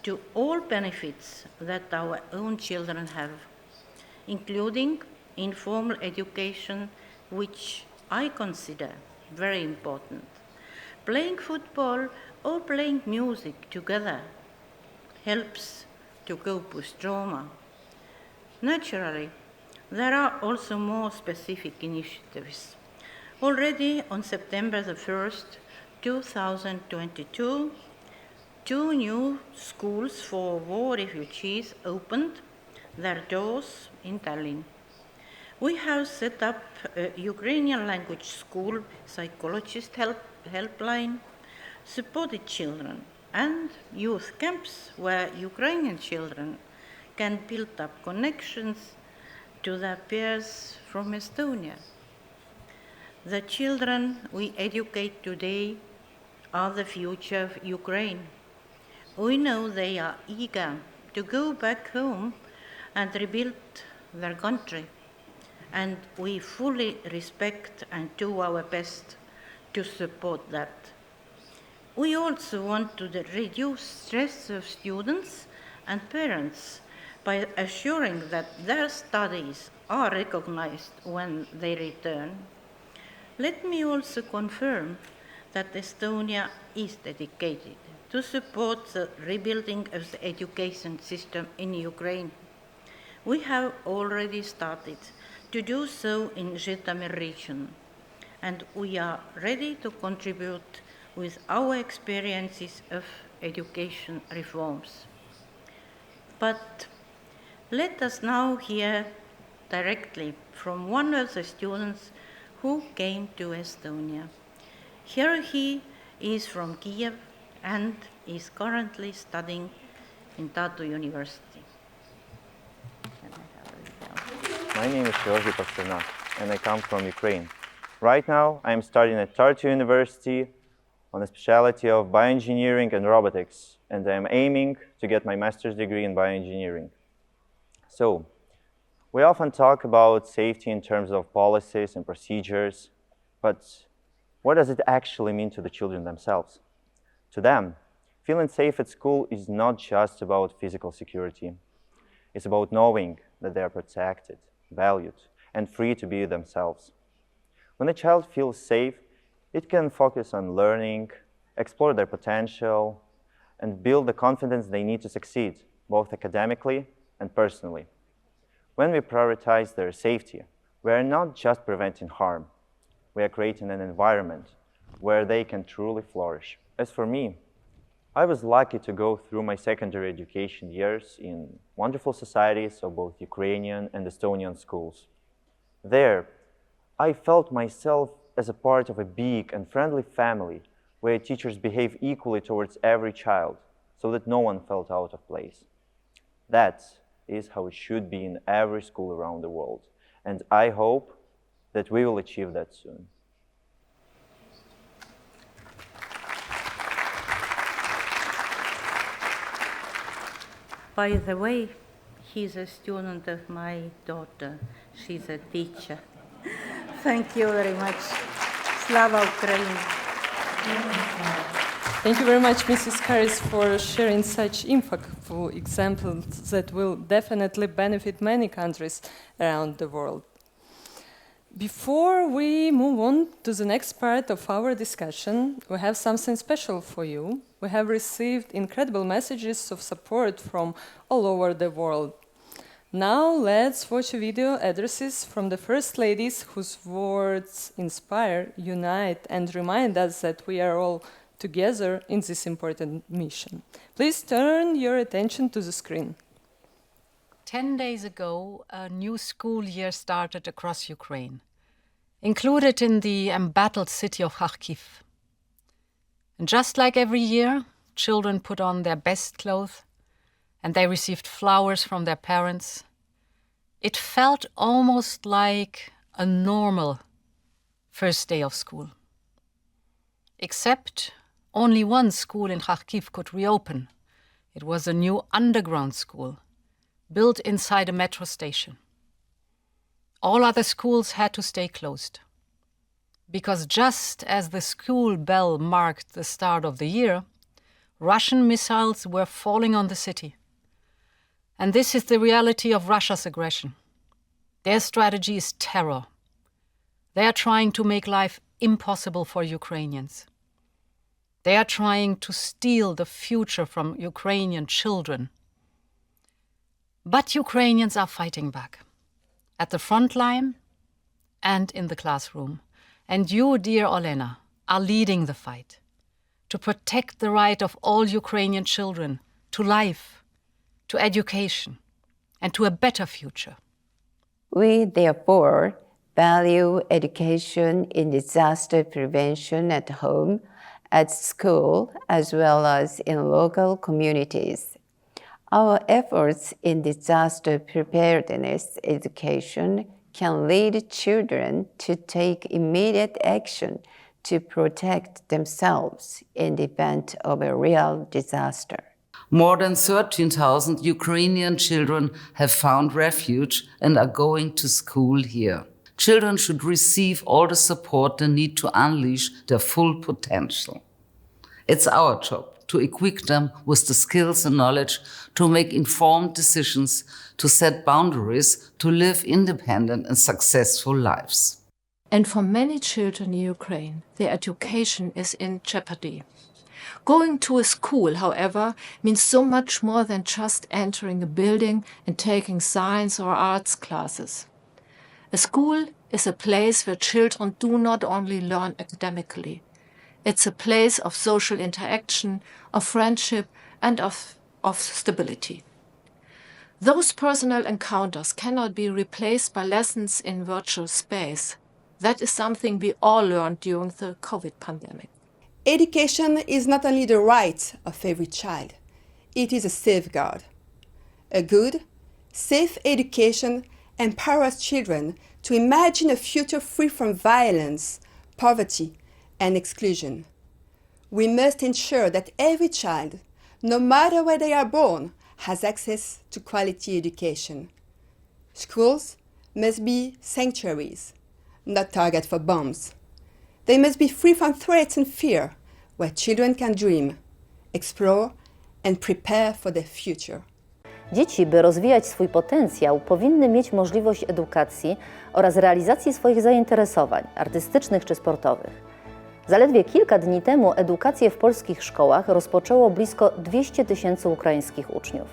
to all benefits that our own children have, including informal education, which I consider very important. Playing football or playing music together helps to cope with trauma. Naturally, there are also more specific initiatives. Already on September the 1st, 2022, 2 new schools for war refugees opened their doors in Tallinn. We have set up a Ukrainian language school, psychologist helpline, supported children, and youth camps where Ukrainian children can build up connections to their peers from Estonia. The children we educate today are the future of Ukraine. We know they are eager to go back home and rebuild their country, and we fully respect and do our best to support that. We also want to reduce stress of students and parents by assuring that their studies are recognized when they return. Let me also confirm that Estonia is dedicated to support the rebuilding of the education system in Ukraine. We have already started to do so in Zhytomyr region, and we are ready to contribute with our experiences of education reforms. But let us now hear directly from one of the students who came to Estonia. Here he is from Kiev and is currently studying in Tartu University. My name is Georgi Pasternak, and I come from Ukraine. Right now, I am studying at Tartu University on the specialty of bioengineering and robotics, and I am aiming to get my master's degree in bioengineering. So, we often talk about safety in terms of policies and procedures, but what does it actually mean to the children themselves? To them, feeling safe at school is not just about physical security. It's about knowing that they are protected, valued, and free to be themselves. When a child feels safe, it can focus on learning, explore their potential, and build the confidence they need to succeed, both academically and personally. When we prioritize their safety, we are not just preventing harm, we are creating an environment where they can truly flourish. As for me, I was lucky to go through my secondary education years in wonderful societies of both Ukrainian and Estonian schools. There, I felt myself as a part of a big and friendly family where teachers behave equally towards every child so that no one felt out of place. That is how it should be in every school around the world, and I hope that we will achieve that soon. By the way, he's a student of my daughter. She's a teacher. Thank you very much. Slava Ukraini. Thank you very much, Mrs. Harris, for sharing such impactful examples that will definitely benefit many countries around the world. Before we move on to the next part of our discussion, we have something special for you. We have received incredible messages of support from all over the world. Now let's watch a video addresses from the First Ladies whose words inspire, unite, and remind us that we are all together in this important mission. Please turn your attention to the screen. 10 days ago, a new school year started across Ukraine, included in the embattled city of Kharkiv. And just like every year, children put on their best clothes and they received flowers from their parents. It felt almost like a normal first day of school. Except only one school in Kharkiv could reopen. It was a new underground school, built inside a metro station. All other schools had to stay closed. Because just as the school bell marked the start of the year, Russian missiles were falling on the city. And this is the reality of Russia's aggression. Their strategy is terror. They are trying to make life impossible for Ukrainians. They are trying to steal the future from Ukrainian children. But Ukrainians are fighting back, at the front line and in the classroom. And you, dear Olena, are leading the fight to protect the right of all Ukrainian children to life, to education, and to a better future. We, therefore, value education in disaster prevention at home, at school, as well as in local communities. Our efforts in disaster preparedness education can lead children to take immediate action to protect themselves in the event of a real disaster. More than 13,000 Ukrainian children have found refuge and are going to school here. Children should receive all the support they need to unleash their full potential. It's our job to equip them with the skills and knowledge to make informed decisions, to set boundaries, to live independent and successful lives. And for many children in Ukraine, their education is in jeopardy. Going to a school, however, means so much more than just entering a building and taking science or arts classes. A school is a place where children do not only learn academically. It's a place of social interaction, of friendship, and of stability. Those personal encounters cannot be replaced by lessons in virtual space. That is something we all learned during the COVID pandemic. Education is not only the right of every child, it is a safeguard. A good, safe education empowers children to imagine a future free from violence, poverty, and exclusion. We must ensure that every child, no matter where they are born, has access to quality education. Schools must be sanctuaries, not targets for bombs. They must be free from threats and fear, where children can dream, explore, and prepare for their future. Dzieci, by rozwijać swój potencjał, powinny mieć możliwość edukacji oraz realizacji swoich zainteresowań artystycznych czy sportowych. Zaledwie kilka dni temu edukację w polskich szkołach rozpoczęło blisko 200 000 ukraińskich uczniów.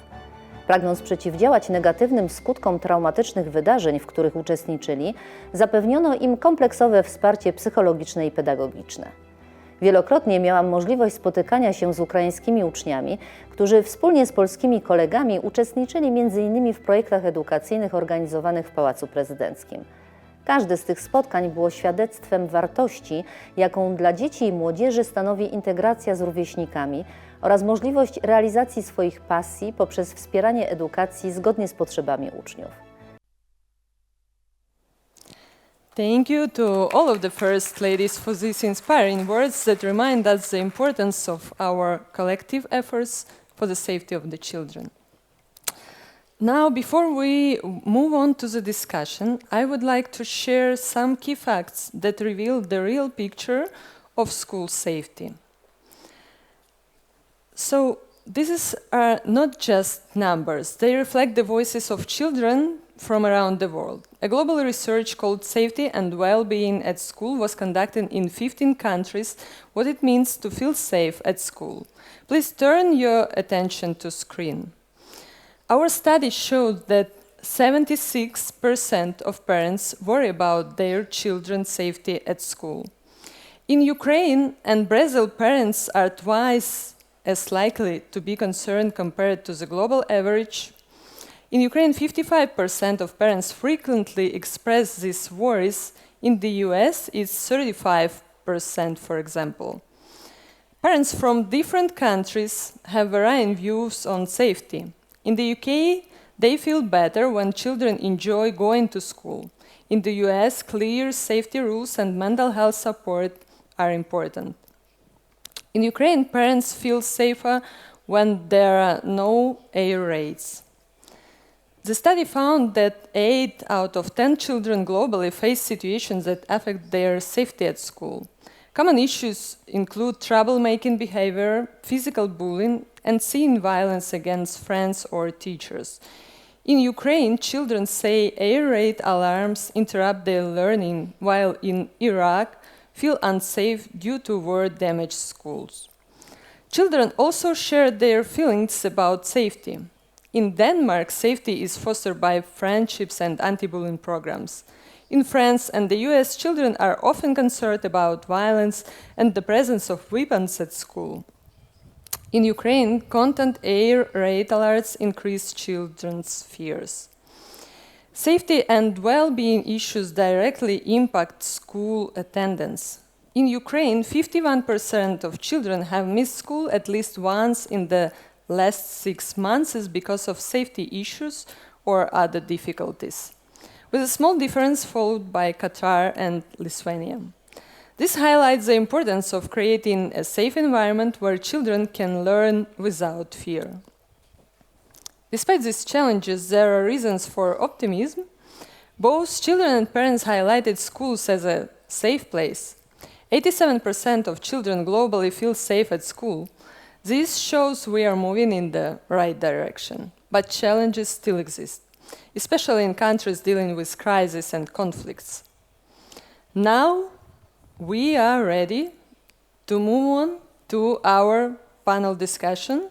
Pragnąc przeciwdziałać negatywnym skutkom traumatycznych wydarzeń, w których uczestniczyli, zapewniono im kompleksowe wsparcie psychologiczne i pedagogiczne. Wielokrotnie miałam możliwość spotykania się z ukraińskimi uczniami, którzy wspólnie z polskimi kolegami uczestniczyli m.in. w projektach edukacyjnych organizowanych w Pałacu Prezydenckim. Każde z tych spotkań było świadectwem wartości, jaką dla dzieci i młodzieży stanowi integracja z rówieśnikami oraz możliwość realizacji swoich pasji poprzez wspieranie edukacji zgodnie z potrzebami uczniów. Thank you to all of the First Ladies for these inspiring words that remind us the importance of our collective efforts for the safety of the children. Now, before we move on to the discussion, I would like to share some key facts that reveal the real picture of school safety. So, these are not just numbers, they reflect the voices of children from around the world. A global research called Safety and Well-being at School was conducted in 15 countries, what it means to feel safe at school. Please turn your attention to screen. Our study showed that 76% of parents worry about their children's safety at school. In Ukraine and Brazil, parents are twice as likely to be concerned compared to the global average. In Ukraine, 55% of parents frequently express these worries. In the US, it's 35%, for example. Parents from different countries have varying views on safety. In the UK, they feel better when children enjoy going to school. In the US, clear safety rules and mental health support are important. In Ukraine, parents feel safer when there are no air raids. The study found that 8 out of 10 children globally face situations that affect their safety at school. Common issues include troublemaking behavior, physical bullying, and seeing violence against friends or teachers. In Ukraine, children say air raid alarms interrupt their learning, while in Iraq, feel unsafe due to war-damaged schools. Children also share their feelings about safety. In Denmark, safety is fostered by friendships and anti-bullying programs. In France and the US, children are often concerned about violence and the presence of weapons at school. In Ukraine, content air raid alerts increase children's fears. Safety and well-being issues directly impact school attendance. In Ukraine, 51% of children have missed school at least once in the last 6 months because of safety issues or other difficulties, with a small difference followed by Qatar and Lithuania. This highlights the importance of creating a safe environment where children can learn without fear. Despite these challenges, there are reasons for optimism. Both children and parents highlighted schools as a safe place. 87% of children globally feel safe at school. This shows we are moving in the right direction, but challenges still exist, especially in countries dealing with crises and conflicts. Now, we are ready to move on to our panel discussion,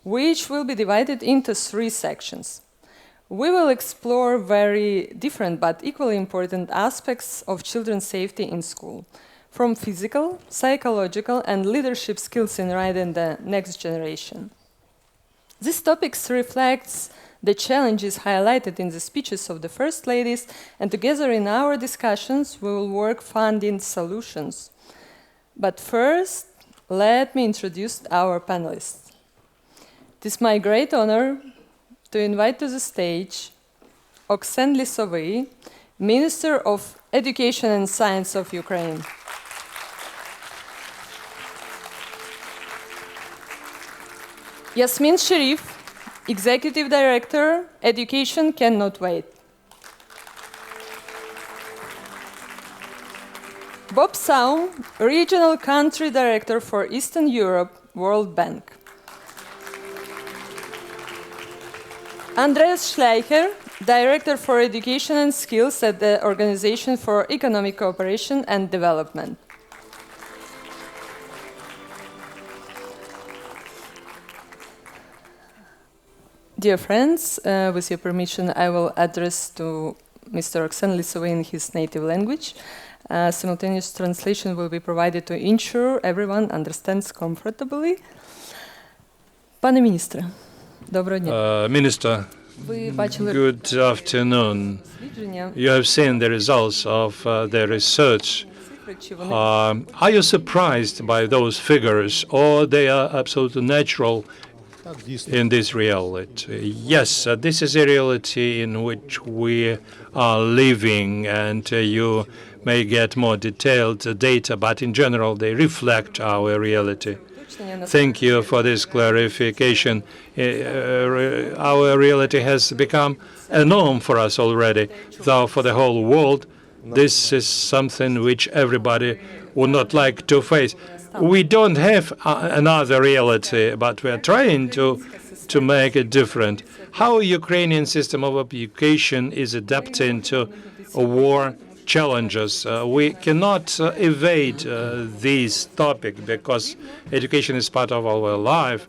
which will be divided into 3 sections. We will explore very different but equally important aspects of children's safety in school, from physical, psychological, and leadership skills in raising the next generation. These topics reflects the challenges highlighted in the speeches of the First Ladies, and together in our discussions we will work finding solutions. But first, let me introduce our panelists. It is my great honor to invite to the stage Oksen Lisovy, Minister of Education and Science of Ukraine. Yasmin Sharif, Executive Director, Education Cannot Wait. Bob Saum, Regional Country Director for Eastern Europe, World Bank. Andreas Schleicher, Director for Education and Skills at the Organization for Economic Cooperation and Development. Dear friends, with your permission, I will address to Mr. Oksen Lisovy in his native language. Simultaneous translation will be provided to ensure everyone understands comfortably. Pане міністре, доброго дня. Minister, good afternoon. You have seen the results of the research. Are you surprised by those figures, or they are absolutely natural in this reality? Yes, this is a reality in which we are living, and you may get more detailed data, but in general they reflect our reality. Thank you for this clarification. Our reality has become a norm for us already, though for the whole world this is something which everybody would not like to face. We don't have another reality, but we are trying to make it different. How Ukrainian system of education is adapting to war challenges. We cannot evade this topic because education is part of our life.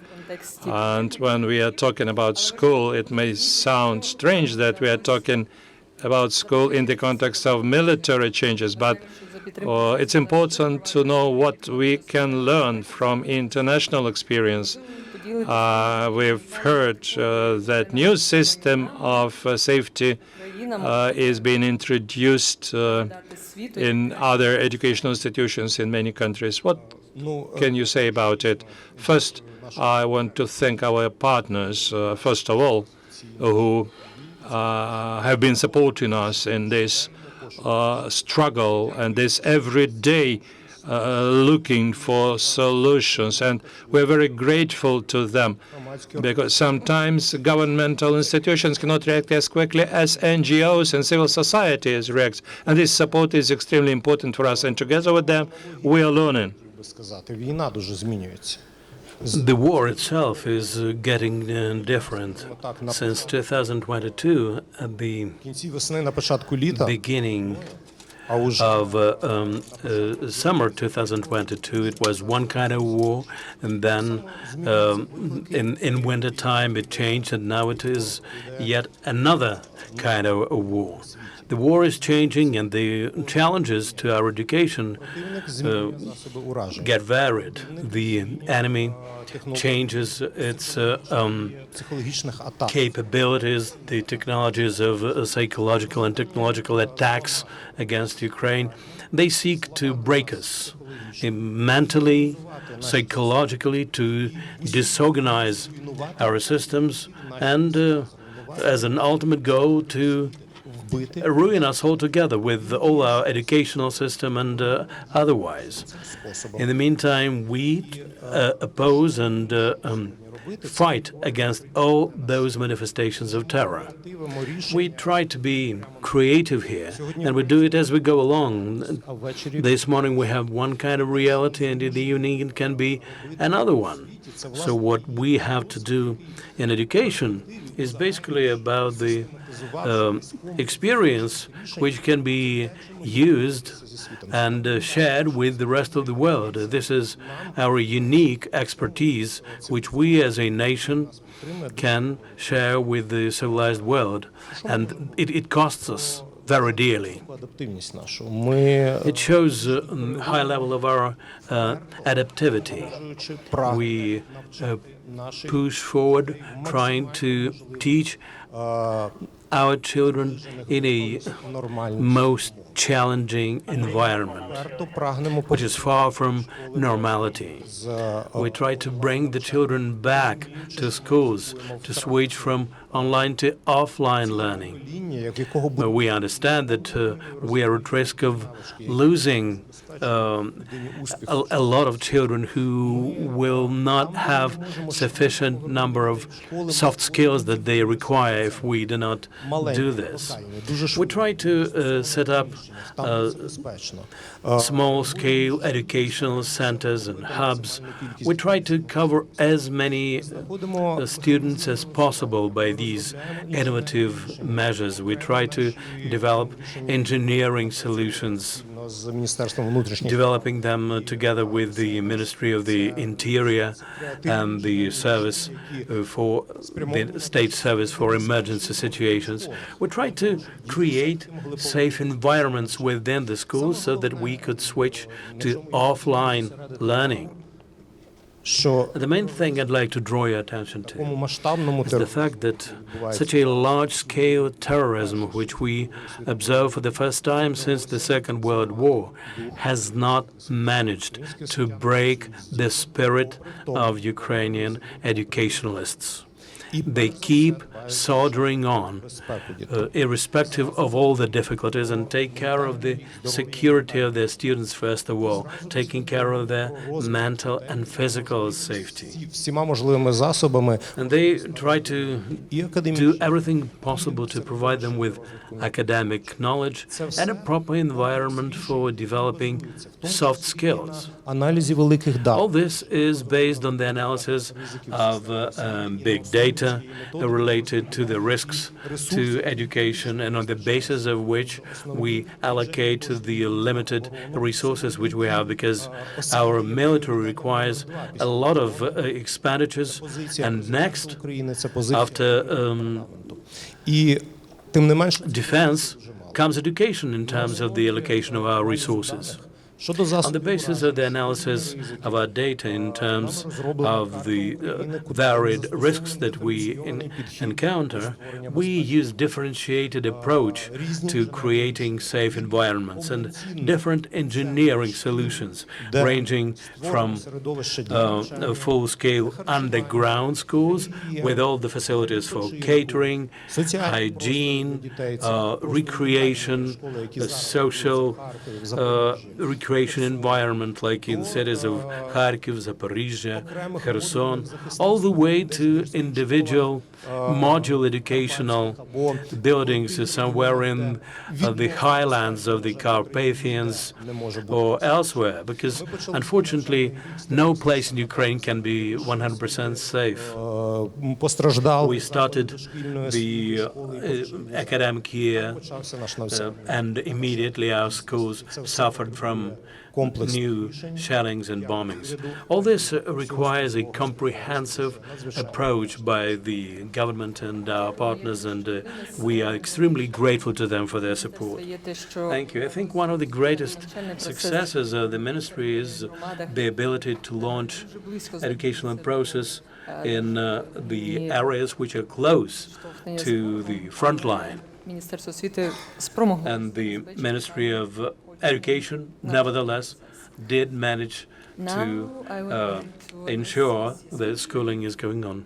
And when we are talking about school, it may sound strange that we are talking about school in the context of military changes, but it's important to know what we can learn from international experience. We've heard that new system of safety is being introduced in other educational institutions in many countries. What can you say about it? First, I want to thank our partners, first of all, who have been supporting us in this struggle and this everyday looking for solutions, and we're very grateful to them, because sometimes governmental institutions cannot react as quickly as NGOs and civil society react, and this support is extremely important for us, and together with them we are learning. The war itself is getting different. Since 2022, at the beginning of summer 2022, it was one kind of war, and then in winter time it changed, and now it is yet another kind of a war. The war is changing, and the challenges to our education get varied. The enemy changes its capabilities, the technologies of psychological and technological attacks against Ukraine. They seek to break us mentally, psychologically, to disorganize our systems, and as an ultimate goal, to ruin us altogether with all our educational system and otherwise. In the meantime, we oppose and fight against all those manifestations of terror. We try to be creative here, and we do it as we go along. This morning we have one kind of reality, and in the evening it can be another one. So what we have to do in education is basically about the experience which can be used and shared with the rest of the world. This is our unique expertise, which we as a nation can share with the civilized world, and it costs us very dearly. It shows a high level of our adaptivity. We push forward, trying to teach our children in a most challenging environment, which is far from normality. We try to bring the children back to schools, to switch from online to offline learning. But we understand that we are at risk of losing a lot of children who will not have sufficient number of soft skills that they require if we do not do this. We try to set up small-scale educational centers and hubs. We try to cover as many students as possible by these innovative measures. We try to develop engineering solutions, developing them together with the Ministry of the Interior and the Service for the State Service for Emergency Situations. We try to create safe environments within the schools so that we could switch to offline learning. The main thing I'd like to draw your attention to is the fact that such a large-scale terrorism, which we observe for the first time since the Second World War, has not managed to break the spirit of Ukrainian educationalists. They keep soldiering on, irrespective of all the difficulties, and take care of the security of their students first of all, taking care of their mental and physical safety. And they try to do everything possible to provide them with academic knowledge and a proper environment for developing soft skills. All this is based on the analysis of big data related to the risks to education, and on the basis of which we allocate the limited resources which we have, because our military requires a lot of expenditures, and next, after defense, comes education in terms of the allocation of our resources. On the basis of the analysis of our data in terms of the varied risks that we encounter, we use differentiated approach to creating safe environments and different engineering solutions, ranging from full-scale underground schools with all the facilities for catering, hygiene, recreation, social recreation, concentration environment, like in cities of Kharkiv, Zaporizhia, Kherson, all the way to individual module educational buildings somewhere in the highlands of the Carpathians or elsewhere, because unfortunately no place in Ukraine can be 100% safe. We started the academic year and immediately our schools suffered from new shellings and bombings. All this requires a comprehensive approach by the government and our partners, and we are extremely grateful to them for their support. Thank you. I think one of the greatest successes of the ministry is the ability to launch educational process in the areas which are close to the front line. And the Ministry of Education, nevertheless, did manage to ensure that schooling is going on.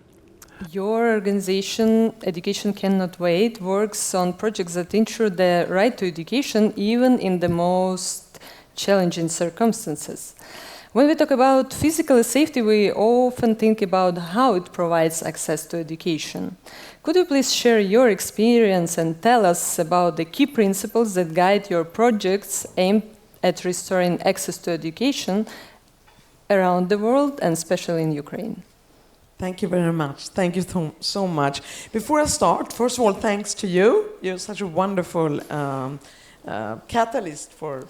Your organization, Education Cannot Wait, works on projects that ensure the right to education even in the most challenging circumstances. When we talk about physical safety, we often think about how it provides access to education. Could you please share your experience and tell us about the key principles that guide your projects aimed at restoring access to education around the world and especially in Ukraine? Thank you very much. Thank you so much. Before I start, first of all, thanks to you. You're such a wonderful catalyst for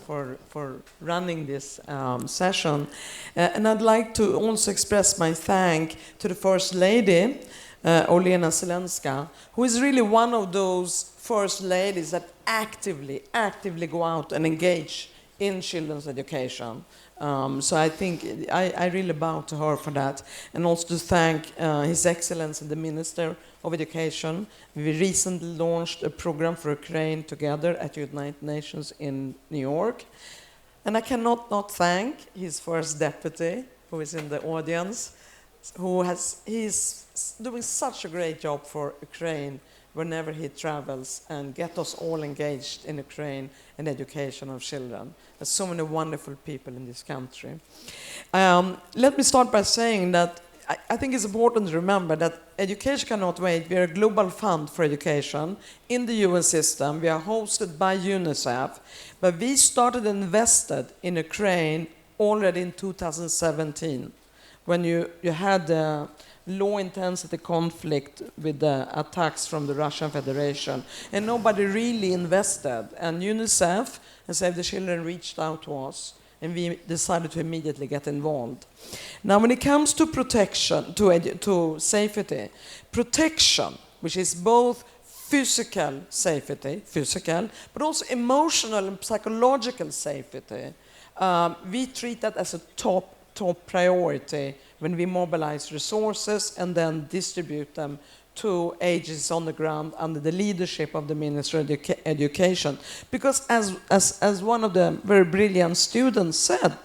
running this session. And I'd like to also express my thank to the First Lady, Olena Zelenska, who is really one of those First Ladies that actively go out and engage in children's education. So I think I really bow to her for that. And also to thank His Excellency the Minister of Education. We recently launched a program for Ukraine together at the United Nations in New York. And I cannot not thank his first deputy, who is in the audience, he's doing such a great job for Ukraine whenever he travels and get us all engaged in Ukraine and education of children. There's so many wonderful people in this country. Let me start by saying that I think it's important to remember that Education Cannot Wait. We are a global fund for education in the UN system. We are hosted by UNICEF, but we started and invested in Ukraine already in 2017 when you had the low-intensity conflict with the attacks from the Russian Federation, and nobody really invested. And UNICEF and Save the Children reached out to us, and we decided to immediately get involved. Now, when it comes to protection, to safety, protection, which is both physical safety, but also emotional and psychological safety, we treat that as a top priority when we mobilize resources and then distribute them to agencies on the ground under the leadership of the Ministry of Education. Because as one of the very brilliant students said,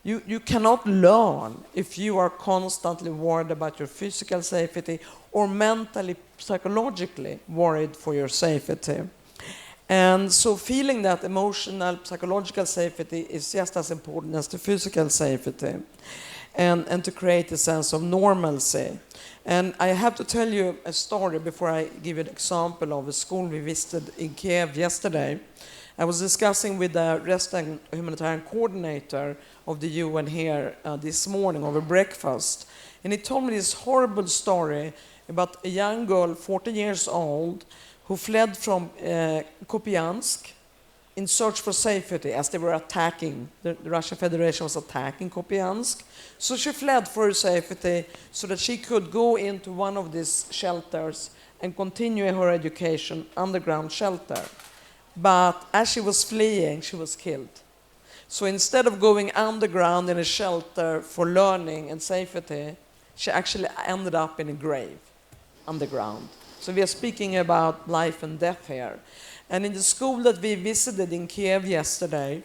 you cannot learn if you are constantly worried about your physical safety or mentally, psychologically worried for your safety. And so feeling that emotional, psychological safety is just as important as the physical safety, and to create a sense of normalcy. And I have to tell you a story before I give you an example of a school we visited in Kiev yesterday. I was discussing with the resident humanitarian coordinator of the UN here this morning over breakfast. And he told me this horrible story about a young girl, 14 years old, who fled from Kupiansk in search for safety as they were attacking. The Russian Federation was attacking Kupiansk. So she fled for her safety so that she could go into one of these shelters and continue her education, underground shelter. But as she was fleeing, she was killed. So instead of going underground in a shelter for learning and safety, she actually ended up in a grave underground. So we are speaking about life and death here. And in the school that we visited in Kiev yesterday,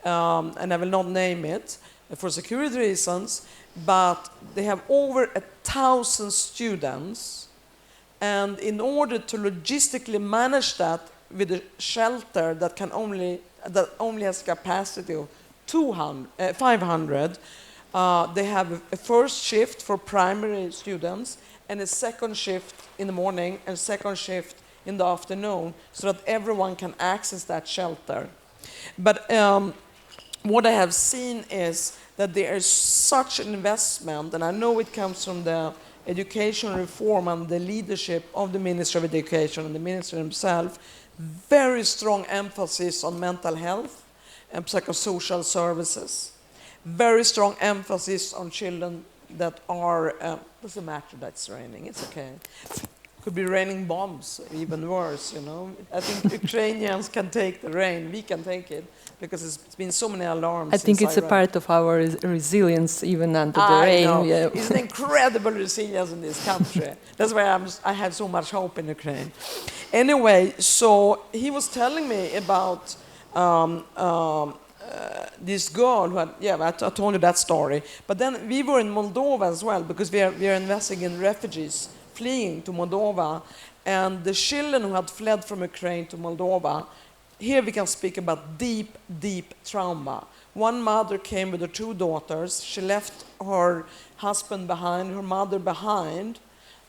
and I will not name it for security reasons, but they have over 1,000 students. And in order to logistically manage that with a shelter that only has capacity of 500. They have a first shift for primary students and a second shift in the morning and second shift in the afternoon so that everyone can access that shelter. But what I have seen is that there is such an investment, and I know it comes from the education reform and the leadership of the Minister of Education and the Minister himself, very strong emphasis on mental health and psychosocial services, very strong emphasis on children that are, what's the matter that's raining? It's okay. Could be raining bombs, even worse, you know. I think Ukrainians can take the rain, we can take it, because it's been so many alarms. I think it's Iraq. a part of our resilience, even under the rain. Know. Yeah. It's an incredible resilience in this country. That's why I have so much hope in Ukraine. Anyway, so he was telling me about this girl who had, I told you that story. But then we were in Moldova as well, because we are investing in refugees fleeing to Moldova, and the children who had fled from Ukraine to Moldova, here we can speak about deep, deep trauma. One mother came with her 2 daughters. She left her husband behind, her mother behind,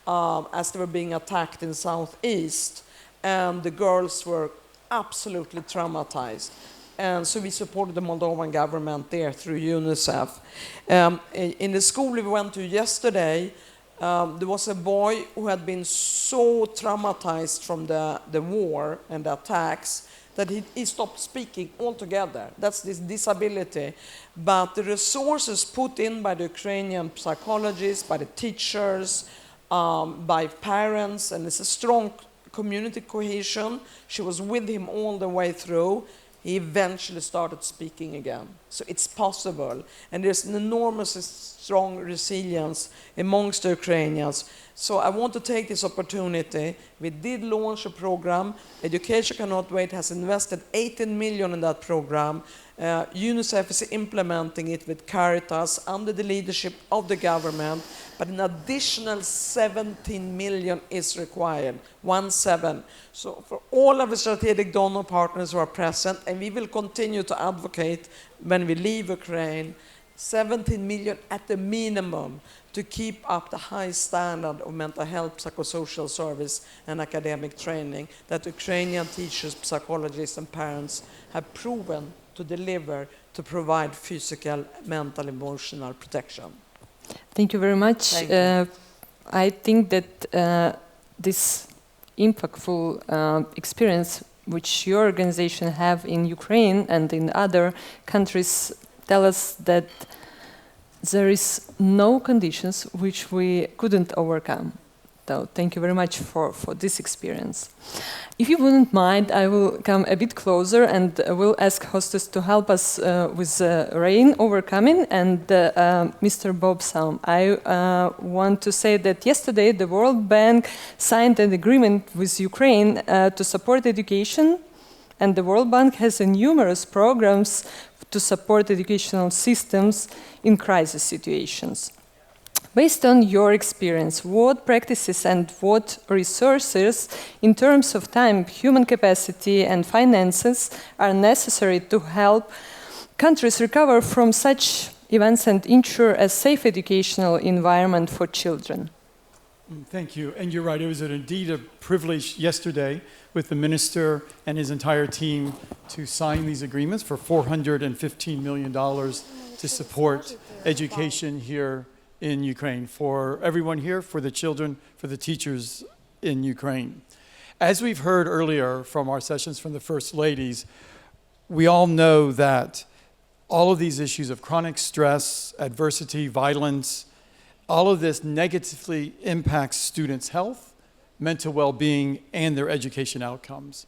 as they were being attacked in southeast, and the girls were absolutely traumatized. And so we supported the Moldovan government there through UNICEF. In the school we went to yesterday, there was a boy who had been so traumatized from the war and the attacks that he stopped speaking altogether. That's this disability. But the resources put in by the Ukrainian psychologists, by the teachers, by parents, and it's a strong community cohesion. She was with him all the way through. He eventually started speaking again. So it's possible. And there's an enormous strong resilience amongst the Ukrainians. So I want to take this opportunity. We did launch a program. Education Cannot Wait has invested 18 million in that program. UNICEF is implementing it with Caritas under the leadership of the government, but an additional 17 million is required, 17. So for all of the strategic donor partners who are present, and we will continue to advocate when we leave Ukraine, 17 million at the minimum to keep up the high standard of mental health, psychosocial service, and academic training that Ukrainian teachers, psychologists, and parents have proven to deliver to provide physical, mental, emotional protection. Thank you very much. I think that this impactful experience which your organization have in Ukraine and in other countries tell us that there is no conditions which we couldn't overcome. So thank you very much for this experience. If you wouldn't mind, I will come a bit closer and will ask hostess to help us with rain overcoming. And Mr. Bob Salm, I want to say that yesterday the World Bank signed an agreement with Ukraine to support education, and the World Bank has numerous programs to support educational systems in crisis situations. Based on your experience, what practices and what resources in terms of time, human capacity and finances are necessary to help countries recover from such events and ensure a safe educational environment for children? Thank you. And you're right, it was indeed a privilege yesterday with the minister and his entire team to sign these agreements for $415 million to support education here in Ukraine, for everyone here, for the children, for the teachers in Ukraine. As we've heard earlier from our sessions from the First Ladies, we all know that all of these issues of chronic stress, adversity, violence, all of this negatively impacts students' health, mental well-being, and their education outcomes.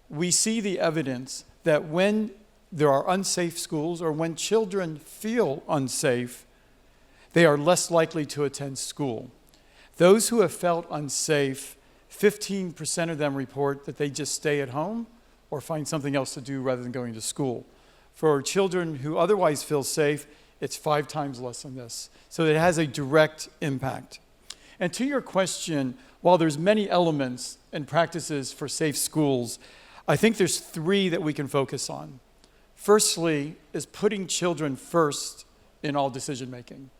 We see the evidence that when there are unsafe schools or when children feel unsafe, they are less likely to attend school. Those who have felt unsafe, 15% of them report that they just stay at home or find something else to do rather than going to school. For children who otherwise feel safe, it's 5 times less than this. So it has a direct impact. And to your question, while there's many elements and practices for safe schools, I think there's 3 that we can focus on. Firstly, is putting children first in all decision making.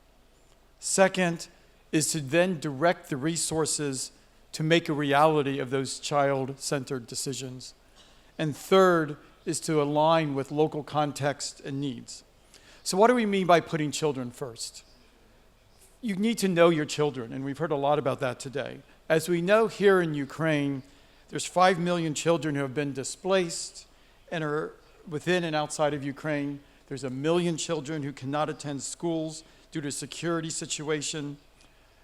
Second, is to then direct the resources to make a reality of those child-centered decisions. And third is to align with local context and needs. So what do we mean by putting children first? You need to know your children, and we've heard a lot about that today. As we know here in Ukraine, there's 5 million children who have been displaced and are within and outside of Ukraine. There's 1 million children who cannot attend schools due to security situation.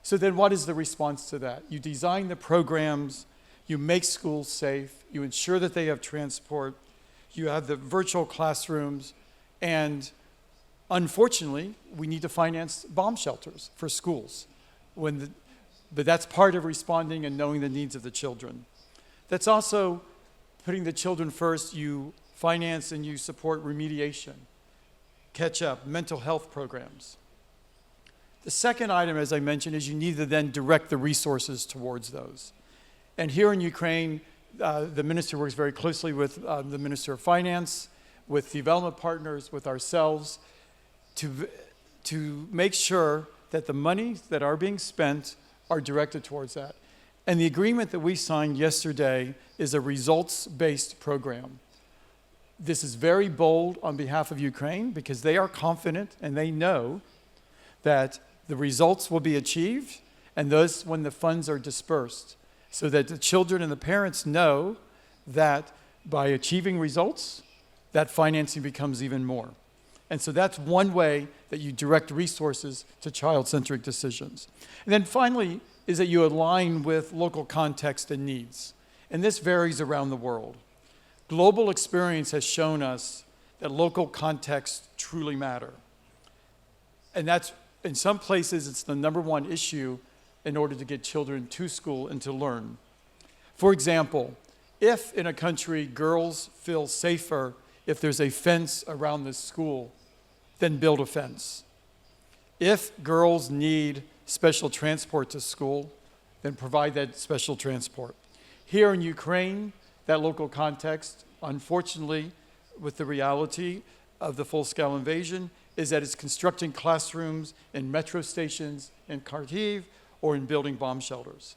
So then what is the response to that? You design the programs, you make schools safe, you ensure that they have transport, you have the virtual classrooms, and unfortunately, we need to finance bomb shelters for schools. But that's part of responding and knowing the needs of the children. That's also putting the children first. You finance and you support remediation, catch up, mental health programs. The second item, as I mentioned, is you need to then direct the resources towards those. And here in Ukraine, the minister works very closely with the Minister of Finance, with development partners, with ourselves, to make sure that the monies that are being spent are directed towards that. And the agreement that we signed yesterday is a results-based program. This is very bold on behalf of Ukraine because they are confident and they know that the results will be achieved, and thus when the funds are dispersed, so that the children and the parents know that by achieving results, that financing becomes even more. And so that's one way that you direct resources to child-centric decisions. And then finally is that you align with local context and needs. And this varies around the world. Global experience has shown us that local contexts truly matter. And that's, in some places, it's the #1 issue in order to get children to school and to learn. For example, if in a country girls feel safer if there's a fence around the school, then build a fence. If girls need special transport to school, then provide that special transport. Here in Ukraine, that local context, unfortunately, with the reality of the full-scale invasion, is that it's constructing classrooms in metro stations in Kharkiv or in building bomb shelters.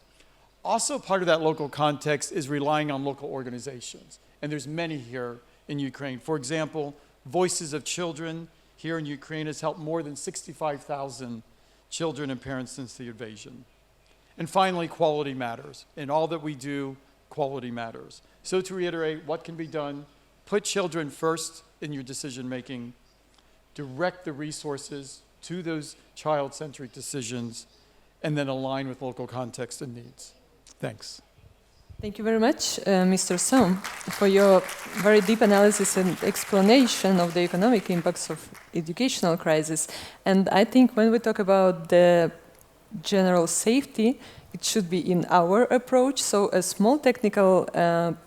Also part of that local context is relying on local organizations. And there's many here in Ukraine. For example, Voices of Children here in Ukraine has helped more than 65,000 children and parents since the invasion. And finally, quality matters. In all that we do, quality matters. So to reiterate, what can be done? Put children first in your decision-making. Direct the resources to those child-centric decisions, and then align with local context and needs. Thanks. Thank you very much, Mr. Song, for your very deep analysis and explanation of the economic impacts of educational crisis. And I think when we talk about the general safety, it should be in our approach. So a small technical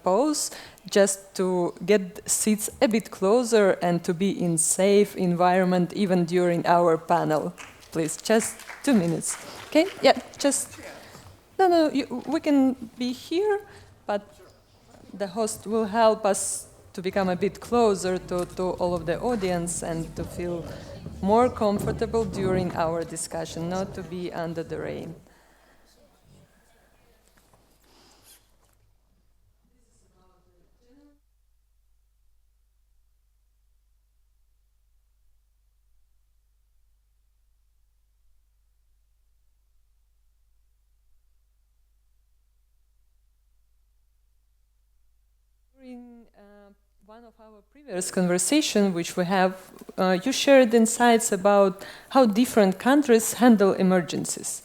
pause just to get seats a bit closer and to be in safe environment even during our panel. Please, just 2 minutes. Okay? Yeah, just... No, we can be here, but the host will help us to become a bit closer to all of the audience and to feel more comfortable during our discussion, not to be under the rain. During one of our previous conversations, which we have, you shared insights about how different countries handle emergencies.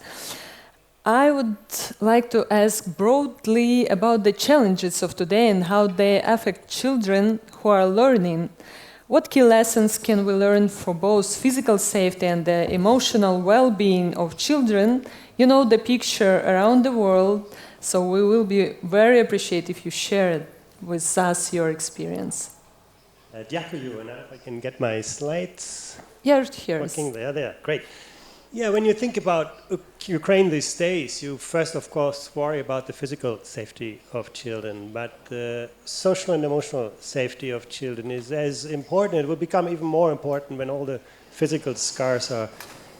I would like to ask broadly about the challenges of today and how they affect children who are learning. What key lessons can we learn for both physical safety and the emotional well-being of children? You know the picture around the world, so we will be very appreciative if you share it with us your experience. If I can get my slides. Yeah, here. Working there, great. Yeah, when you think about Ukraine these days, you first, of course, worry about the physical safety of children, but the social and emotional safety of children is as important. It will become even more important when all the physical scars are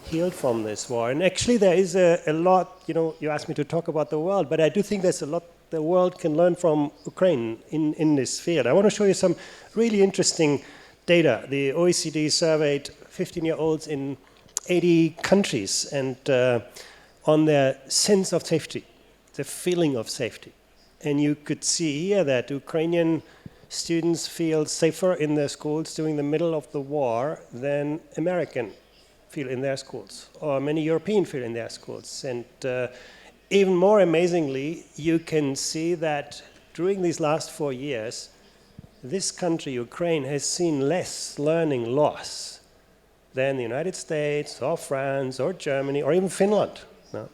healed from this war. And actually there is a lot, you asked me to talk about the world, but I do think there's a lot the world can learn from Ukraine in this field. I want to show you some really interesting data. The OECD surveyed 15-year-olds in 80 countries and on their sense of safety, the feeling of safety. And you could see here that Ukrainian students feel safer in their schools during the middle of the war than American feel in their schools, or many European feel in their schools. And even more amazingly, you can see that during these last 4 years, this country, Ukraine, has seen less learning loss than the United States, or France, or Germany, or even Finland. No?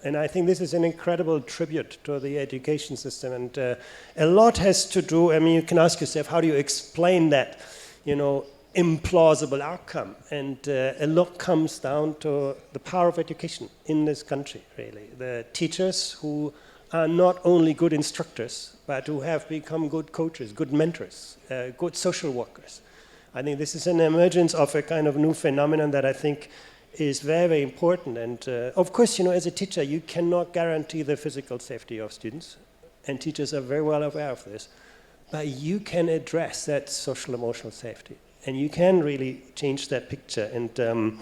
And I think this is an incredible tribute to the education system. And a lot has to do, I mean, you can ask yourself, how do you explain that, implausible outcome? And a lot comes down to the power of education in this country, really. The teachers who are not only good instructors, but who have become good coaches, good mentors, good social workers. I think this is an emergence of a kind of new phenomenon that I think is very, very important. And of course, as a teacher, you cannot guarantee the physical safety of students, and teachers are very well aware of this. But you can address that social emotional safety, and you can really change that picture. And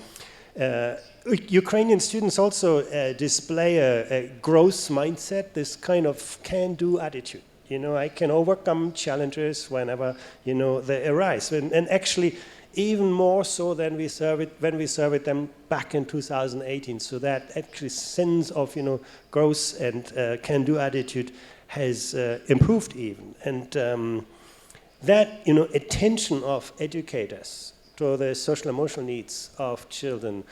Ukrainian students also display a growth mindset, this kind of can-do attitude. I can overcome challenges whenever, they arise. And actually, even more so than when we surveyed them back in 2018. So that actually sense of, growth and can-do attitude has improved even. And that, attention of educators to the social emotional needs of children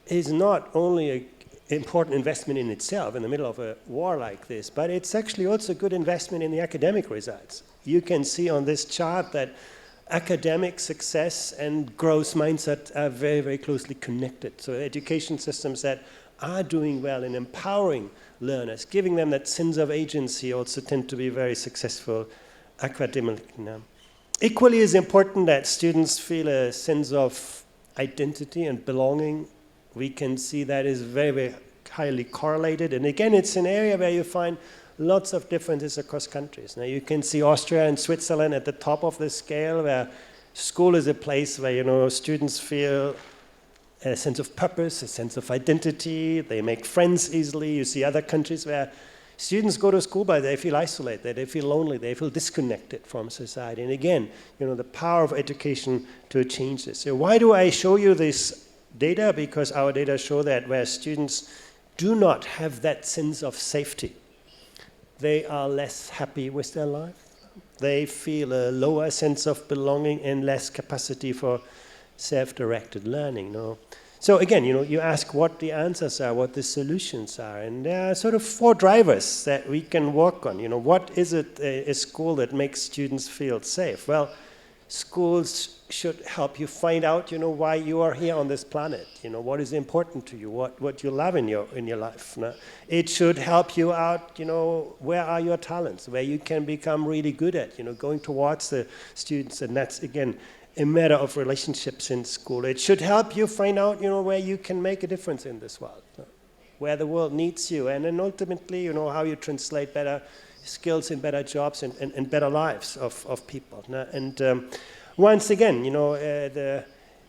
is not only an important investment in itself in the middle of a war like this, but it's actually also a good investment in the academic results. You can see on this chart that academic success and growth mindset are very, very closely connected. So education systems that are doing well in empowering learners, giving them that sense of agency, also tend to be very successful academically. Equally as important that students feel a sense of identity and belonging. We can see that is very, very highly correlated. And again, it's an area where you find lots of differences across countries. Now, you can see Austria and Switzerland at the top of the scale, where school is a place where, students feel a sense of purpose, a sense of identity. They make friends easily. You see other countries where students go to school, but they feel isolated, they feel lonely, they feel disconnected from society. And again, the power of education to change this. So why do I show you this data? Because our data show that where students do not have that sense of safety, they are less happy with their life. They feel a lower sense of belonging and less capacity for self-directed learning. So again, you ask what the answers are, what the solutions are, and there are sort of 4 drivers that we can work on. What is it a school that makes students feel safe? Well, schools should help you find out, why you are here on this planet. What is important to you, what you love in your life. It should help you out, where are your talents, where you can become really good at, going towards the students, and that's again a matter of relationships in school. It should help you find out, where you can make a difference in this world, where the world needs you, and then ultimately, how you translate better skills in better jobs and better lives of people. And once again, the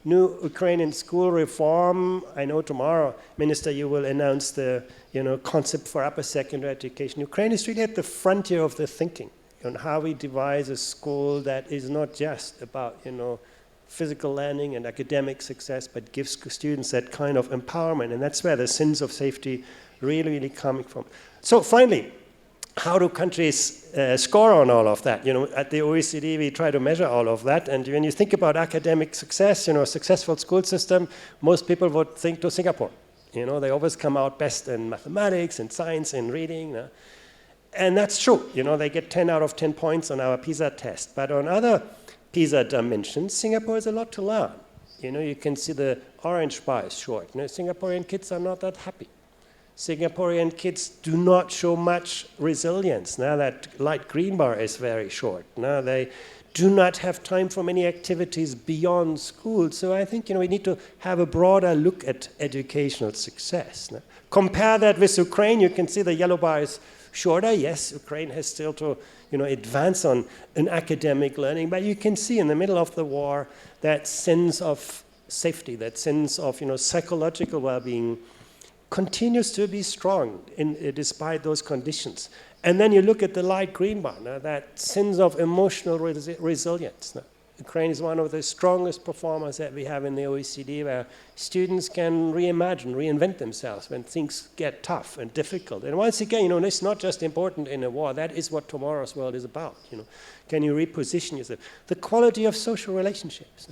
new Ukrainian school reform, I know tomorrow, Minister, you will announce the concept for upper secondary education. Ukraine is really at the frontier of the thinking on how we devise a school that is not just about, physical learning and academic success, but gives students that kind of empowerment. And that's where the sense of safety really, really coming from. So finally, how do countries score on all of that? At the OECD, we try to measure all of that. And when you think about academic success, a successful school system, most people would think to Singapore. They always come out best in mathematics and science and reading. And that's true. They get 10 out of 10 points on our PISA test. But on other PISA dimensions, Singapore has a lot to learn. You can see the orange bar is short. Singaporean kids are not that happy. Singaporean kids do not show much resilience. Now that light green bar is very short. Now they do not have time for many activities beyond school. So I think we need to have a broader look at educational success. Now, compare that with Ukraine. You can see the yellow bar is shorter. Yes, Ukraine has still to advance on an academic learning, but you can see in the middle of the war that sense of safety, that sense of psychological well-being continues to be strong despite those conditions. And then you look at the light green bar, now that sense of emotional resilience. Now, Ukraine is one of the strongest performers that we have in the OECD, where students can reimagine, reinvent themselves when things get tough and difficult. And once again, it's not just important in a war. That is what tomorrow's world is about. Can you reposition yourself? The quality of social relationships.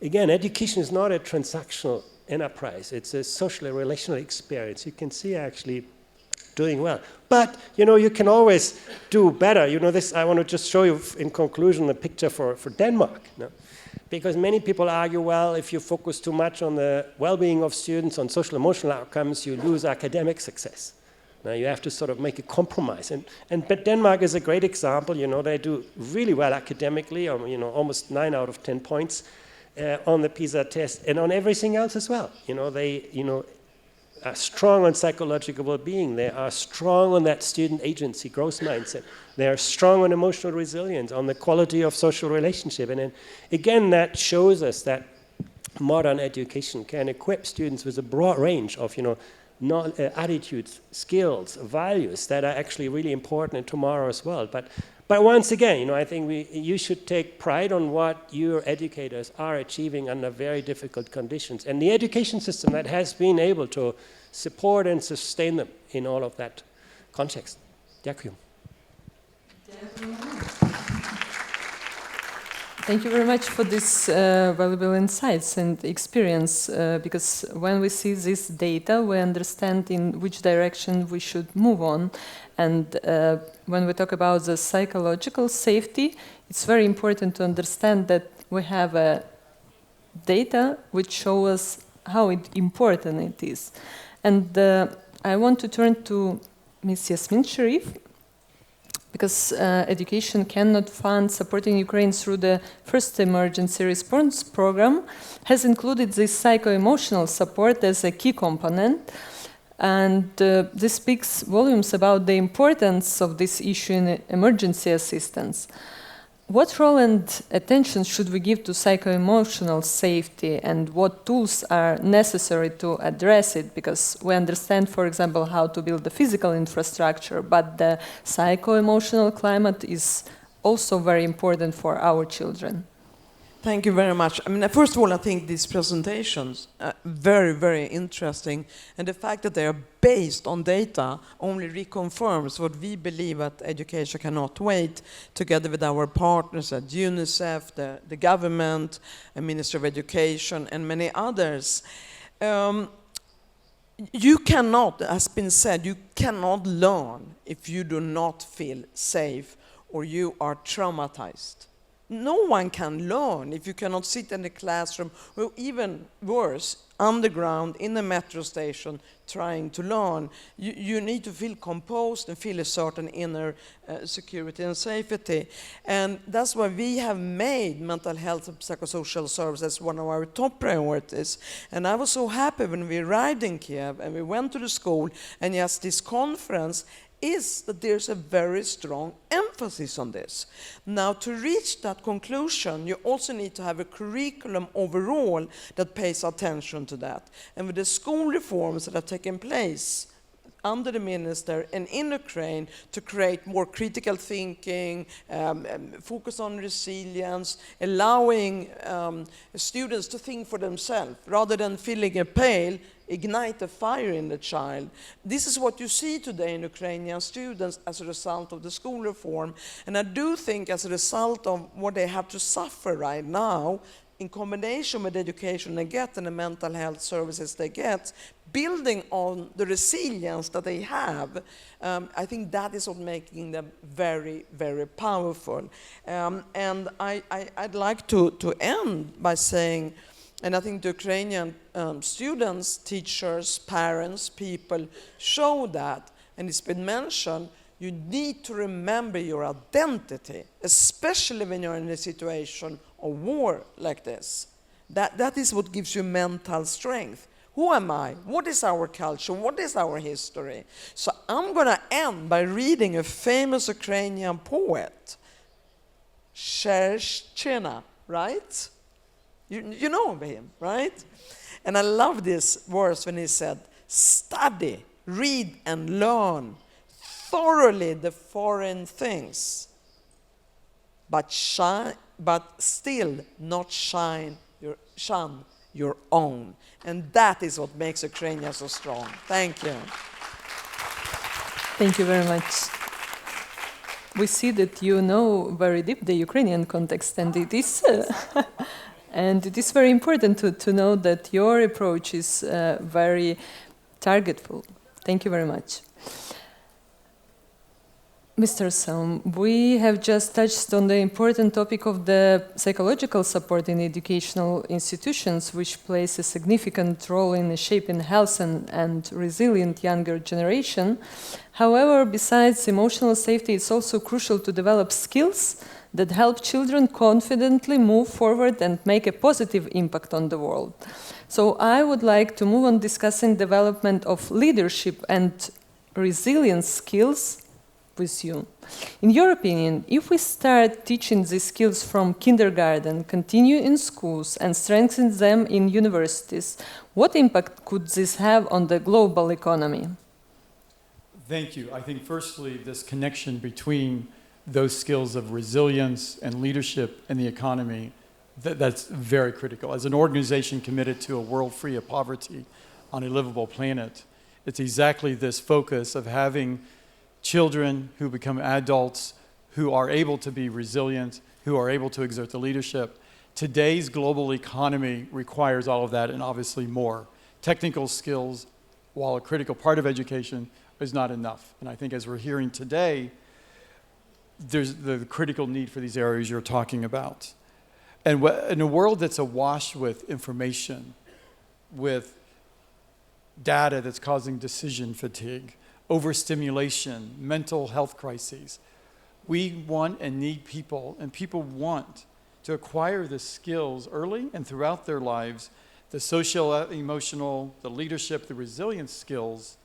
Again, education is not a transactional enterprise. It's a socially relational experience. You can see actually doing well. But, you can always do better. This, I want to just show you in conclusion the picture for Denmark. Because many people argue, well, if you focus too much on the well-being of students, on social emotional outcomes, you lose academic success. Now you have to sort of make a compromise. But Denmark is a great example. They do really well academically, almost 9 out of 10 points on the PISA test, and on everything else as well. They are strong on psychological well-being. They are strong on that student agency, growth mindset. They are strong on emotional resilience, on the quality of social relationship. And then, again, that shows us that modern education can equip students with a broad range of, attitudes, skills, values that are actually really important in tomorrow's world. But once again, I think you should take pride on what your educators are achieving under very difficult conditions. And the education system that has been able to support and sustain them in all of that context. Ďakujem. Thank you very much for this valuable insights and experience, because when we see this data, we understand in which direction we should move on. And when we talk about the psychological safety, it's very important to understand that we have data which show us how important it is. And I want to turn to Ms. Yasmin Sharif, because education cannot fund supporting Ukraine through the first emergency response program, has included this psycho-emotional support as a key component. And this speaks volumes about the importance of this issue in emergency assistance. What role and attention should we give to psycho-emotional safety, and what tools are necessary to address it? Because we understand, for example, how to build the physical infrastructure, but the psycho-emotional climate is also very important for our children. Thank you very much. First of all, I think these presentations are very, very interesting. And the fact that they are based on data only reconfirms what we believe at Education Cannot Wait, together with our partners at UNICEF, the government, the Ministry of Education, and many others. You cannot, as has been said, you cannot learn if you do not feel safe or you are traumatized. No one can learn if you cannot sit in the classroom, or even worse, underground in a metro station trying to learn. You need to feel composed and feel a certain inner security and safety. And that's why we have made mental health and psychosocial services one of our top priorities. And I was so happy when we arrived in Kiev and we went to the school, and yes, this conference is that there's a very strong emphasis on this. Now, to reach that conclusion, you also need to have a curriculum overall that pays attention to that. And with the school reforms that have taken place under the minister and in Ukraine to create more critical thinking, focus on resilience, allowing students to think for themselves rather than feeling a pain, ignite a fire in the child. This is what you see today in Ukrainian students as a result of the school reform. And I do think as a result of what they have to suffer right now, in combination with the education they get and the mental health services they get, building on the resilience that they have, I think that is what making them very, very powerful. And I'd like to end by saying And I think the Ukrainian students, teachers, parents, people show that. And it's been mentioned, you need to remember your identity, especially when you're in a situation of war like this. That is what gives you mental strength. Who am I? What is our culture? What is our history? So I'm going to end by reading a famous Ukrainian poet, Shershchina, right? You know him, right? And I love this verse when he said, study, read and learn thoroughly the foreign things, but still not shun your own. And that is what makes Ukraine so strong. Thank you. Thank you very much. We see that you know very deep the Ukrainian context, and it is and it is very important to know that your approach is very targetful. Thank you very much. Mr. Som, we have just touched on the important topic of the psychological support in educational institutions, which plays a significant role in shaping health and resilient younger generation. However, besides emotional safety, it's also crucial to develop skills that help children confidently move forward and make a positive impact on the world. So I would like to move on discussing development of leadership and resilience skills with you. In your opinion, if we start teaching these skills from kindergarten, continue in schools, and strengthen them in universities, what impact could this have on the global economy? Thank you. I think firstly, this connection between those skills of resilience and leadership in the economy, that's very critical. As an organization committed to a world free of poverty on a livable planet, it's exactly this focus of having children who become adults who are able to be resilient, who are able to exert the leadership. Today's global economy requires all of that and obviously more. Technical skills, while a critical part of education, is not enough. And I think as we're hearing today, there's the critical need for these areas you're talking about. And in a world that's awash with information, with data that's causing decision fatigue, overstimulation, mental health crises, we want and need people, and people want to acquire the skills early and throughout their lives, the social, emotional, the leadership, the resilience skills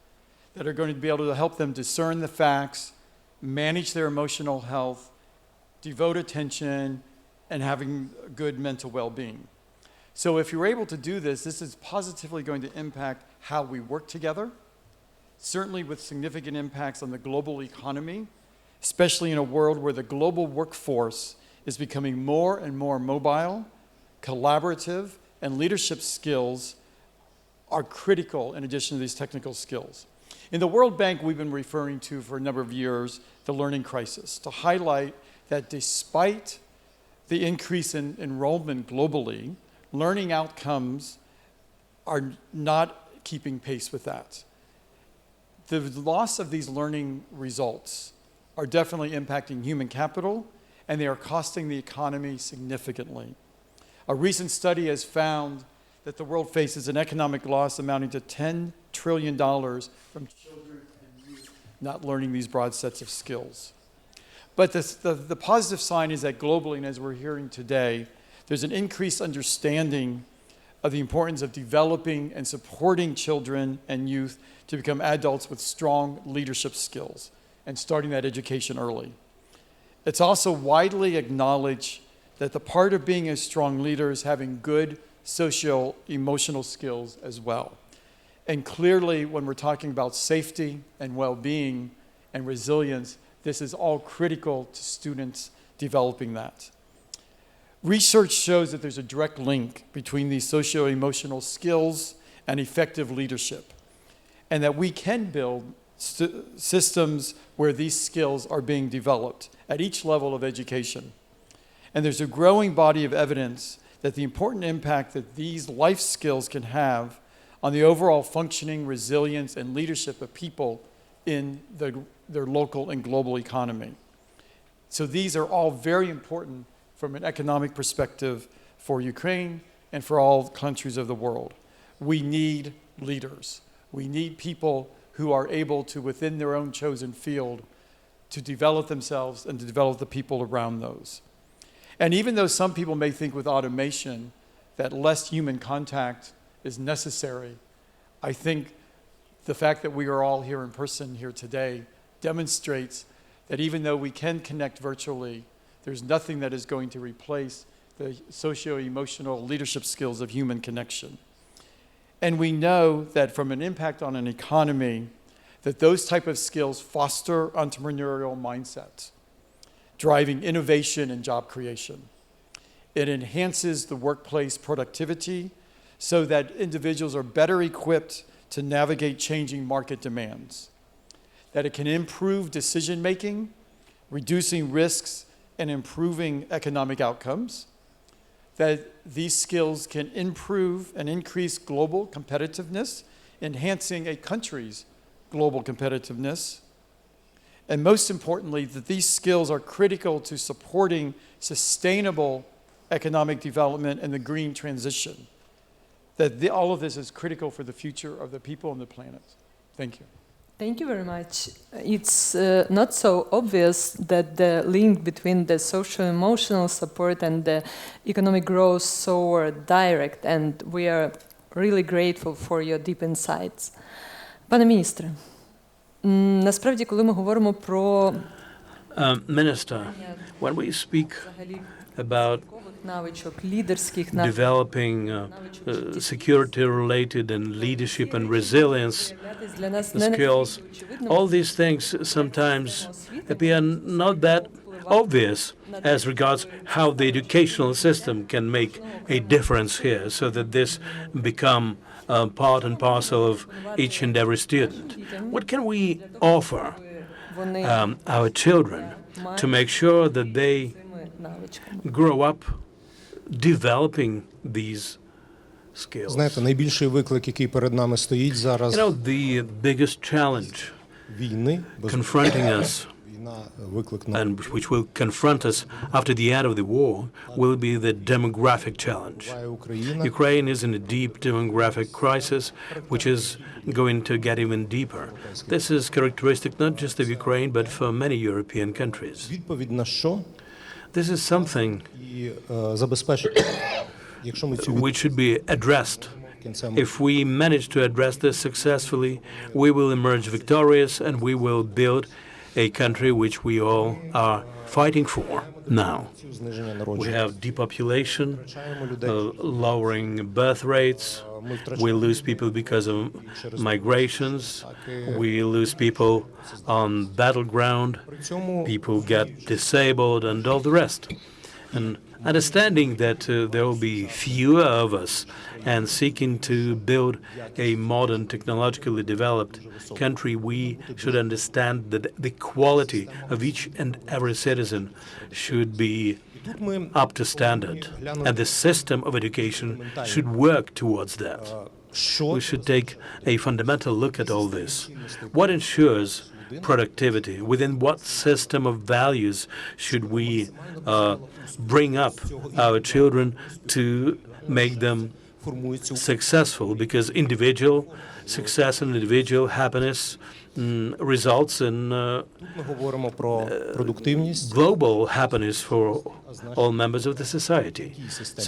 that are going to be able to help them discern the facts, manage their emotional health, devote attention, and having good mental well-being. So if you're able to do this, this is positively going to impact how we work together, certainly with significant impacts on the global economy, especially in a world where the global workforce is becoming more and more mobile, collaborative, and leadership skills are critical in addition to these technical skills. In the World Bank, we've been referring to for a number of years the learning crisis to highlight that despite the increase in enrollment globally, learning outcomes are not keeping pace with that. The loss of these learning results are definitely impacting human capital, and they are costing the economy significantly. A recent study has found that the world faces an economic loss amounting to $10 trillion from children and youth not learning these broad sets of skills. But the positive sign is that globally, and as we're hearing today, there's an increased understanding of the importance of developing and supporting children and youth to become adults with strong leadership skills and starting that education early. It's also widely acknowledged that the part of being a strong leader is having good social, emotional skills as well. And clearly, when we're talking about safety and well-being and resilience, this is all critical to students developing that. Research shows that there's a direct link between these socio-emotional skills and effective leadership, and that we can build systems where these skills are being developed at each level of education. And there's a growing body of evidence that the important impact that these life skills can have on the overall functioning, resilience, and leadership of people in their local and global economy. So these are all very important from an economic perspective for Ukraine and for all countries of the world. We need leaders. We need people who are able to, within their own chosen field, to develop themselves and to develop the people around those. And even though some people may think with automation that less human contact is necessary, I think the fact that we are all here in person here today demonstrates that even though we can connect virtually, there's nothing that is going to replace the socio-emotional leadership skills of human connection. And we know that from an impact on an economy, that those type of skills foster entrepreneurial mindsets, driving innovation and job creation. It enhances the workplace productivity so that individuals are better equipped to navigate changing market demands. That it can improve decision-making, reducing risks, and improving economic outcomes. That these skills can improve and increase global competitiveness, enhancing a country's global competitiveness. And most importantly, that these skills are critical to supporting sustainable economic development and the green transition. That all of this is critical for the future of the people and the planet. Thank you. Thank you very much. It's not so obvious that the link between the social-emotional support and the economic growth so direct, and we are really grateful for your deep insights. Пане міністре, насправді, коли ми говоримо про Minister, when we speak about developing security-related and leadership and resilience skills, all these things sometimes appear not that obvious as regards how the educational system can make a difference here, so that this become part and parcel of each and every student. What can we offer our children to make sure that they grow up developing these skills? Знаєте, найбільший виклик, який перед нами стоїть зараз, the biggest challenge confronting us and which will confront us after the end of the war will be the demographic challenge. Ukraine is in a deep demographic crisis, which is going to get even deeper. This is characteristic not just of Ukraine, but for many European countries. This is something which should be addressed. If we manage to address this successfully, we will emerge victorious and we will build a country which we all are fighting for now. We have depopulation, lowering birth rates, we lose people because of migrations, we lose people on battleground, people get disabled and all the rest. And understanding that there will be fewer of us and seeking to build a modern, technologically developed country, we should understand that the quality of each and every citizen should be up to standard, and the system of education should work towards that. We should take a fundamental look at all this. What ensures productivity? Within what system of values should we bring up our children to make them successful? Because individual success and individual happiness results in global happiness for all members of the society.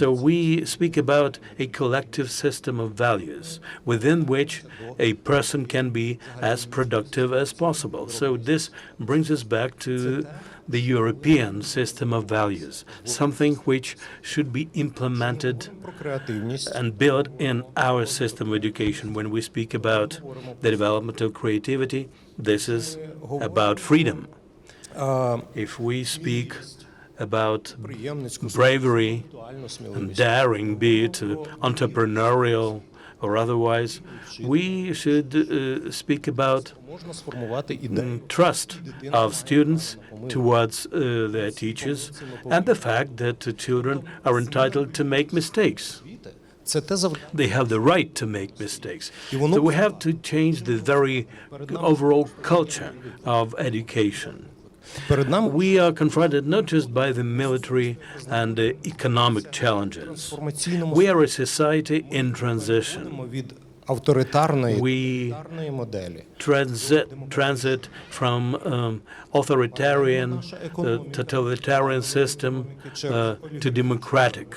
So we speak about a collective system of values within which a person can be as productive as possible. So this brings us back to the European system of values, something which should be implemented and built in our system of education. When we speak about the development of creativity, this is about freedom. If we speak about bravery and daring, be it entrepreneurial or otherwise, we should speak about trust of students towards their teachers and the fact that children are entitled to make mistakes. They have the right to make mistakes. So we have to change the very overall culture of education. We are confronted not just by the military and economic challenges. We are a society in transition. We transit from authoritarian, totalitarian system to democratic.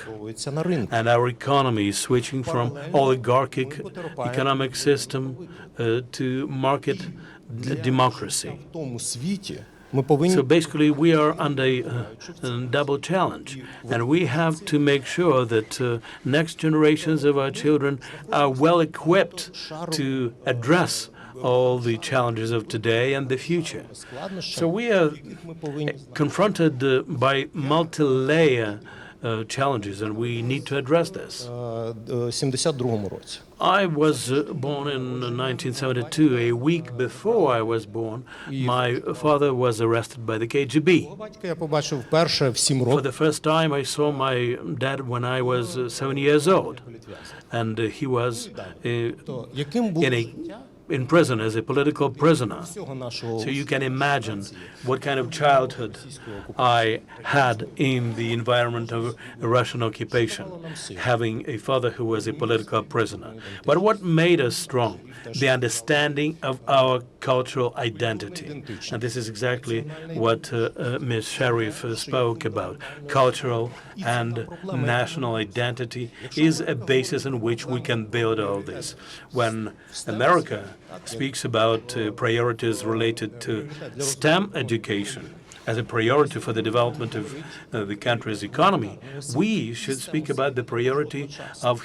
And our economy is switching from oligarchic economic system to market democracy. So basically, we are under a double challenge, and we have to make sure that next generations of our children are well equipped to address all the challenges of today and the future. So we are confronted by multi-layer challenges, and we need to address this. I was born in 1972. A week before I was born, my father was arrested by the KGB. For the first time, I saw my dad when I was 7 years old, and he was in prison as a political prisoner. So you can imagine what kind of childhood I had in the environment of a Russian occupation, having a father who was a political prisoner. But what made us strong? The understanding of our cultural identity. And this is exactly what Ms. Sharif spoke about. Cultural and national identity is a basis on which we can build all this. When America speaks about priorities related to STEM education as a priority for the development of the country's economy, we should speak about the priority of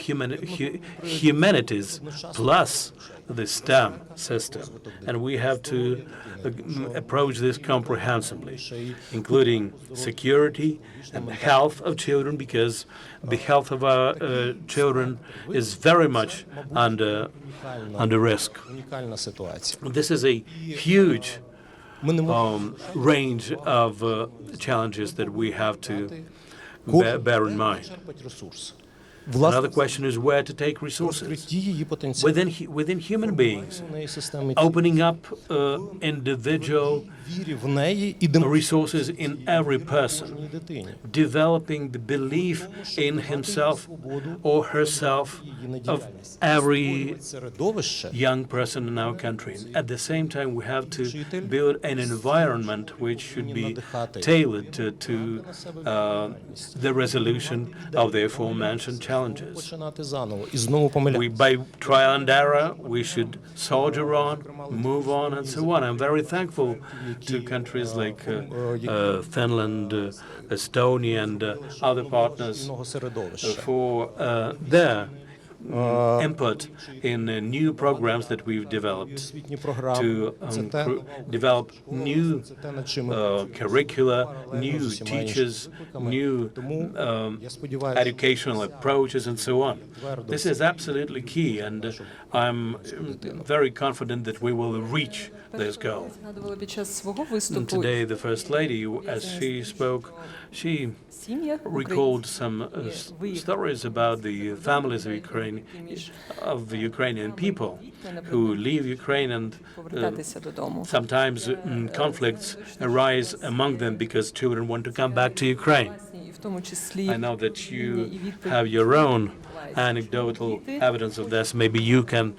humanities plus the STEM system. And we have to approach this comprehensively, including security and the health of children, because the health of our children is very much under risk. This is a huge range of challenges that we have to bear in mind. Another question is where to take resources within human beings, opening up individual resources in every person, developing the belief in himself or herself of every young person in our country. At the same time, we have to build an environment which should be tailored to the resolution of the aforementioned challenges. By trial and error, we should soldier on, move on, and so on. I'm very thankful to countries like Finland, Estonia, and other partners for their input in new programs that we've developed to develop new curricula, new teachers, new educational approaches, and so on. This is absolutely key, and I'm very confident that we will reach this goal. And today, the First Lady, as she spoke, she recalled some stories about the families of the Ukrainian people who leave Ukraine, and sometimes conflicts arise among them because children want to come back to Ukraine. I know that you have your own anecdotal evidence of this. Maybe you can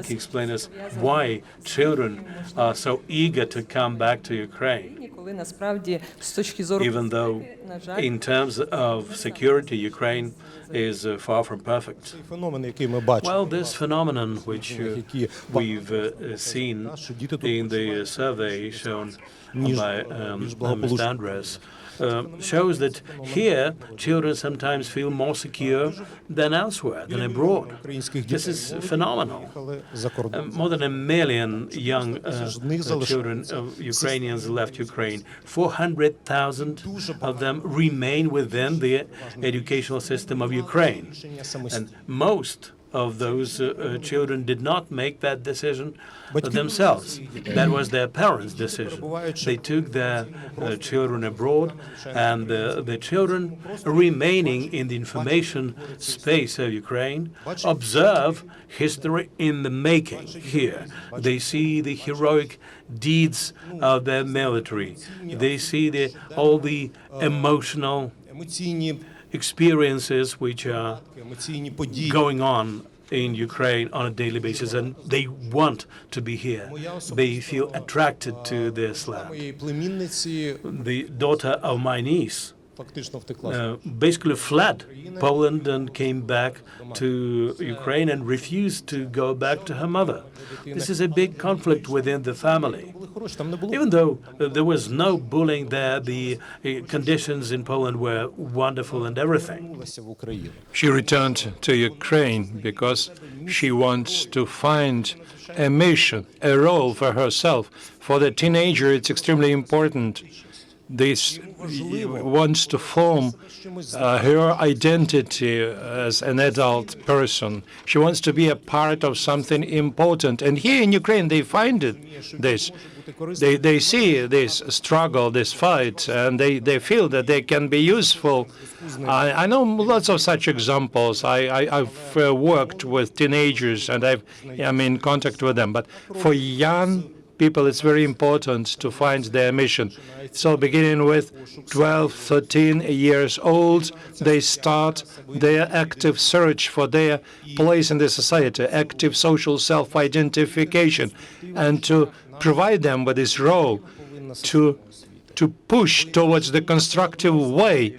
explain us why children are so eager to come back to Ukraine, even though in terms of security, Ukraine is far from perfect. Well, this phenomenon which we've seen in the survey shown by Mr. Andres shows that here children sometimes feel more secure than elsewhere, than abroad. This is phenomenal. More than 1 million young children of Ukrainians left Ukraine. 400,000 of them remain within the educational system of Ukraine. And most of those children did not make that decision themselves. That was their parents' decision. They took their children abroad, and the children remaining in the information space of Ukraine observe history in the making here. They see the heroic deeds of their military. They see all the emotional experiences which are going on in Ukraine on a daily basis, and they want to be here. They feel attracted to this land. The daughter of my niece basically fled Poland and came back to Ukraine and refused to go back to her mother. This is a big conflict within the family. Even though there was no bullying there, the conditions in Poland were wonderful and everything. She returned to Ukraine because she wants to find a mission, a role for herself. For the teenager, it's extremely important. This wants to form her identity as an adult person. She wants to be a part of something important. And here in Ukraine, they find this. They see this struggle, this fight, and they feel that they can be useful. I know lots of such examples. I've worked with teenagers, and I'm in contact with them. But for young people, it's very important to find their mission. So beginning with 12, 13 years old, they start their active search for their place in the society, active social self-identification, and to provide them with this role to push towards the constructive way.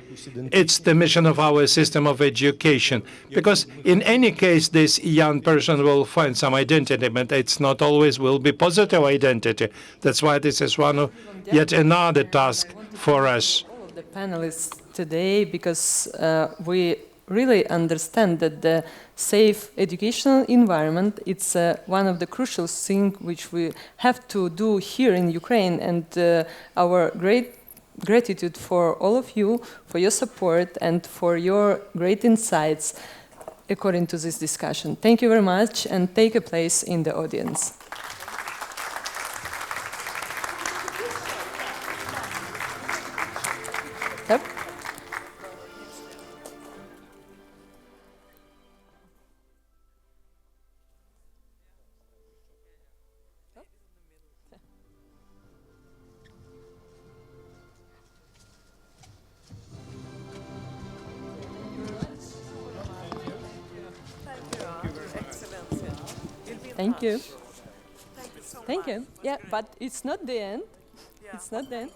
It's the mission of our system of education, because in any case, this young person will find some identity, but it's not always will be positive identity. That's why this is one of yet another task for us. All of the panelists today, because we really understand that the safe educational environment, it's one of the crucial things which we have to do here in Ukraine, and our great gratitude for all of you, for your support and for your great insights according to this discussion. Thank you very much, and take a place in the audience. Yep. Thank you. Thank you. Yeah, but it's not the end. It's not the end.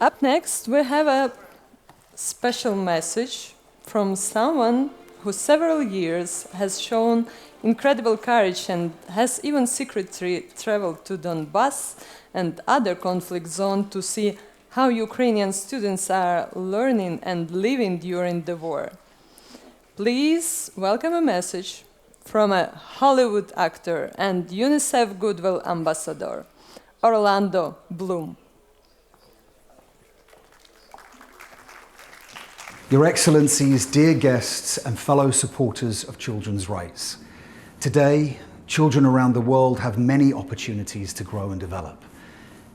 Up next, we have a special message from someone who several years has shown incredible courage and has even secretly traveled to Donbass and other conflict zones to see how Ukrainian students are learning and living during the war. Please welcome a message from a Hollywood actor and UNICEF Goodwill Ambassador, Orlando Bloom. Your Excellencies, dear guests and fellow supporters of children's rights. Today, children around the world have many opportunities to grow and develop.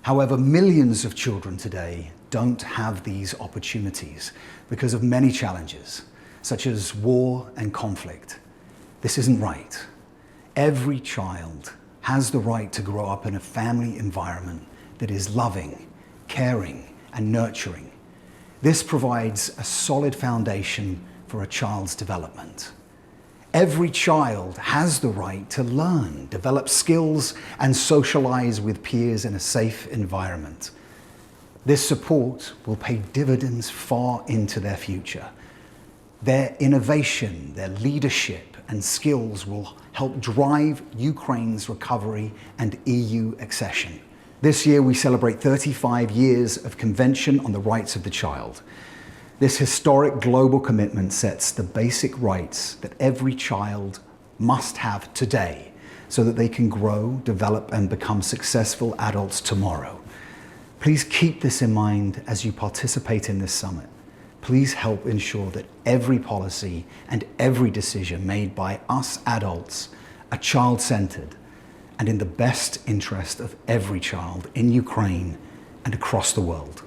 However, millions of children today don't have these opportunities because of many challenges, such as war and conflict. This isn't right. Every child has the right to grow up in a family environment that is loving, caring, and nurturing. This provides a solid foundation for a child's development. Every child has the right to learn, develop skills, and socialize with peers in a safe environment. This support will pay dividends far into their future. Their innovation, their leadership, and skills will help drive Ukraine's recovery and EU accession. This year, we celebrate 35 years of Convention on the Rights of the Child. This historic global commitment sets the basic rights that every child must have today so that they can grow, develop, and become successful adults tomorrow. Please keep this in mind as you participate in this summit. please help ensure that every policy and every decision made by us adults are child-centered and in the best interest of every child in Ukraine and across the world.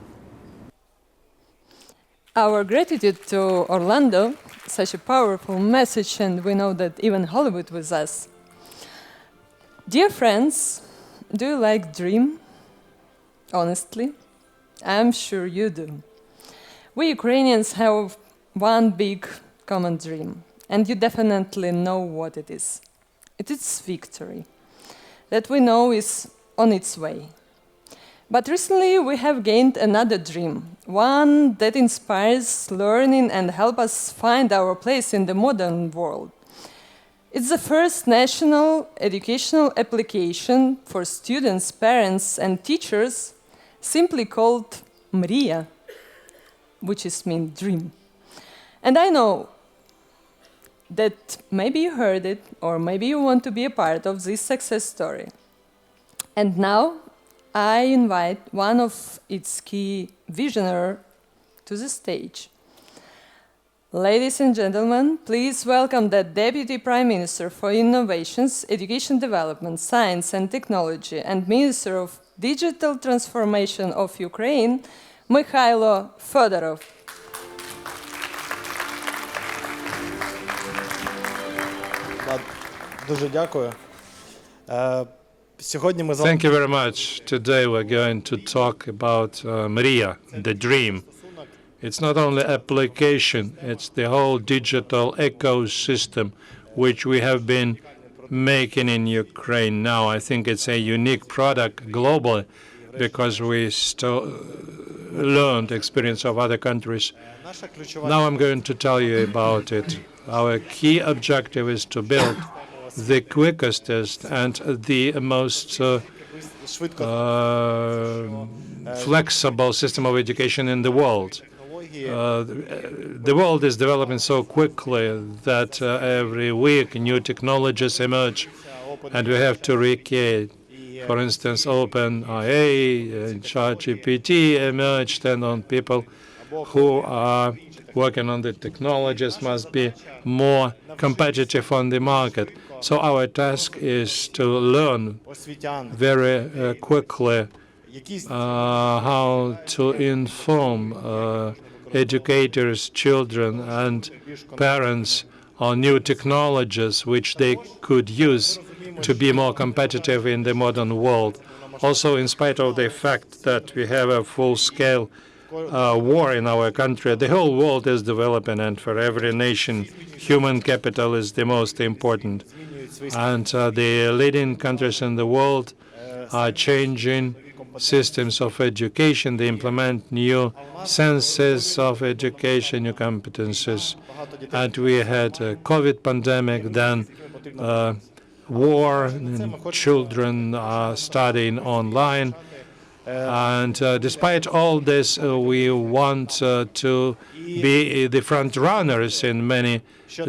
Our gratitude to Orlando, such a powerful message, and we know that even Hollywood was us. Dear friends, do you like dream? Honestly, I'm sure you do. We Ukrainians have one big common dream, and you definitely know what it is. It is victory, that we know is on its way. But recently we have gained another dream, one that inspires learning and helps us find our place in the modern world. It's the first national educational application for students, parents, and teachers, simply called Mria, which means dream. And I know that maybe you heard it, or maybe you want to be a part of this success story. And now I invite one of its key visionaries to the stage. Ladies and gentlemen, please welcome the Deputy Prime Minister for Innovations, Education Development, Science and Technology, and Minister of Digital Transformation of Ukraine, Mikhailo Fedorov. Дуже дякую. Thank you very much. Today we're going to talk about Mria, the dream. It's not only application, it's the whole digital ecosystem which we have been making in Ukraine now. I think it's a unique product globally because we still learned experience of other countries. Now I'm going to tell you about it. Our key objective is to build the quickest and the most flexible system of education in the world. The world is developing so quickly that every week new technologies emerge, and we have to recreate. For instance, OpenAI and ChatGPT emerged, and on people who are working on the technologies must be more competitive on the market. So our task is to learn very quickly how to inform educators, children, and parents on new technologies which they could use to be more competitive in the modern world. Also, in spite of the fact that we have a full-scale war in our country, the whole world is developing, and for every nation, human capital is the most important. And the leading countries in the world are changing systems of education. They implement new senses of education, new competences. And we had a COVID pandemic, then war, and children are studying online. And despite all this, we want to be the front runners in many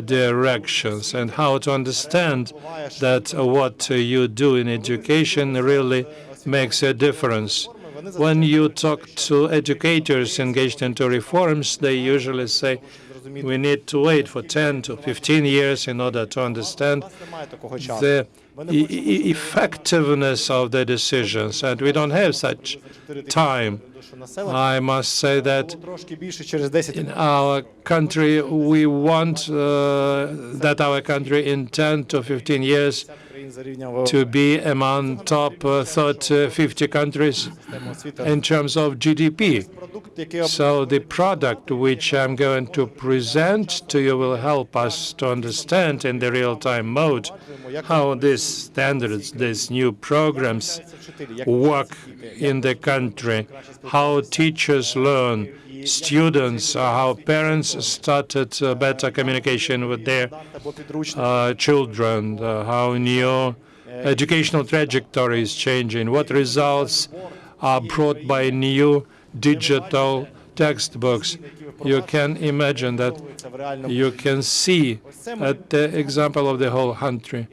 directions, and how to understand that what you do in education really makes a difference. When you talk to educators engaged into reforms, they usually say, we need to wait for 10 to 15 years in order to understand the effectiveness of the decisions, and we don't have such time. I must say that in our country, we want that our country in 10 to 15 years to be among top 30, 50 countries in terms of GDP. So the product which I'm going to present to you will help us to understand in the real-time mode how these standards, these new programs work in the country, how teachers learn, students, how parents started better communication with their children, how new educational trajectory is changing, what results are brought by new digital textbooks, You can imagine that you can see at the example of the whole country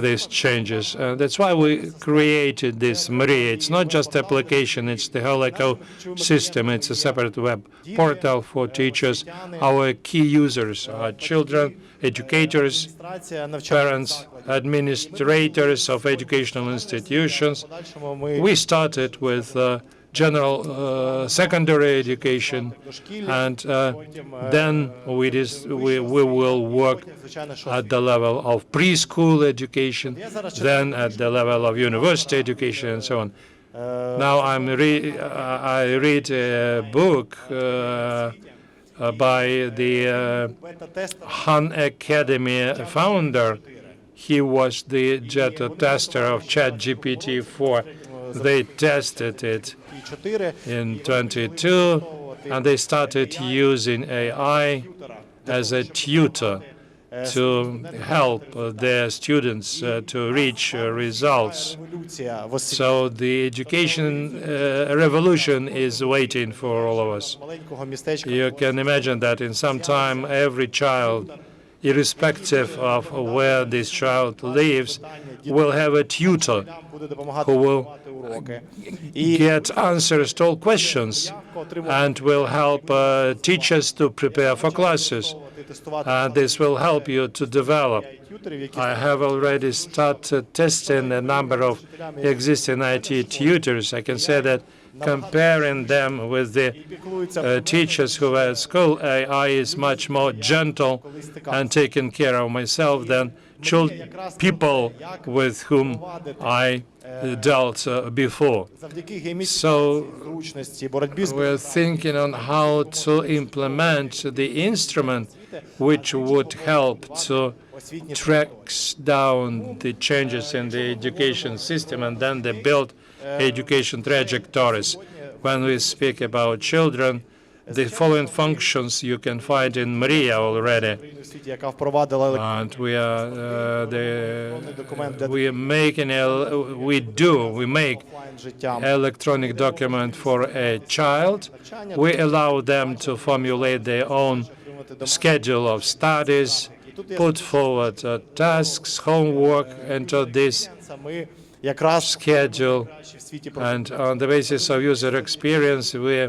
these changes. That's why we created this Maria. It's not just application, it's the whole ecosystem. It's a separate web portal for teachers. Our key users are children, educators, parents, administrators of educational institutions. We started with general secondary education, and then we will work at the level of preschool education, then at the level of university education, and so on. Now I read a book by the Han Academy founder. He was the tester of ChatGPT-4. They tested it in 22, and they started using AI as a tutor to help their students to reach results. So the education revolution is waiting for all of us. You can imagine that in some time every child, irrespective of where this child lives, will have a tutor who will get answers to all questions and will help teachers to prepare for classes. This will help you to develop. I have already started testing a number of existing IT tutors. I can say that comparing them with the teachers who are at school, AI is much more gentle and taking care of myself than people with whom I dealt before. So we're thinking on how to implement the instrument which would help to track down the changes in the education system and then they build education trajectories. When we speak about children, the following functions you can find in Maria already. And we make electronic document for a child. We allow them to formulate their own schedule of studies, put forward tasks, homework into this schedule, and on the basis of user experience, we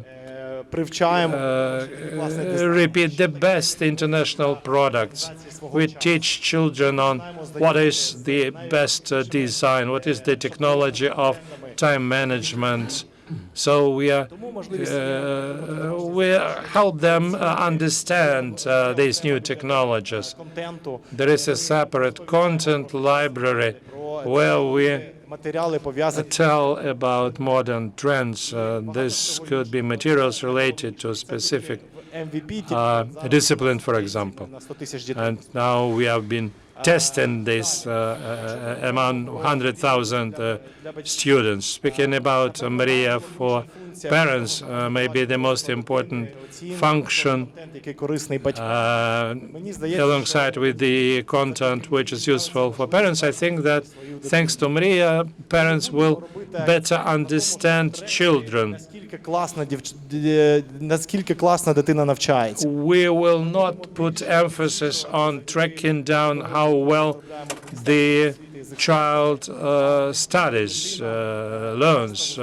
repeat the best international products. We teach children on what is the best design, what is the technology of time management. So we help them understand these new technologies. There is a separate content library where we tell about modern trends. This could be materials related to a specific discipline, for example. And now we have been testing this among 100,000 students. Speaking about Maria for parents, maybe the most important function alongside with the content which is useful for parents. I think that thanks to Maria, parents will better understand children. We will not put emphasis on tracking down how well the child studies, learns,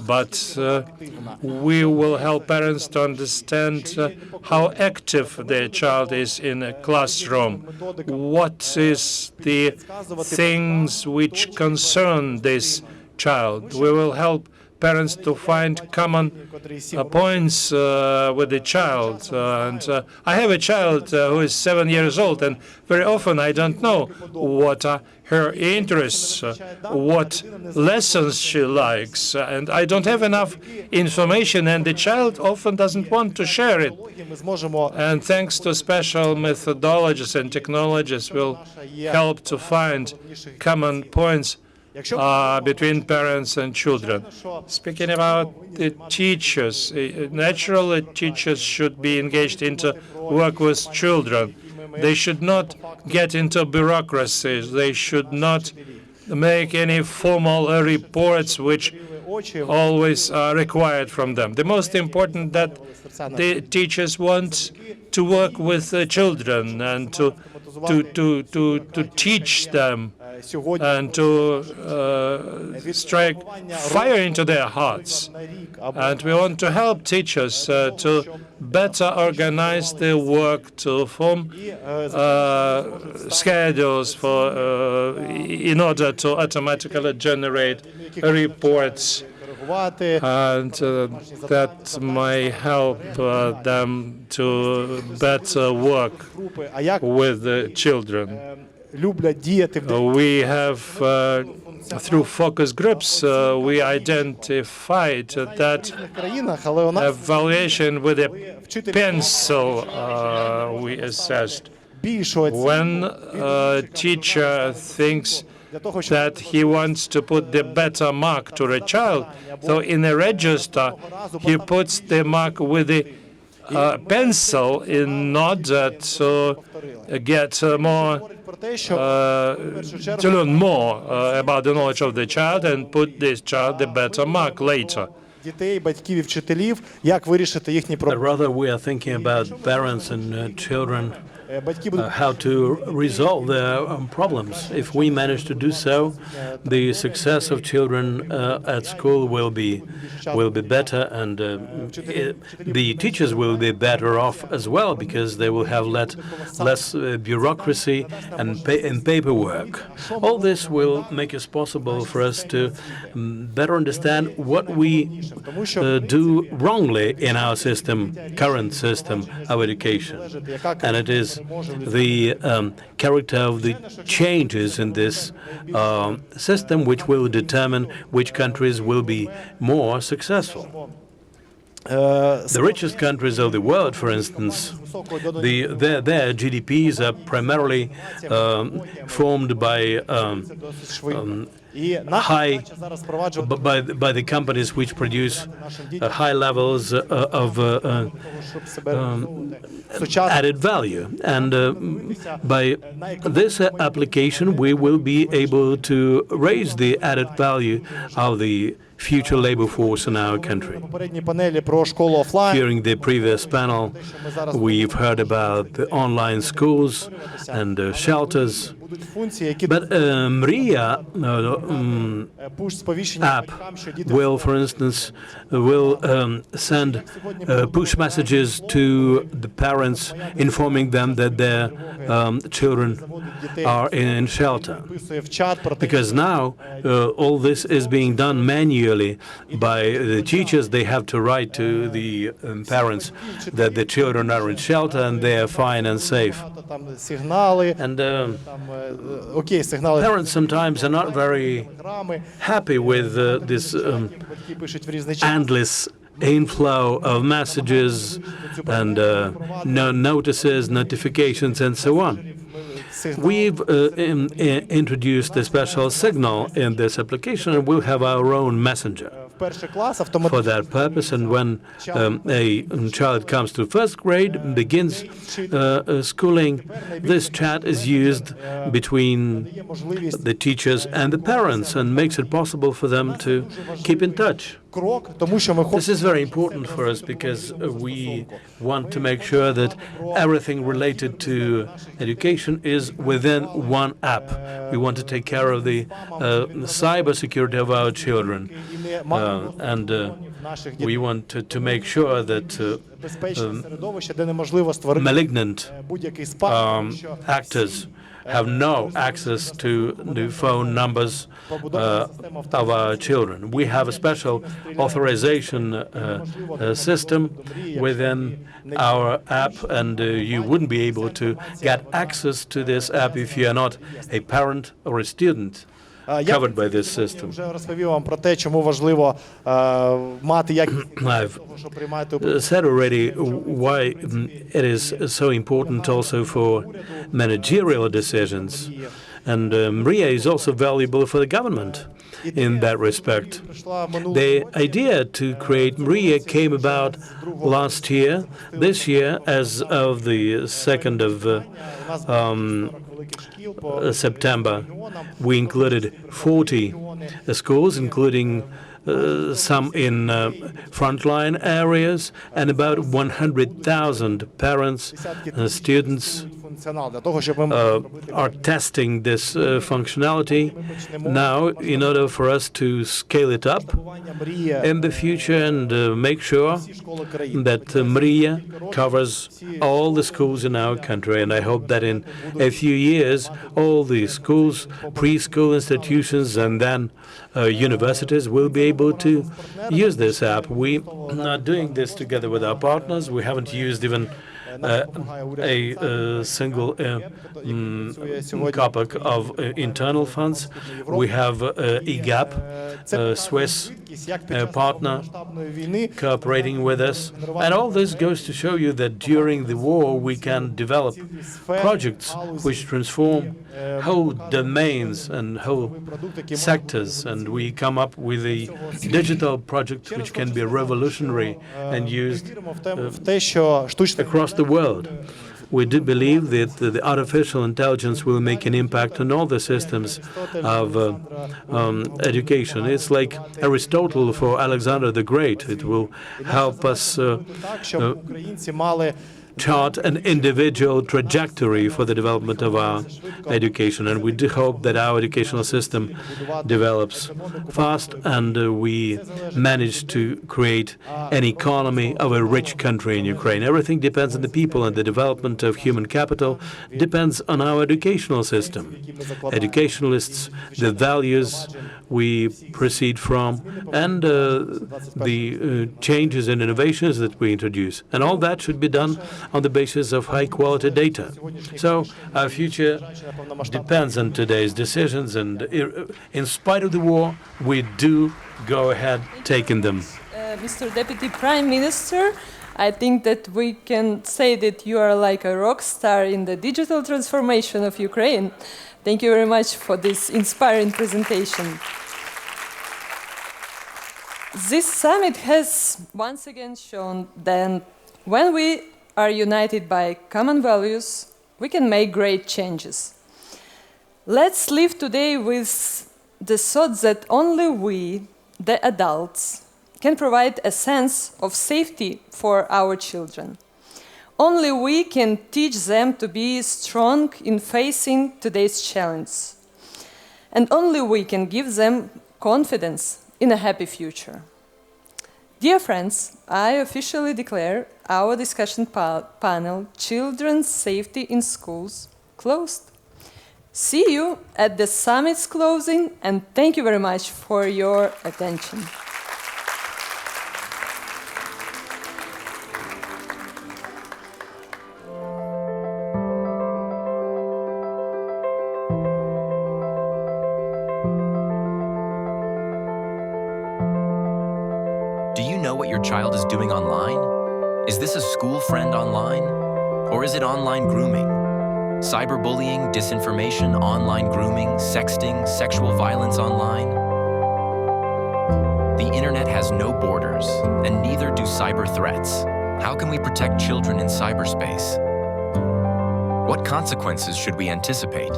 but we will help parents to understand how active their child is in a classroom. What is the things which concern this child? We will help parents to find common points with the child. I have a child who is 7 years old, and very often I don't know what are her interests, what lessons she likes, and I don't have enough information, and the child often doesn't want to share it. And thanks to special methodologies and technologies, we'll help to find common points between parents and children. Speaking about the teachers, naturally teachers should be engaged into work with children. They should not get into bureaucracies. They should not make any formal reports which always are required from them. The most important that the teachers want to work with the children and to teach them and to strike fire into their hearts. And we want to help teachers to better organize their work, to form schedules in order to automatically generate reports, and that might help them to better work with the children. We have, through focus groups, we identified that evaluation with a pencil we assessed. When a teacher thinks that he wants to put the better mark to a child, so in a register he puts the mark with the pencil in order to get more, to learn more about the knowledge of the child and put this child the better mark later. But rather, we are thinking about parents and children, how to resolve their problems. If we manage to do so, the success of children at school will be better, and the teachers will be better off as well, because they will have less bureaucracy and paperwork. All this will make it possible for us to better understand what we do wrongly in our current system of education, and it is the character of the changes in this system which will determine which countries will be more successful. The richest countries of the world, for instance, their GDPs are primarily formed by by the companies which produce high levels of added value, and by this application we will be able to raise the added value of the future labor force in our country. During the previous panel, we've heard about the online schools and shelters. But MRIA app will, for instance, send push messages to the parents informing them that their children are in shelter. Because now all this is being done manually by the teachers. They have to write to the parents that the children are in shelter and they are fine and safe. And parents sometimes are not very happy with this endless inflow of messages and notices, notifications, and so on. We've introduced a special signal in this application, and we'll have our own messenger for that purpose. And when a child comes to first grade, begins schooling, this chat is used between the teachers and the parents and makes it possible for them to keep in touch. This is very important for us because we want to make sure that everything related to education is within one app. We want to take care of the cybersecurity of our children, and we want to make sure that malignant actors have no access to the phone numbers of our children. We have a special authorization system within our app, and you wouldn't be able to get access to this app if you are not a parent or a student covered by this system. I've said already why it is so important also for managerial decisions, and MRIA is also valuable for the government in that respect. The idea to create MRIA came about last year. This year, as of the 2nd of September, we included 40 schools, including some in frontline areas, and about 100,000 parents and students are testing this functionality now in order for us to scale it up in the future and make sure that Mria covers all the schools in our country. And I hope that in a few years, all the schools, preschool institutions, and then universities will be able to use this app. We are doing this together with our partners. We haven't used even a single kopeck of internal funds. We have EGAP, a Swiss partner, cooperating with us. And all this goes to show you that during the war we can develop projects which transform whole domains and whole sectors. And we come up with a digital project which can be revolutionary and used across the world. We do believe that the artificial intelligence will make an impact on all the systems of education. It's like Aristotle for Alexander the Great. It will help us chart an individual trajectory for the development of our education. And we do hope that our educational system develops fast and we manage to create an economy of a rich country in Ukraine. Everything depends on the people, and the development of human capital depends on our educational system. Educationalists, the values we proceed from, and the changes and innovations that we introduce. And all that should be done on the basis of high-quality data. So our future depends on today's decisions, and in spite of the war, we do go ahead taking them. Mr. Deputy Prime Minister, I think that we can say that you are like a rock star in the digital transformation of Ukraine. Thank you very much for this inspiring presentation. This summit has once again shown that when we are united by common values, we can make great changes. Let's live today with the thought that only we, the adults, can provide a sense of safety for our children. Only we can teach them to be strong in facing today's challenge. And only we can give them confidence in a happy future. Dear friends, I officially declare our discussion panel, Children's Safety in Schools, closed. See you at the summit's closing, and thank you very much for your attention. Child is doing online? Is this a school friend online? Or is it online grooming? Cyberbullying, disinformation, online grooming, sexting, sexual violence online? The internet has no borders, and neither do cyber threats. How can we protect children in cyberspace? What consequences should we anticipate?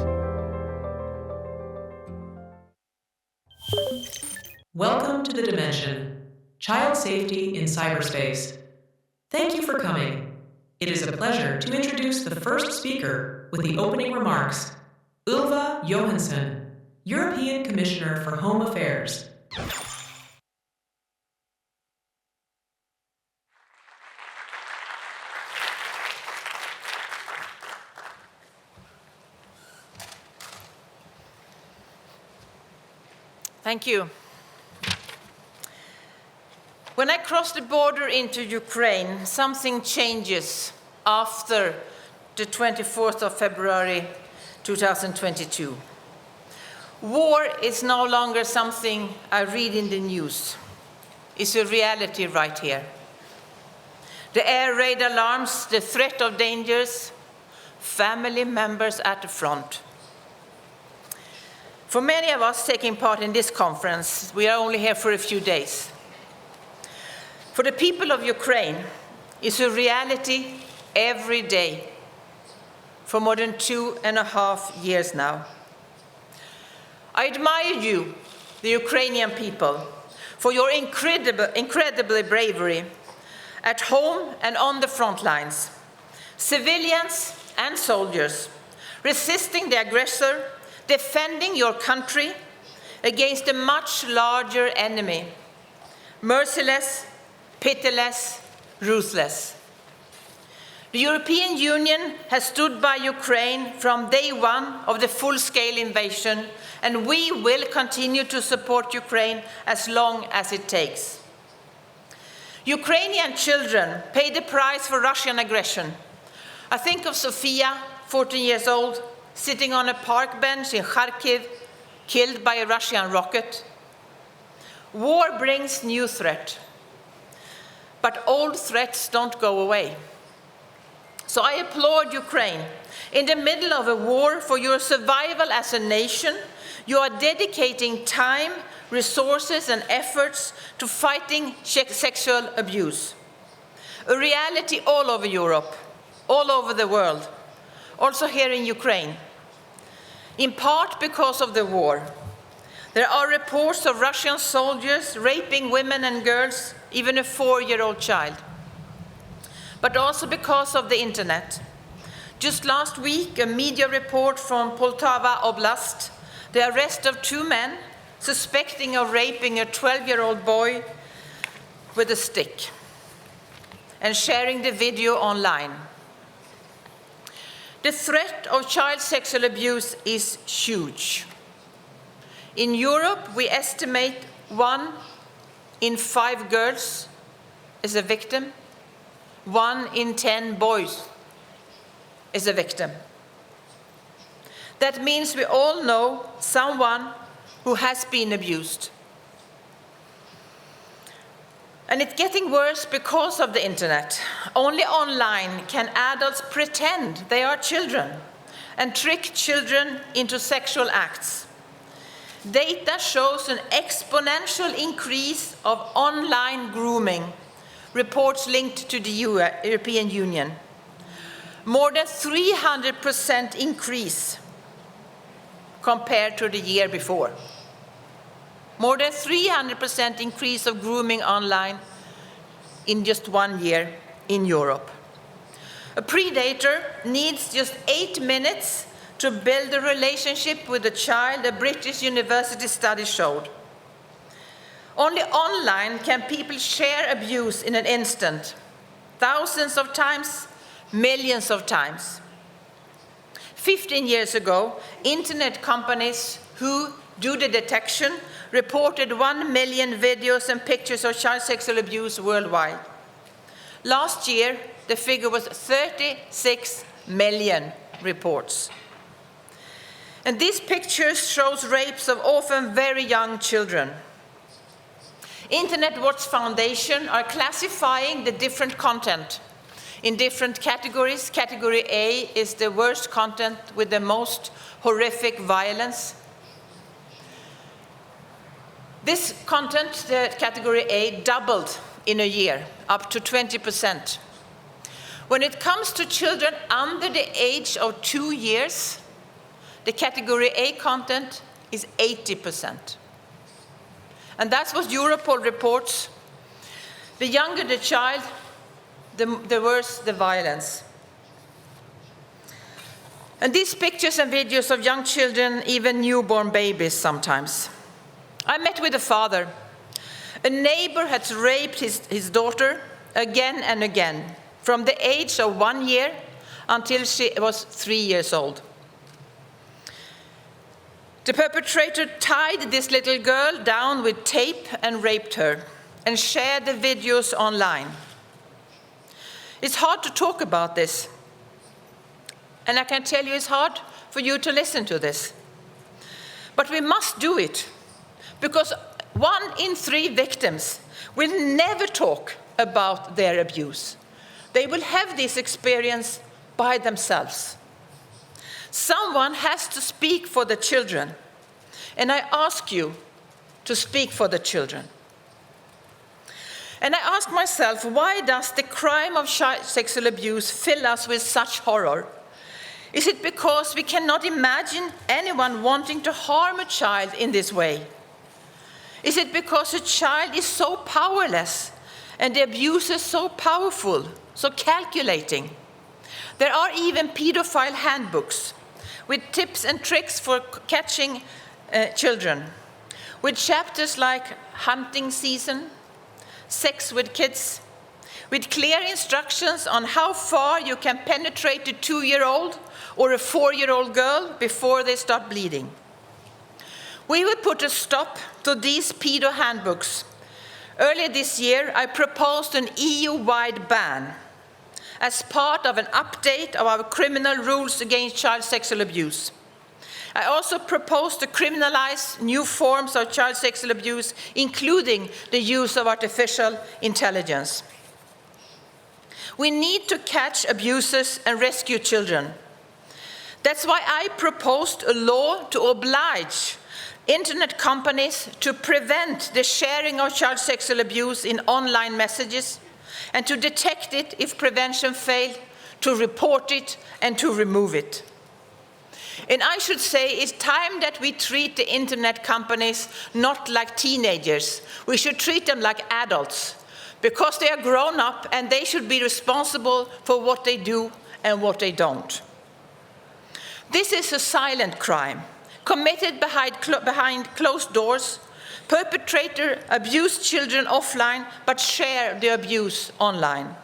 Welcome to the Dimension. Child Safety in Cyberspace. Thank you for coming. It is a pleasure to introduce the first speaker with the opening remarks, Ylva Johansson, European Commissioner for Home Affairs. Thank you. When I crossed the border into Ukraine, something changes after the 24th of February 2022. War is no longer something I read in the news. It's a reality right here. The air raid alarms, the threat of dangers, family members at the front. For many of us taking part in this conference, we are only here for a few days. For the people of Ukraine, it's a reality every day for more than 2.5 years now. I admire you, the Ukrainian people, for your incredible bravery at home and on the front lines. Civilians and soldiers resisting the aggressor, defending your country against a much larger enemy, merciless, pitiless, ruthless. The European Union has stood by Ukraine from day one of the full-scale invasion, and we will continue to support Ukraine as long as it takes. Ukrainian children pay the price for Russian aggression. I think of Sofia, 14 years old, sitting on a park bench in Kharkiv, killed by a Russian rocket. War brings new threat, but old threats don't go away. So I applaud Ukraine. In the middle of a war for your survival as a nation, you are dedicating time, resources, and efforts to fighting sexual abuse. A reality all over Europe, all over the world, also here in Ukraine. In part because of the war. There are reports of Russian soldiers raping women and girls, even a 4-year-old child. But also because of the internet. Just last week, a media report from Poltava Oblast, the arrest of 2 men suspecting of raping a 12-year-old boy with a stick and sharing the video online. The threat of child sexual abuse is huge. In Europe, we estimate 1 in 5 girls is a victim. 1 in 10 boys is a victim. That means we all know someone who has been abused. And it's getting worse because of the internet. Only online can adults pretend they are children and trick children into sexual acts. Data shows an exponential increase of online grooming, reports linked to the European Union. More than 300% increase compared to the year before. More than 300% increase of grooming online in just 1 year in Europe. A predator needs just 8 minutes to build a relationship with a child, a British university study showed. Only online can people share abuse in an instant, thousands of times, millions of times. 15 years ago, internet companies who do the detection reported 1 million videos and pictures of child sexual abuse worldwide. Last year, the figure was 36 million reports. And these pictures shows rapes of often very young children. Internet Watch Foundation are classifying the different content in different categories. Category A is the worst content with the most horrific violence. This content, the category A, doubled in a year, up to 20%. When it comes to children under the age of 2 years, the category A content is 80%. And that's what Europol reports. The younger the child, the worse the violence. And these pictures and videos of young children, even newborn babies sometimes. I met with a father. A neighbor had raped his daughter again and again, from the age of 1 year until she was 3 years old. The perpetrator tied this little girl down with tape and raped her and shared the videos online. It's hard to talk about this. And I can tell you it's hard for you to listen to this. But we must do it, because 1 in 3 victims will never talk about their abuse. They will have this experience by themselves. Someone has to speak for the children. And I ask you to speak for the children. And I ask myself, why does the crime of child sexual abuse fill us with such horror? Is it because we cannot imagine anyone wanting to harm a child in this way? Is it because a child is so powerless and the abuser so powerful, so calculating? There are even pedophile handbooks with tips and tricks for catching children, with chapters like hunting season, sex with kids, with clear instructions on how far you can penetrate a 2-year-old or a 4-year-old girl before they start bleeding. We will put a stop to these pedo handbooks. Earlier this year, I proposed an EU-wide ban as part of an update of our criminal rules against child sexual abuse. I also proposed to criminalize new forms of child sexual abuse, including the use of artificial intelligence. We need to catch abusers and rescue children. That's why I proposed a law to oblige internet companies to prevent the sharing of child sexual abuse in online messages and to detect it if prevention failed, to report it and to remove it. And I should say it's time that we treat the internet companies not like teenagers. We should treat them like adults, because they are grown up and they should be responsible for what they do and what they don't. This is a silent crime, committed behind closed doors. Perpetrator abuse children offline but share the abuse online,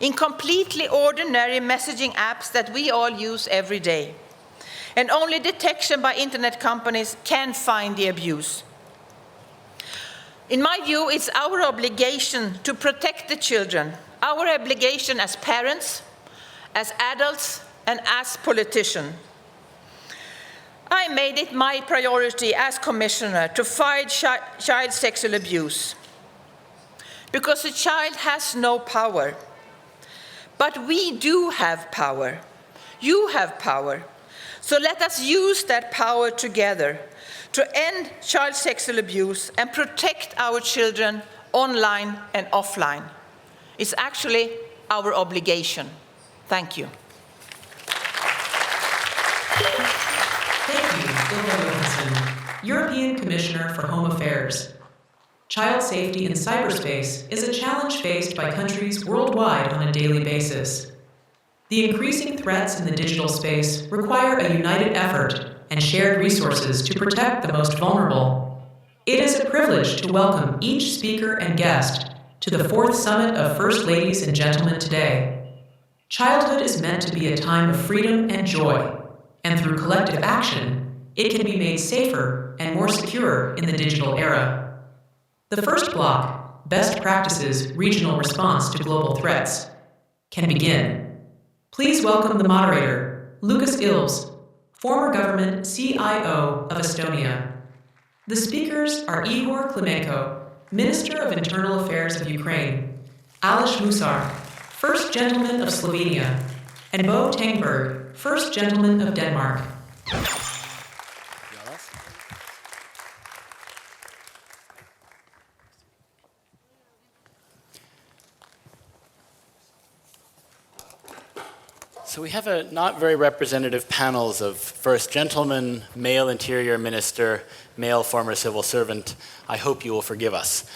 in completely ordinary messaging apps that we all use every day. And only detection by internet companies can find the abuse. In my view, it's our obligation to protect the children, our obligation as parents, as adults, and as politicians. I made it my priority as Commissioner to fight child sexual abuse, because a child has no power. But we do have power. You have power. So let us use that power together to end child sexual abuse and protect our children online and offline. It's actually our obligation. Thank you. European Commissioner for Home Affairs. Child safety in cyberspace is a challenge faced by countries worldwide on a daily basis. The increasing threats in the digital space require a united effort and shared resources to protect the most vulnerable. It is a privilege to welcome each speaker and guest to the 4th Summit of First Ladies and Gentlemen today. Childhood is meant to be a time of freedom and joy, and through collective action, it can be made safer and more secure in the digital era. The first block, Best Practices Regional Response to Global Threats, can begin. Please welcome the moderator, Lucas Ilves, former government CIO of Estonia. The speakers are Igor Klimenko, Minister of Internal Affairs of Ukraine, Aleš Musar, First Gentleman of Slovenia, and Bo Tengberg, First Gentleman of Denmark. So we have a not very representative panels of first gentleman, male interior minister, male former civil servant. I hope you will forgive us.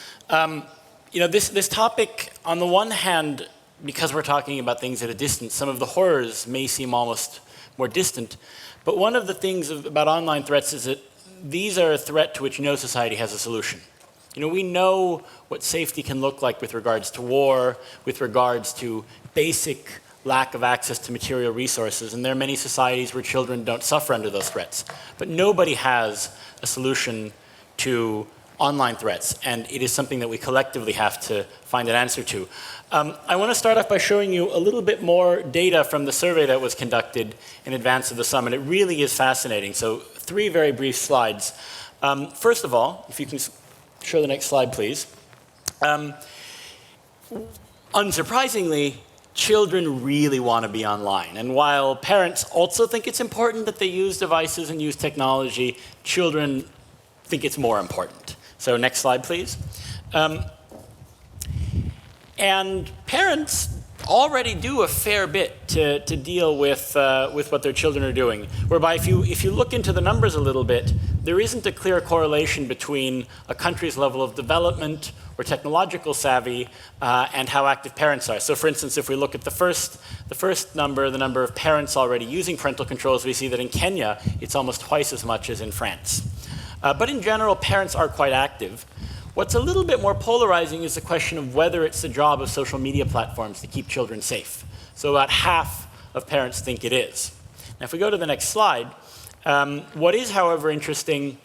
This topic, on the one hand, because we're talking about things at a distance, some of the horrors may seem almost more distant. But one of the things about online threats is that these are a threat to which no society has a solution. We know what safety can look like with regards to war, with regards to basic lack of access to material resources, and there are many societies where children don't suffer under those threats. But nobody has a solution to online threats, and it is something that we collectively have to find an answer to. I want to start off by showing you a little bit more data from the survey that was conducted in advance of the summit. It really is fascinating. So 3 very brief slides. First of all, if you can show the next slide, please. Unsurprisingly, children really want to be online. And while parents also think it's important that they use devices and use technology, children think it's more important. So next slide, please. And parents already do a fair bit to deal with what their children are doing. Whereby if you look into the numbers a little bit, there isn't a clear correlation between a country's level of development or technological savvy and how active parents are. So for instance, if we look at the first number, the number of parents already using parental controls, we see that in Kenya, it's almost twice as much as in France. But in general, parents are quite active. What's a little bit more polarizing is the question of whether it's the job of social media platforms to keep children safe. So about half of parents think it is. Now, if we go to the next slide, what is, however, interesting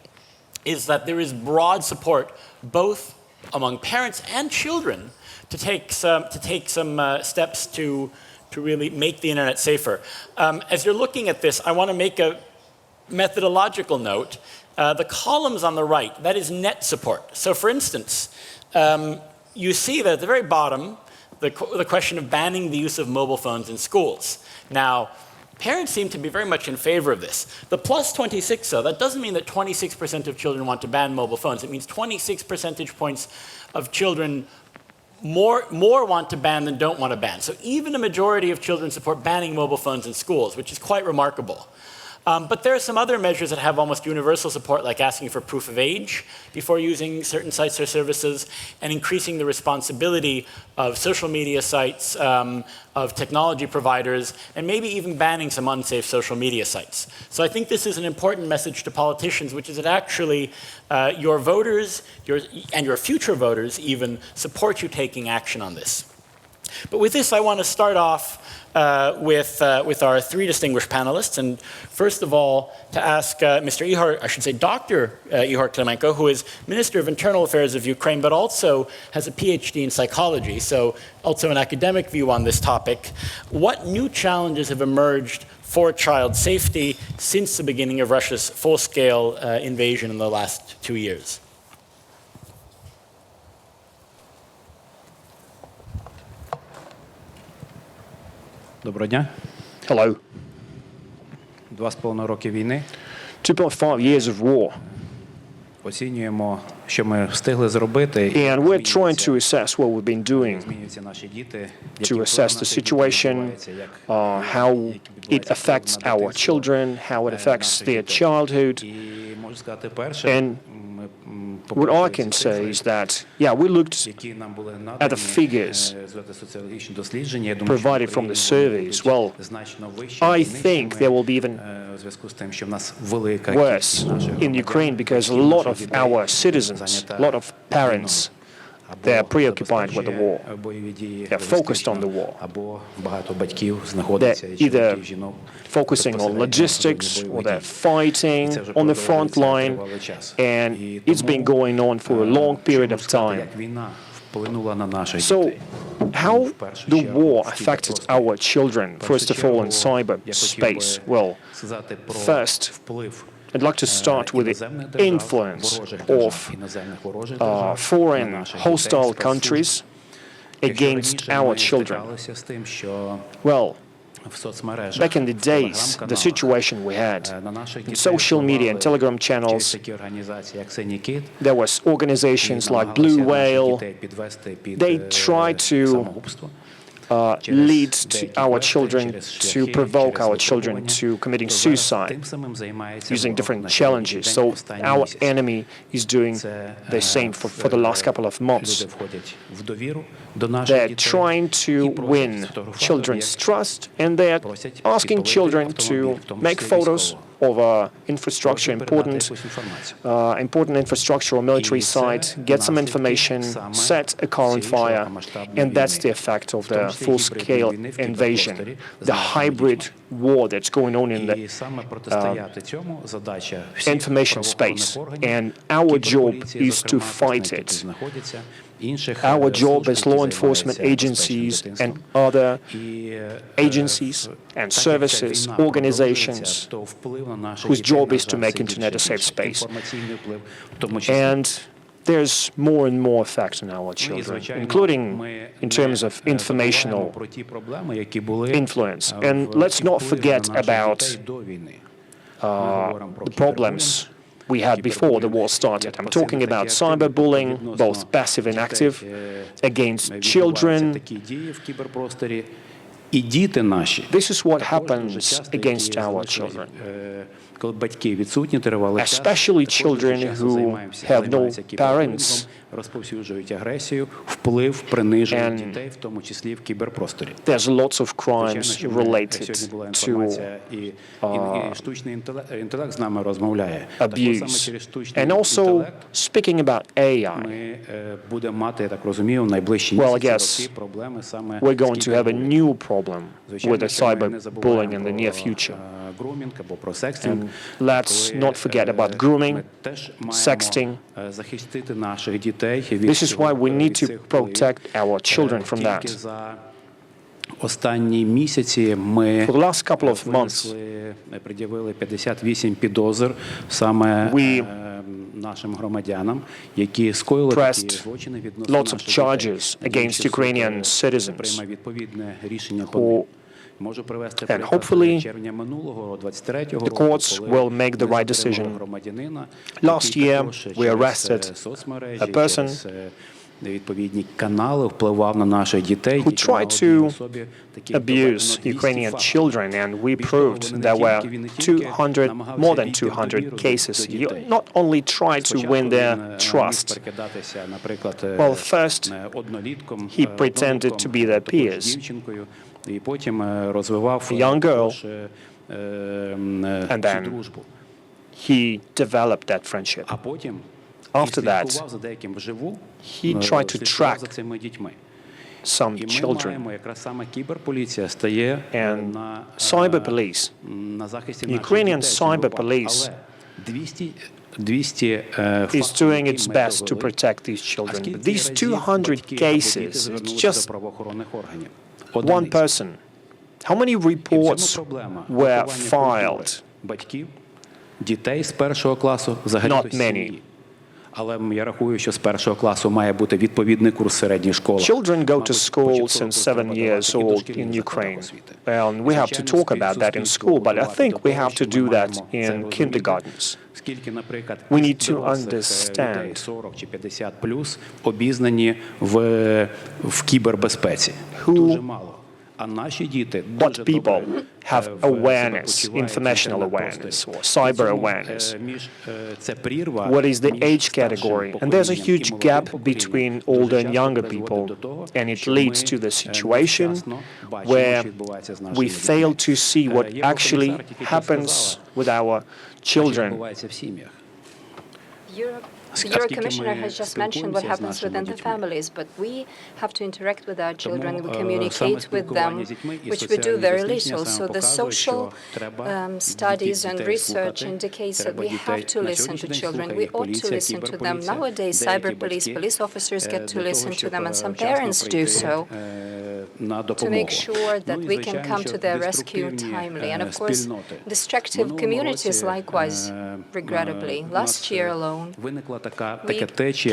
is that there is broad support both among parents and children to take some steps to really make the internet safer. As you're looking at this, I want to make a methodological note. The columns on the right, that is net support. So for instance, you see that at the very bottom, the question of banning the use of mobile phones in schools. Now, parents seem to be very much in favor of this. The plus 26, though, that doesn't mean that 26% of children want to ban mobile phones. It means 26 percentage points of children more want to ban than don't want to ban. So even a majority of children support banning mobile phones in schools, which is quite remarkable. But there are some other measures that have almost universal support, like asking for proof of age before using certain sites or services, and increasing the responsibility of social media sites, of technology providers, and maybe even banning some unsafe social media sites. So I think this is an important message to politicians, which is that actually your voters, and your future voters even, support you taking action on this. But with this, I want to start off with our three distinguished panelists, and first of all, to ask Mr. Ihor, I should say Dr. Ihor Klimenko, who is Minister of Internal Affairs of Ukraine, but also has a PhD in psychology, so also an academic view on this topic. What new challenges have emerged for child safety since the beginning of Russia's full-scale invasion in the last 2 years? Доброго дня. Hello. 2,5 роки війни. 2.5 years of war. Оцінюємо, що ми встигли зробити. And we're trying to assess what we've been doing to assess the situation, how it affects our children, how it affects their childhood. And what I can say is that, yeah, we looked at the figures provided from the surveys. Well, I think there will be even worse in Ukraine because a lot of our citizens, a lot of parents, they're preoccupied with the war. They're focused on the war. They're either focusing on logistics or they're fighting on the front line, and it's been going on for a long period of time. So how the war affected our children, first of all, in cyberspace? Well, first, I'd like to start with the influence of foreign hostile countries against our children. Well, back in the days, the situation we had in social media and telegram channels, there was organizations like Blue Whale. They tried to lead our children, to provoke our children to committing suicide using different challenges. So our enemy is doing the same for the last couple of months. They're trying to win children's trust, and they're asking children to make photos of infrastructure, important infrastructure or military site, get some information, set a car on fire, and that's the effect of the full-scale invasion, the hybrid war that's going on in the information space. And our job is to fight it. Our job as law enforcement agencies and other agencies and services, organizations, whose job is to make internet a safe space. And there's more and more effect on our children, including in terms of informational influence. And let's not forget about the problems we had before the war started. I'm talking about cyberbullying, both passive and active, against children. This is what happens against our children, especially children who have no parents. And there's lots of crimes related to abuse. And also, speaking about AI, well, I guess we're going to have a new problem with the cyberbullying in the near future. And let's not forget about grooming, sexting. This is why we need to protect our children from that. For the last couple of months, we pressed lots of charges against Ukrainian citizens who, and hopefully the courts will make the right decision. Last year, we arrested a person who tried to abuse Ukrainian children, and we proved there were more than 200 cases. He not only tried to win their trust. Well, first, he pretended to be their peers, a young girl, and then he developed that friendship. After that, he tried to track some children. And cyber police, Ukrainian cyber police, is doing its best to protect these children. But these 200 cases, it's just one person. How many reports were filed? Not many. Children go to school since 7 years old in Ukraine. And we have to talk about that in school, but I think we have to do that in kindergartens. We need to understand what people have awareness, informational awareness, or cyber awareness. What is the age category? And there's a huge gap between older and younger people, and it leads to the situation where we fail to see what actually happens with our children. The Euro Commissioner has just mentioned what happens within the families, but we have to interact with our children, we communicate with them, which we do very little. So the social studies and research indicates that we have to listen to children. We ought to listen to them. Nowadays, cyber police officers get to listen to them, and some parents do so, to make sure that we can come to their rescue timely. And of course, destructive communities likewise, regrettably. Last year alone, we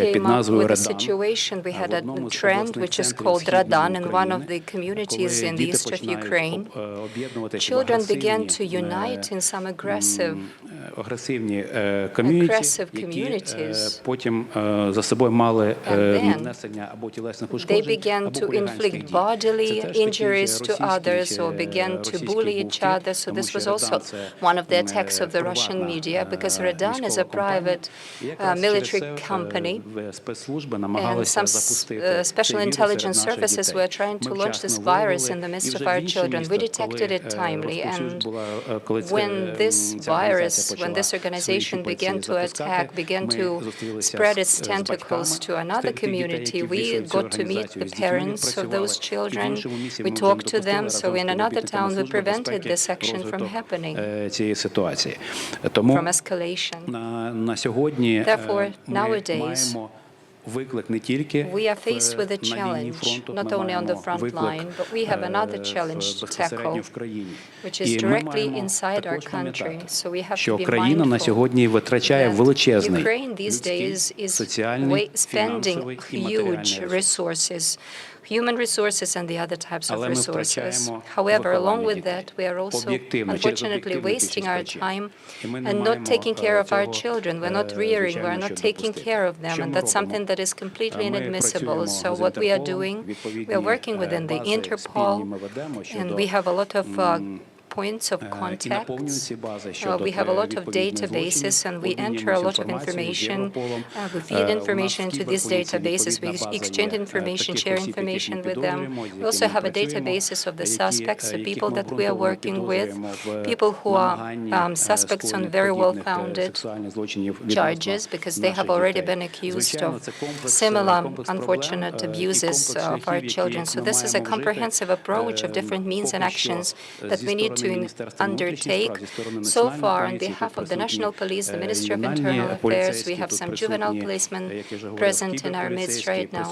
came up with a situation. We had a trend which is called Radan in one of the communities in the east of Ukraine. Children began to unite in some aggressive communities. And then they began to inflict bodily injuries to others or began to bully each other. So this was also one of the attacks of the Russian media, because Radan is a private military company, and some special intelligence services were trying to launch this virus in the midst of our children. We detected it timely, and when this virus, when this organization began to attack, began to spread its tentacles to another community, we got to meet the parents of those children. We talked to them, so in another town we prevented this action from happening, from escalation. Therefore, nowadays, We are faced with a challenge, not only on the front line, but we have another challenge to tackle, which is directly inside our country. So we have to be mindful that Ukraine these days is spending huge resources, human resources and the other types of resources. However, along with that, we are also unfortunately wasting our time and not taking care of our children. We're not rearing, we're not taking care of them, and that's something that is completely inadmissible. So what we are doing, we are working within the Interpol, and we have a lot of points of contact. We have a lot of databases, and we enter a lot of information. We feed information into these databases. We exchange information, share information with them. We also have a databases of the suspects, the people that we are working with, people who are suspects on very well-founded charges because they have already been accused of similar unfortunate abuses of our children. So this is a comprehensive approach of different means and actions that we need to undertake. So far, on behalf of the National Police, the Ministry of Internal Affairs, we have some juvenile policemen present in our midst right now,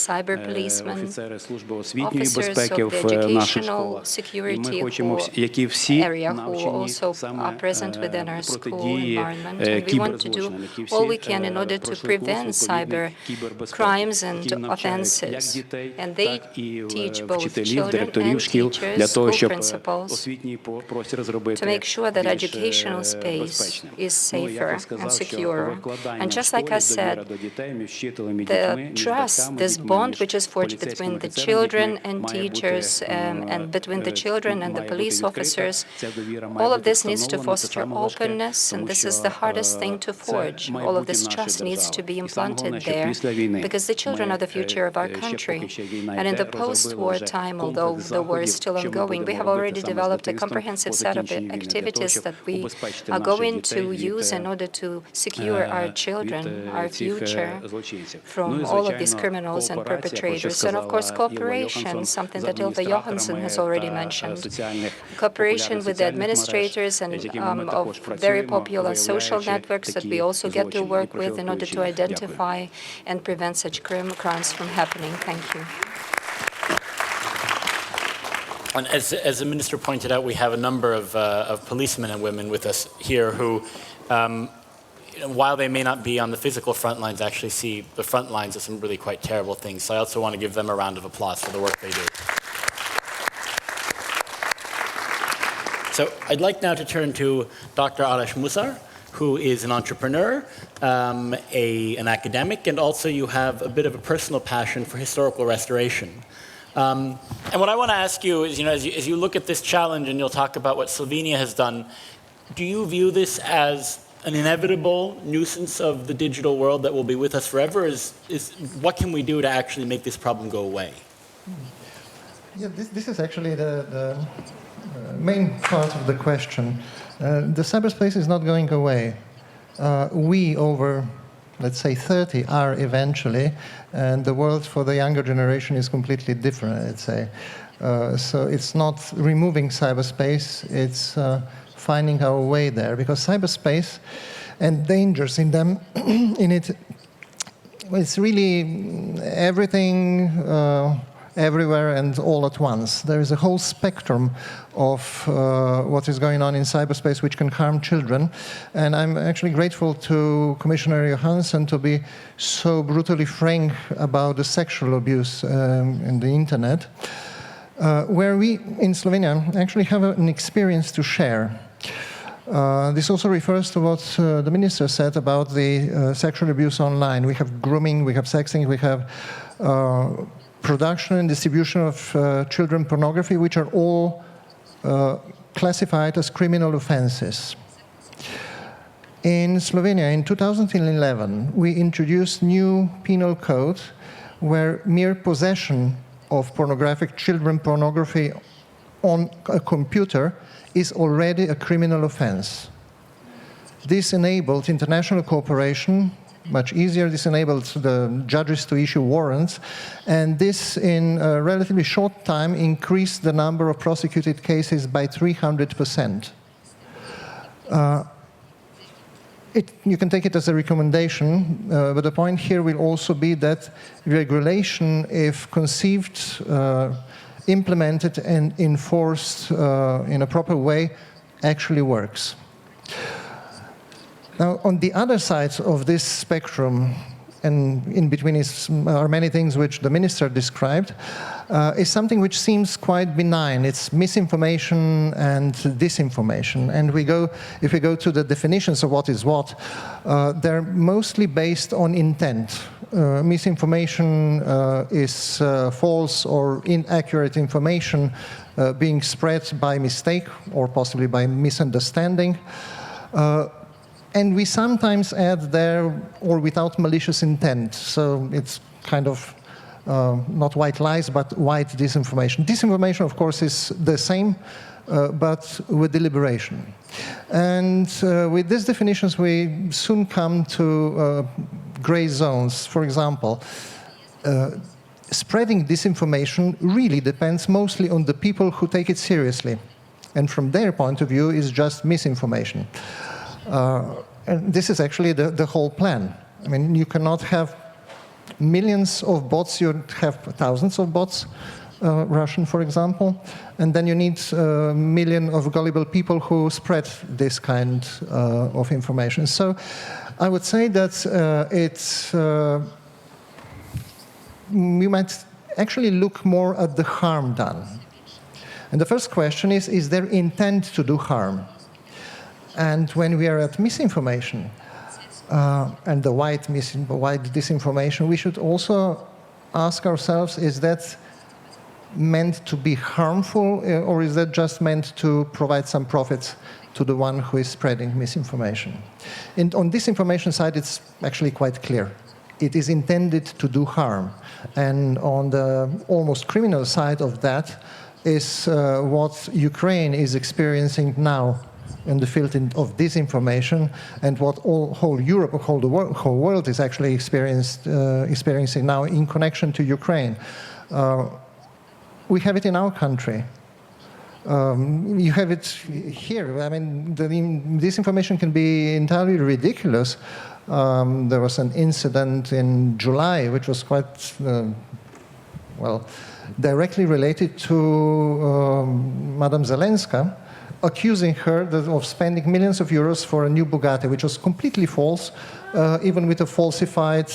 cyber policemen, officers of the educational security area who also are present within our school environment. And we want to do all we can in order to prevent cyber crimes and offenses. And they teach both children and teachers, school principals, to make sure that educational space is safer and secure. And just like I said, the trust, this bond which is forged between the children and teachers and between the children and the police officers, all of this needs to foster openness, and this is the hardest thing to forge. All of this trust needs to be implanted there because the children are the future of our country. And in the post-war time, although the war is still ongoing, we have already developed a comprehensive set of activities that we are going to use in order to secure our children, our future, from all of these criminals and perpetrators. And of course, cooperation, something that Ilva Johansson has already mentioned. Cooperation with the administrators and of very popular social networks that we also get to work with in order to identify and prevent such crimes from happening. Thank you. And as the minister pointed out, we have a number of policemen and women with us here who, while they may not be on the physical front lines, actually see the front lines of some really quite terrible things. So I also want to give them a round of applause for the work they do. So I'd like now to turn to Dr. Arash Musar, who is an entrepreneur, an academic, and also you have a bit of a personal passion for historical restoration. And what I want to ask you is, as you look at this challenge and you'll talk about what Slovenia has done, do you view this as an inevitable nuisance of the digital world that will be with us forever? What can we do to actually make this problem go away? Yeah, this is actually the main part of the question. The cyberspace is not going away. We over, let's say, 30 are eventually, and the world for the younger generation is completely different, let's say. So it's not removing cyberspace, it's finding our way there, because cyberspace and dangers in them, in it, it's really everything, everywhere and all at once. There is a whole spectrum of what is going on in cyberspace which can harm children. And I'm actually grateful to Commissioner Johansson to be so brutally frank about the sexual abuse in the internet, where we in Slovenia actually have an experience to share. This also refers to what the minister said about the sexual abuse online. We have grooming, we have sexting, we have production and distribution of children pornography, which are all classified as criminal offenses. In Slovenia, in 2011, we introduced new penal code where mere possession of pornographic children pornography on a computer is already a criminal offense. This enabled international cooperation much easier. This enabled the judges to issue warrants, and this, in a relatively short time, increased the number of prosecuted cases by 300%. you can take it as a recommendation, but the point here will also be that regulation, if conceived, implemented and enforced in a proper way, actually works. Now, on the other side of this spectrum, and in between are many things which the minister described, is something which seems quite benign. It's misinformation and disinformation. And if we go to the definitions of what is what, they're mostly based on intent. Misinformation is false or inaccurate information being spread by mistake or possibly by misunderstanding. And we sometimes add there, or without malicious intent. So it's kind of not white lies, but white disinformation. Disinformation, of course, is the same, but with deliberation. And with these definitions, we soon come to gray zones. For example, spreading disinformation really depends mostly on the people who take it seriously. And from their point of view, is just misinformation. And this is actually the whole plan. I mean, you cannot have millions of bots, you have thousands of bots, Russian, for example, and then you need a million of gullible people who spread this kind of information. So I would say that we might actually look more at the harm done. And the first question is there intent to do harm? And when we are at misinformation and the white disinformation, we should also ask ourselves, is that meant to be harmful, or is that just meant to provide some profits to the one who is spreading misinformation? And on disinformation side, it's actually quite clear. It is intended to do harm. And on the almost criminal side of that is what Ukraine is experiencing now in the field of disinformation, and what whole Europe, whole world is actually experiencing now in connection to Ukraine. We have it in our country. You have it here. I mean, disinformation can be entirely ridiculous. There was an incident in July which was quite, directly related to Madame Zelenska, accusing her of spending millions of euros for a new Bugatti, which was completely false, even with a falsified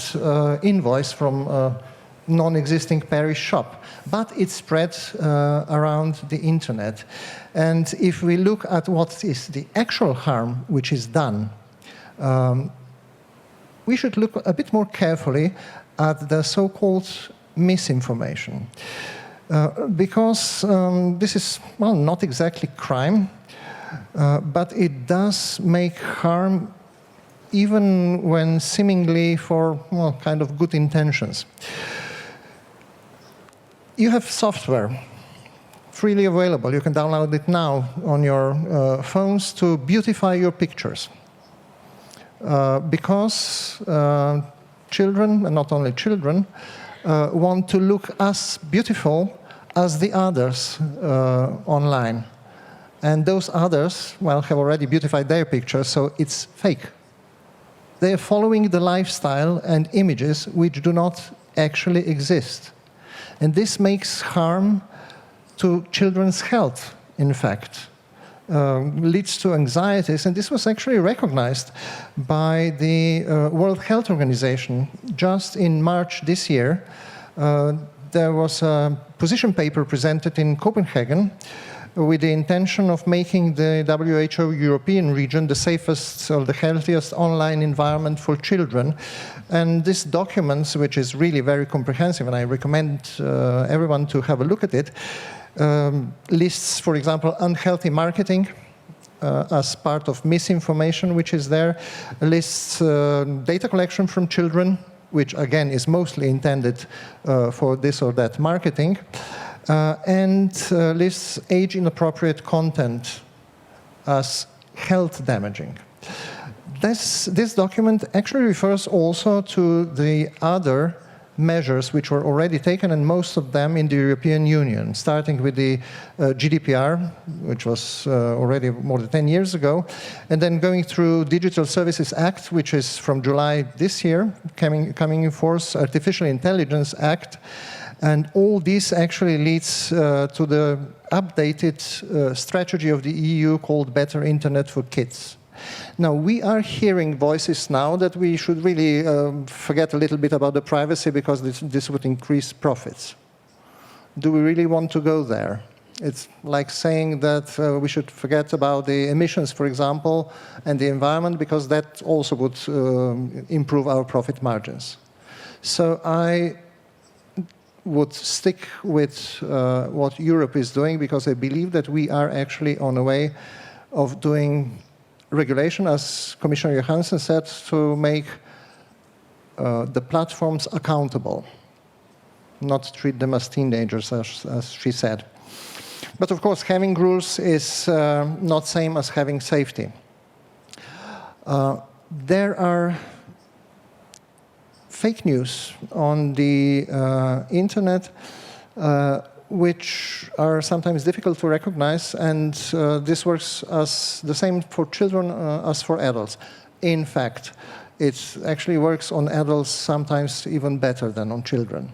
invoice from a non-existing Paris shop. But it spread around the internet. And if we look at what is the actual harm which is done, we should look a bit more carefully at the so-called misinformation. Because this is, not exactly crime, but it does make harm even when seemingly for, kind of good intentions. You have software freely available. You can download it now on your phones to beautify your pictures. Because children, and not only children, want to look as beautiful as the others online. And those others, have already beautified their picture, so it's fake. They are following the lifestyle and images which do not actually exist. And this makes harm to children's health, in fact. Leads to anxieties, and this was actually recognized by the World Health Organization. Just in March this year, there was a position paper presented in Copenhagen with the intention of making the WHO European region the safest or the healthiest online environment for children. And this document, which is really very comprehensive, and I recommend everyone to have a look at it, lists, for example, unhealthy marketing as part of misinformation, which is there, lists data collection from children, which again is mostly intended for this or that marketing, and lists age-inappropriate content as health damaging. This document actually refers also to the other measures which were already taken, and most of them in the European Union, starting with the GDPR, which was already more than 10 years ago, and then going through Digital Services Act, which is from July this year, coming in force, Artificial Intelligence Act, and all this actually leads to the updated strategy of the EU called Better Internet for Kids. Now, we are hearing voices now that we should really forget a little bit about the privacy because this would increase profits. Do we really want to go there? It's like saying that we should forget about the emissions, for example, and the environment, because that also would improve our profit margins. So I would stick with what Europe is doing, because I believe that we are actually on a way of doing regulation, as Commissioner Johansson said, to make the platforms accountable, not treat them as teenagers, as she said. But of course, having rules is not same as having safety. There are fake news on the internet which are sometimes difficult to recognize, and this works as the same for children as for adults. In fact, it actually works on adults sometimes even better than on children.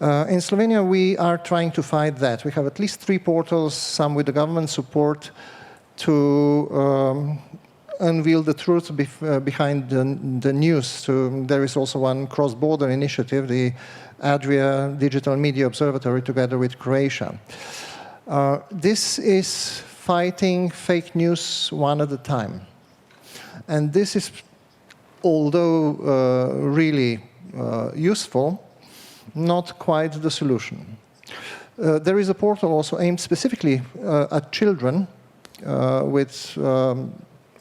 In Slovenia, we are trying to fight that. We have at least 3 portals, some with the government support, to unveil the truth behind the news. There is also one cross-border initiative, the Adria Digital Media Observatory, together with Croatia. This is fighting fake news one at a time. And this is, although really useful, not quite the solution. There is a portal also aimed specifically at children with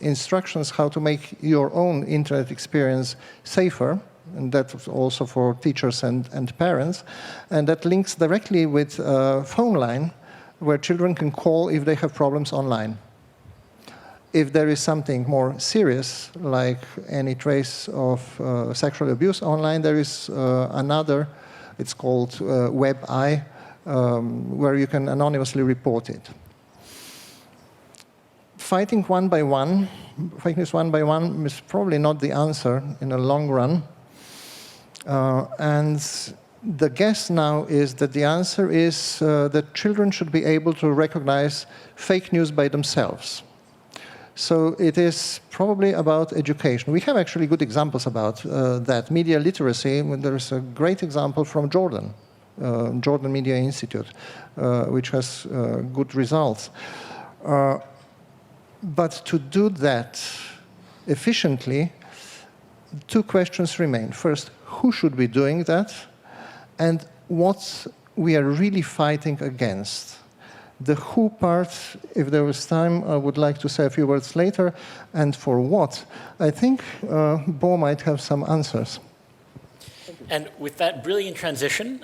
instructions how to make your own internet experience safer, and that's also for teachers and parents, and that links directly with a phone line where children can call if they have problems online. If there is something more serious, like any trace of sexual abuse online, there is another, it's called WebEye, where you can anonymously report it. Fighting one by one, fake news one by one, is probably not the answer in the long run. And the guess now is that the answer is that children should be able to recognize fake news by themselves. So it is probably about education. We have actually good examples about that. Media literacy, there is a great example from Jordan, Jordan Media Institute, which has good results. But to do that efficiently, 2 questions remain. First, who should be doing that? And what we are really fighting against. The who part, if there was time, I would like to say a few words later. And for what? I think Bo might have some answers. And with that brilliant transition,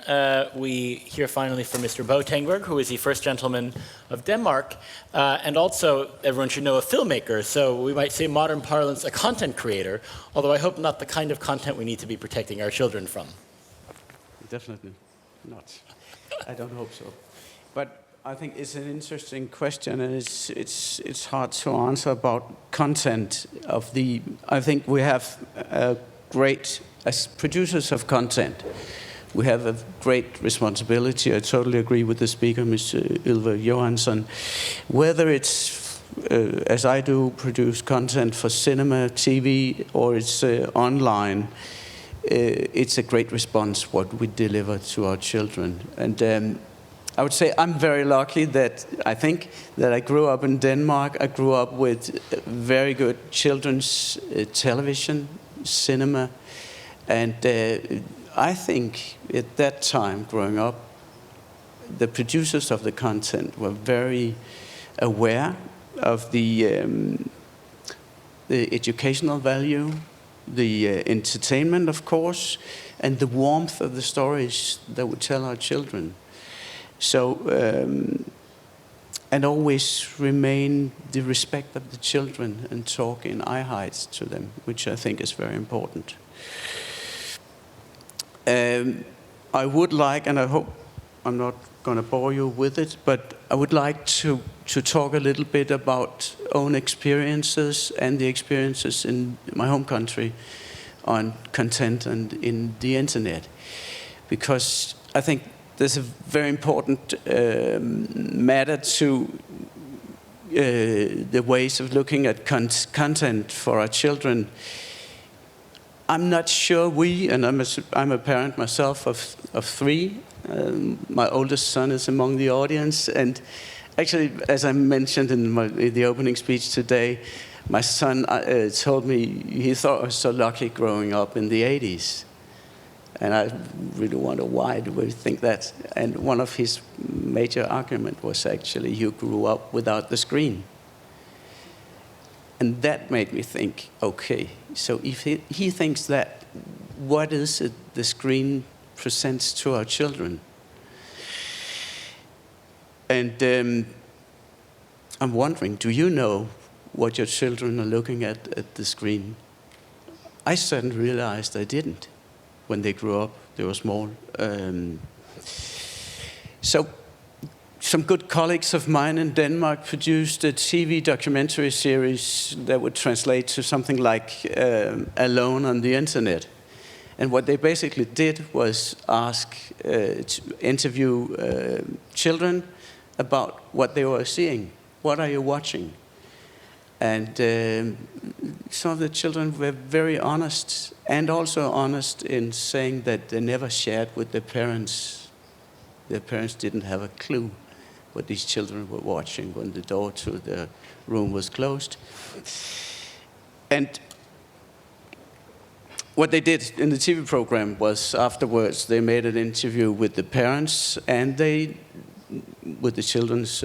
we hear finally from Mr. Bo Tengberg, who is the first gentleman of Denmark, and also, everyone should know, a filmmaker. So we might say modern parlance, a content creator, although I hope not the kind of content we need to be protecting our children from. Definitely not. I don't hope so. But I think it's an interesting question, and it's hard to answer about content of the. I think we have a great, as producers of content, we have a great responsibility. I totally agree with the speaker, Mr. Ylva Johansson. Whether it's, as I do, produce content for cinema, TV, or it's online, it's a great response what we deliver to our children. And I would say I'm very lucky that I think that I grew up in Denmark. I grew up with very good children's television, cinema, and I think at that time growing up, the producers of the content were very aware of the educational value, the entertainment, of course, and the warmth of the stories that we tell our children. So, and always remain the respect of the children and talk in eye heights to them, which I think is very important. I would like, and I hope I'm not going to bore you with it, but I would like to talk a little bit about own experiences and the experiences in my home country on content and in the internet. Because I think there's a very important matter to the ways of looking at content for our children. I'm not sure and I'm a parent myself of 3. My oldest son is among the audience, and actually, as I mentioned in the opening speech today, my son told me he thought I was so lucky growing up in the 80s. And I really wonder, why do we think that? And one of his major arguments was actually, you grew up without the screen. And that made me think, okay, so if he thinks that, what is it the screen presents to our children? And I'm wondering, do you know what your children are looking at the screen? I certainly realized I didn't when they grew up. They were small. So some good colleagues of mine in Denmark produced a TV documentary series that would translate to something like Alone on the Internet. And what they basically did was interview children about what they were seeing. What are you watching? And some of the children were very honest, and also honest in saying that they never shared with their parents. Their parents didn't have a clue what these children were watching when the door to the room was closed. And what they did in the TV program was, afterwards, they made an interview with the parents, and they, with the children's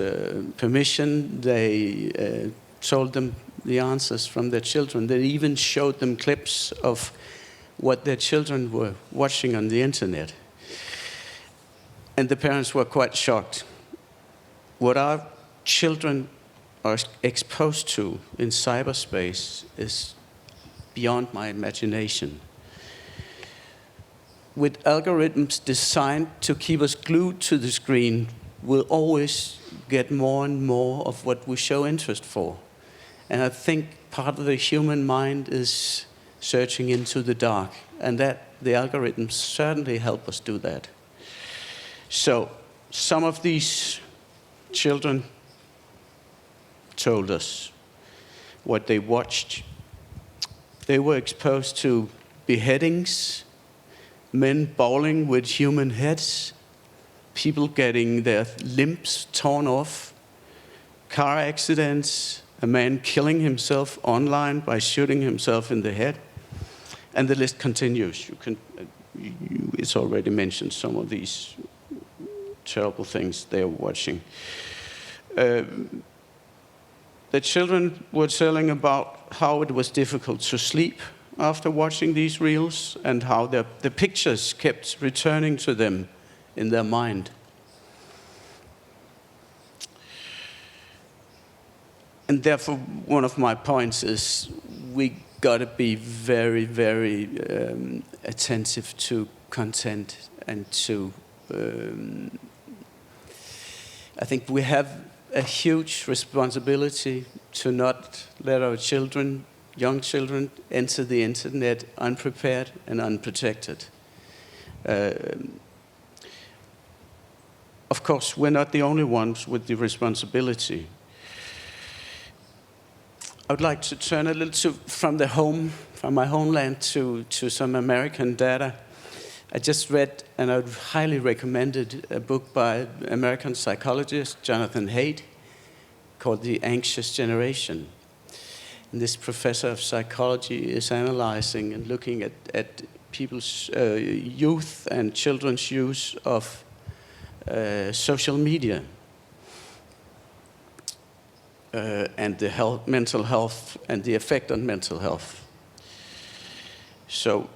permission, they told them the answers from their children. They even showed them clips of what their children were watching on the internet. And the parents were quite shocked. What our children are exposed to in cyberspace is beyond my imagination. With algorithms designed to keep us glued to the screen, we'll always get more and more of what we show interest for. And I think part of the human mind is searching into the dark, and that the algorithms certainly help us do that. So some of these children told us what they watched. They were exposed to beheadings, men bowling with human heads, people getting their limbs torn off, car accidents, a man killing himself online by shooting himself in the head, and the list continues. It's already mentioned some of these terrible things they are watching. The children were telling about how it was difficult to sleep after watching these reels, and how the pictures kept returning to them in their mind. And therefore, one of my points is we got to be very, very attentive to content and to. I think we have a huge responsibility to not let our children, young children, enter the internet unprepared and unprotected. Of course, we're not the only ones with the responsibility. I would like to turn a little from my homeland to some American data. I just read, and I would highly recommend it, a book by American psychologist Jonathan Haidt called The Anxious Generation. And this professor of psychology is analyzing and looking at people's youth and children's use of social media. And the mental health and the effect on mental health. So,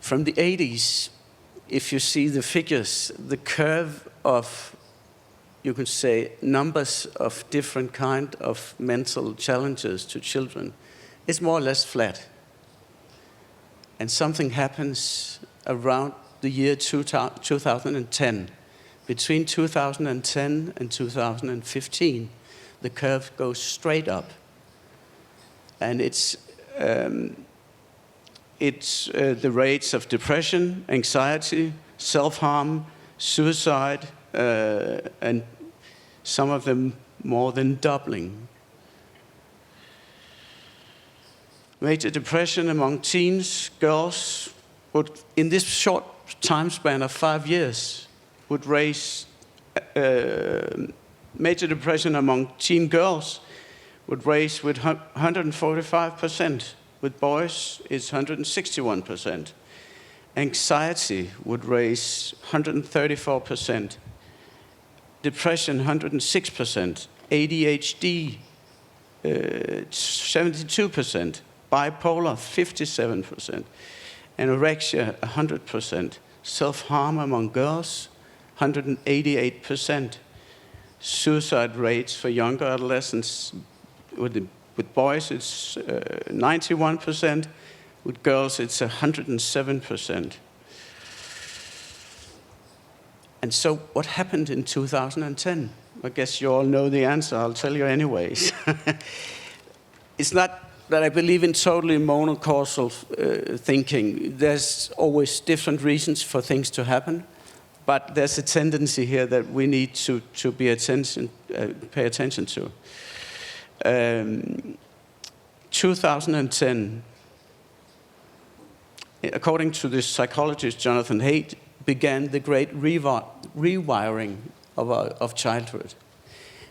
from the 80s, if you see the figures, the curve of, you could say, numbers of different kind of mental challenges to children is more or less flat. and something happens around the year 2010. Between 2010 and 2015, the curve goes straight up. And it's the rates of depression, anxiety, self-harm, suicide, and some of them more than doubling. Major depression among teens, girls, would, in this short time span of 5 years, would raise, major depression among teen girls would raise with 145%. With boys, it's 161%. Anxiety would raise 134%. Depression, 106%. ADHD, 72%. Bipolar, 57%. Anorexia, 100%. Self-harm among girls, 188%. Suicide rates for younger adolescents, with boys it's 91%, with girls it's 107%. And so what happened in 2010? I guess you all know the answer, I'll tell you anyways. It's not that I believe in totally monocausal thinking. There's always different reasons for things to happen, but there's a tendency here that we need to pay attention to. 2010, according to the psychologist Jonathan Haidt, began the great rewiring of childhood.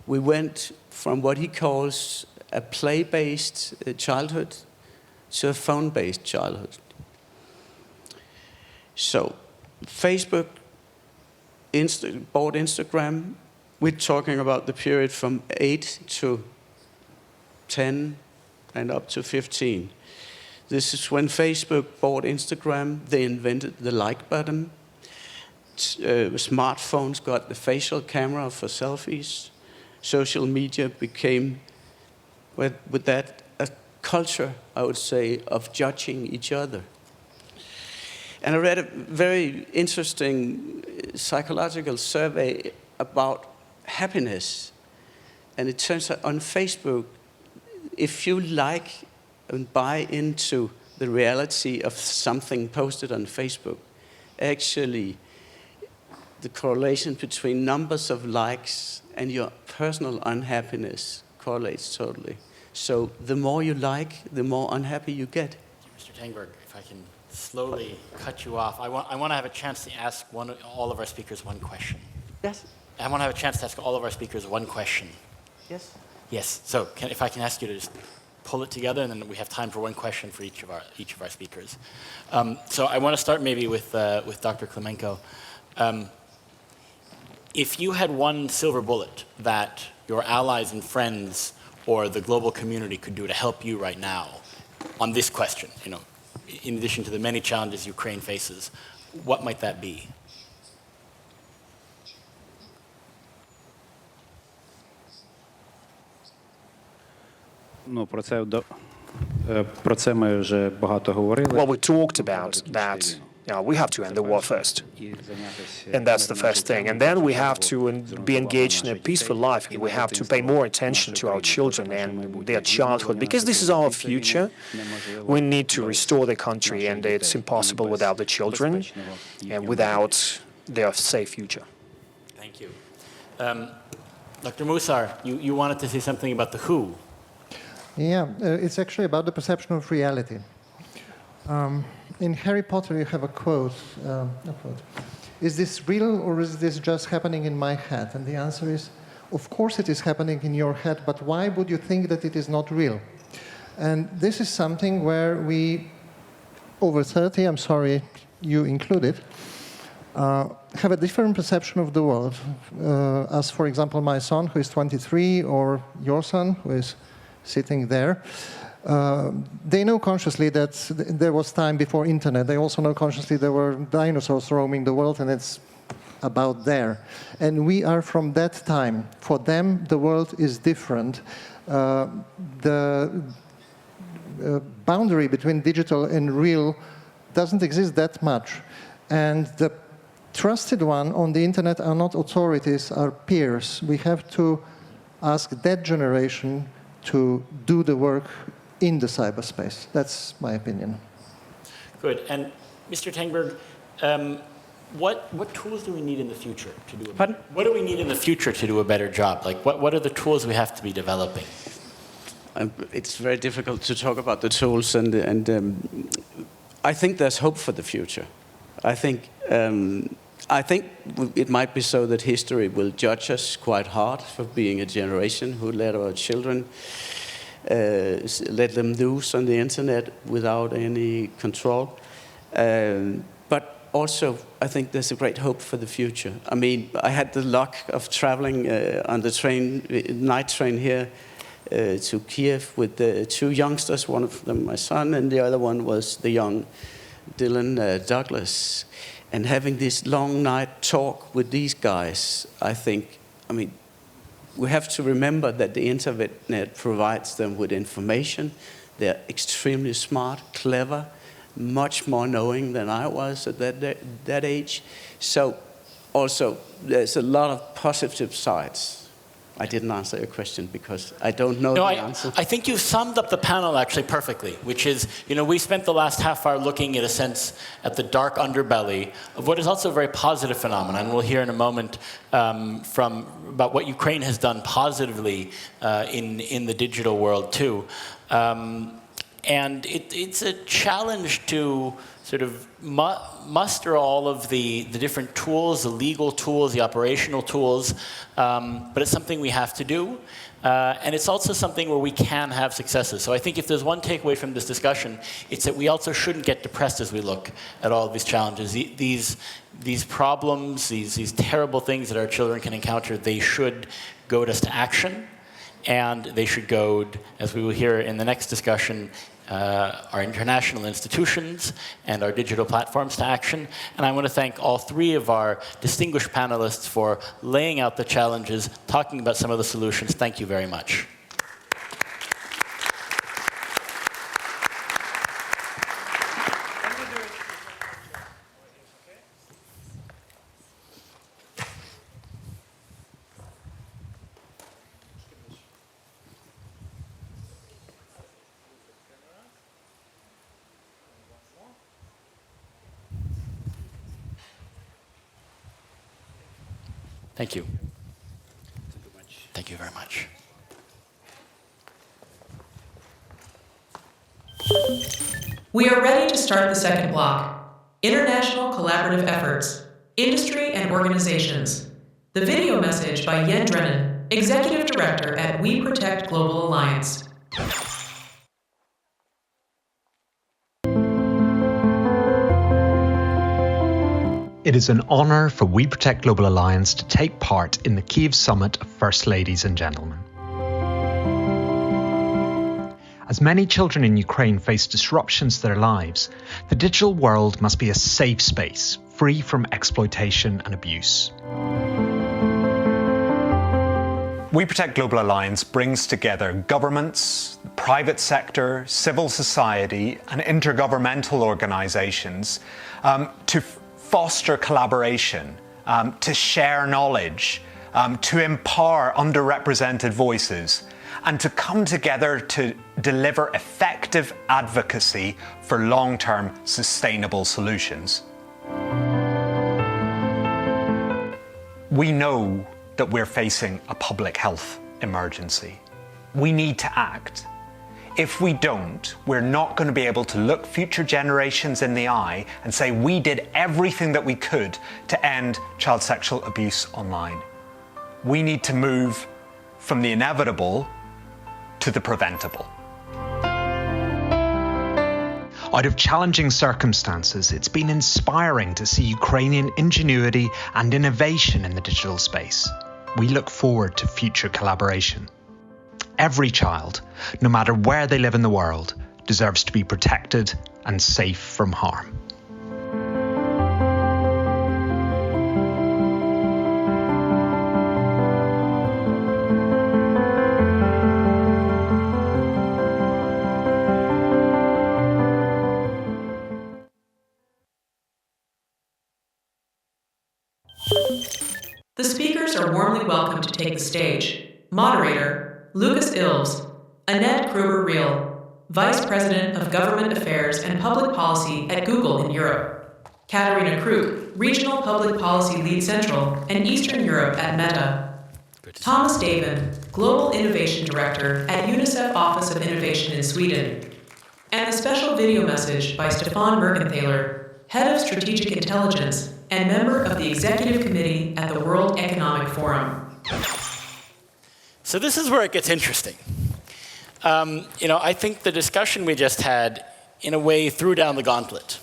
We went from what he calls a play-based childhood to a phone-based childhood. So, Facebook bought Instagram. We're talking about the period from 8 to 10 and up to 15. This is when Facebook bought Instagram. They invented the like button. Smartphones got the facial camera for selfies. Social media became, with that, a culture, I would say, of judging each other. And I read a very interesting psychological survey about happiness. And it turns out on Facebook, if you like and buy into the reality of something posted on Facebook, actually the correlation between numbers of likes and your personal unhappiness correlates totally. So the more you like, the more unhappy you get. Mr. Tengberg, if I can slowly cut you off, I want to have a chance to ask all of our speakers one question. Yes. I want to have a chance to ask all of our speakers one question. Yes. Yes. So if I can ask you to just pull it together, and then we have time for one question for each of our speakers. So I want to start maybe with Dr. Klemenko. If you had one silver bullet that your allies and friends or the global community could do to help you right now on this question, in addition to the many challenges Ukraine faces, what might that be? Про це ми вже багато говорили. Well, we talked about that. We have to end the war first. And that's the first thing. And then we have to be engaged in a peaceful life. We have to pay more attention to our children and their childhood, because this is our future. We need to restore the country, and it's impossible without the children and without their safe future. Thank you. Dr. Musar, you wanted to say something about the who. Yeah, it's actually about the perception of reality. In Harry Potter, you have a quote, is this real or is this just happening in my head? And the answer is, of course it is happening in your head, but why would you think that it is not real? And this is something where we, over 30, I'm sorry you included, have a different perception of the world. As, for example, my son, who is 23, or your son, who is sitting there. They know consciously that there was time before internet. They also know consciously there were dinosaurs roaming the world, and it's about there. And we are from that time. For them, the world is different. The boundary between digital and real doesn't exist that much. And the trusted one on the internet are not authorities, are peers. We have to ask that generation to do the work in the cyberspace. That's my opinion. Good. And Mr. Tengberg, what tools do we need in the future to do? What do we need in the future to do a better job? Like, what are the tools we have to be developing? It's very difficult to talk about the tools, and I think there's hope for the future. I think it might be so that history will judge us quite hard for being a generation who let our children let them loose on the internet without any control. But also, I think there's a great hope for the future. I mean, I had the luck of traveling on the night train here to Kiev with the two youngsters, one of them my son, and the other one was the young Dylan Douglas. And having this long night talk with these guys, I mean, we have to remember that the internet provides them with information. They're extremely smart, clever, much more knowing than I was at that age. So also, there's a lot of positive sides. I didn't answer your question because I don't know the answer. I think you've summed up the panel actually perfectly, which is, we spent the last half hour looking, in a sense, at the dark underbelly of what is also a very positive phenomenon. And we'll hear in a moment about what Ukraine has done positively in the digital world too. And it's a challenge to sort of muster all of the different tools, the legal tools, the operational tools, but it's something we have to do. And it's also something where we can have successes. So I think if there's one takeaway from this discussion, it's that we also shouldn't get depressed as we look at all of these challenges. These problems, these terrible things that our children can encounter, they should goad us to action. And they should goad, as we will hear in the next discussion, our international institutions and our digital platforms to action. And I want to thank all three of our distinguished panelists for laying out the challenges, talking about some of the solutions. Thank you very much. Thank you. Thank you very much. We are ready to start the second block. International collaborative efforts, industry and organizations. The video message by Yen Drennan, Executive Director at We Protect Global Alliance. It is an honor for We Protect Global Alliance to take part in the Kyiv Summit of First Ladies and Gentlemen. As many children in Ukraine face disruptions to their lives, the digital world must be a safe space, free from exploitation and abuse. We Protect Global Alliance brings together governments, the private sector, civil society, and intergovernmental organizations to foster collaboration, to share knowledge, to empower underrepresented voices, and to come together to deliver effective advocacy for long-term sustainable solutions. We know that we're facing a public health emergency. We need to act. If we don't, we're not going to be able to look future generations in the eye and say we did everything that we could to end child sexual abuse online. We need to move from the inevitable to the preventable. Out of challenging circumstances, it's been inspiring to see Ukrainian ingenuity and innovation in the digital space. We look forward to future collaboration. Every child, no matter where they live in the world, deserves to be protected and safe from harm. The speakers are warmly welcome to take the stage. Moderator, Lucas Ilves, Annette Kruger-Reel, Vice President of Government Affairs and Public Policy at Google in Europe. Katarina Kruk, Regional Public Policy Lead Central and Eastern Europe at Meta. Thomas Davin, Global Innovation Director at UNICEF Office of Innovation in Sweden. And a special video message by Stefan Mergenthaler, Head of Strategic Intelligence and member of the Executive Committee at the World Economic Forum. So this is where it gets interesting. I think the discussion we just had, in a way, threw down the gauntlet.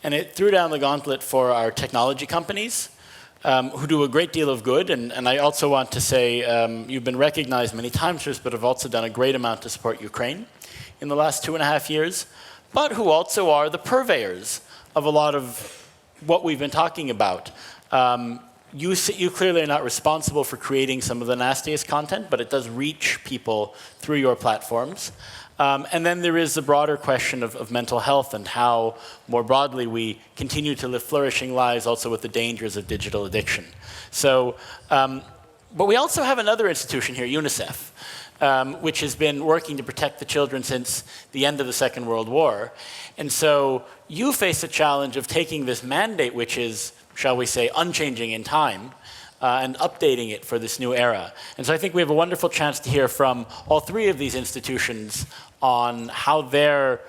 And it threw down the gauntlet for our technology companies, who do a great deal of good. And I also want to say, you've been recognized many times for this, but have also done a great amount to support Ukraine in the last 2.5 years, but who also are the purveyors of a lot of what we've been talking about. You clearly are not responsible for creating some of the nastiest content, but it does reach people through your platforms. And then there is the broader question of mental health and how, more broadly, we continue to live flourishing lives also with the dangers of digital addiction. So, but we also have another institution here, UNICEF, which has been working to protect the children since the end of the Second World War. And so you face the challenge of taking this mandate, which is, shall we say, unchanging in time, and updating it for this new era. And so I think we have a wonderful chance to hear from all three of these institutions on how they're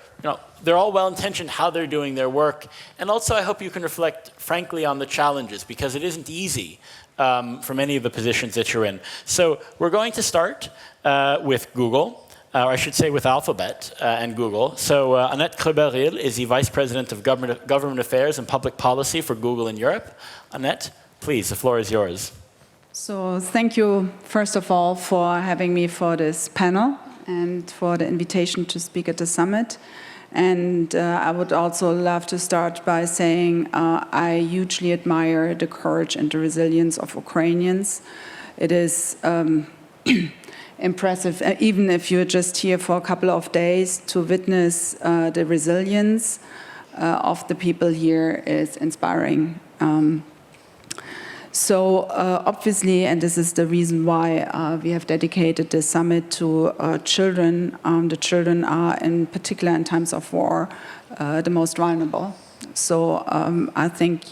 all well-intentioned, how they're doing their work. And also I hope you can reflect, frankly, on the challenges, because it isn't easy for many of the positions that you're in. So we're going to start with Google, or I should say with Alphabet and Google. So Annette Kruger-Reel is the Vice President of Government Affairs and Public Policy for Google in Europe. Annette, please, the floor is yours. So thank you, first of all, for having me for this panel and for the invitation to speak at the summit. And I would also love to start by saying I hugely admire the courage and the resilience of Ukrainians. It is impressive, even if you're just here for a couple of days, to witness the resilience of the people here is inspiring. So obviously, and this is the reason why we have dedicated this summit to children. The children are, in particular in times of war, the most vulnerable. So I think,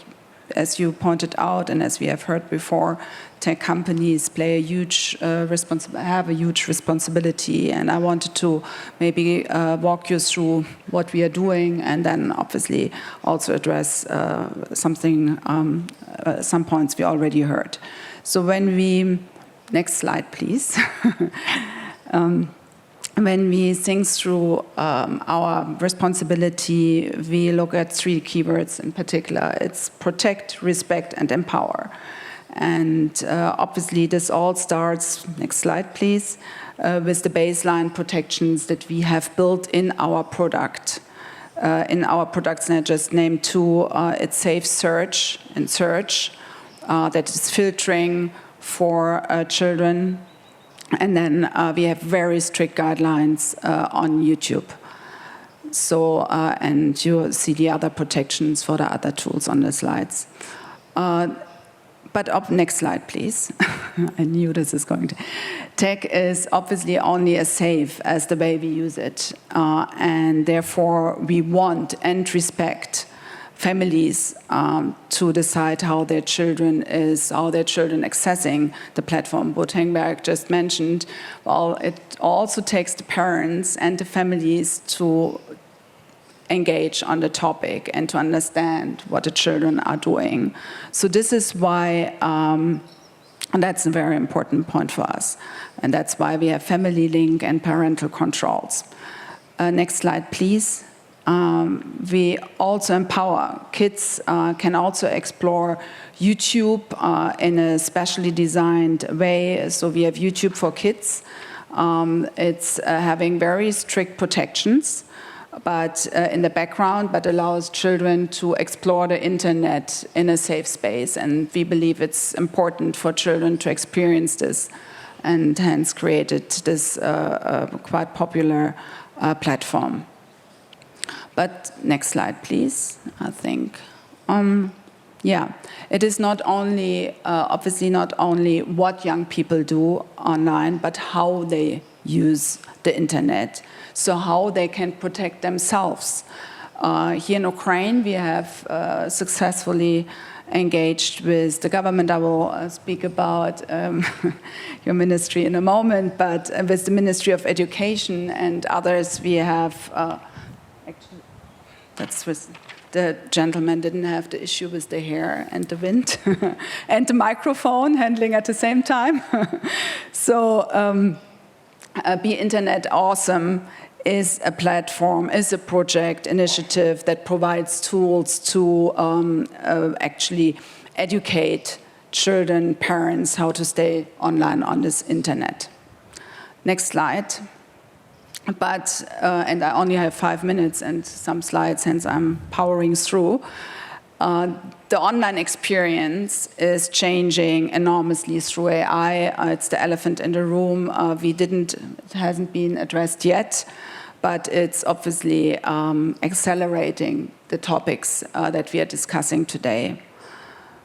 as you pointed out, and as we have heard before, tech companies play a huge have a huge responsibility. And I wanted to maybe walk you through what we are doing, and then obviously also address some points we already heard. So when we, next slide, please. When we think through our responsibility, we look at 3 keywords in particular. It's protect, respect, and empower. And obviously this all starts, next slide please, with the baseline protections that we have built in our product. In our products, and I just named 2, it's safe search and search, that is filtering for children. And then we have very strict guidelines on YouTube. So, and you see the other protections for the other tools on the slides. But up, next slide, please. I knew this is going to. Tech is obviously only as safe as the way we use it. And therefore, we want and respect families to decide how their children accessing the platform. Bo Tengberg just mentioned, well, it also takes the parents and the families to engage on the topic and to understand what the children are doing. So this is why, and that's a very important point for us, and that's why we have family link and parental controls. Next slide, please. We also empower kids, can also explore YouTube in a specially designed way. So we have YouTube for kids. It's having very strict protections, but in the background, but allows children to explore the internet in a safe space. And we believe it's important for children to experience this, and hence created this quite popular platform. But next slide, please, I think. Yeah, it is not only, obviously not only what young people do online, but how they use the internet, so how they can protect themselves. Here in Ukraine, we have successfully engaged with the government. I will speak about your ministry in a moment, but with the Ministry of Education and others, we have, actually, that's with the gentleman didn't have the issue with the hair and the wind and the microphone handling at the same time. So Be Internet Awesome is a platform, is a project initiative that provides tools to actually educate children, parents, how to stay online on this internet. Next slide. But, and I only have 5 minutes and some slides, hence I'm powering through. The online experience is changing enormously through AI. It's the elephant in the room. It hasn't been addressed yet, but it's obviously accelerating the topics that we are discussing today.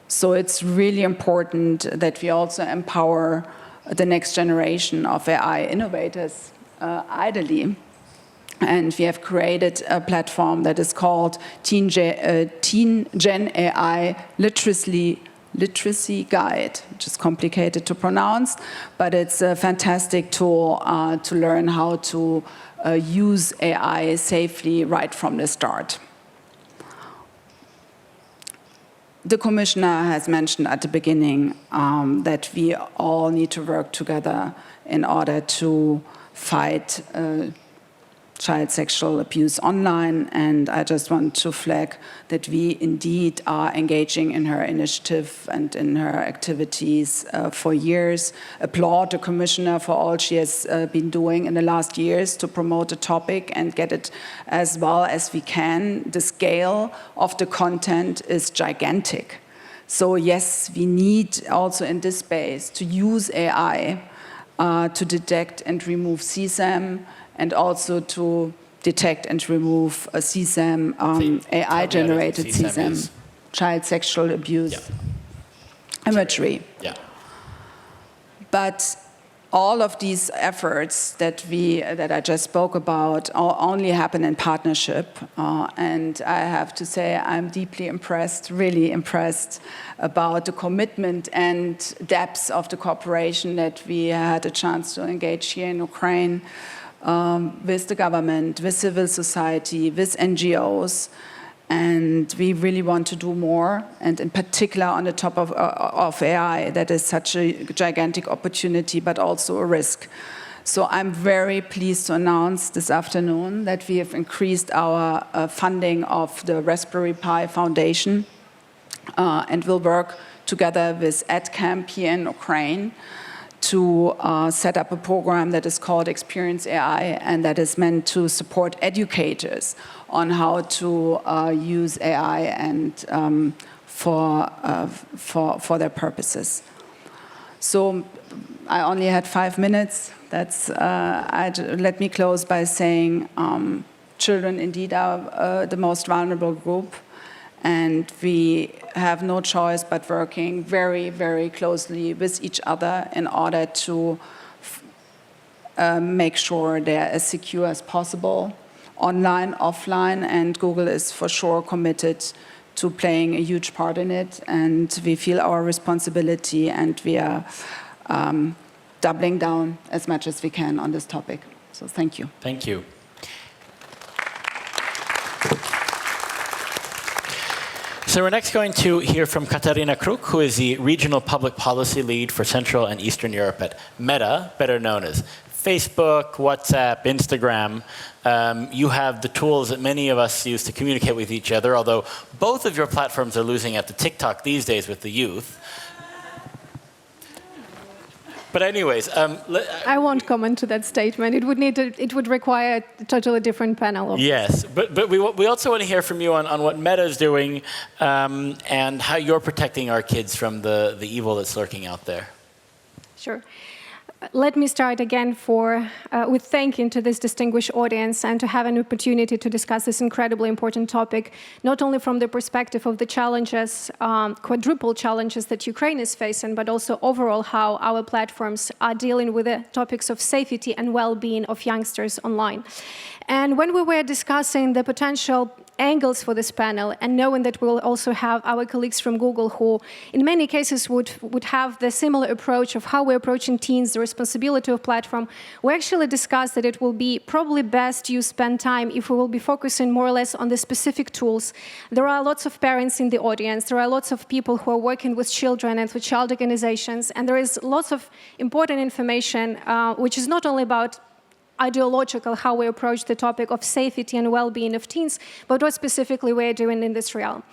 So it's really important that we also empower the next generation of AI innovators idly. And we have created a platform that is called Teen Gen AI Literacy Guide, which is complicated to pronounce, but it's a fantastic tool to learn how to use AI safely right from the start. The Commissioner has mentioned at the beginning that we all need to work together in order to fight child sexual abuse online, and I just want to flag that we indeed are engaging in her initiative and in her activities for years. Applaud the Commissioner for all she has been doing in the last years to promote the topic and get it as well as we can. The scale of the content is gigantic. So yes, we need also in this space to use AI to detect and remove CSAM, and also to detect and remove CSAM, AI-generated CSAM, child sexual abuse imagery. Yeah. But all of these efforts that I just spoke about only happen in partnership. And I have to say I'm deeply impressed, really impressed about the commitment and depth of the cooperation that we had a chance to engage here in Ukraine with the government, with civil society, with NGOs. And we really want to do more, and in particular on the top of AI, that is such a gigantic opportunity, but also a risk. So I'm very pleased to announce this afternoon that we have increased our funding of the Raspberry Pi Foundation, and will work together with EdCamp here in Ukraine to set up a program that is called Experience AI, and that is meant to support educators on how to use AI and for their purposes. So I only had 5 minutes. Let me close by saying children indeed are the most vulnerable group, and we have no choice but working very, very closely with each other in order to make sure they're as secure as possible, online, offline, and Google is for sure committed to playing a huge part in it, and we feel our responsibility, and we are doubling down as much as we can on this topic. So thank you. Thank you. So we're next going to hear from Katarina Kruk, who is the Regional Public Policy Lead for Central and Eastern Europe at Meta, better known as Facebook, WhatsApp, Instagram. You have the tools that many of us use to communicate with each other, although both of your platforms are losing out to TikTok these days with the youth. But anyways, I won't comment to that statement. It would require a totally different panel. Yes, but we also want to hear from you on what Meta is doing and how you're protecting our kids from the evil that's lurking out there. Sure. let me start again with thanking to this distinguished audience and to have an opportunity to discuss this incredibly important topic, not only from the perspective of the challenges, quadruple challenges that Ukraine is facing, but also overall how our platforms are dealing with the topics of safety and well-being of youngsters online. And when we were discussing the potential angles for this panel, and knowing that we'll also have our colleagues from Google who in many cases would have the similar approach of how we're approaching teens, the responsibility of platform, we actually discussed that it will be probably best you spend time if we will be focusing more or less on the specific tools. There are lots of parents in the audience, there are lots of people who are working with children and with child organizations, and there is lots of important information which is not only about ideological, how we approach the topic of safety and well-being of teens, but what specifically we're doing in this realm.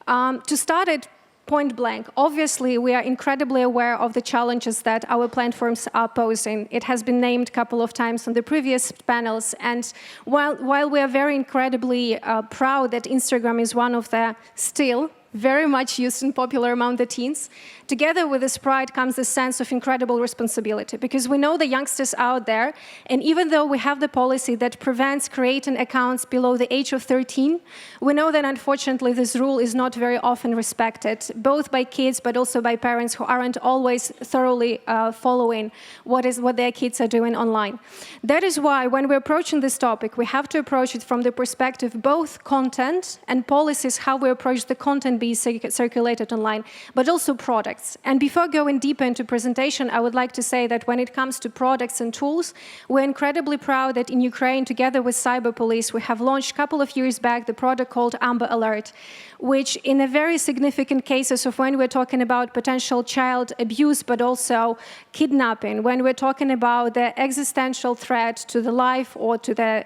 To start it point blank, obviously we are incredibly aware of the challenges that our platforms are posing. It has been named a couple of times on the previous panels, and while we are very incredibly proud that Instagram is one of the still very much used and popular among the teens, together with this pride comes a sense of incredible responsibility, because we know the youngsters out there, and even though we have the policy that prevents creating accounts below the age of 13, we know that unfortunately this rule is not very often respected, both by kids but also by parents who aren't always thoroughly following what their kids are doing online. That is why when we're approaching this topic, we have to approach it from the perspective both content and policies, how we approach the content being circulated online, but also products. And before going deeper into presentation, I would like to say that when it comes to products and tools, we're incredibly proud that in Ukraine, together with Cyber Police, we have launched a couple of years back the product called Amber Alert, which in a very significant cases of when we're talking about potential child abuse, but also kidnapping, when we're talking about the existential threat to the life or to the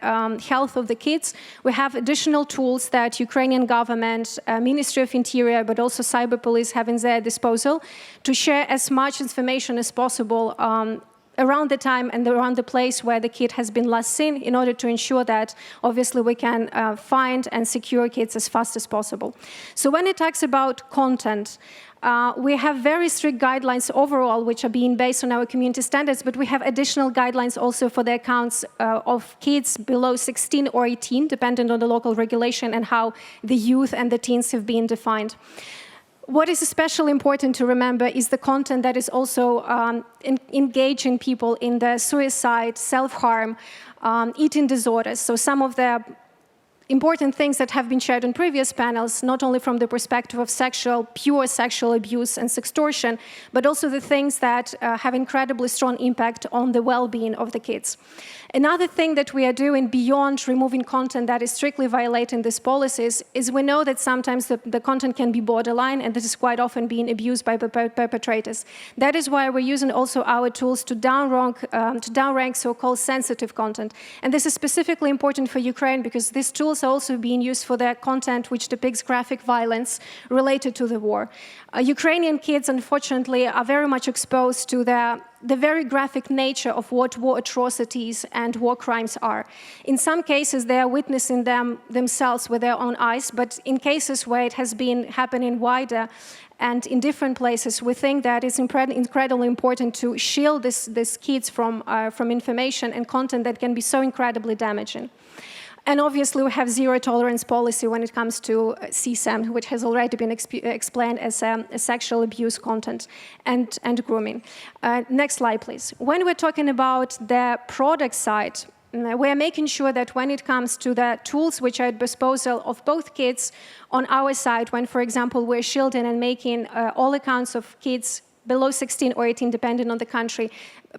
health of the kids, we have additional tools that Ukrainian government, Ministry of Interior, but also Cyber Police have in their disposal to share as much information as possible around the time and around the place where the kid has been last seen, in order to ensure that obviously we can find and secure kids as fast as possible. So when it talks about content, we have very strict guidelines overall, which are being based on our community standards, but we have additional guidelines also for the accounts of kids below 16 or 18, depending on the local regulation and how the youth and the teens have been defined. What is especially important to remember is the content that is also engaging people in the suicide, self-harm, eating disorders. So some of the important things that have been shared on previous panels, not only from the perspective of pure sexual abuse and sextortion, but also the things that have incredibly strong impact on the well-being of the kids. Another thing that we are doing beyond removing content that is strictly violating these policies is we know that sometimes the content can be borderline, and this is quite often being abused by perpetrators. That is why we're using also our tools to downrank so-called sensitive content. And this is specifically important for Ukraine because these tools are also being used for the content which depicts graphic violence related to the war. Ukrainian kids, unfortunately, are very much exposed to the very graphic nature of what war atrocities and war crimes are. In some cases, they are witnessing them themselves with their own eyes, but in cases where it has been happening wider and in different places, we think that it's incredibly important to shield these kids from information and content that can be so incredibly damaging. And obviously, we have zero tolerance policy when it comes to CSAM, which has already been explained as sexual abuse content and grooming. Next slide, please. When we're talking about the product side, we're making sure that when it comes to the tools which are at disposal of both kids on our side, when, for example, we're shielding and making all accounts of kids below 16 or 18, depending on the country,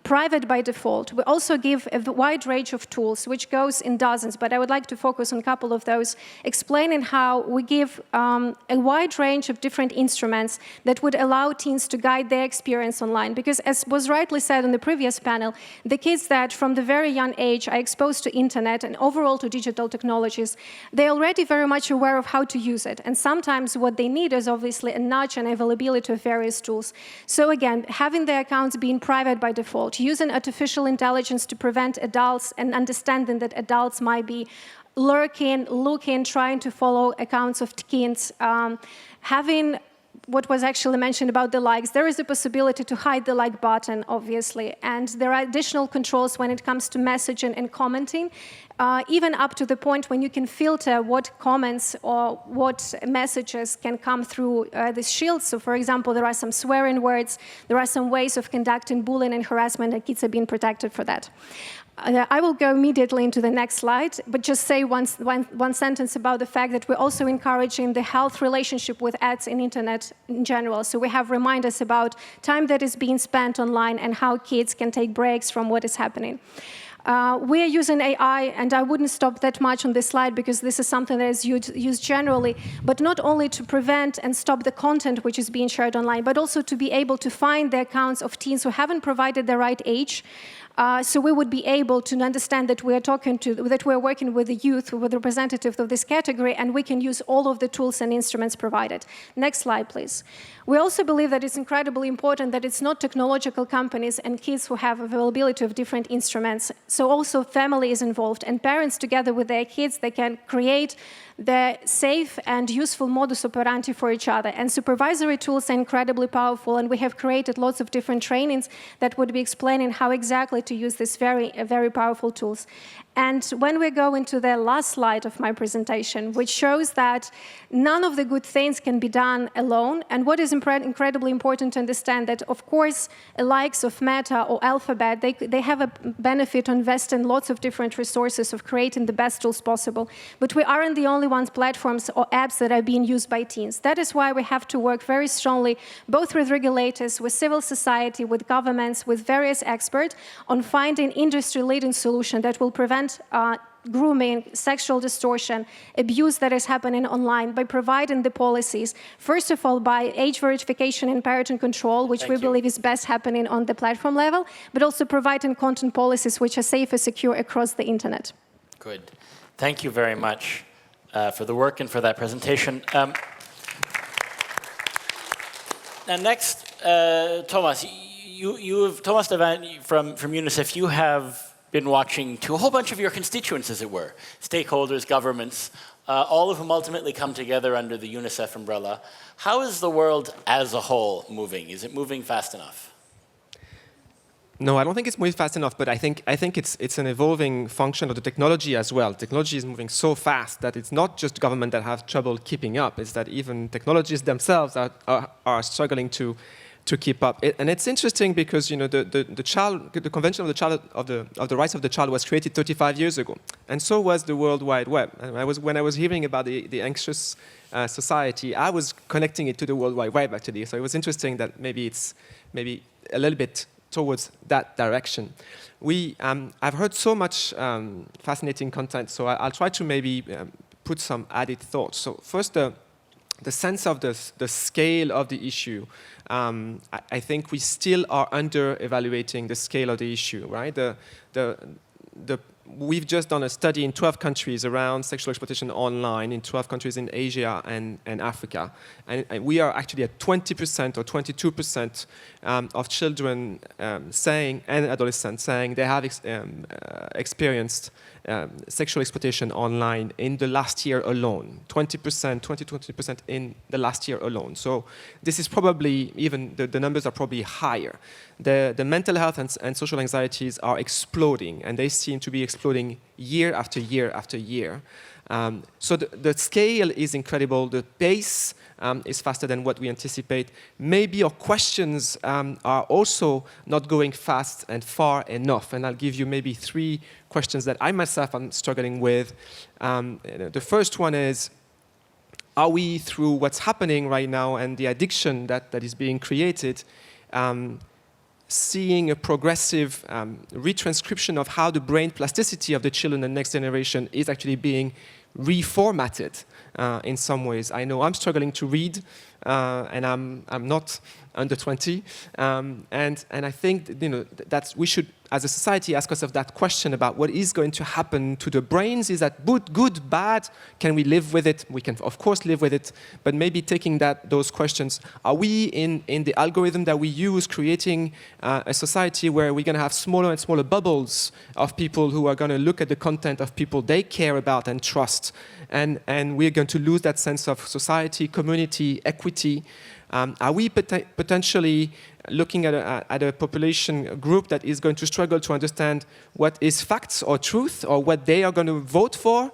private by default. We also give a wide range of tools, which goes in dozens, but I would like to focus on a couple of those, explaining how we give a wide range of different instruments that would allow teens to guide their experience online. Because as was rightly said on the previous panel, the kids that from the very young age are exposed to internet and overall to digital technologies, they're already very much aware of how to use it. And sometimes what they need is obviously a nudge and availability of various tools. So again, having their accounts being private by default, using artificial intelligence to prevent adults and understanding that adults might be lurking, looking, trying to follow accounts of teens, having what was actually mentioned about the likes. There is a possibility to hide the like button, obviously, and there are additional controls when it comes to messaging and commenting, even up to the point when you can filter what comments or what messages can come through this shield. So, for example, there are some swearing words, there are some ways of conducting bullying and harassment, and kids are being protected for that. I will go immediately into the next slide, but just say one sentence about the fact that we're also encouraging the health relationship with ads and internet in general. So we have reminders about time that is being spent online and how kids can take breaks from what is happening. We are using AI, and I wouldn't stop that much on this slide because this is something that is used generally, but not only to prevent and stop the content which is being shared online, but also to be able to find the accounts of teens who haven't provided the right age. So we would be able to understand that we are working with the youth, with representatives of this category, and we can use all of the tools and instruments provided. Next slide, please. We also believe that it's incredibly important that it's not technological companies and kids who have availability of different instruments. So also family is involved, and parents together with their kids, they can create the safe and useful modus operandi for each other. And supervisory tools are incredibly powerful, and we have created lots of different trainings that would be explaining how exactly to use these very powerful tools. And when we go into the last slide of my presentation, which shows that none of the good things can be done alone, and what is incredibly important to understand that, of course, likes of Meta or Alphabet, they have a benefit to invest in lots of different resources of creating the best tools possible. But we aren't the only ones, platforms or apps that are being used by teens. That is why we have to work very strongly, both with regulators, with civil society, with governments, with various experts, on finding industry-leading solutions that will prevent grooming, sexual distortion, abuse that is happening online by providing the policies, first of all, by age verification and parenting control, which we believe is best happening on the platform level, but also providing content policies which are safe and secure across the internet. Good. Thank you very much for the work and for that presentation. Now next, Thomas, Thomas Devant from UNICEF, you have been watching to a whole bunch of your constituents, as it were, stakeholders, governments, all of whom ultimately come together under the UNICEF umbrella. How is the world as a whole moving? Is it moving fast enough? No, I don't think it's moving fast enough, but I think it's an evolving function of the technology as well. Technology is moving so fast that it's not just government that have trouble keeping up, it's that even technologies themselves are struggling to keep up. And it's interesting because the Convention of the Rights of the Child was created 35 years ago, and so was the World Wide Web. And when I was hearing about the anxious society, I was connecting it to the World Wide Web actually. So it was interesting that maybe it's a little bit towards that direction. I've heard so much fascinating content, so I'll try to maybe put some added thoughts. So first, the sense of the scale of the issue. I think we still are under-evaluating the scale of the issue, right? We've just done a study in 12 countries around sexual exploitation online, in 12 countries in Asia and Africa. And we are actually at 20% or 22% of children saying, and adolescents saying they have experienced sexual exploitation online in the last year alone. 20% in the last year alone. So this is probably, even the numbers are probably higher. The mental health and social anxieties are exploding, and they seem to be exploding year after year after year. So the scale is incredible. The pace is faster than what we anticipate. Maybe our questions are also not going fast and far enough. And I'll give you maybe 3 questions that I myself am struggling with. The first one is, are we, through what's happening right now and the addiction that is being created, seeing a progressive retranscription of how the brain plasticity of the children and next generation is actually being reformatted in some ways. I know I'm struggling to read, and I'm not under 20, and I think that we should, as a society, ask ourselves that question about what is going to happen to the brains. Is that good, bad? Can we live with it? We can, of course, live with it, but maybe taking those questions. Are we in the algorithm that we use creating a society where we're going to have smaller and smaller bubbles of people who are going to look at the content of people they care about and trust, and we're going going to lose that sense of society, community, equity? Are we potentially looking at a population group that is going to struggle to understand what is facts or truth, or what they are going to vote for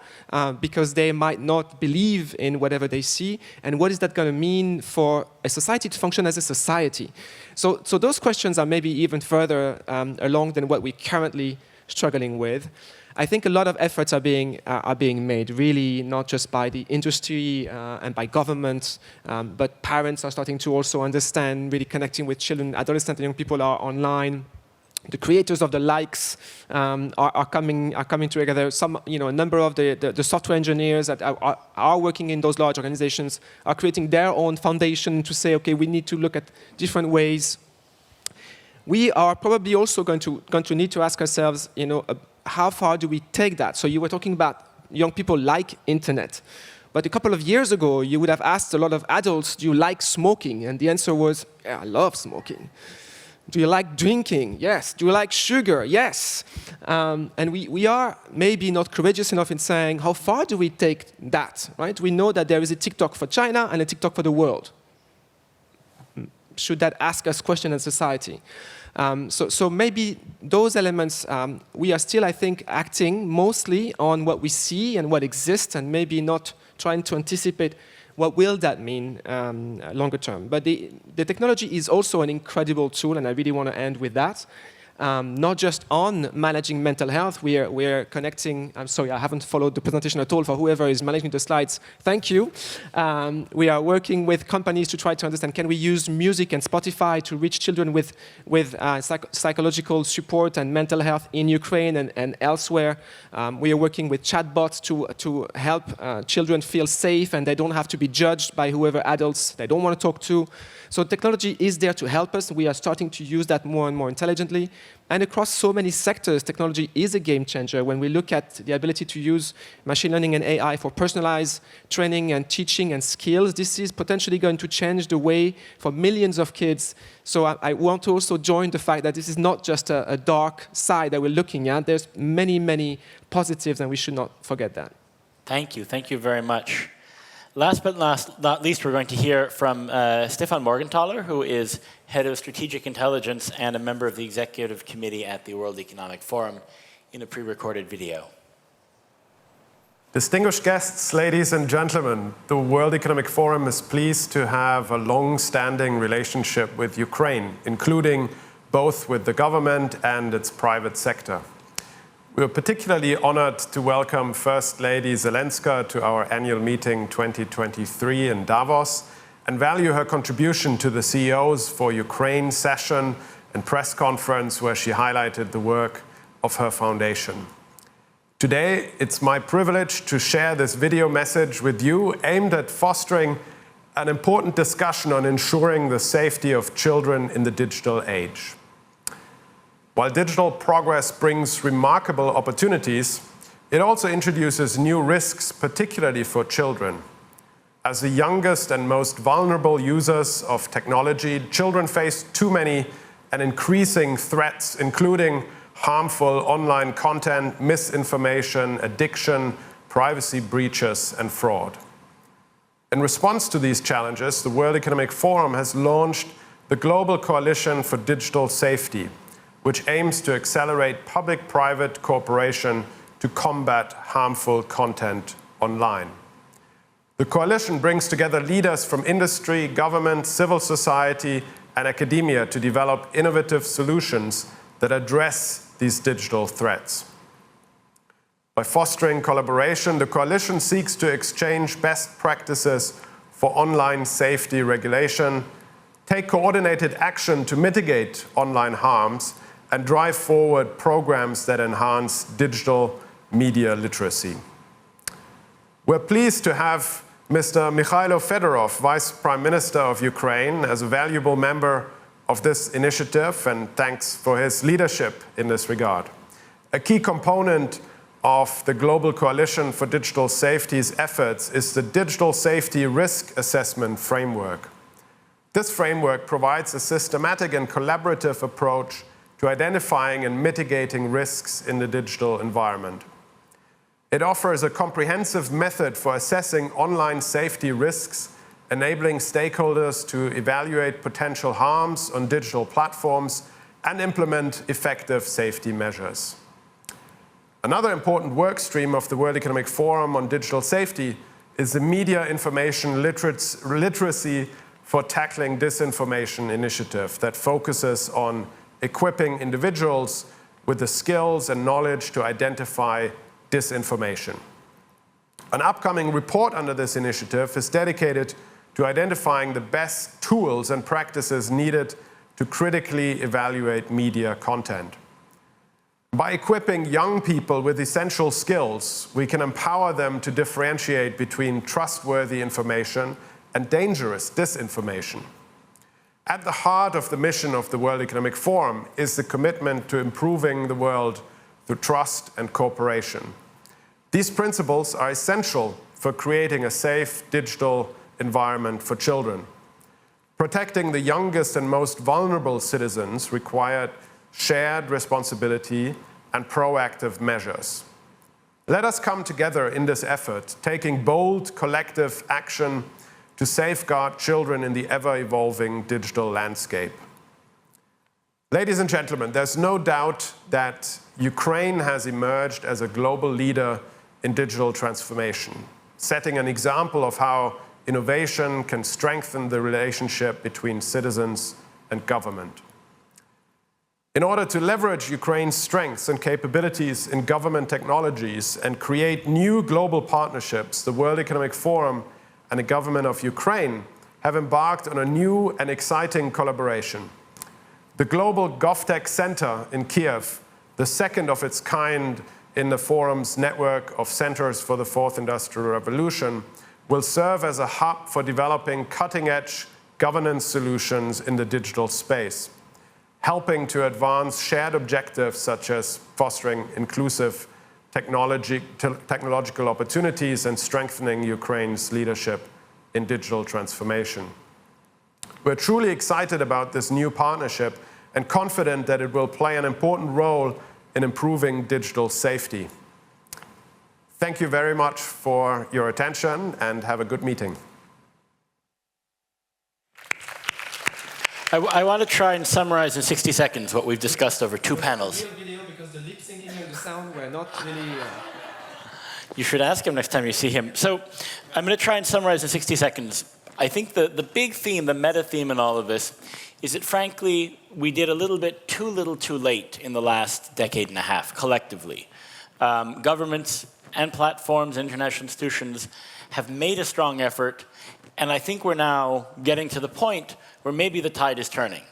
because they might not believe in whatever they see? And what is that going to mean for a society to function as a society? So those questions are maybe even further along than what we're currently struggling with. I think a lot of efforts are being made, really, not just by the industry and by government, but parents are starting to also understand, really connecting with children. Adolescents and young people are online. The creators of the likes are coming together. A number of the software engineers that are working in those large organizations are creating their own foundation to say, okay, we need to look at different ways. We are probably also going to need to ask ourselves, how far do we take that? So you were talking about young people like internet. But a couple of years ago, you would have asked a lot of adults, do you like smoking? And the answer was, yeah, I love smoking. Do you like drinking? Yes. Do you like sugar? Yes. And we are maybe not courageous enough in saying, how far do we take that, right? We know that there is a TikTok for China and a TikTok for the world. Should that ask us questions as society? So maybe those elements, we are still, I think, acting mostly on what we see and what exists, and maybe not trying to anticipate what will that mean longer term. But the technology is also an incredible tool, and I really want to end with that. Not just on managing mental health, we're connecting. I'm sorry, I haven't followed the presentation at all. For whoever is managing the slides, thank you. We are working with companies to try to understand, can we use music and Spotify to reach children with psychological support and mental health in Ukraine and elsewhere. We are working with chatbots to help children feel safe, and they don't have to be judged by whoever adults they don't want to talk to. So technology is there to help us. We are starting to use that more and more intelligently. And across so many sectors, technology is a game changer. When we look at the ability to use machine learning and AI for personalized training and teaching and skills, this is potentially going to change the way for millions of kids. So I want to also join the fact that this is not just a dark side that we're looking at. There's many, many positives, and we should not forget that. Thank you. Thank you very much. Last but not least, we're going to hear from Stefan Morgenthaler, who is Head of Strategic Intelligence and a member of the Executive Committee at the World Economic Forum, in a pre-recorded video. Distinguished guests, ladies and gentlemen, the World Economic Forum is pleased to have a long-standing relationship with Ukraine, including both with the government and its private sector. We are particularly honored to welcome First Lady Zelenska to our annual meeting 2023 in Davos, and value her contribution to the CEOs for Ukraine session and press conference, where she highlighted the work of her foundation. Today, it's my privilege to share this video message with you, aimed at fostering an important discussion on ensuring the safety of children in the digital age. While digital progress brings remarkable opportunities, it also introduces new risks, particularly for children. As the youngest and most vulnerable users of technology, children face too many and increasing threats, including harmful online content, misinformation, addiction, privacy breaches, and fraud. In response to these challenges, the World Economic Forum has launched the Global Coalition for Digital Safety, which aims to accelerate public-private cooperation to combat harmful content online. The coalition brings together leaders from industry, government, civil society, and academia to develop innovative solutions that address these digital threats. By fostering collaboration, the coalition seeks to exchange best practices for online safety regulation, take coordinated action to mitigate online harms, and drive forward programs that enhance digital media literacy. We're pleased to have Mr. Mikhailo Fedorov, Vice Prime Minister of Ukraine, as a valuable member of this initiative, and thanks for his leadership in this regard. A key component of the Global Coalition for Digital Safety's efforts is the Digital Safety Risk Assessment Framework. This framework provides a systematic and collaborative approach to identifying and mitigating risks in the digital environment. It offers a comprehensive method for assessing online safety risks, enabling stakeholders to evaluate potential harms on digital platforms and implement effective safety measures. Another important work stream of the World Economic Forum on digital safety is the Media Information Literacy for Tackling Disinformation initiative that focuses on equipping individuals with the skills and knowledge to identify disinformation. An upcoming report under this initiative is dedicated to identifying the best tools and practices needed to critically evaluate media content. By equipping young people with essential skills, we can empower them to differentiate between trustworthy information and dangerous disinformation. At the heart of the mission of the World Economic Forum is the commitment to improving the world through trust and cooperation. These principles are essential for creating a safe digital environment for children. Protecting the youngest and most vulnerable citizens required shared responsibility and proactive measures. Let us come together in this effort, taking bold collective action to safeguard children in the ever-evolving digital landscape. Ladies and gentlemen, there's no doubt that Ukraine has emerged as a global leader in digital transformation, setting an example of how innovation can strengthen the relationship between citizens and government. In order to leverage Ukraine's strengths and capabilities in government technologies and create new global partnerships, the World Economic Forum and the government of Ukraine have embarked on a new and exciting collaboration. The Global GovTech Center in Kiev, the second of its kind in the Forum's network of centers for the Fourth Industrial Revolution, will serve as a hub for developing cutting-edge governance solutions in the digital space, helping to advance shared objectives such as fostering inclusive technological opportunities and strengthening Ukraine's leadership in digital transformation. We're truly excited about this new partnership and confident that it will play an important role in improving digital safety. Thank you very much for your attention and have a good meeting. I want to try and summarize in 60 seconds what we've discussed over two panels. Because the lip syncing and the sound were not really... You should ask him next time you see him. So I'm going to try and summarize in 60 seconds. I think the big theme, the meta theme in all of this, is that frankly, we did a little bit too little too late in the last decade and a half, collectively. Governments and platforms, international institutions have made a strong effort, and I think we're now getting to the point where maybe the tide is turning.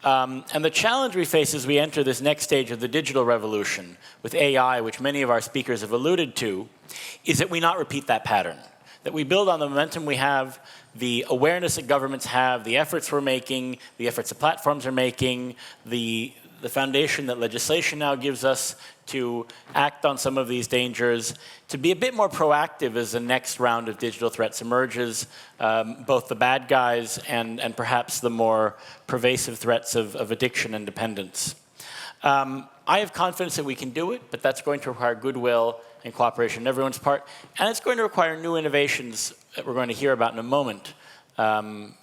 And the challenge we face as we enter this next stage of the digital revolution with AI, which many of our speakers have alluded to, is that we not repeat that pattern, that we build on the momentum we have, the awareness that governments have, the efforts we're making, the efforts that platforms are making, the foundation that legislation now gives us to act on some of these dangers, to be a bit more proactive as the next round of digital threats emerges, both the bad guys and perhaps the more pervasive threats of addiction and dependence. I have confidence that we can do it, but that's going to require goodwill and cooperation on everyone's part, and it's going to require new innovations that we're going to hear about in a moment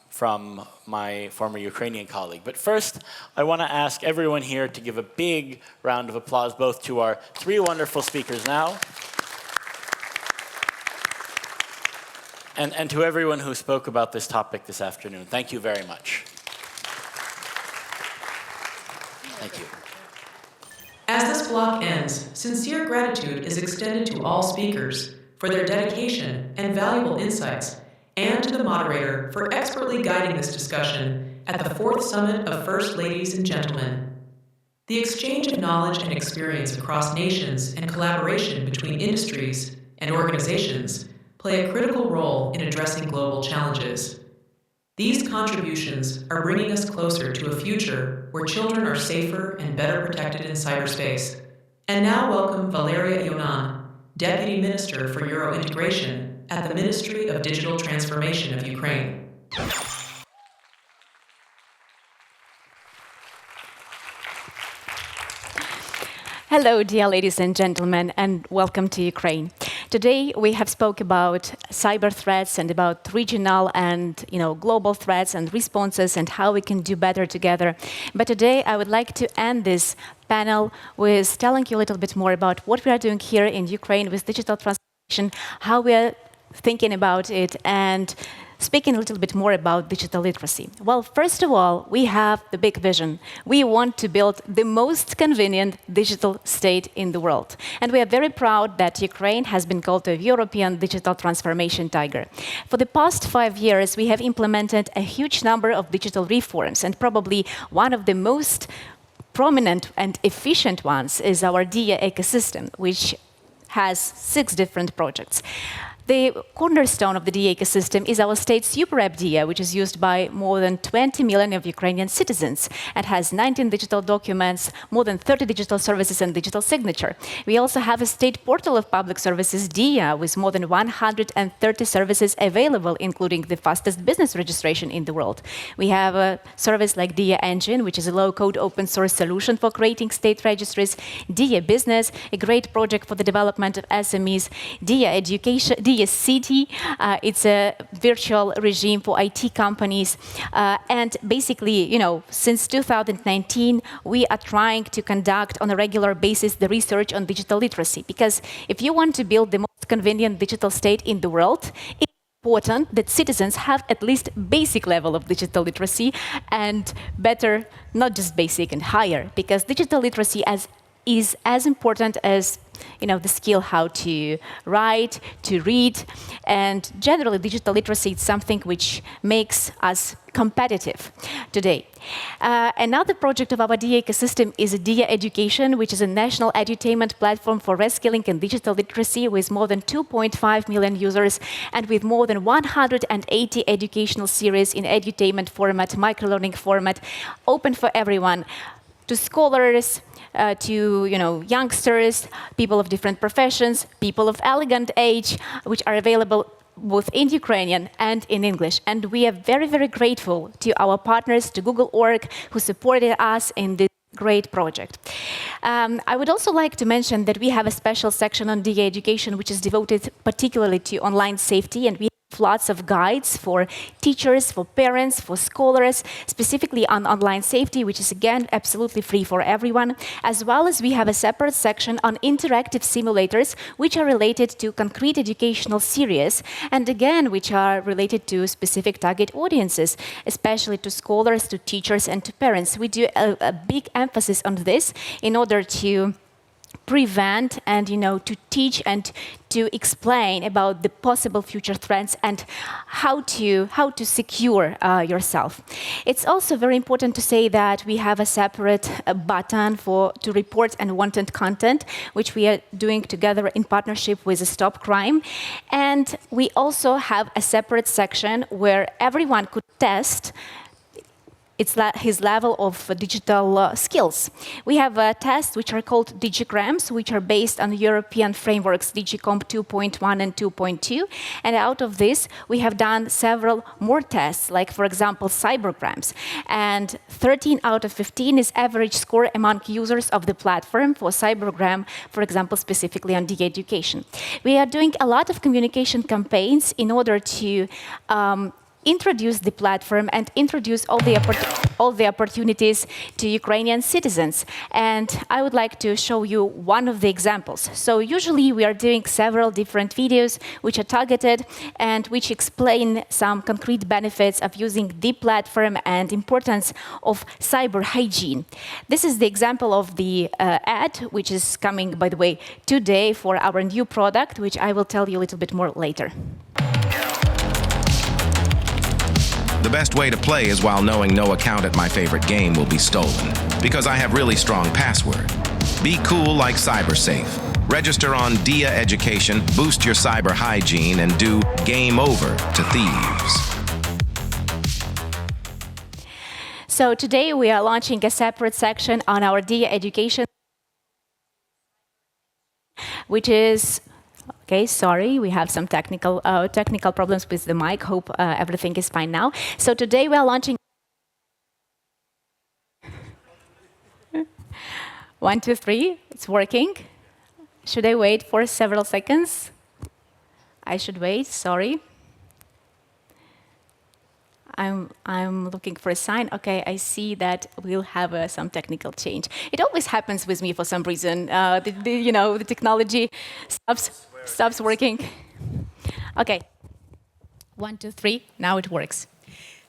from my former Ukrainian colleague. But first, I want to ask everyone here to give a big round of applause both to our three wonderful speakers now, and to everyone who spoke about this topic this afternoon. Thank you very much. Thank you. As this block ends, sincere gratitude is extended to all speakers for their dedication and valuable insights, and to the moderator for expertly guiding this discussion at the 4th Summit of First Ladies and Gentlemen. The exchange of knowledge and experience across nations and collaboration between industries and organizations play a critical role in addressing global challenges. These contributions are bringing us closer to a future where children are safer and better protected in cyberspace. And now welcome Valeria Ionan, Deputy Minister for Euro Integration at the Ministry of Digital Transformation of Ukraine. Hello, dear ladies and gentlemen, and welcome to Ukraine. Today we have spoke about cyber threats and about regional and global threats and responses and how we can do better together. But today I would like to end this panel with telling you a little bit more about what we are doing here in Ukraine with digital transformation, how we are thinking about it, and speaking a little bit more about digital literacy. Well, first of all, we have the big vision. We want to build the most convenient digital state in the world. And we are very proud that Ukraine has been called a European digital transformation tiger. For the past 5 years, we have implemented a huge number of digital reforms, and probably one of the most prominent and efficient ones is our DIA ecosystem, which has 6 different projects. The cornerstone of the DIA ecosystem is our state super app DIA, which is used by more than 20 million of Ukrainian citizens and has 19 digital documents, more than 30 digital services and digital signature. We also have a state portal of public services DIA with more than 130 services available, including the fastest business registration in the world. We have a service like DIA Engine, which is a low-code open source solution for creating state registries, DIA Business, a great project for the development of SMEs, DIA Education, DIA City, it's a virtual regime for IT companies. And basically, since 2019, we are trying to conduct on a regular basis the research on digital literacy. Because if you want to build the most convenient digital state in the world, it's important that citizens have at least basic level of digital literacy, and better, not just basic and higher, because digital literacy is as important as the skill how to write, to read, and generally digital literacy is something which makes us competitive today. Another project of our DIA ecosystem is DIA Education, which is a national edutainment platform for reskilling and digital literacy with more than 2.5 million users and with more than 180 educational series in edutainment format, microlearning format, open for everyone, to scholars, to youngsters, people of different professions, people of elegant age, which are available both in Ukrainian and in English. And we are very, very grateful to our partners, to Google.org, who supported us in this great project. I would also like to mention that we have a special section on DIA Education, which is devoted particularly to online safety, and we have lots of guides for teachers, for parents, for scholars, specifically on online safety, which is again absolutely free for everyone, as well as we have a separate section on interactive simulators, which are related to concrete educational series, and again, which are related to specific target audiences, especially to scholars, to teachers, and to parents. We do a big emphasis on this in order to prevent and to teach and to explain about the possible future threats and how to secure yourself. It's also very important to say that we have a separate button to report unwanted content, which we are doing together in partnership with Stop Crime. And we also have a separate section where everyone could test his level of digital skills. We have tests which are called DigiGrams, which are based on European frameworks DigiComp 2.1 and 2.2. And out of this, we have done several more tests, like, for example, Cybergrams. And 13 out of 15 is average score among users of the platform for Cybergram, for example, specifically on DIA Education. We are doing a lot of communication campaigns in order to introduce the platform and introduce all the opportunities to Ukrainian citizens. And I would like to show you one of the examples. So usually we are doing several different videos which are targeted and which explain some concrete benefits of using the platform and importance of cyber hygiene. This is the example of the ad, which is coming, by the way, today for our new product, which I will tell you a little bit more later. The best way to play is while knowing no account at my favorite game will be stolen, because I have really strong password. Be cool like CyberSafe. Register on DIA Education, boost your cyber hygiene, and do game over to thieves. So today we are launching a separate section on our DIA Education, which is okay, sorry, we have some technical problems with the mic. Hope everything is fine now. So today we are launching 1, 2, 3. It's working. Should I wait for several seconds? I should wait, sorry. I'm looking for a sign. Okay, I see that we'll have some technical change. It always happens with me for some reason. The technology stops working. Okay, 1, 2, 3. Now it works.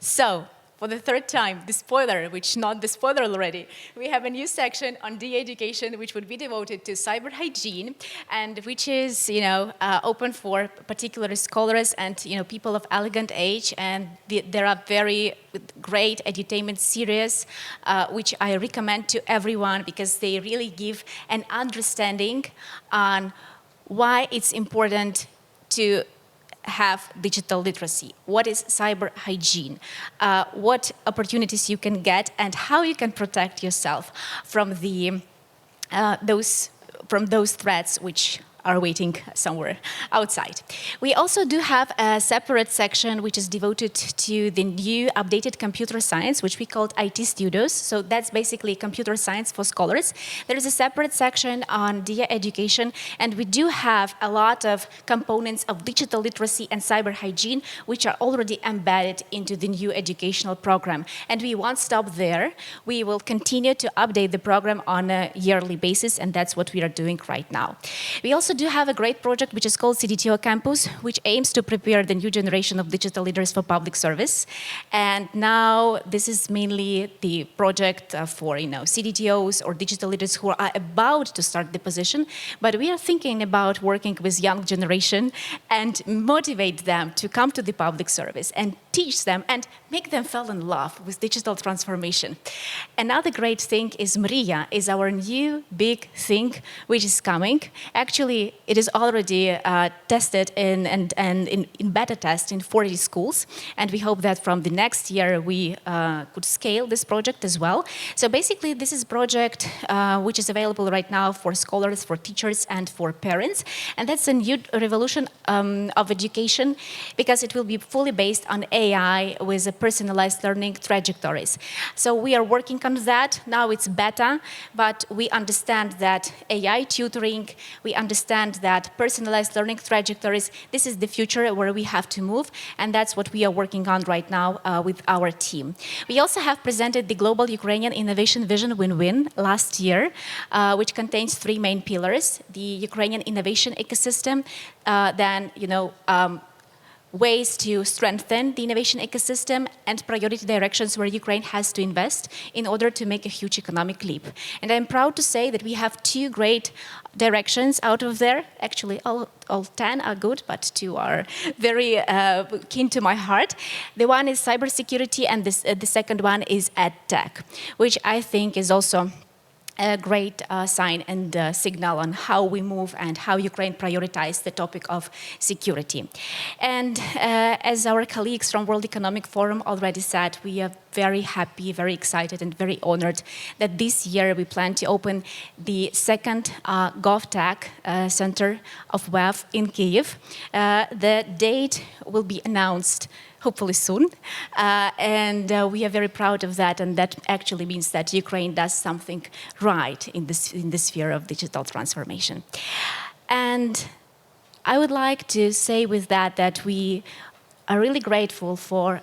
So, for the third time, the spoiler, which not the spoiler already, we have a new section on de-education, which would be devoted to cyber hygiene, and which is, open for particular scholars and, people of elegant age. And there are very great edutainment series, which I recommend to everyone because they really give an understanding on why it's important to have digital literacy, what is cyber hygiene, what opportunities you can get, and how you can protect yourself from those threats which are waiting somewhere outside. We also do have a separate section which is devoted to the new updated computer science, which we called IT Studios. So that's basically computer science for scholars. There is a separate section on de-education, and we do have a lot of components of digital literacy and cyber hygiene, which are already embedded into the new educational program. And we won't stop there. We will continue to update the program on a yearly basis, and that's what we are doing right now. We also do have a great project which is called CDTO Campus, which aims to prepare the new generation of digital leaders for public service. And now this is mainly the project for CDTOs or digital leaders who are about to start the position. But we are thinking about working with young generation and motivate them to come to the public service and teach them and make them fall in love with digital transformation. Another great thing is Maria, is our new big thing which is coming. Actually, it is already tested in beta test in 40 schools, and we hope that from the next year we could scale this project as well. So basically, this is a project which is available right now for scholars, for teachers, and for parents, and that's a new revolution of education because it will be fully based on AI with a personalized learning trajectories. So we are working on that. Now it's beta, but we understand that AI tutoring, we understand that personalized learning trajectories, this is the future where we have to move, and that's what we are working on right now with our team. We also have presented the Global Ukrainian Innovation Vision Win-Win last year, which contains 3 main pillars: the Ukrainian innovation ecosystem, ways to strengthen the innovation ecosystem, and priority directions where Ukraine has to invest in order to make a huge economic leap. And I'm proud to say that we have 2 great directions out of there. Actually, all 10 are good, but 2 are very keen to my heart. The one is cybersecurity, and the second one is EdTech, which I think is also a great sign and signal on how we move and how Ukraine prioritizes the topic of security. And as our colleagues from World Economic Forum already said, we are very happy, very excited, and very honored that this year we plan to open the second GovTech Center of WEF in Kyiv. The date will be announced hopefully soon, and we are very proud of that, and that actually means that Ukraine does something right in the sphere of digital transformation. And I would like to say with that we are really grateful for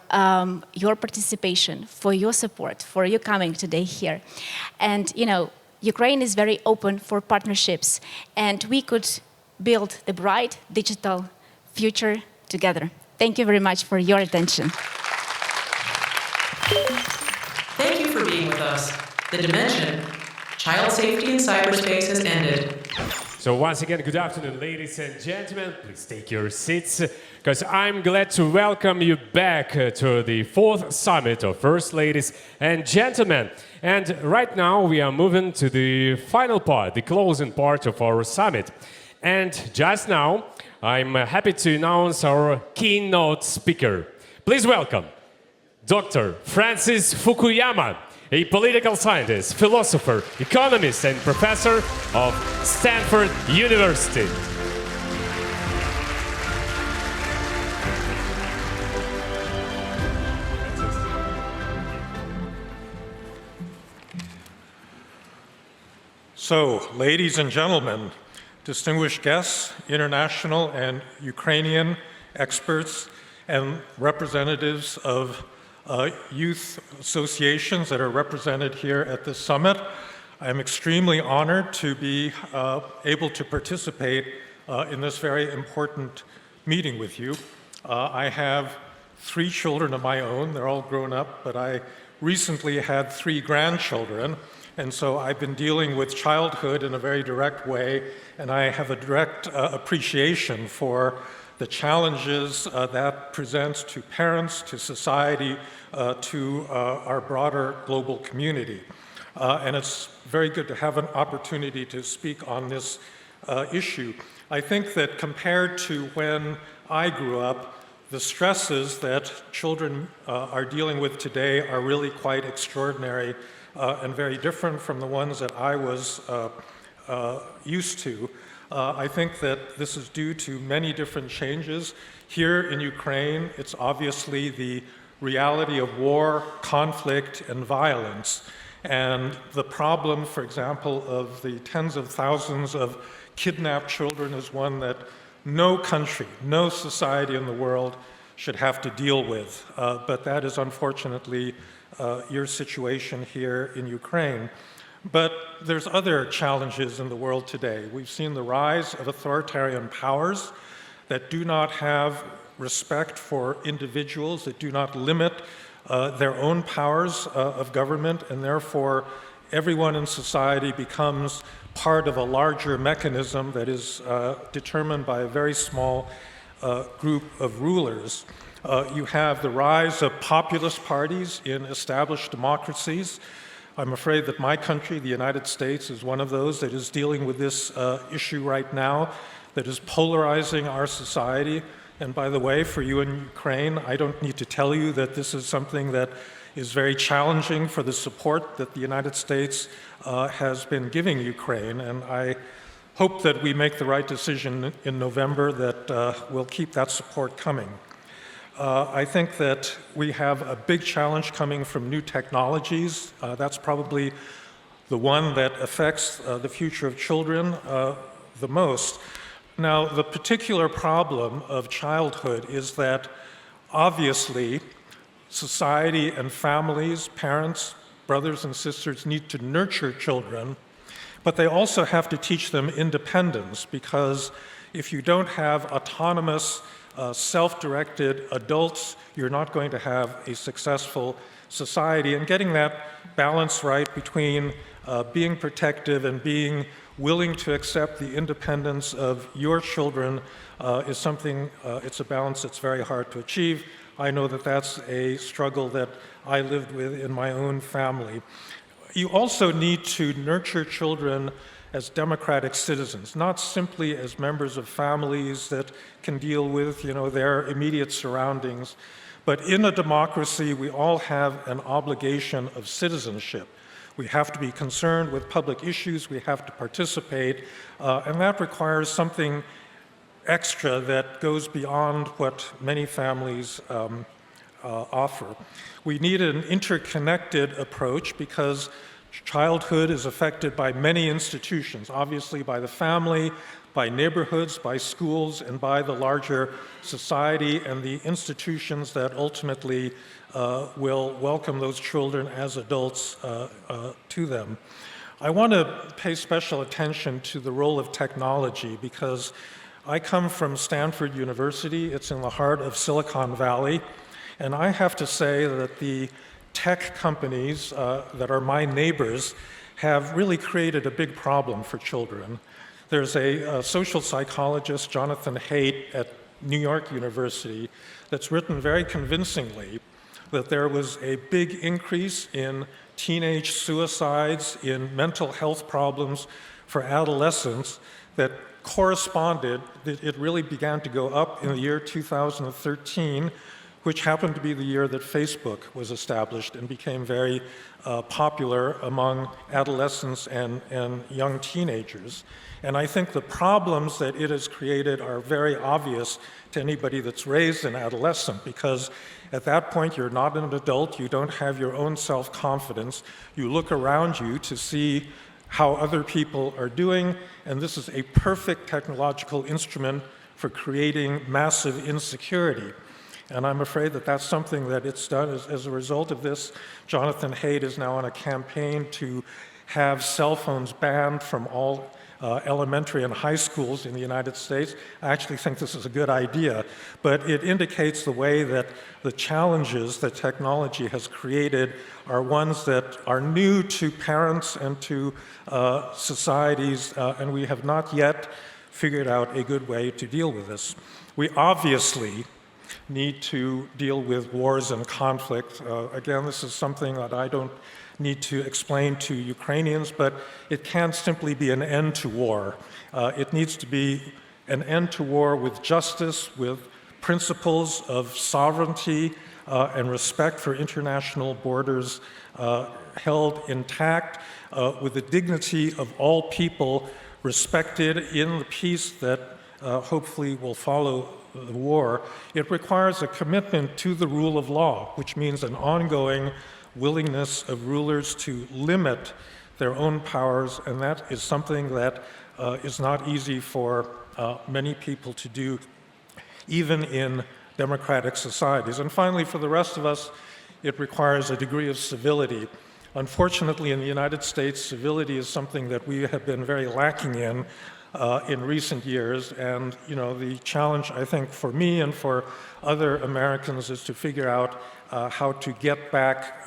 your participation, for your support, for you coming today here. And Ukraine is very open for partnerships, and we could build the bright digital future together. Thank you very much for your attention. Thank you for being with us. The Dimension, Child Safety in Cyberspace, has ended. So once again, good afternoon, ladies and gentlemen. Please take your seats, because I'm glad to welcome you back to the 4th Summit of First Ladies and Gentlemen. And right now we are moving to the final part, the closing part of our summit. And just now, I'm happy to announce our keynote speaker. Please welcome Dr. Francis Fukuyama, a political scientist, philosopher, economist, and professor of Stanford University. So, ladies and gentlemen, distinguished guests, international and Ukrainian experts, and representatives of youth associations that are represented here at this summit, I'm extremely honored to be able to participate in this very important meeting with you. I have 3 children of my own. They're all grown up, but I recently had 3 grandchildren, and so I've been dealing with childhood in a very direct way, and I have a direct appreciation for the challenges that presents to parents, to society, to our broader global community. And it's very good to have an opportunity to speak on this issue. I think that compared to when I grew up, the stresses that children are dealing with today are really quite extraordinary and very different from the ones that I was used to. I think that this is due to many different changes. Here in Ukraine, it's obviously the reality of war, conflict, and violence. And the problem, for example, of the tens of thousands of kidnapped children is one that no country, no society in the world should have to deal with. But that is unfortunately your situation here in Ukraine. But there's other challenges in the world today. We've seen the rise of authoritarian powers that do not have respect for individuals, that do not limit their own powers of government, and therefore everyone in society becomes part of a larger mechanism that is determined by a very small group of rulers. You have the rise of populist parties in established democracies. I'm afraid that my country, the United States, is one of those that is dealing with this issue right now, that is polarizing our society. And by the way, for you in Ukraine, I don't need to tell you that this is something that is very challenging for the support that the United States has been giving Ukraine. And I hope that we make the right decision in November that will keep that support coming. I think that we have a big challenge coming from new technologies. That's probably the one that affects the future of children the most. Now, the particular problem of childhood is that obviously society and families, parents, brothers and sisters need to nurture children, but they also have to teach them independence, because if you don't have autonomous, self-directed adults, you're not going to have a successful society. And getting that balance right between being protective and being willing to accept the independence of your children is something, it's a balance that's very hard to achieve. I know that that's a struggle that I lived with in my own family. You also need to nurture children as democratic citizens, not simply as members of families that can deal with, their immediate surroundings, but in a democracy, we all have an obligation of citizenship. We have to be concerned with public issues, we have to participate, and that requires something extra that goes beyond what many families offer. We need an interconnected approach because childhood is affected by many institutions, obviously by the family, by neighborhoods, by schools, and by the larger society and the institutions that ultimately will welcome those children as adults to them. I want to pay special attention to the role of technology because I come from Stanford University. It's in the heart of Silicon Valley. And I have to say that the tech companies that are my neighbors have really created a big problem for children. There's a social psychologist, Jonathan Haidt, at New York University, that's written very convincingly that there was a big increase in teenage suicides, in mental health problems for adolescents that corresponded, it really began to go up in the year 2013, which happened to be the year that Facebook was established and became very popular among adolescents and young teenagers. And I think the problems that it has created are very obvious to anybody that's raised an adolescent, because at that point you're not an adult, you don't have your own self-confidence, you look around you to see how other people are doing, and this is a perfect technological instrument for creating massive insecurity. And I'm afraid that that's something that it's done as a result of this. Jonathan Haidt is now on a campaign to have cell phones banned from all elementary and high schools in the United States. I actually think this is a good idea, but it indicates the way that the challenges that technology has created are ones that are new to parents and to societies, and we have not yet figured out a good way to deal with this. We obviously need to deal with wars and conflict. Again, this is something that I don't need to explain to Ukrainians, but it can't simply be an end to war. It needs to be an end to war with justice, with principles of sovereignty and respect for international borders held intact, with the dignity of all people respected in the peace that hopefully will follow the war. It requires a commitment to the rule of law, which means an ongoing willingness of rulers to limit their own powers, and that is something that is not easy for many people to do, even in democratic societies. And finally, for the rest of us, it requires a degree of civility. Unfortunately, in the United States, civility is something that we have been very lacking in recent years, and the challenge, I think, for me and for other Americans is to figure out how to get back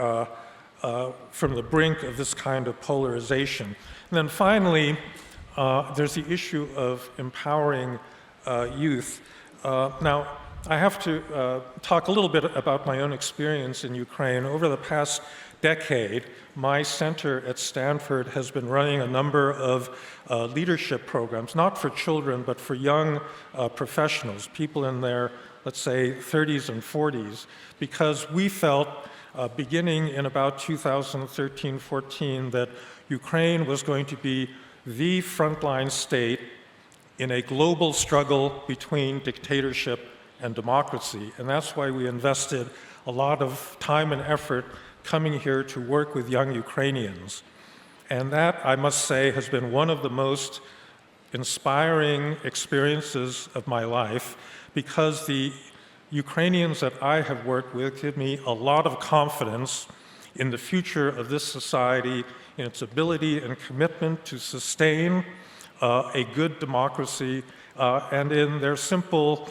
from the brink of this kind of polarization. And then finally, there's the issue of empowering youth. Now, I have to talk a little bit about my own experience in Ukraine. Over the past decade, my center at Stanford has been running a number of leadership programs, not for children, but for young professionals, people in their, let's say, 30s and 40s, because we felt, beginning in about 2013-14, that Ukraine was going to be the frontline state in a global struggle between dictatorship and democracy. And that's why we invested a lot of time and effort coming here to work with young Ukrainians. And that, I must say, has been one of the most inspiring experiences of my life, because the Ukrainians that I have worked with give me a lot of confidence in the future of this society, in its ability and commitment to sustain a good democracy, and in their simple,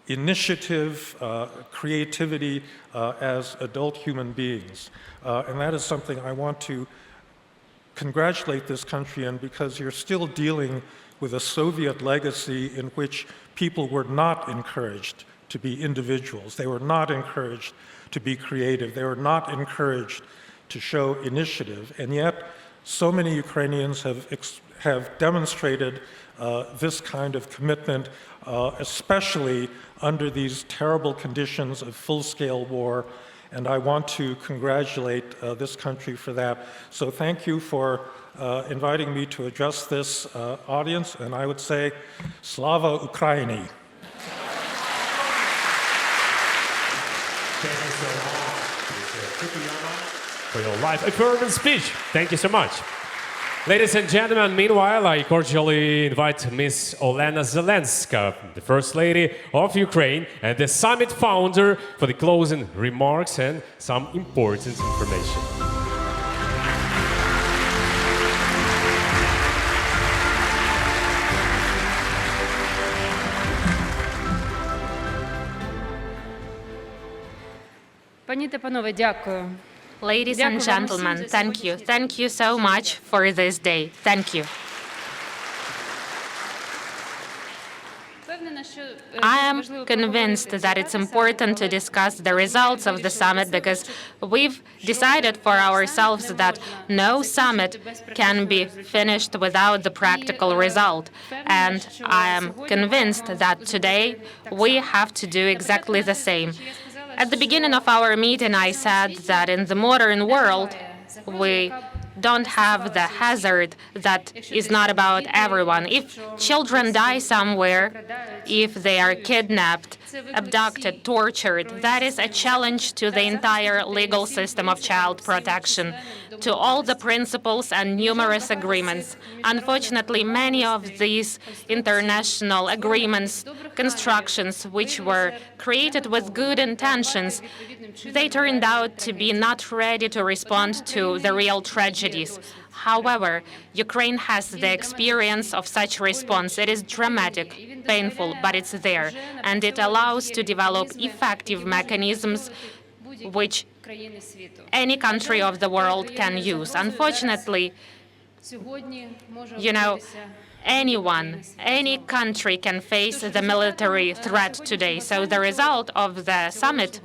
initiative, creativity as adult human beings. And that is something I want to congratulate this country in, because you're still dealing with a Soviet legacy in which people were not encouraged to be individuals. They were not encouraged to be creative. They were not encouraged to show initiative. And yet, so many Ukrainians have demonstrated this kind of commitment, especially under these terrible conditions of full-scale war. And I want to congratulate this country for that. So thank you for inviting me to address this audience. And I would say, Slava Ukraini. Thank you so much for your live affirming speech. Thank you so much. Ladies and gentlemen, meanwhile, I cordially invite Ms. Olena Zelenska, the First Lady of Ukraine and the summit founder, for the closing remarks and some important information. Пані та панове, дякую. Ladies and gentlemen, thank you. Thank you so much for this day. Thank you. I am convinced that it's important to discuss the results of the summit, because we've decided for ourselves that no summit can be finished without the practical result. And I am convinced that today we have to do exactly the same. At the beginning of our meeting, I said that in the modern world, we don't have the hazard that is not about everyone. If children die somewhere, if they are kidnapped, abducted, tortured. That is a challenge to the entire legal system of child protection, to all the principles and numerous agreements. Unfortunately, many of these international agreements, constructions, which were created with good intentions, they turned out to be not ready to respond to the real tragedies. However, Ukraine has the experience of such response. It is dramatic, painful, but it's there, and it allows to develop effective mechanisms which any country of the world can use. Unfortunately, anyone, any country can face the military threat today. So the result of the summit,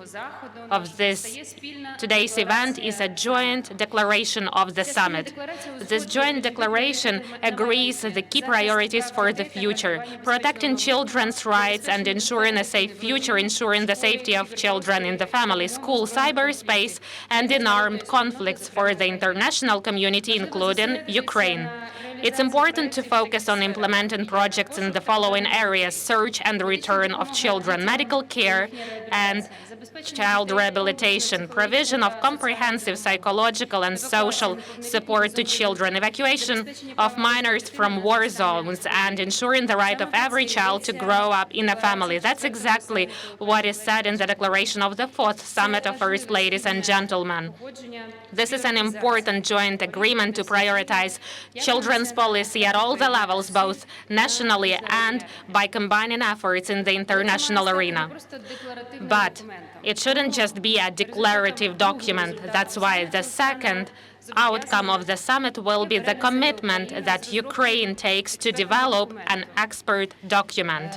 of this today's event, is a joint declaration of the summit. This joint declaration agrees the key priorities for the future: protecting children's rights and ensuring a safe future, ensuring the safety of children in the family, school, cyberspace, and in armed conflicts for the international community, including Ukraine. It's important to focus on implementing projects in the following areas: search and return of children, medical care and child rehabilitation, provision of comprehensive psychological and social support to children, evacuation of minors from war zones, and ensuring the right of every child to grow up in a family. That's exactly what is said in the declaration of the 4th Summit of First Ladies and Gentlemen. This is an important joint agreement to prioritize children's policy at all the levels, both nationally and by combining efforts in the international arena. But it shouldn't just be a declarative document. That's why the second outcome of the summit will be the commitment that Ukraine takes to develop an expert document.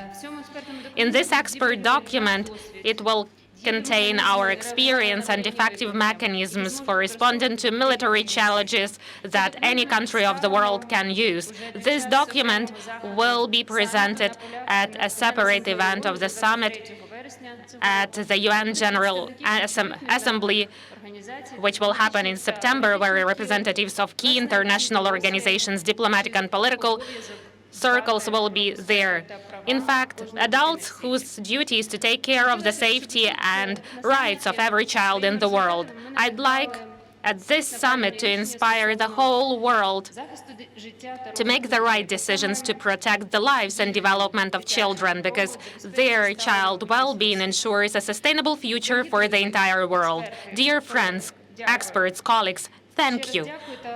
In this expert document, it will contain our experience and effective mechanisms for responding to military challenges that any country of the world can use. This document will be presented at a separate event of the summit at the UN General Assembly, which will happen in September, where representatives of key international organizations, diplomatic and political circles will be there. In fact, adults whose duty is to take care of the safety and rights of every child in the world. I'd like at this summit to inspire the whole world to make the right decisions to protect the lives and development of children, because their child well-being ensures a sustainable future for the entire world. Dear friends, experts, colleagues, thank you.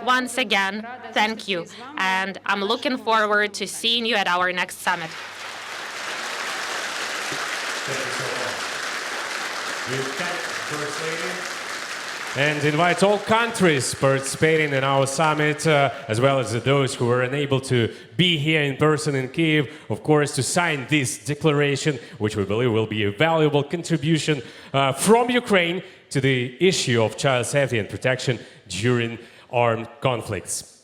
Once again, thank you. And I'm looking forward to seeing you at our next summit. Thank you so much. We thank First Lady and invite all countries participating in our summit, as well as those who were unable to be here in person in Kyiv, of course, to sign this declaration, which we believe will be a valuable contribution from Ukraine to the issue of child safety and protection during armed conflicts.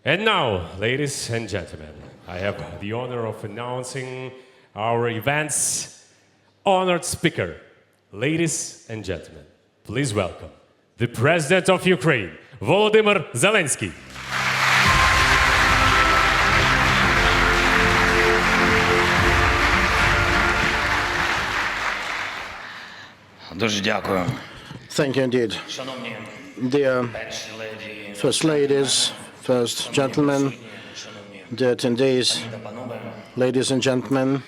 And now, ladies and gentlemen, I have the honor of announcing our event's honored speaker. Ladies and gentlemen, please welcome the President of Ukraine, Volodymyr Zelensky. Thank you indeed. Dear First Ladies, First Gentlemen, dear attendees, ladies and gentlemen,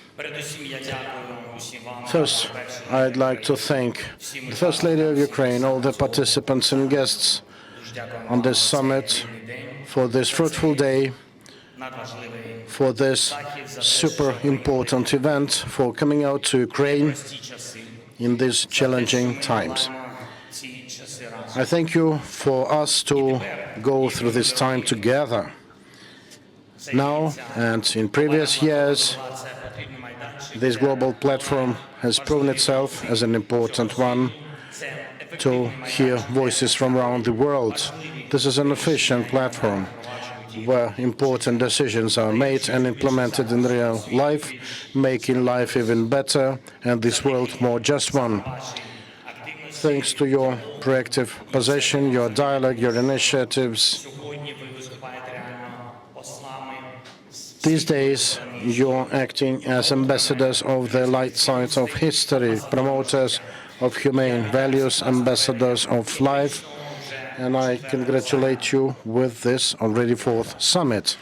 first, I'd like to thank the First Lady of Ukraine, all the participants and guests on this summit for this fruitful day, for this super important event, for coming out to Ukraine in these challenging times. I thank you for us to go through this time together. Now and in previous years, this global platform has proven itself as an important one to hear voices from around the world. This is an efficient platform where important decisions are made and implemented in real life, making life even better and this world more just one. Thanks to your proactive position, your dialogue, your initiatives, these days You're acting as ambassadors of the light sides of history, promoters of humane values, ambassadors of life, and I congratulate you with this already fourth summit.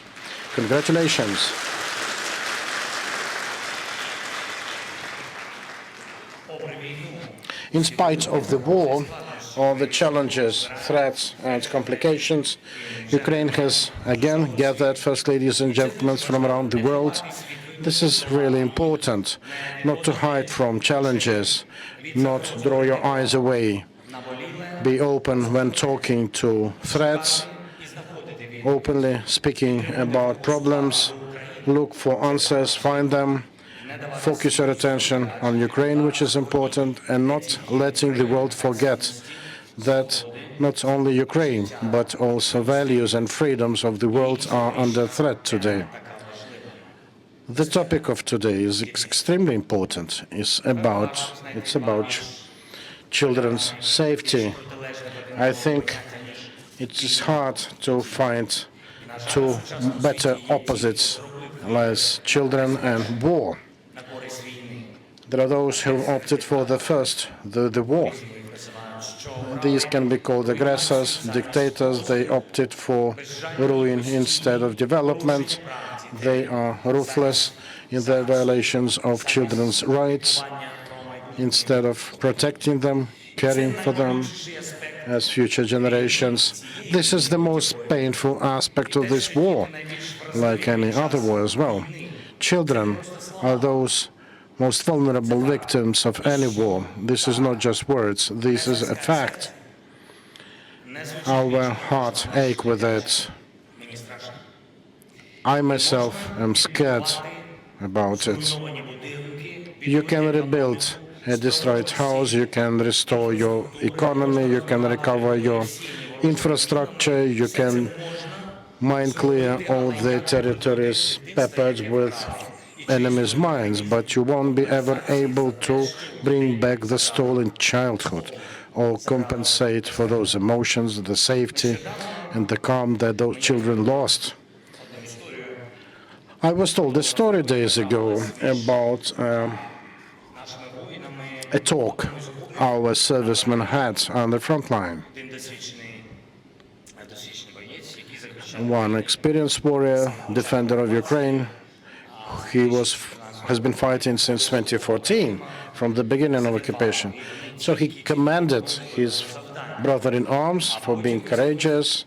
Congratulations. In spite of the war, all the challenges, threats, and complications, Ukraine has again gathered first ladies and gentlemen from around the world. This is really important, not to hide from challenges, not draw your eyes away. Be open when talking to threats, openly speaking about problems, look for answers, find them, focus your attention on Ukraine, which is important, and not letting the world forget that not only Ukraine, but also values and freedoms of the world are under threat today. The topic of today is extremely important. It's about children's safety. I think it is hard to find two better opposites, as children and war. There are those who opted for the first, the war. These can be called aggressors, dictators. They opted for ruin instead of development. They are ruthless in their violations of children's rights. Instead of protecting them, caring for them as future generations. This is the most painful aspect of this war, like any other war as well. Children are those most vulnerable victims of any war. This is not just words, this is a fact. Our hearts ache with it. I myself am scared about it. You can rebuild a destroyed house, you can restore your economy, you can recover your infrastructure, you can mine clear all the territories peppered with enemy's mines, but you won't be ever able to bring back the stolen childhood or compensate for those emotions, the safety and the calm that those children lost. I was told a story days ago about a talk our servicemen had on the front line. One experienced warrior, defender of Ukraine, he has been fighting since 2014, from the beginning of occupation. So he commended his brother-in-arms for being courageous,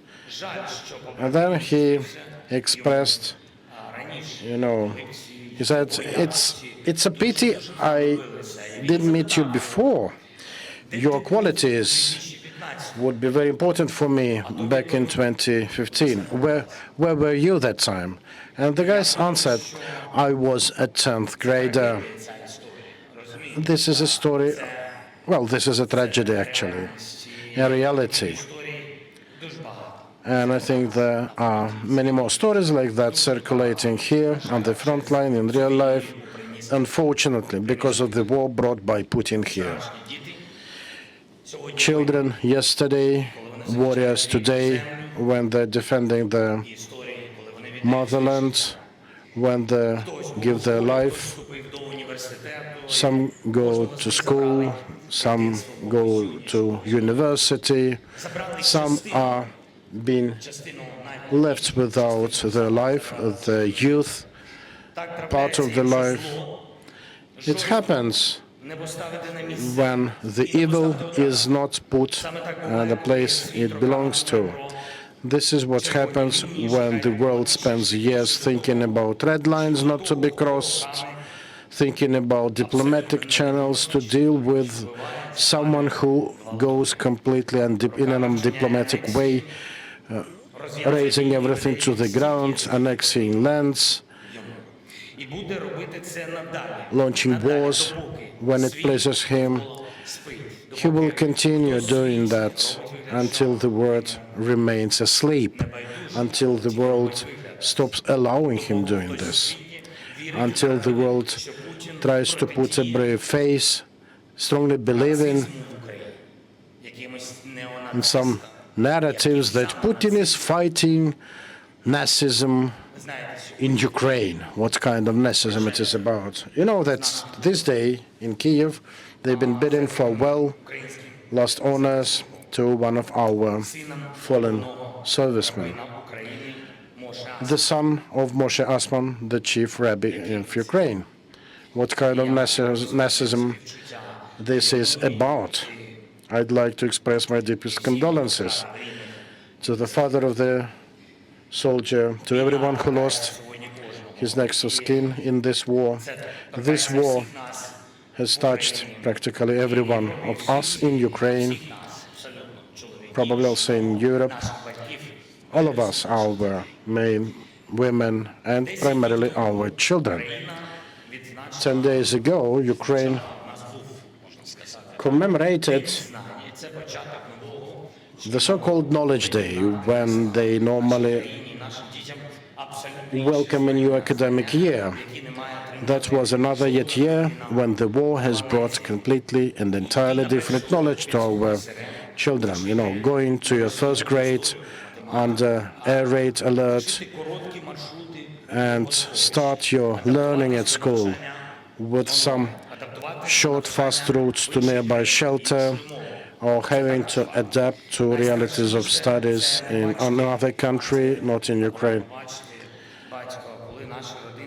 and then he expressed, he said, it's a pity I didn't meet you before. Your qualities would be very important for me back in 2015. Where were you that time? And the guys answered, I was a 10th grader. This is a story, well, this is a tragedy actually, a reality. And I think there are many more stories like that circulating here on the front line in real life, unfortunately, because of the war brought by Putin here. Children yesterday, warriors today, when they're defending the motherland, when they give their life. Some go to school, some go to university, some are being left without their life, their youth, part of their life. It happens when the evil is not put in the place it belongs to. This is what happens when the world spends years thinking about red lines not to be crossed, thinking about diplomatic channels to deal with someone who goes completely in an undiplomatic way, raising everything to the ground, annexing lands, launching wars when it pleases him. He will continue doing that until the world remains asleep, until the world stops allowing him doing this, until the world tries to put a brave face, strongly believing in some narratives that Putin is fighting Nazism, in Ukraine, what kind of Nazism it is about. You know that this day in Kiev, they've been bidding for lost honors to one of our fallen servicemen, the son of Moshe Asman, the chief rabbi of Ukraine. What kind of Nazism this is about? I'd like to express my deepest condolences to the father of the soldier, to everyone who lost his next of kin in this war. This war has touched practically every one of us in Ukraine, probably also in Europe. All of us, our men, women, and primarily our children. 10 days ago, Ukraine commemorated the so-called Knowledge Day, when they normally welcome a new academic year. That was another yet year when the war has brought completely and entirely different knowledge to our children. You know, going to your first grade under air raid alert and start your learning at school with some short, fast routes to nearby shelter, or having to adapt to realities of studies in another country, not in Ukraine.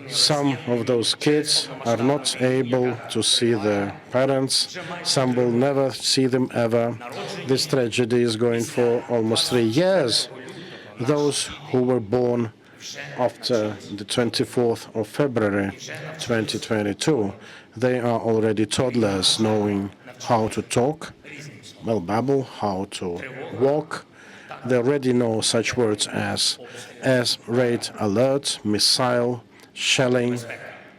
Some of those kids are not able to see their parents. Some will never see them ever. This tragedy is going for almost 3 years. Those who were born after the 24th of February 2022, they are already toddlers, knowing how to talk, well, babble, how to walk. They already know such words as raid alert, missile, shelling,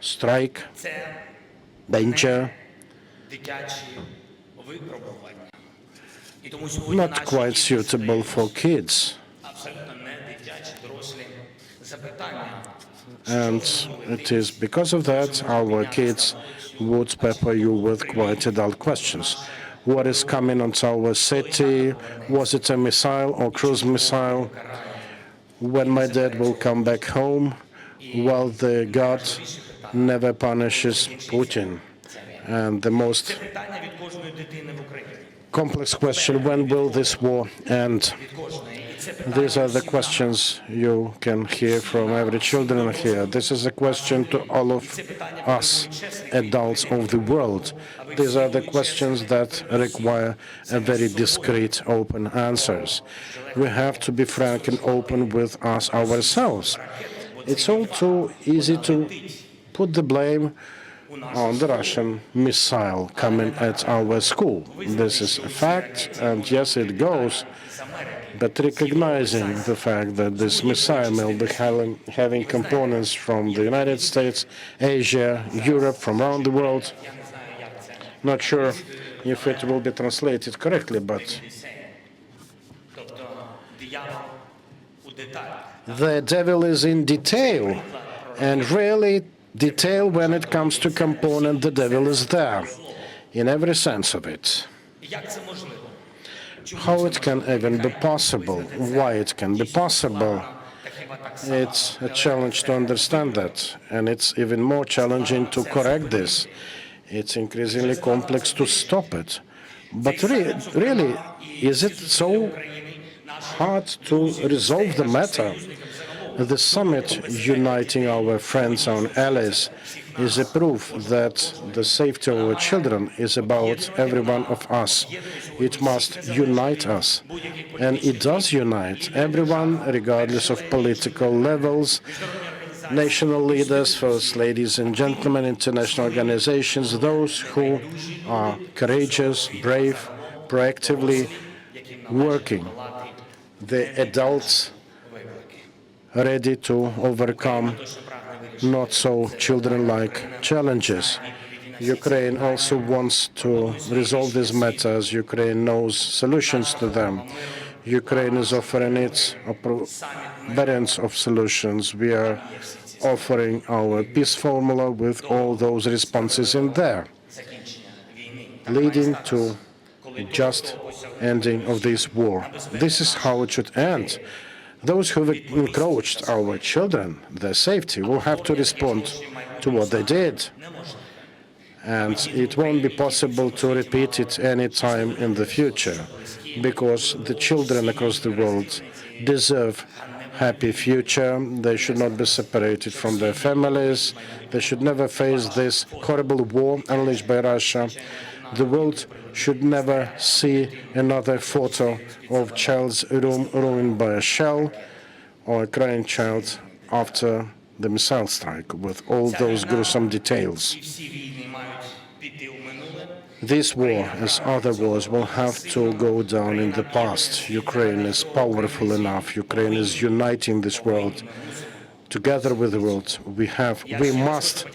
strike, danger. Not quite suitable for kids. And it is because of that our kids would pepper you with quite adult questions. What is coming onto our city? Was it a missile or cruise missile? When my dad will come back home? Well, the God never punishes Putin. And the most complex question, when will this war end? These are the questions you can hear from every children here. This is a question to all of us, adults of the world. These are the questions that require a very discreet, open answers. We have to be frank and open with us ourselves. It's all too easy to put the blame on the Russian missile coming at our school. This is a fact, and yes, it goes. But recognizing the fact that this missile will be having components from the United States, Asia, Europe, from around the world, not sure if it will be translated correctly, but the devil is in detail, and really detail when it comes to component, the devil is there, in every sense of it. How it can even be possible, why it can be possible, it's a challenge to understand that, and it's even more challenging to correct this. It's increasingly complex to stop it. But really, is it so hard to resolve the matter? The summit uniting our friends and allies is a proof that the safety of our children is about every one of us. It must unite us. And it does unite everyone, regardless of political levels, national leaders, first ladies and gentlemen, international organizations, those who are courageous, brave, proactively working, the adults ready to overcome not so children-like challenges. Ukraine also wants to resolve these matters. Ukraine knows solutions to them. Ukraine is offering its variants of solutions. We are offering our peace formula with all those responses in there, leading to a just ending of this war. This is how it should end. Those who have encroached our children, their safety, will have to respond to what they did. And it won't be possible to repeat it any time in the future, because the children across the world deserve happy future. They should not be separated from their families. They should never face this horrible war unleashed by Russia. The world should never see another photo of child's room ruined by a shell or a crying child after the missile strike, with all those gruesome details. This war, as other wars, will have to go down in the past. Ukraine is powerful enough. Ukraine is uniting this world. Together with the world, we must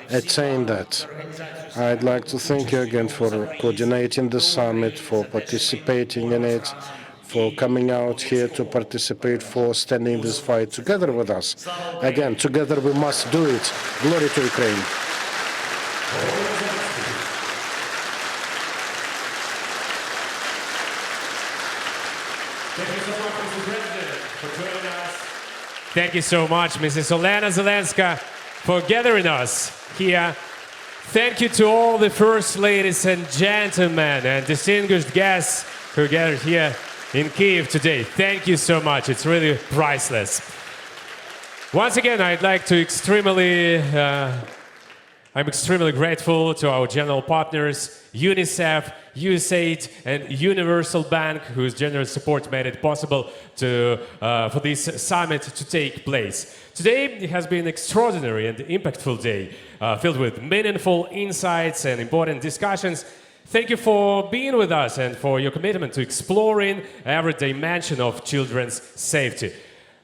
attain that. I'd like to thank you again for coordinating the summit, for participating in it, for coming out here to participate, for standing this fight together with us. Again, together we must do it. Glory to Ukraine. Thank you so much, Mrs. Olena Zelenska, for gathering us here. Thank you to all the first ladies and gentlemen and distinguished guests who gathered here in Kyiv today. Thank you so much. It's really priceless. Once again, I'd like to I'm extremely grateful to our general partners, UNICEF, USAID, and Universal Bank, whose generous support made it possible for this summit to take place. Today it has been an extraordinary and impactful day, filled with meaningful insights and important discussions. Thank you for being with us and for your commitment to exploring every dimension of children's safety.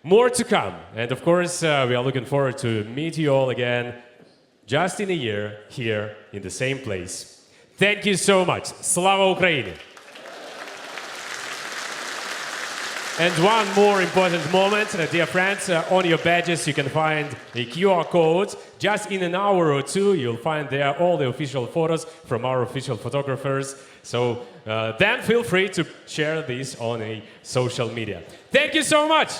More to come, and of course, we are looking forward to meet you all again just in a year here in the same place. Thank you so much. Slava Ukraini! And one more important moment, dear friends, on your badges you can find a QR code. Just in an hour or two you'll find there all the official photos from our official photographers. So then feel free to share this on a social media. Thank you so much!